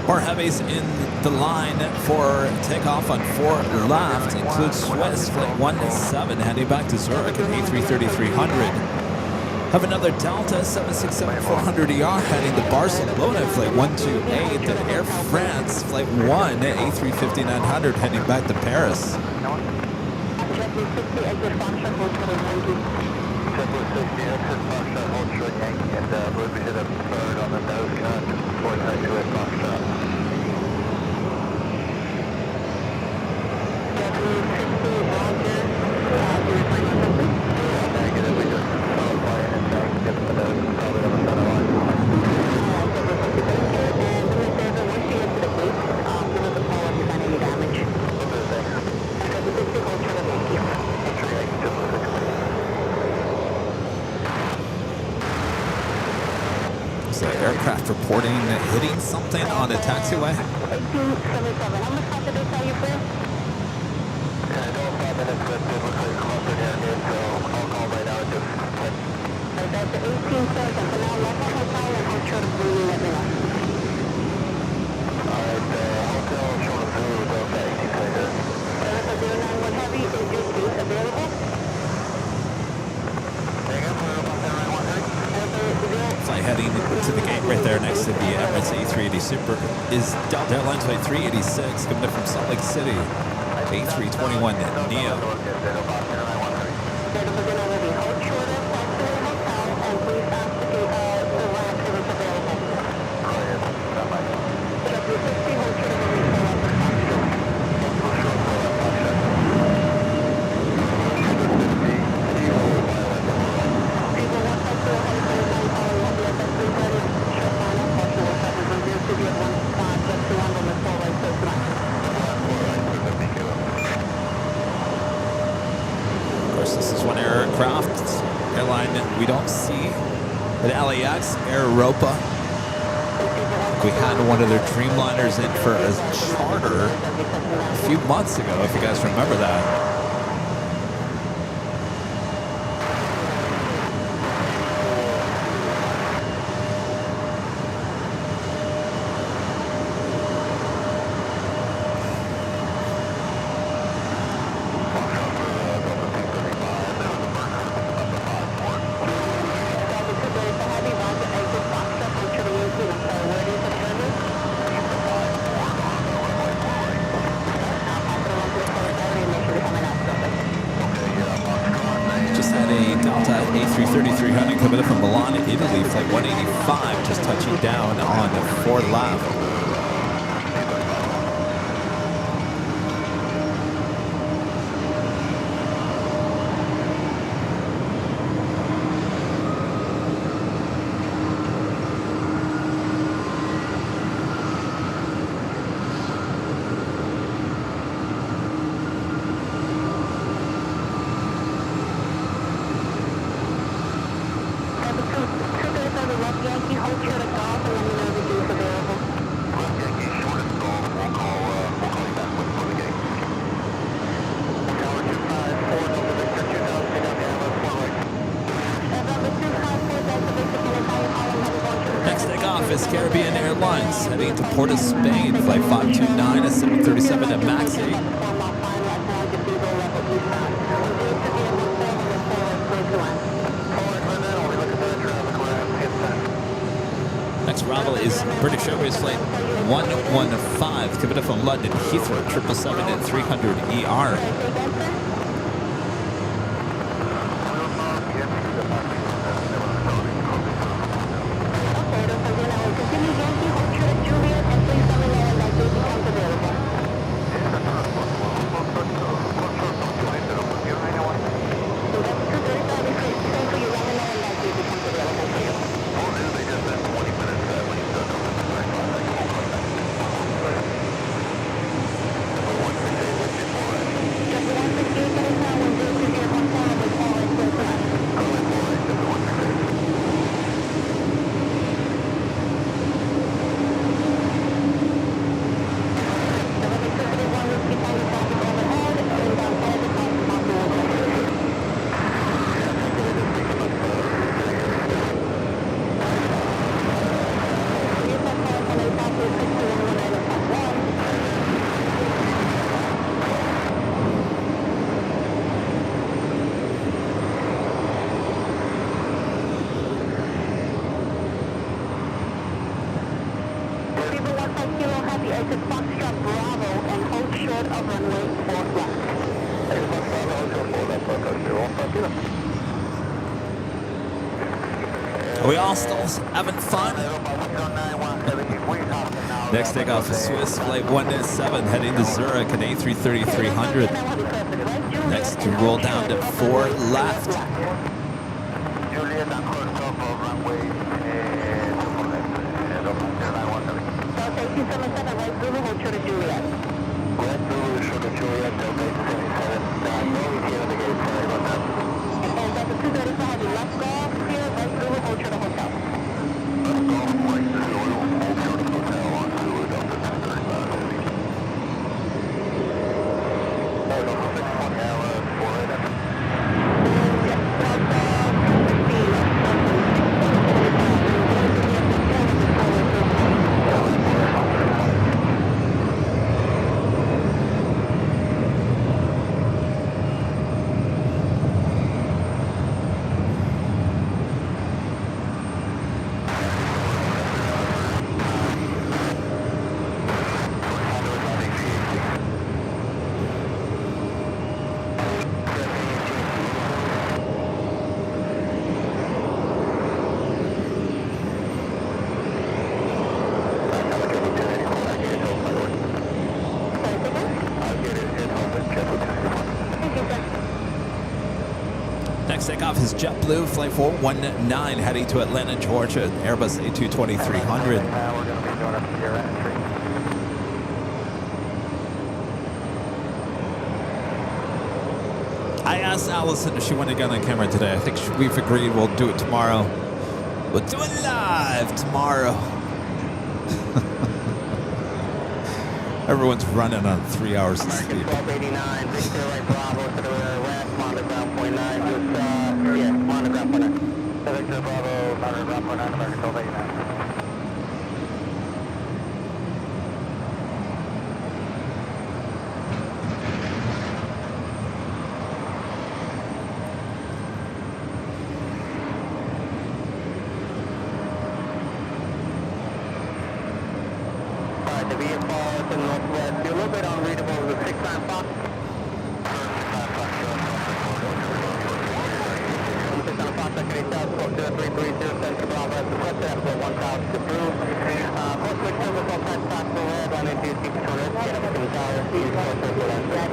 Speaker 1: More heavies in the line for takeoff on 4 left includes Swiss flight 17 heading back to Zurich at A330-300. Have another Delta 767-400ER heading to Barcelona flight 128 and Air France flight 1 A350-900 heading back to Paris. Aircraft reporting hitting something on a taxiway.
Speaker 5: 1877. How much time did they tell you, Chris?
Speaker 2: I know 5 minutes, but it looks like closer down here, so I'll call right now.
Speaker 5: That's 1877. So now left on hotel and I'll try to bring you, let me know.
Speaker 2: Alright, hotel short of Zulu, Delta 1877.
Speaker 5: Delta 091 Heavy, is your gate available?
Speaker 1: Flight heading to the gate right there next to the Emirates A380 Super is Delta Airlines flight 386 coming in from Salt Lake City. A321 Neo. Airline we don't see at LAX, Air Europa. We had one of their Dreamliners in for a charter a few months ago, if you guys remember that. A330-300 coming up from Milan, Italy, flight 185, just touching down on 4 left. is Caribbean Airlines heading to Port of Spain, flight 529 at 737 at Maxi. Next arrival is British Airways flight 115, coming up from London Heathrow, 777 at 300 ER. Are we all still having fun? Next takeoff is Swiss flight 197 heading to Zurich at A330-300. Next to roll down to 4 left. Next takeoff is JetBlue flight 419 heading to Atlanta, Georgia, Airbus A220-300. I asked Allison if she wanted to get on camera today. I think we've agreed we'll do it tomorrow. We'll do it live tomorrow. Everyone's running on 3 hours of sleep.
Speaker 4: 1289, Victor right Bravo to the left, monogram point 9, just, monogram point 9. Victor Bravo, monogram point 9, American 1289. The vehicle to the northwest, you're a little bit unreadable with 69 Fox. 69 Fox, I can tell, 330, Central Bravo, that's requested after 1,000 to approve. Most quick service, all types of possible red, on into your secret toilet, get up in the tower, see you for circle and set.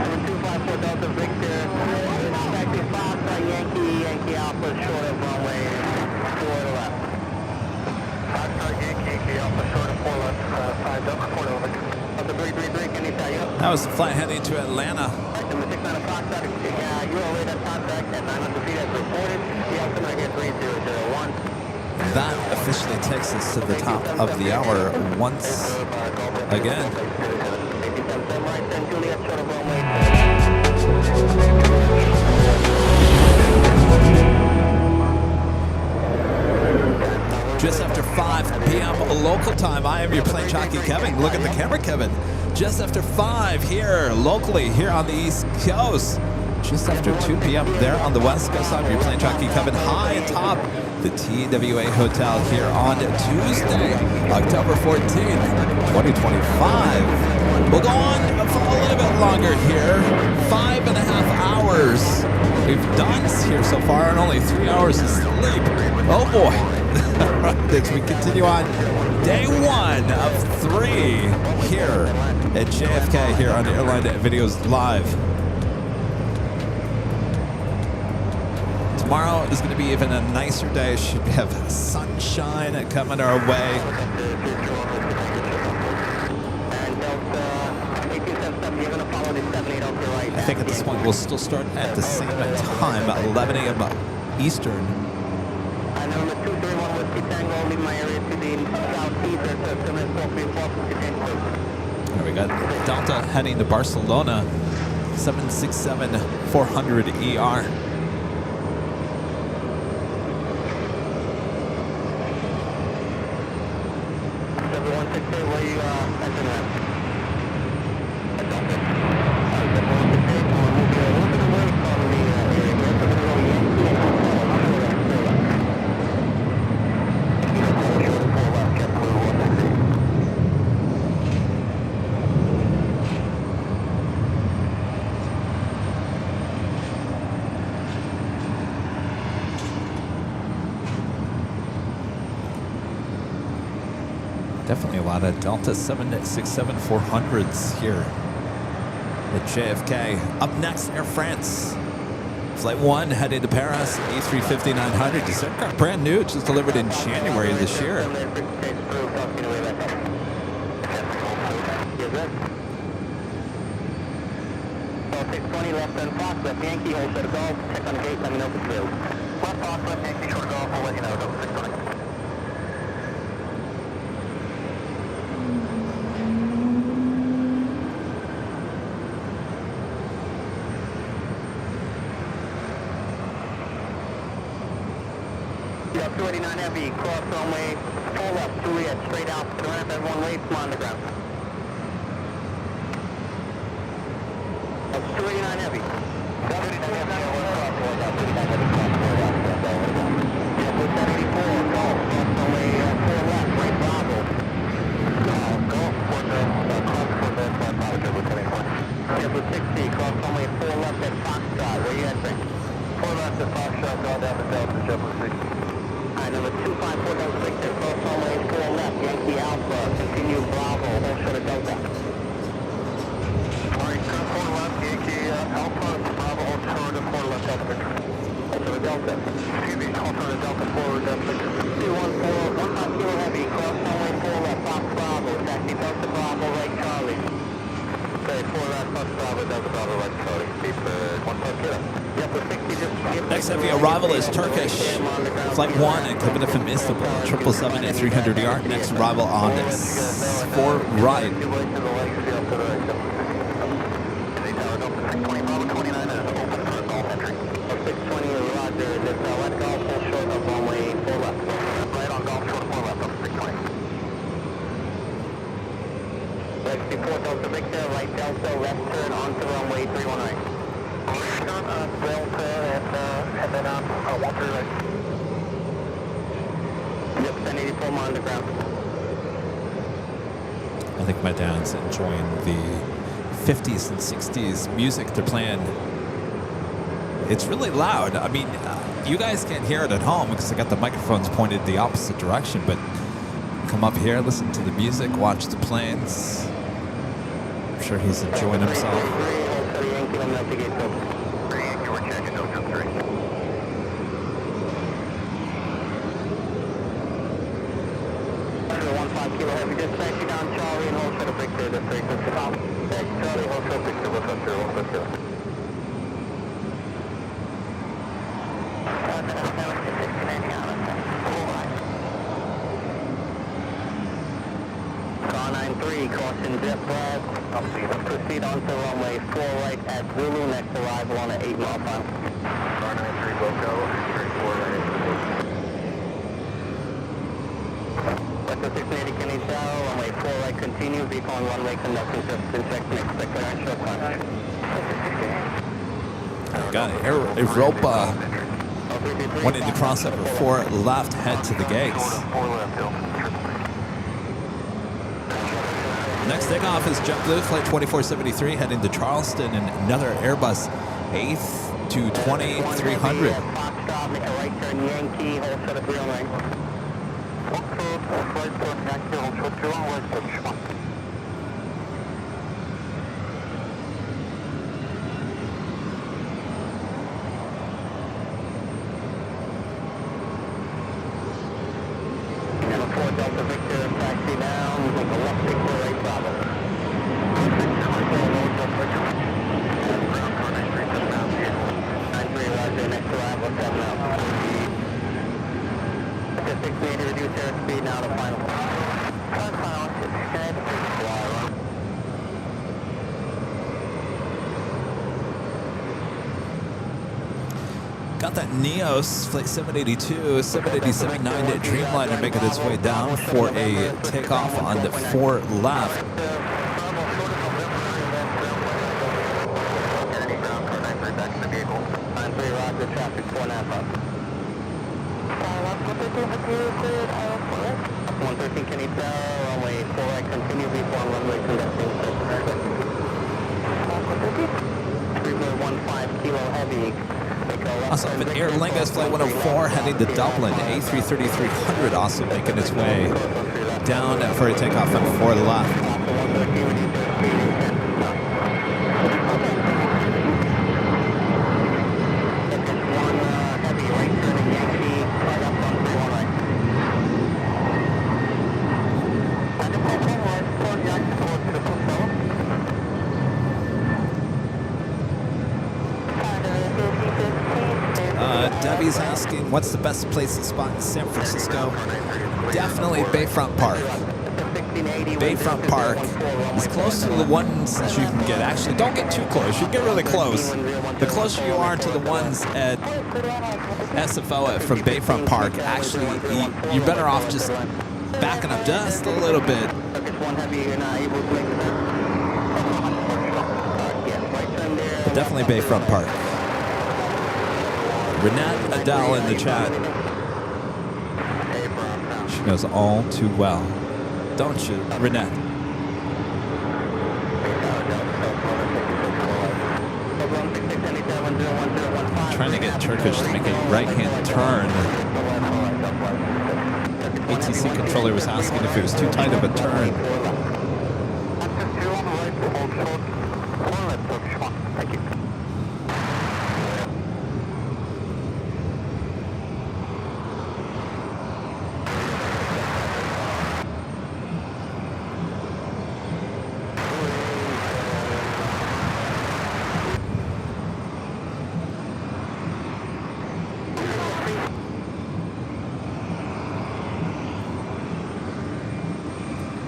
Speaker 4: 254 Delta Victor, expecting Fox on Yankee Alpha, short of runway 4 to left. Fox on Yankee Alpha, short of 4 left, 5 Delta, 4 over. Delta 333, can you tell you?
Speaker 1: That was the flight heading to Atlanta.
Speaker 4: Number 69 Fox, you are radar contact at 900 feet as reported. The altimeter here 3001.
Speaker 1: That officially takes us to the top of the hour once again.
Speaker 4: 87 right, 10 Juliet, short of runway.
Speaker 1: Just after 5 p.m. local time, I am your plane jockey, Kevin. Look at the camera, Kevin. Just after 5 here locally, here on the East Coast. Just after 2 p.m. there on the West Coast, I'm your plane jockey, Kevin, high atop the TWA Hotel here on Tuesday, October 14th, 2025. We'll go on for a little bit longer here. 5.5 hours we've done here so far, and only 3 hours of sleep. Oh boy. As we continue on day 1 of 3 here at JFK here on Airline Videos Live. Tomorrow is going to be even a nicer day. Should have sunshine coming our way. I think at this point we'll still start at the same time, 11 a.m. Eastern.
Speaker 4: Number 231 Whiskey Tango, leave my area to the southeast.
Speaker 1: There we go. Delta heading to Barcelona, 767-400 ER. Definitely a lot of Delta 767-400s here at JFK. Up next, Air France. Flight 1 headed to Paris, A350-900. This aircraft brand new, just delivered in January this year.
Speaker 4: 620 left turn Fox, left Yankee, hold set of golf, check on the gate, let me know if it's filled. Left Fox, left Yankee, short golf, I'll let you know, 620. Yeah, 289 heavy, cross runway, full left, Juliet, straight out to the ramp, everyone wait, come on the ground. 289 heavy. 289 heavy, with 784, golf, cross runway, full left, right Bravo. Golf, for the, cross for the, yeah, with 60, cross runway, full left at Foxtrot, where you entering? Full left at Foxtrot, go down the Delta, Jumper 6. Alright, number 254 Delta Victor, cross runway, full left, Yankee Alpha, continue Bravo, hold short of Delta. Alright, turn 4 left, Yankee Alpha, Bravo, hold short of 4 left, Delta Victor. Hold short of Delta. Excuse me, hold short of Delta 4, Delta Victor. 214, 1 kilo heavy, cross runway, 4 left, Fox Bravo, taxi Delta Bravo, right Charlie. Okay, 4 left, Fox Bravo, Delta Bravo, right Charlie. Keep 1 kilo. Yep, with 60, just...
Speaker 1: Next heavy arrival is Turkish. Flight 1 and coming up from Istanbul, 777-300ER. Next arrival on 4 right.
Speaker 4: Before Delta Victor, right Delta, left turn onto runway 319. Delta and then 1 right. Yep, 1084 mile underground.
Speaker 1: I think my dad's enjoying the 50s and 60s music they're playing. It's really loud. I mean, you guys can't hear it at home because I got the microphones pointed the opposite direction, but come up here, listen to the music, watch the planes. I'm sure he's enjoying himself.
Speaker 4: Kilo heavy, just taxi down Charlie and hold short of Victor, the frequency. Charlie, hold short of Victor, 150. Car 93, 3, caution jet flag. Proceed on to runway 4 right at Zulu, next arrival on an 8 mile final.
Speaker 2: Runway 3 Boco, straight 4 right into the
Speaker 4: Vector 680 Kenny Tower, runway 4 right continue, VCON on runway conducting surface inspection, expect clearance short time.
Speaker 1: Got Europa wanting to cross over 4 left, head to the gates.
Speaker 2: 4 left, Hill.
Speaker 1: Next takeoff is JetBlue Flight 2473 heading to Charleston and another Airbus A320-300.
Speaker 4: Foxtrot, make a right turn Yankee, hold short of 3 on right.
Speaker 2: Foxtrot, right turn Yankee, hold short 2 on right, touch 1.
Speaker 4: Delta Victor, taxi down, make a left Victor, right Bravo.
Speaker 2: Ground car 93, touchdown, vehicle.
Speaker 4: 93, Roger, next arrival, 7 out. Vector 680, reduce airspeed, now to final. Final,
Speaker 1: Got that Neos Flight 782, 787-9 Dreamliner making its way down for a takeoff on the 4 left.
Speaker 2: Kennedy, ground car 93, back to the vehicle.
Speaker 4: 93, Roger, traffic 4 Napa. 113 Kenny Tower, runway 4 right, continue, V4 runway conducting surface. 3.15 kilo heavy.
Speaker 1: Also, an Air Lingus Flight 104 heading to Dublin. A330-300 also making its way down for a takeoff on 4 left. Debbie's asking, what's the best place to spot in San Francisco? Definitely Bayfront Park. Bayfront Park is close to the ones that you can get. Actually, don't get too close. You can get really close. The closer you are to the ones at SFO from Bayfront Park, actually, you're better off just backing up just a little bit. But definitely Bayfront Park. Renette Adele in the chat. She knows all too well. Don't you, Renette? I'm trying to get Turkish to make a right-hand turn. ATC controller was asking if it was too tight of a turn.
Speaker 2: Thank you.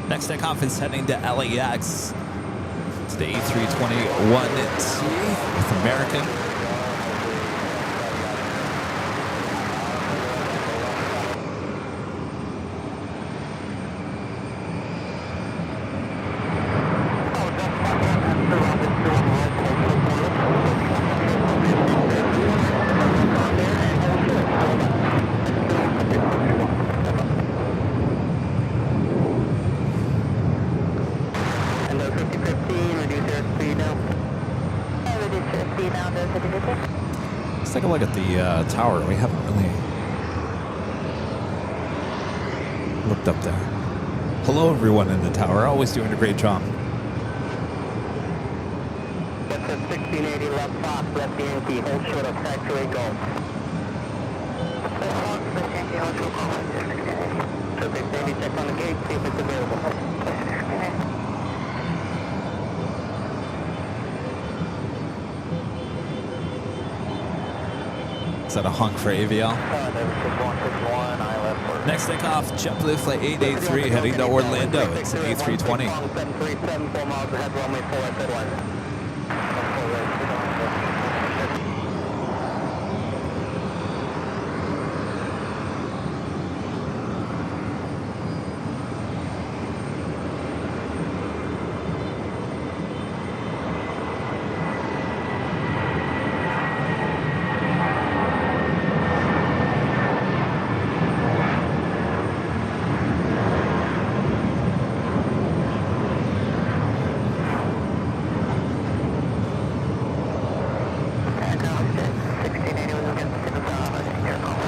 Speaker 1: Next takeoff is heading to LAX. It's the A321T with American. Let's take a look at the tower. We haven't really looked up there. Hello, everyone in the tower. Always doing a great job.
Speaker 4: That's a 1680 left Fox, left Yankee, hold short of taxiway Golf. So 680, check on the gate, see if it's available.
Speaker 1: Is that a honk for AVL?
Speaker 2: Never 6161, I left for
Speaker 1: Next takeoff, JetBlue Flight 883 heading to Orlando. It's an A320.
Speaker 4: 737, 4 miles ahead, runway 4 at headline.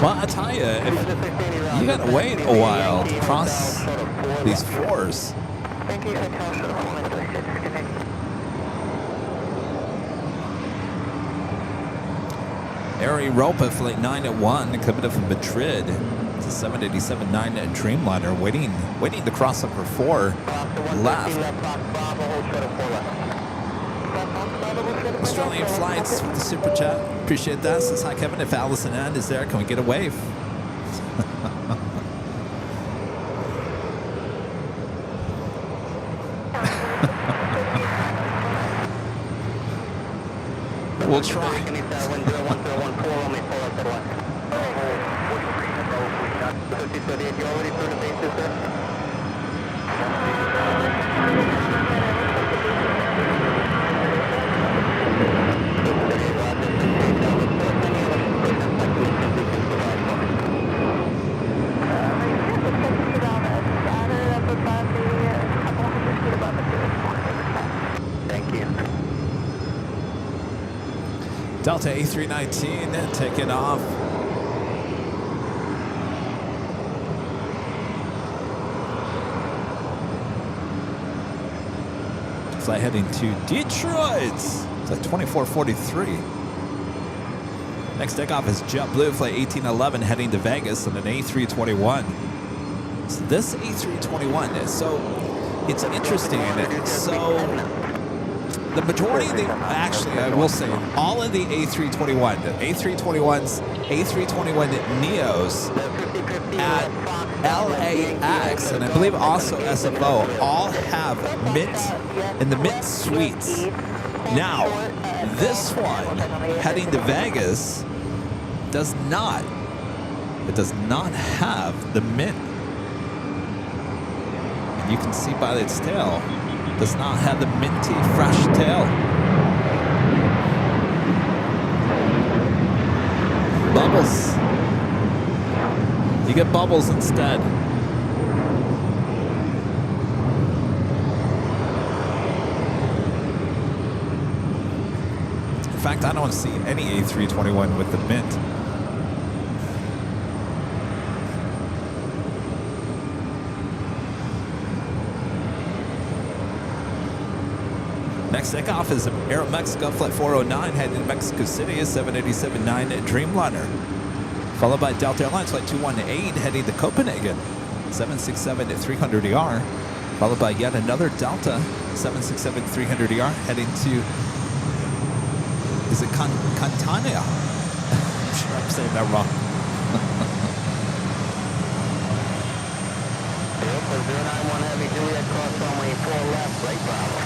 Speaker 1: Well, I tell you, if you gotta wait a while to cross these fours.
Speaker 5: Thank you, Hotel Shuttle 126.
Speaker 1: Air Europa Flight 901 coming up from Madrid. It's a 787-9 Dreamliner waiting to cross over 4 left. Australian Flights with the super chat. Appreciate that. Says hi Kevin. If Allison Ann is there, can we get a wave? We'll try. Delta A319 taking off. Flight heading to Detroit. It's like 2443. Next takeoff is JetBlue Flight 1811 heading to Vegas on an A321. So this A321 is it's interesting. So the majority of actually, I will say, all of the A321, the A321s, A321 Neos at LAX, and I believe also SFO, all have Mint in the Mint suites. Now, this one heading to Vegas does not. It does not have the Mint. And you can see by its tail, does not have the minty, fresh tail. Bubbles. You get bubbles instead. In fact, I don't see any A321 with the mint. Next takeoff is Aeromexico Flight 409 heading to Mexico City, a 787-9 Dreamliner. Followed by Delta Airlines Flight 218 heading to Copenhagen, 767-300ER. Followed by yet another Delta 767-300ER heading to, is it Catania? I'm sure I'm saying that wrong.
Speaker 4: Delta 091 Heavy Juliet, cross runway 4 left, right Bravo.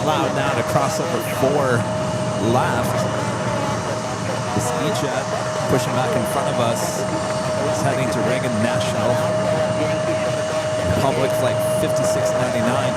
Speaker 1: Allowed now to cross over 4 left. This E-Jet pushing back in front of us. It's heading to Reagan National. Public Flight 5699.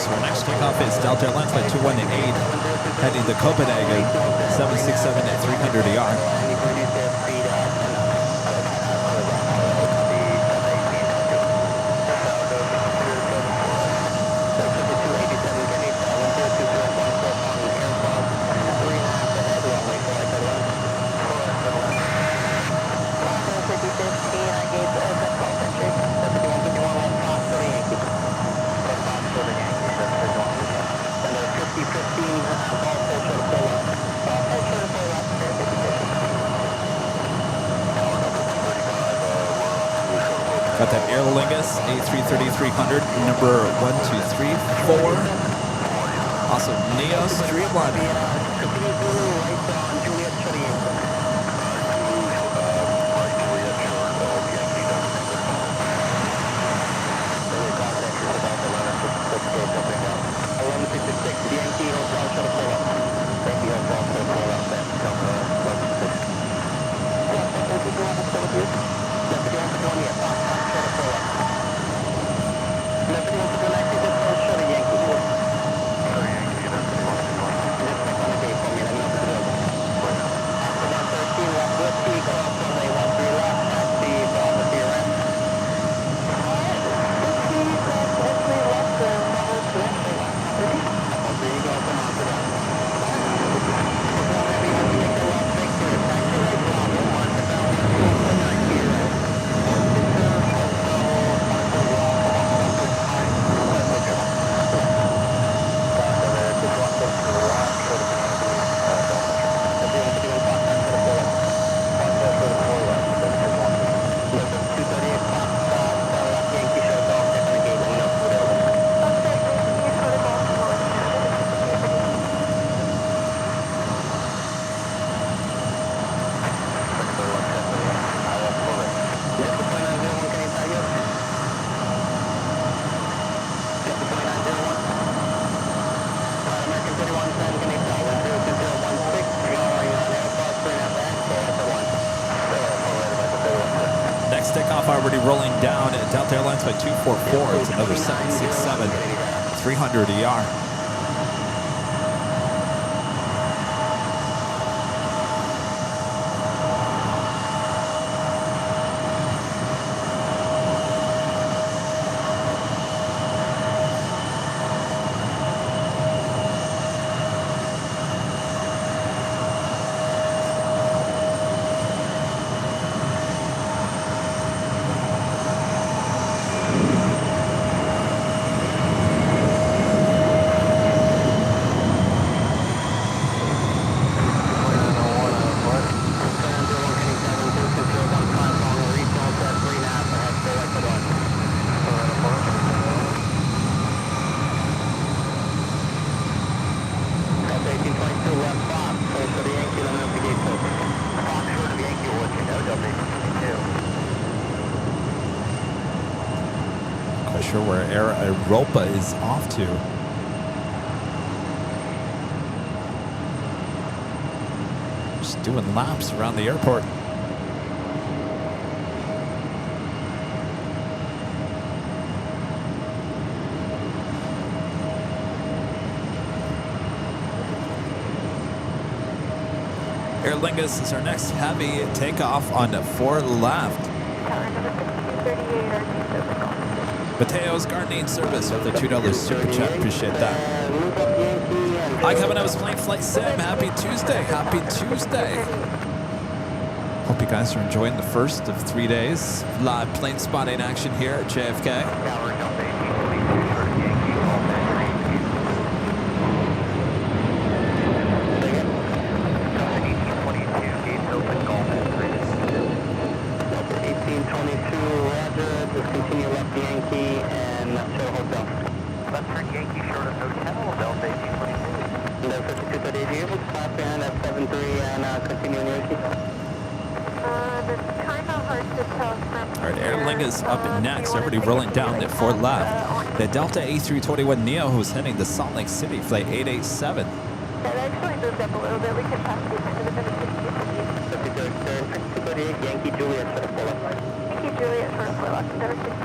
Speaker 1: So our next takeoff is Delta Airlines Flight 218, heading to Copenhagen, 767 at 300 ER. Got that Airline A330-300, number 1234. Also, Neo Streamline. Takeoff already rolling down at Delta Airlines Flight 244. It's another 767, 300 ER. Sure where Europa is off to. Just doing laps around the airport. Aer Lingus is our next heavy takeoff on 4 left. Mateo's Gardening Service with a $2 super chat. Appreciate that. Hi, Kevin. I was playing Flight Sim. Happy Tuesday. Happy Tuesday. Hope you guys are enjoying the first of 3 days. Live plane spotting action here at JFK. Up next, everybody rolling down at 4 left. The Delta A321 Neo, who's heading to Salt Lake City, flight 887.
Speaker 5: That actually moved up a little bit. We can pass the end of the minute 60.
Speaker 4: Yankee Juliet for the pull-up.
Speaker 5: Yankee Juliet for the pull-up. Number 60.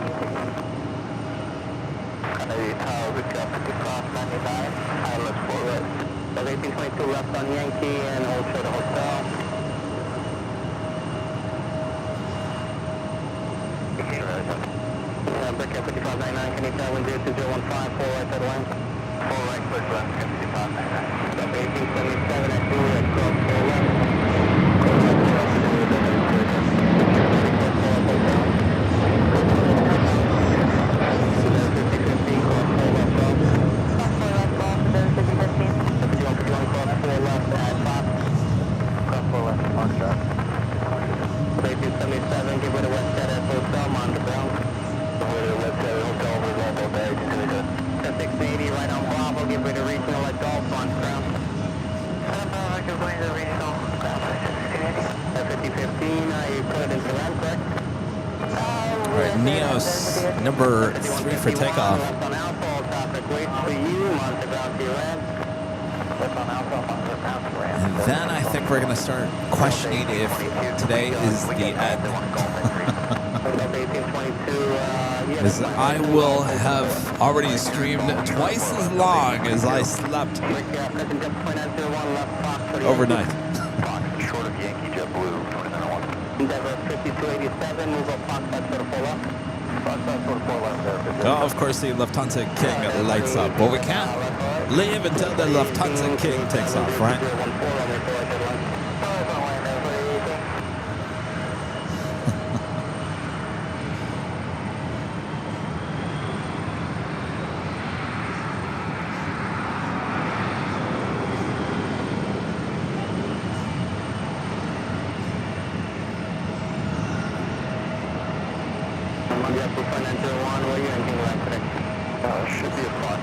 Speaker 4: 95. Left 4 right. So 1822 left on Yankee and hold short of hotel. Brick at 5599, can you tell when 02015, 4 right at line? 4 right, clear left, 5599. Stop 1877 at 2, let's go 4 left. Clear left, 4 left, 2, we're going to clear left. 5015, cross 4 left off.
Speaker 5: Cross 4 left off, then 5015.
Speaker 4: 5151, cross 4 left at Fox. Cross 4 left, mark shot. 1877, give way to West Jet at Hotel, Montebello. Give way to West Jet Hotel, over Volvo Bay, continue to 680, right on Bravo, give way to Regional at Golf on ground. Give way to Regional, ground, 680. 5015, you put it into land, correct?
Speaker 1: All right, Neos, number 3 for takeoff.
Speaker 4: Left on Alpha, traffic waits for you, Montebello to your end. Left on Alpha, Montebello to your end.
Speaker 1: And then I think we're going to start questioning if today is the end. As I will have already streamed twice as long as I slept overnight.
Speaker 2: Short of Yankee Jet Blue, 2901.
Speaker 4: Endeavor 5287, move up Foxtrot for the 4 left. Foxtrot for the 4 left there.
Speaker 1: Oh, of course, the Lufthansa King lights up, but we can't leave until the Lufthansa King takes off, right?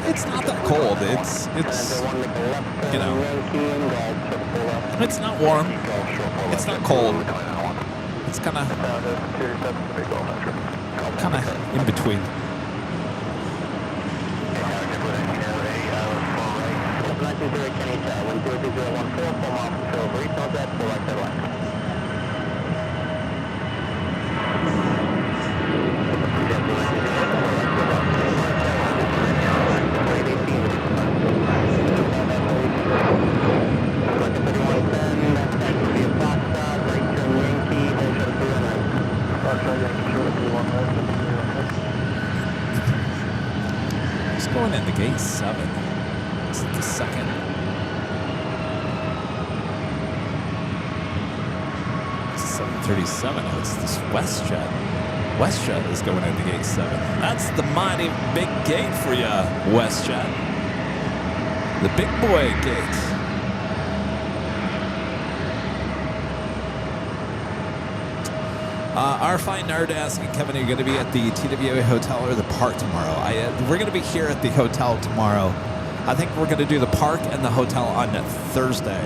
Speaker 1: It's not that cold. It's you know, it's not warm. It's not cold. It's kind of in between. Just going into gate 7. This is the second. It's 737. Oh, it's this WestJet. WestJet is going into gate 7. That's the mighty big gate for you, WestJet. The big boy gate. Our fine nerd asking, Kevin, are you going to be at the TWA hotel or the park tomorrow? We're going to be here at the hotel tomorrow. I think we're going to do the park and the hotel on Thursday.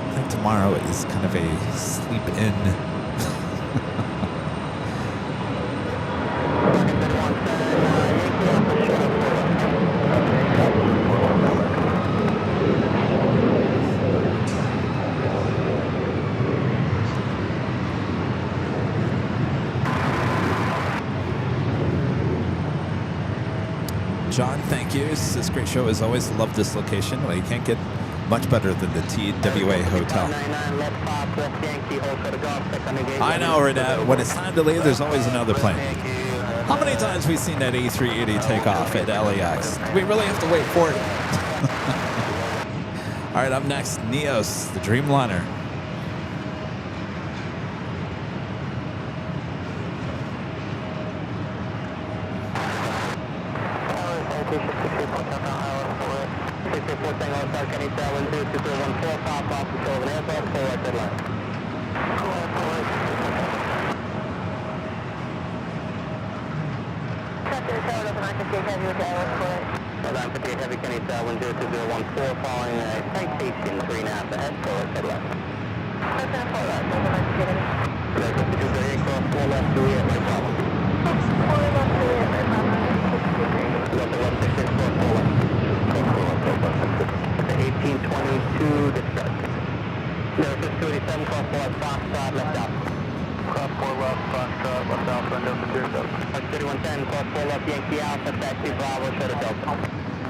Speaker 1: I think tomorrow is kind of a sleep-in. John, thank you. This is a great show as always. Love this location. Well, you can't get much better than the TWA hotel. I know, Renette. When it's time to leave, there's always another plane. How many times have we seen that A380 take off at LAX? Do we really have to wait for it? All right, up next, Neos, the Dreamliner.
Speaker 2: Cross 4 left, Foxtrot, left Alpha, into
Speaker 4: 3110, cross 4 left Yankee Alpha, taxi Bravo, short of Delta.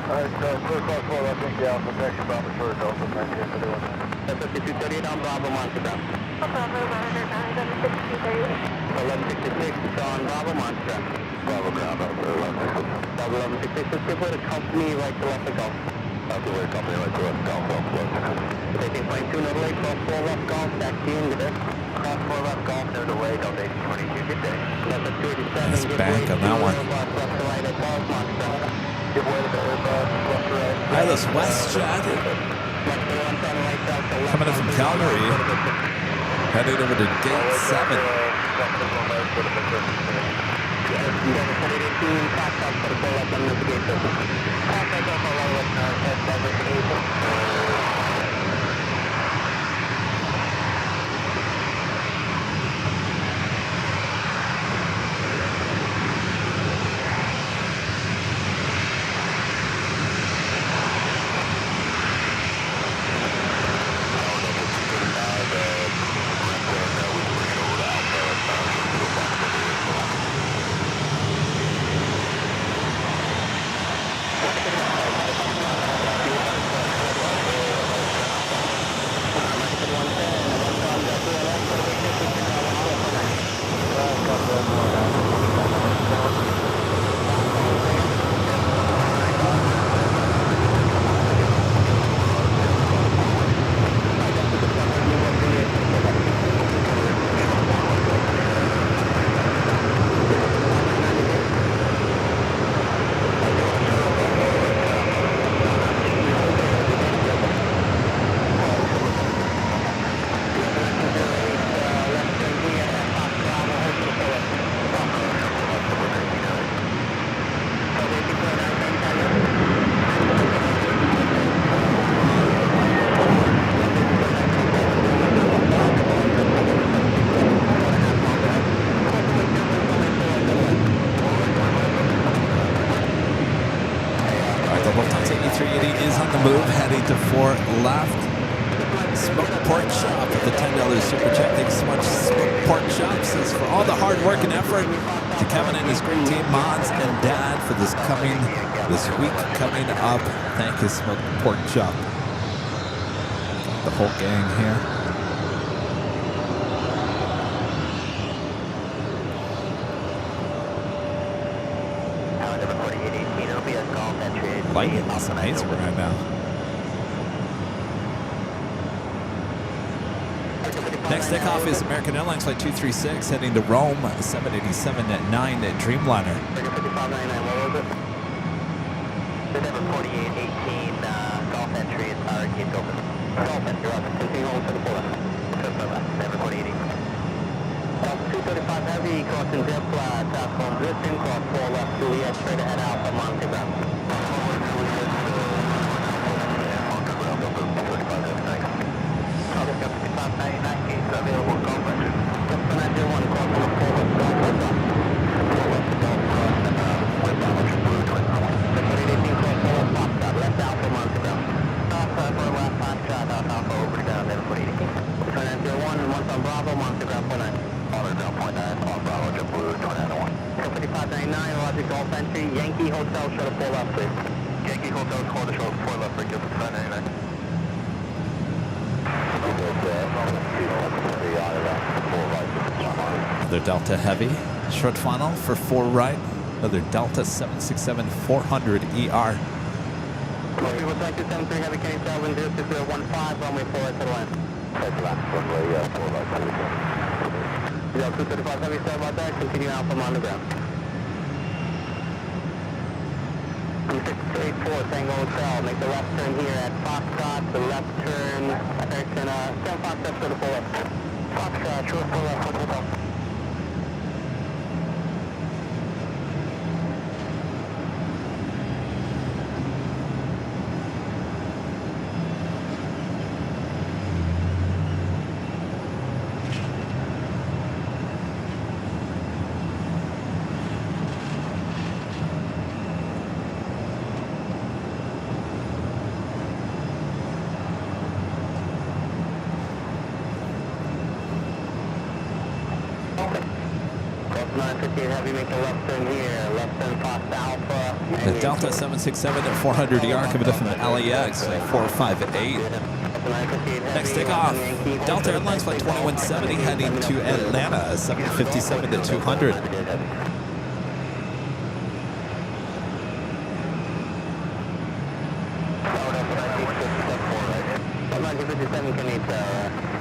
Speaker 2: Alright, clear cross 4 left Yankee Alpha, taxi Bravo, short of Delta,
Speaker 4: 5238 on Bravo, Montreal.
Speaker 5: Bravo,
Speaker 4: 1166 on Bravo, Montreal.
Speaker 2: Bravo, ground,
Speaker 4: 1166, let's give way to company right to left of Golf.
Speaker 2: Taxiway, company right to left, Golf,
Speaker 4: Taking plane 2, no delay, cross 4 left Golf, taxi in, good day.
Speaker 2: Cross 4 left, Golf, no delay, Delta 22, good day.
Speaker 4: Delta 287,
Speaker 1: Nice
Speaker 4: give
Speaker 1: bank
Speaker 4: way
Speaker 1: on
Speaker 4: to
Speaker 1: that one.
Speaker 4: Airbus left to right at Golf, Montreal.
Speaker 2: Give way to the Airbus, left to right.
Speaker 1: Wireless WestJet coming in from Calgary, heading over to gate 7. A380 is on the move, heading to 4 left. Smoked Pork Shop with the $10 super chat. Thanks so much, Smoked Pork Shop. Says for all the hard work and effort to Kevin and his great team, Mods and Dad, for this week coming up. Thank you, Smoked Pork Shop. Got the whole gang here. Lightning is amazing right now. Next takeoff is American Airlines Flight 236 heading to Rome, 787 at 9 at Dreamliner.
Speaker 4: 4818, Golf entry, it's our gates open. Golf entry, continue hold for the full left. 4818. 235 heavy, crossing zip, south home drifting, cross 4 left, Juliet, straight ahead Alpha, Montreal. Available conference. Just when I do one call to the forward, Golf left off. Forward to Golf cross and westbound Ocean Blue, twin runway. 4818 cross 4 left, Foxtrot, left Alpha, Montreal. Alpha, for left, Foxtrot, Alpha, over to ground, then 4818. Turn at 01 and once on Bravo, Montreal, 49. On ground, 0.9, on Bravo, Ocean Blue, twin at 1. 5599, Logic Golf entry, Yankee Hotel, short of 4 left, please. Yankee Hotel, quarter short of 4 left, for 5599.
Speaker 1: Another Delta Heavy, short final for 4 right. Another Delta 767-400 ER.
Speaker 4: People select 273 Heavy Cane Tailwind 06015, runway 4 right to the line.
Speaker 2: Right to left, runway 4 right to the line.
Speaker 4: 235 Heavy, sorry about that. Continue Alpha on the ground. 684 Tango Hotel. Make the left turn here at Foxtrot. The left turn, American, 10 Foxtrot, short of 4 left. Foxtrot, short of 4 left, hotel. Cascade Heavy, make a left turn here, left turn past Alpha.
Speaker 1: The Delta 767 at 400 ER coming in from the LAX at 458. Next takeoff, Delta Airlines flight 2170 heading to Atlanta, 757 to 200.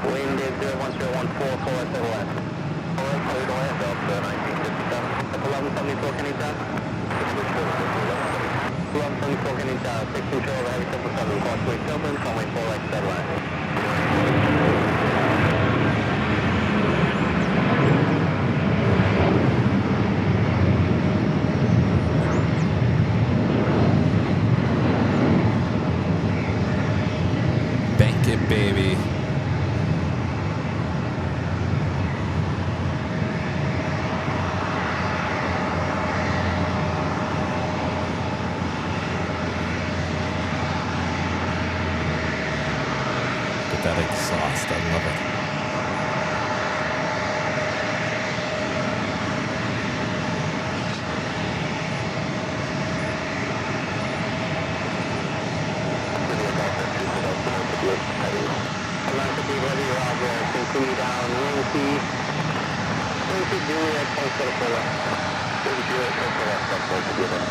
Speaker 4: Wind is 01014, forward to the west. Alright, clear to land, Delta 1957. 1174, can you tell? 1174, can you tell? 6 control, heavy 777, crossway Tilden, runway 4 right, dead line.
Speaker 1: Bank it, baby. That exhaust, I love it.
Speaker 4: Continue down, Yankee. Yankee Juliet, post to the full left. Yankee Juliet, post to the left, post to the left.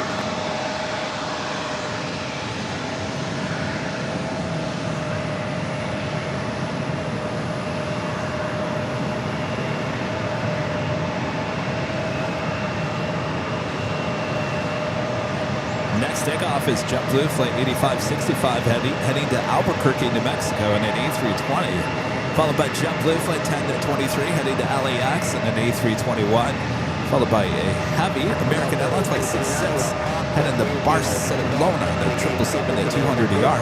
Speaker 1: Next takeoff is JetBlue Flight 8565 heading to Albuquerque, New Mexico in an A320. Followed by JetBlue Flight 1023 heading to LAX in an A321. Followed by a heavy American Airlines Flight 66 heading to Barcelona in a 777 at 200 ER.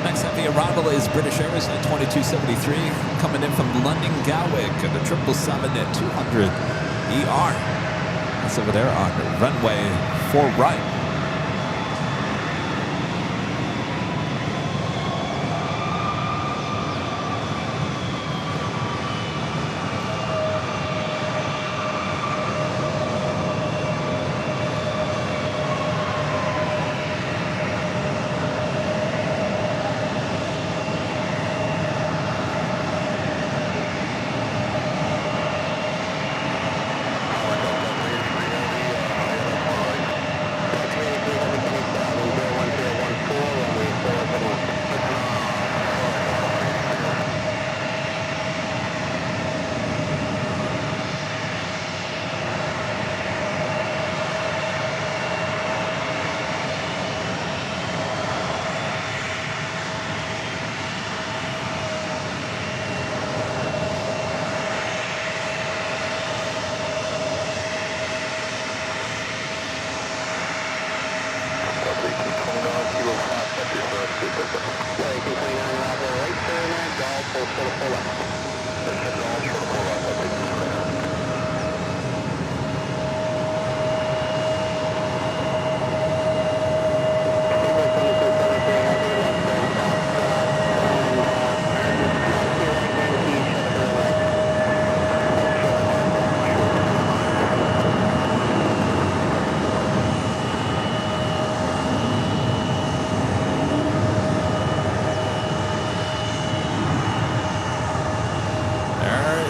Speaker 1: Next heavy arrival is British Airways at 2273 coming in from London Gatwick at the 777 at 200 ER. That's over there on runway 4 right.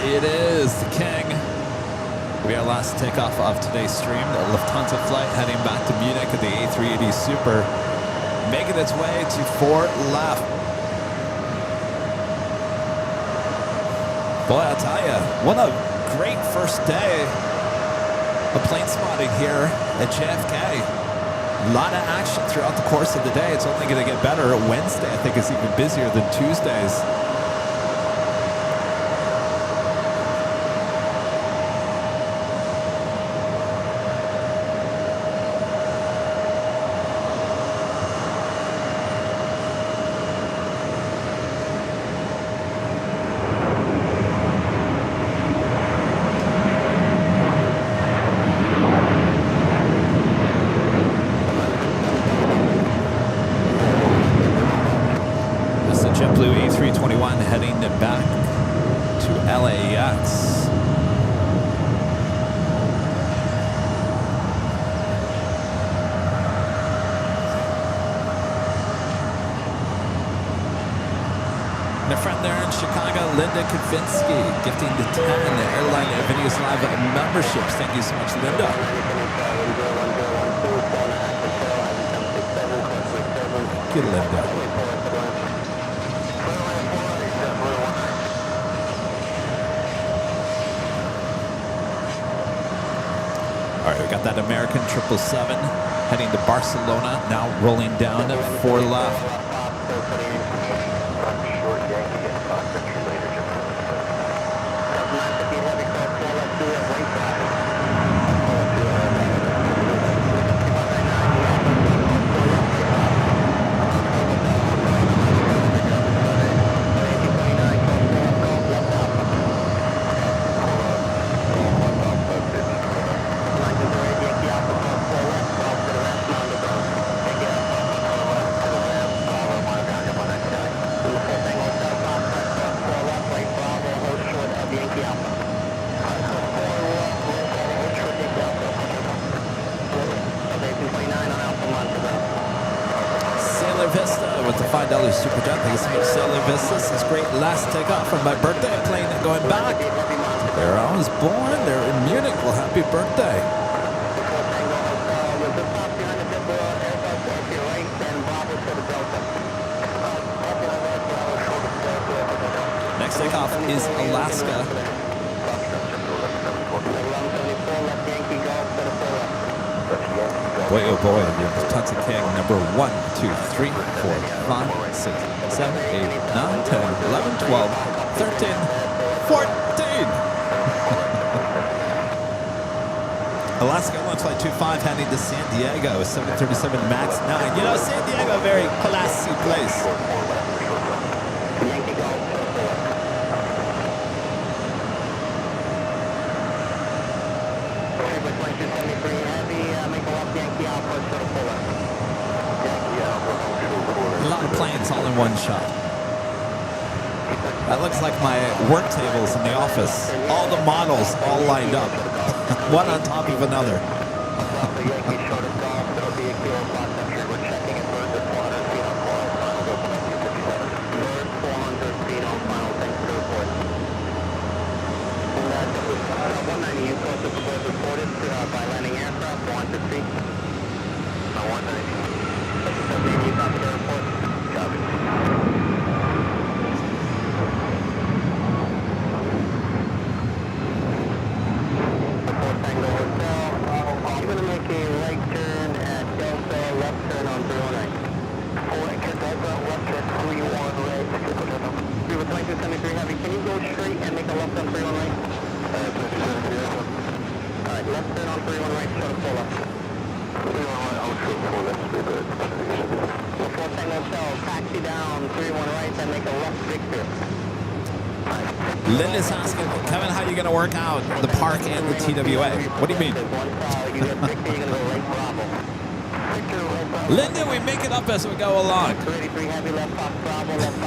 Speaker 1: It is the King. We are last takeoff of today's stream. The Lufthansa flight heading back to Munich at the A380 Super, making its way to Fort Lauderdale. Boy, I'll tell you, what a great first day of plane spotting here at JFK. A lot of action throughout the course of the day. It's only going to get better. Wednesday, I think, is even busier than Tuesdays. Linda Kavinsky gifting the 10 Airline Venues Live memberships. Thank you so much, Linda. Good, Linda. All right, we got that American 777 heading to Barcelona, now rolling down 4 left. $5 super chat. Thank you so much, Sailor Vista. This is great. Last takeoff from my birthday plane going back. There I was born. They're in Munich. Well, happy birthday. Next takeoff is Alaska. Boy, oh boy, the Tons of King, number 1, 2, 3, 4, 5, 6, 7, 8, 9, 10, 11, 12, 13, 14. Alaska launch flight 25 heading to San Diego, 737 MAX 9. You know, San Diego, a very classy place. A lot of planes all in one shot. That looks like my work tables in the office. All the models all lined up, one on top of another. Linda's asking, Kevin, how are you going to work out the park and the TWA? What do you mean? Linda, we make it up as we go along.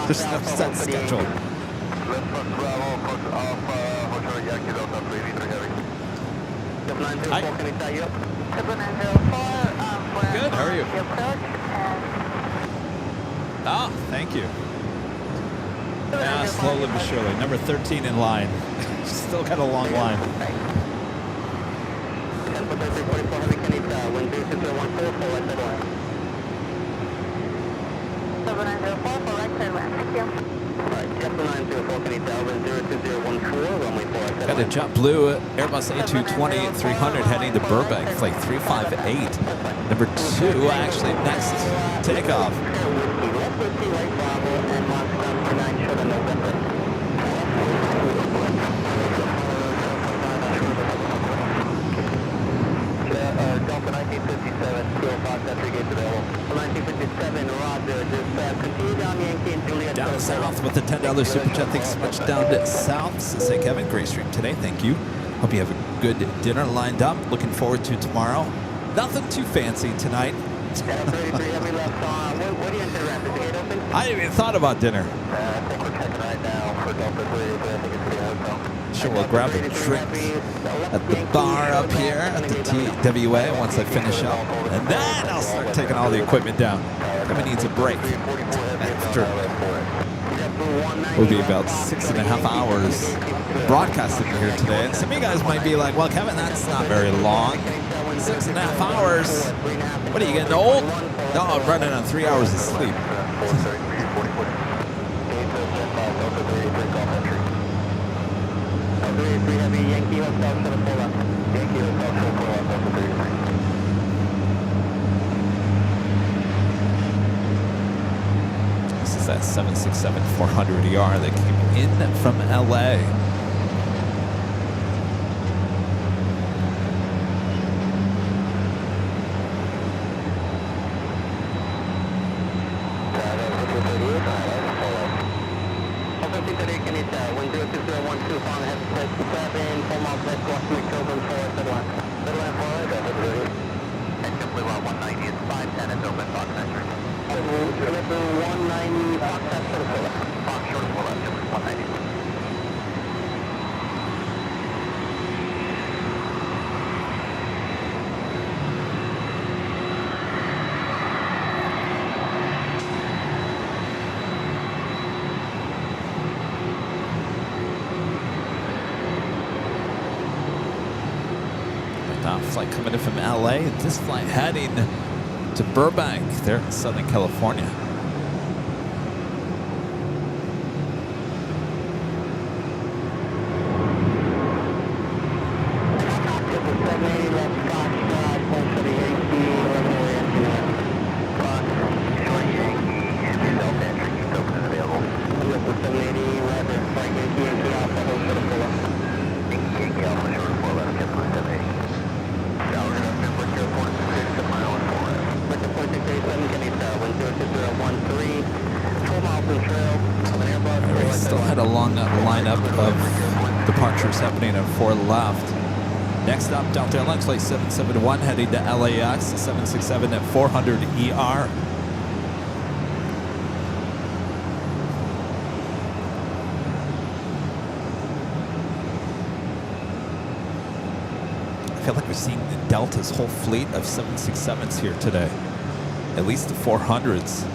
Speaker 1: There's no set schedule. Hi. Good, how are you? Oh, thank you. Yeah, slowly but surely. Number 13 in line. Still got a long line. Got a JetBlue Airbus A380 300 heading to Burbank, flight 358. Number 2, actually, next takeoff.
Speaker 4: Delta 1957, 205, Century Gates available. 1957, roger. Just continue down Yankee and Juliet.
Speaker 1: Down south with the $10 super chat. Thanks so much. Down to south. Say Kevin, great stream today. Thank you. Hope you have a good dinner lined up. Looking forward to tomorrow. Nothing too fancy tonight. I haven't even thought about dinner.
Speaker 4: I think we're checking right now for Delta 383. I think it's the hotel.
Speaker 1: Sure, we'll grab a drink at the bar up here at the TWA once I finish up. And then I'll start taking all the equipment down. Kevin needs a break after will be about 6.5 hours broadcasting here today. And some of you guys might be like, well, Kevin, that's not very long. 6.5 hours. What are you, getting old? No, I'm running on 3 hours of sleep. This is that 767-400ER that came in from LA. Flight coming in from LA, and this flight heading to Burbank, there in Southern California. Happening at 4 left. Next up, Delta Airlines Flight 771 heading to LAX, 767 at 400ER. I feel like we're seeing Delta's whole fleet of 767s here today. At least the 400s.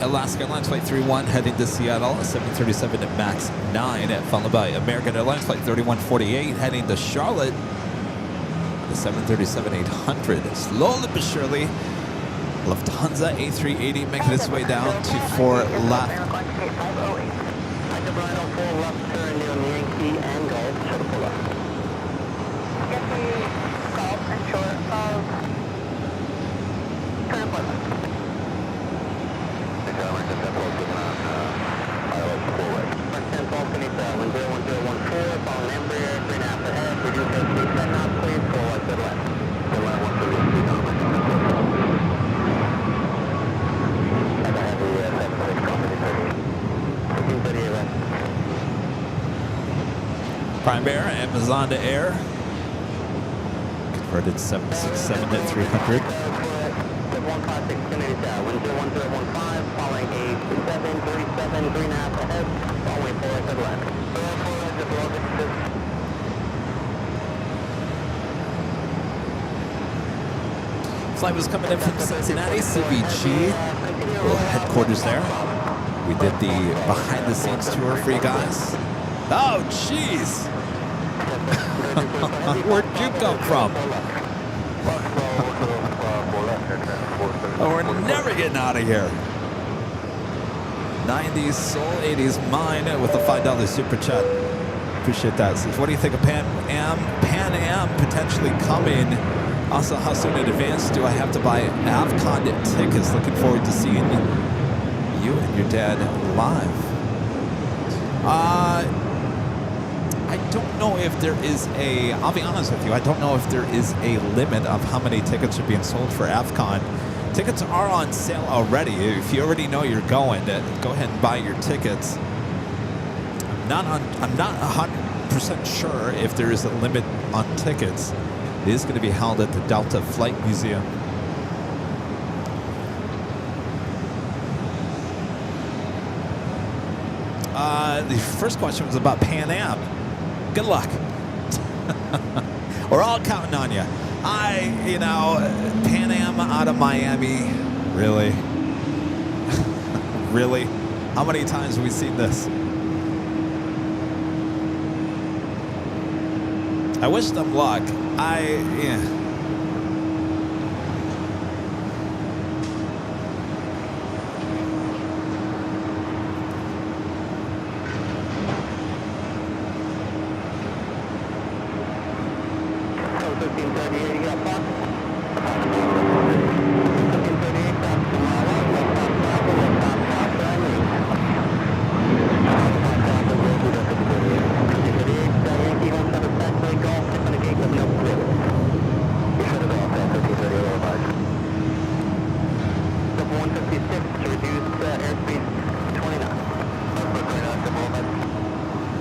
Speaker 1: Alaska Airlines Flight 31 heading to Seattle, 737 at MAX 9, followed by American Airlines Flight 3148 heading to Charlotte, the 737-800. Slowly but surely, Lufthansa A380 making its way down to 4 left. Prime Air, Amazon to Air. Converted 767 to 300. Flight was coming in from Cincinnati, CBG, little headquarters there. We did the behind the scenes tour for you guys. Oh, jeez. Where'd you come from? Oh, we're never getting out of here. 90s soul, 80s mine with a $5 super chat. Appreciate that. Says, what do you think of Pan Am potentially coming Also, how soon in advance do I have to buy AvCon tickets? Looking forward to seeing you and your dad live. I don't know if there is a, I'll be honest with you, I don't know if there is a limit of how many tickets are being sold for AvCon. Tickets are on sale already. If you already know you're going, go ahead and buy your tickets. I'm not 100% sure if there is a limit on tickets. It is going to be held at the Delta Flight Museum. The first question was about Pan Am. Good luck. We're all counting on you. Pan Am out of Miami. Really? Really? How many times have we seen this? I wish them luck. Yeah.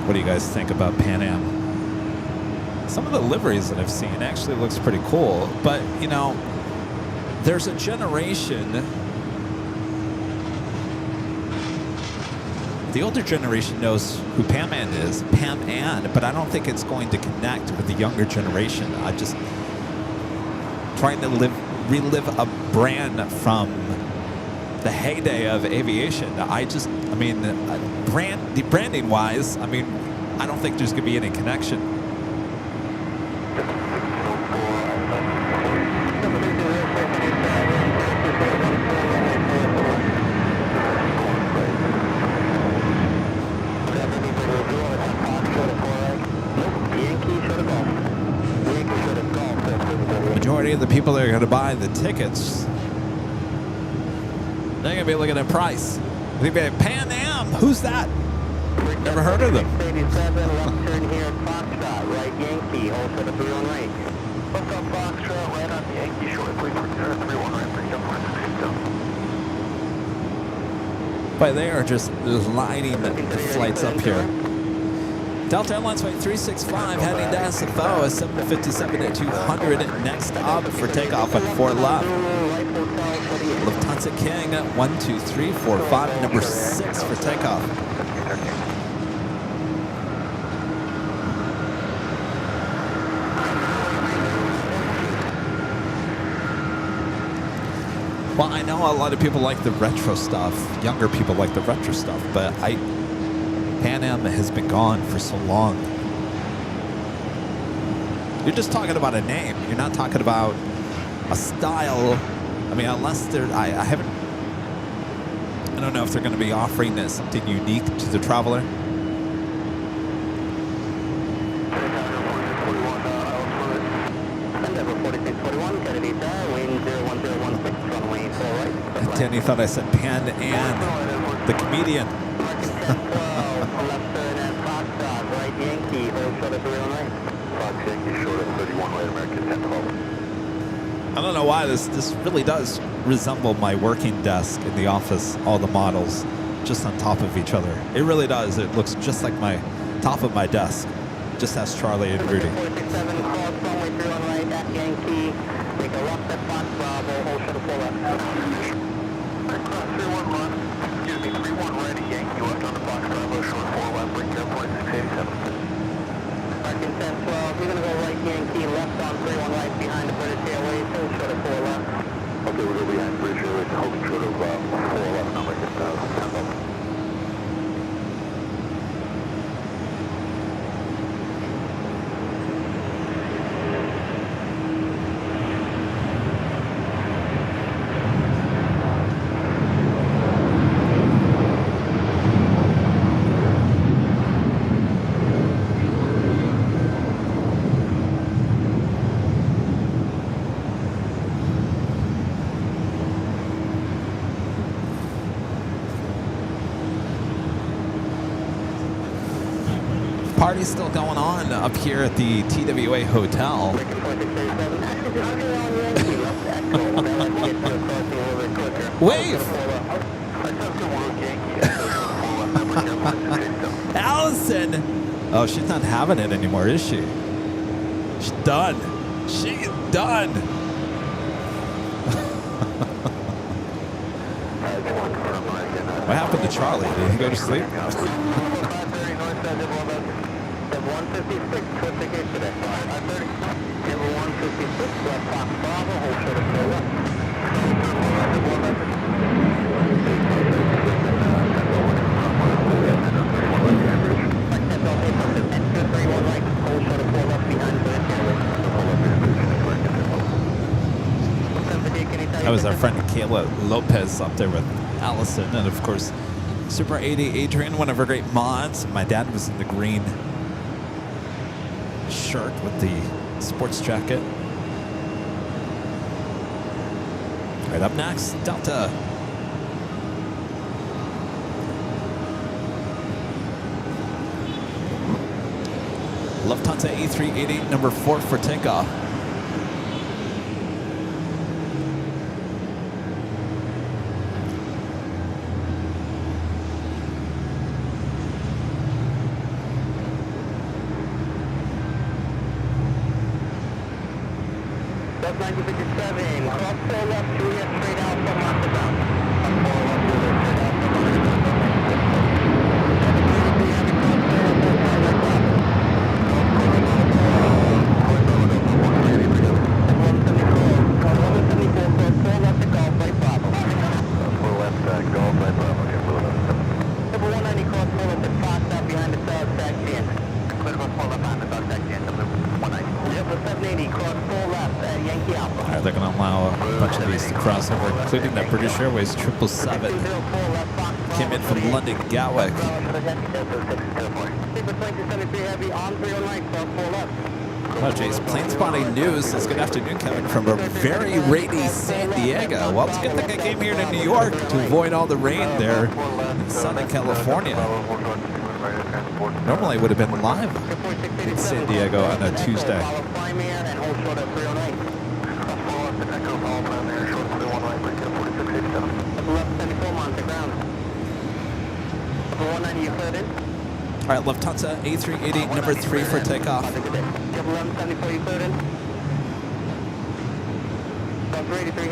Speaker 1: What do you guys think about Pan Am? Some of the liveries that I've seen actually looks pretty cool, but there's a generation, the older generation knows who Pam Ann is, but I don't think it's going to connect with the younger generation. I just trying to relive a brand from the heyday of aviation. Branding wise, I don't think there's going to be any connection. Majority of the people that are going to buy the tickets, they're going to be looking at price. They're going to be like, Pan Am, who's that? Never heard of them.
Speaker 4: 87, left turn here at Foxtrot, right Yankee, hold for the 3-1 right.
Speaker 2: Left on Foxtrot, right on the Yankee short, please, 3-1 right, bring up 162.
Speaker 1: But they are just lining the flights up here. Delta Airlines Flight 365 heading to SFO, 757 at 200. Next up for takeoff at 4 left. Lufthansa King, 12345, number 6 for takeoff. Well, I know a lot of people like the retro stuff. Younger people like the retro stuff, but Pan Am has been gone for so long. You're just talking about a name. You're not talking about a style. Unless they're, I don't know if they're going to be offering something unique to the traveler. Danny thought I said Pan Am, the comedian. I don't know why this really does resemble my working desk in the office, all the models just on top of each other. It really does. It looks just like my top of my desk. Just ask Charlie and Rudy.
Speaker 4: 467, cross runway 3-1 right at Yankee. Make a left at Fox Bravo, hold shuttle 4 left.
Speaker 2: Cross 3-1 left, excuse me, 3-1 right at Yankee, left on the Fox Bravo, short 4 left, bring airport 687.
Speaker 4: Parking 1012, you're going to go right Yankee, left on 3-1 right behind the British Airways, hold shuttle 4 left.
Speaker 2: Okay, we'll go behind British Airways, holding short of 4 left, number 10,000.
Speaker 1: party's still going on up here at the TWA Hotel. Wave! Allison! Oh, she's not having it anymore, is she? She's done. She's done. What happened to Charlie? Did he go to sleep? That was our friend Kayla Lopez up there with Allison, and of course, Super 80 Adrian, one of our great mods. My dad was in the green shirt with the sports jacket. All right, up next, Delta. Lufthansa A380, number 4 for takeoff.
Speaker 4: That's 9057, cross 4 left, Juliet, straight out from Rotterdam. 4 left, Juliet, straight out from Rotterdam.
Speaker 1: They're going to allow a bunch of these to cross over, including that British Airways 777. Came in from London Gatwick. Oh, geez. Plane spotting news. It's good afternoon, Kevin, from a very rainy San Diego. Well, it's a good thing I came here to New York to avoid all the rain there in Southern California. Normally, I would have been live in San Diego on a Tuesday. All right, Lufthansa A380, number 3 for takeoff.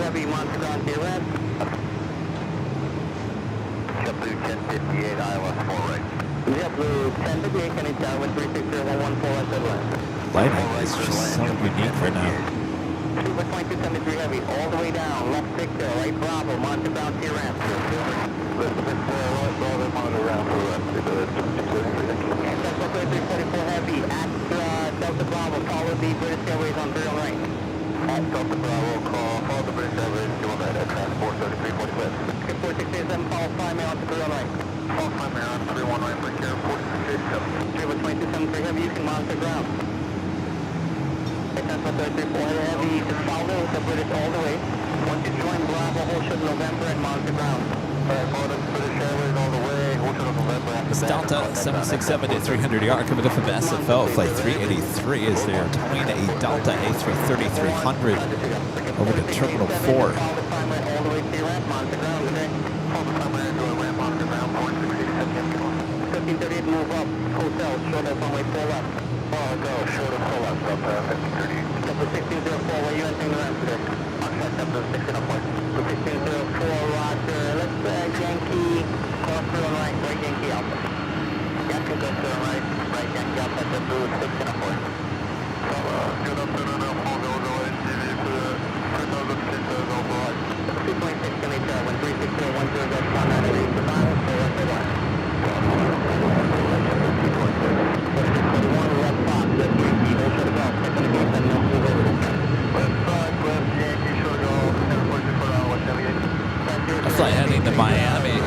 Speaker 4: Heavy, Monster ground to your left. JetBlue 1058, ILS 4 right. JetBlue 1058, can you tell with 36014 at the left?
Speaker 1: Lighting is just so unique right now.
Speaker 4: Super 2273 heavy, all the way down, left Victor, right Bravo, Monster ground to your ramp. Left Bravo, Monster ground to your ramp. Delta 344 heavy, at Delta Bravo, follow the British Airways on 3 on right. At Delta Bravo, follow the British Airways, do that at transport 3345. 467, follow primary on 3 on right. Follow primary on 3 on right, break here, 467. 2273 heavy, you can monitor ground. Delta 334 heavy, just follow the British all the way. Once you join Bravo, hold ship November and monitor ground. Follow the British Airways all the way, hold ship November.
Speaker 1: It's Delta 767 at 300 yard, coming in from SFO. Flight 383 is there, towing a Delta A330-300 over to Terminal 4.
Speaker 4: Move up, hotel, short of runway 4 left. Oh, go, short of 4 left, up 1530. Number 1604, where you entering the ramp today? Number 1604, roger. Let's Yankee, cross through on right Yankee Alpha. Yankee, go through on right Yankee Alpha, JetBlue 1604. Good afternoon, I'll go away, TV to 3006 override. 2.6, can they tell, when 36010, that's 198, the final, so that's the one.
Speaker 1: A flight heading to Miami.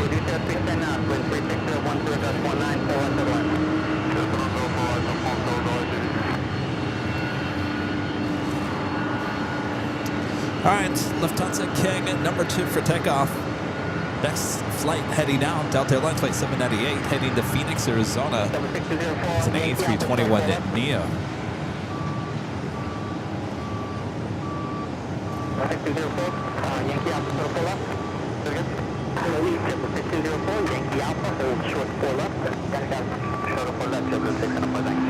Speaker 1: All right, Lufthansa King, number 2 for takeoff. Next flight heading out, Delta Airlines Flight 798, heading to Phoenix, Arizona. It's an A321 Neo.
Speaker 4: 6204, Yankee Alpha, full left. Very good. Hello, 6204, Yankee Alpha, hold short 4 left. Short 4 left, 706 and a 4 thanks.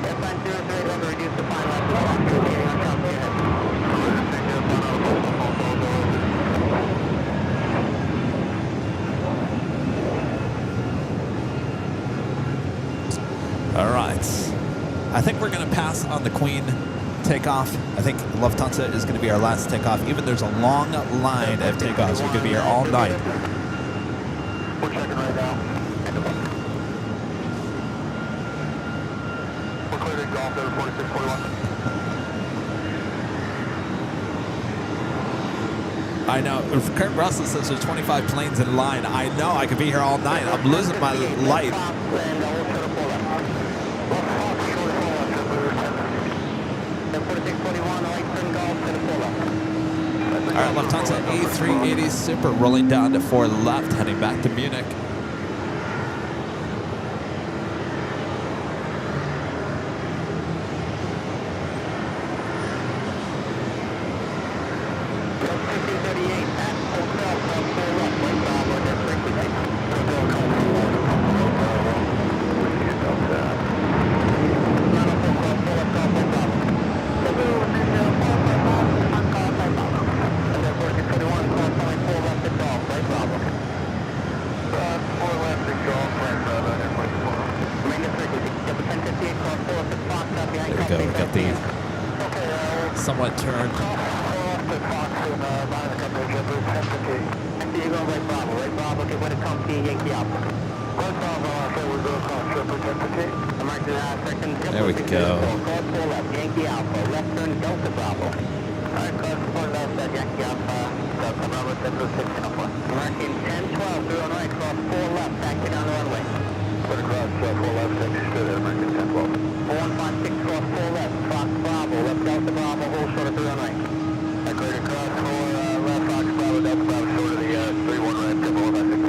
Speaker 4: Airline 038, reduce the fine left. Remaining on top, go ahead.
Speaker 1: All right. I think we're going to pass on the Queen takeoff. I think Lufthansa is going to be our last takeoff. Even there's a long line of takeoffs. We're going to be here all night.
Speaker 2: We're checking right now. We're clearing golf there, 4641.
Speaker 1: I know. If Kurt Russell says there's 25 planes in line, I know I could be here all night. I'm losing my life. All right, Lufthansa A380 Super rolling down to 4 left, heading back to Munich. There we go. We got the somewhat turned. There we go.
Speaker 4: Yankee Alpha, left turn Delta Bravo. Alright, cross 4 left, Yankee Alpha, Delta Bravo, 706 and 4. American 1012, through on right, cross 4 left, taxi down the runway.
Speaker 2: Better cross 4 left, taxi straight at American 1012.
Speaker 4: 4156, cross 4 left, Fox Bravo, left Delta Bravo, hold short of 3 on right.
Speaker 2: Clear to cross 4 left, Fox Bravo, Delta Bravo, short of the 31 right, couple of exits.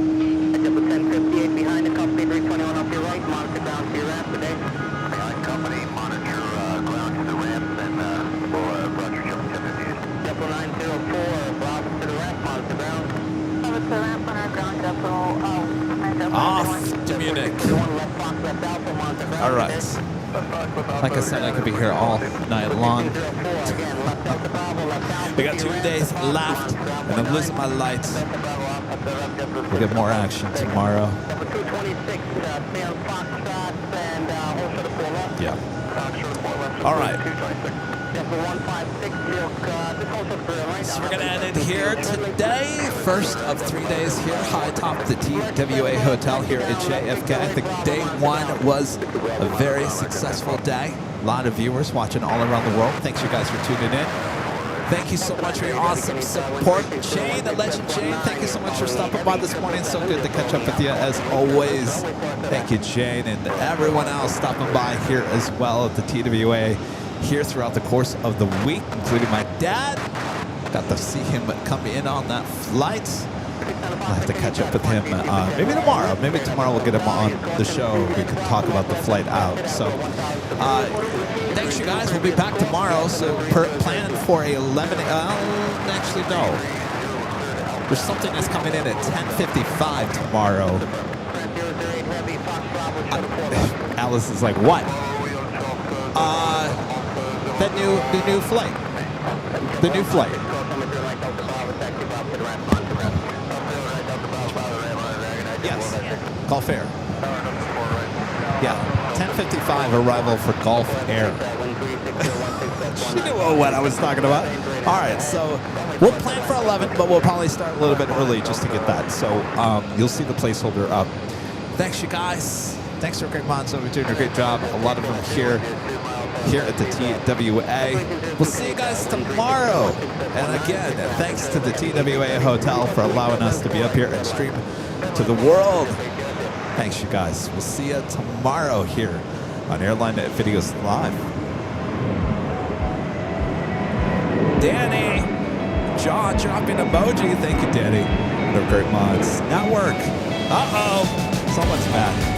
Speaker 4: Double 1058 behind the company, 321 up your right, monitor ground to your ramp today.
Speaker 2: Behind company, monitor ground to the ramp, and we'll roger jumping 1058.
Speaker 4: Double 904, Bravo to the ramp, monitor ground.
Speaker 5: Over to the ramp on our ground, double,
Speaker 1: Off to Munich.
Speaker 4: Left Fox, left Alpha, monitor ground.
Speaker 1: All right. Like I said, I could be here all night long. We got 2 days left, and I'm losing my lights. We'll get more action tomorrow. Yeah. All right. So we're going to end it here today. First of 3 days here, high top the TWA Hotel here at JFK. I think day 1 was a very successful day. A lot of viewers watching all around the world. Thanks you guys for tuning in. Thank you so much for your awesome support. Shane, the legend Shane, thank you so much for stopping by this morning. So good to catch up with you as always. Thank you, Shane, and everyone else stopping by here as well at the TWA here throughout the course of the week, including my dad. Got to see him come in on that flight. I'll have to catch up with him maybe tomorrow. Maybe tomorrow we'll get him on the show. We can talk about the flight out. So thanks, you guys. We'll be back tomorrow. So plan for 11. Actually, no. There's something that's coming in at 10:55 tomorrow. Alice is like, what? The new flight. The new flight. Yes. Gulf Air. Yeah. 10:55 arrival for Gulf Air. She knew what I was talking about. All right, so we'll plan for 11, but we'll probably start a little bit early just to get that. So you'll see the placeholder up. Thanks, you guys. Thanks to Greg Monzo for doing a great job. A lot of them here at the TWA. We'll see you guys tomorrow. And again, thanks to the TWA Hotel for allowing us to be up here and stream to the world. Thanks, you guys. We'll see you tomorrow here on Airline Videos Live. Danny, jaw-dropping emoji. Thank you, Danny. They're great mods. Network. Uh-oh. Someone's mad.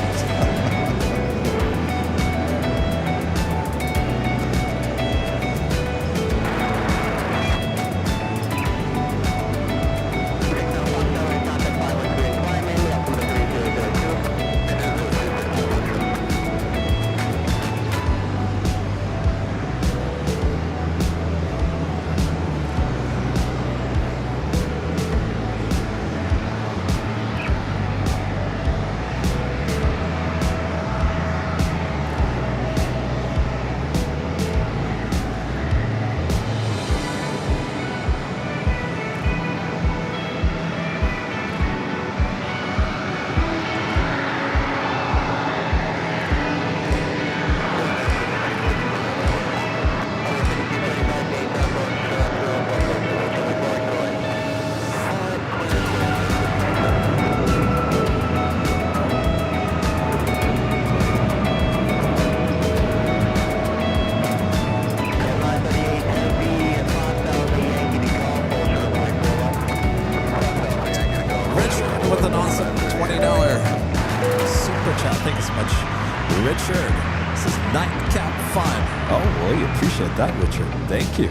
Speaker 1: Richard, this is nightcap fun. Oh, well, we appreciate that, Richard. Thank you.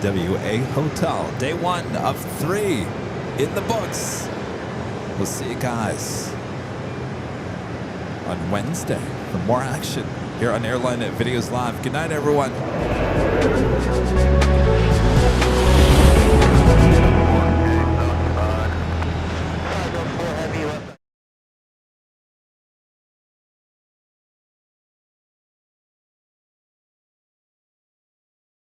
Speaker 1: TWA Hotel. Day 1 of 3 in the books. We'll see you guys on Wednesday for more action here on Airline Videos Live. Good night, everyone.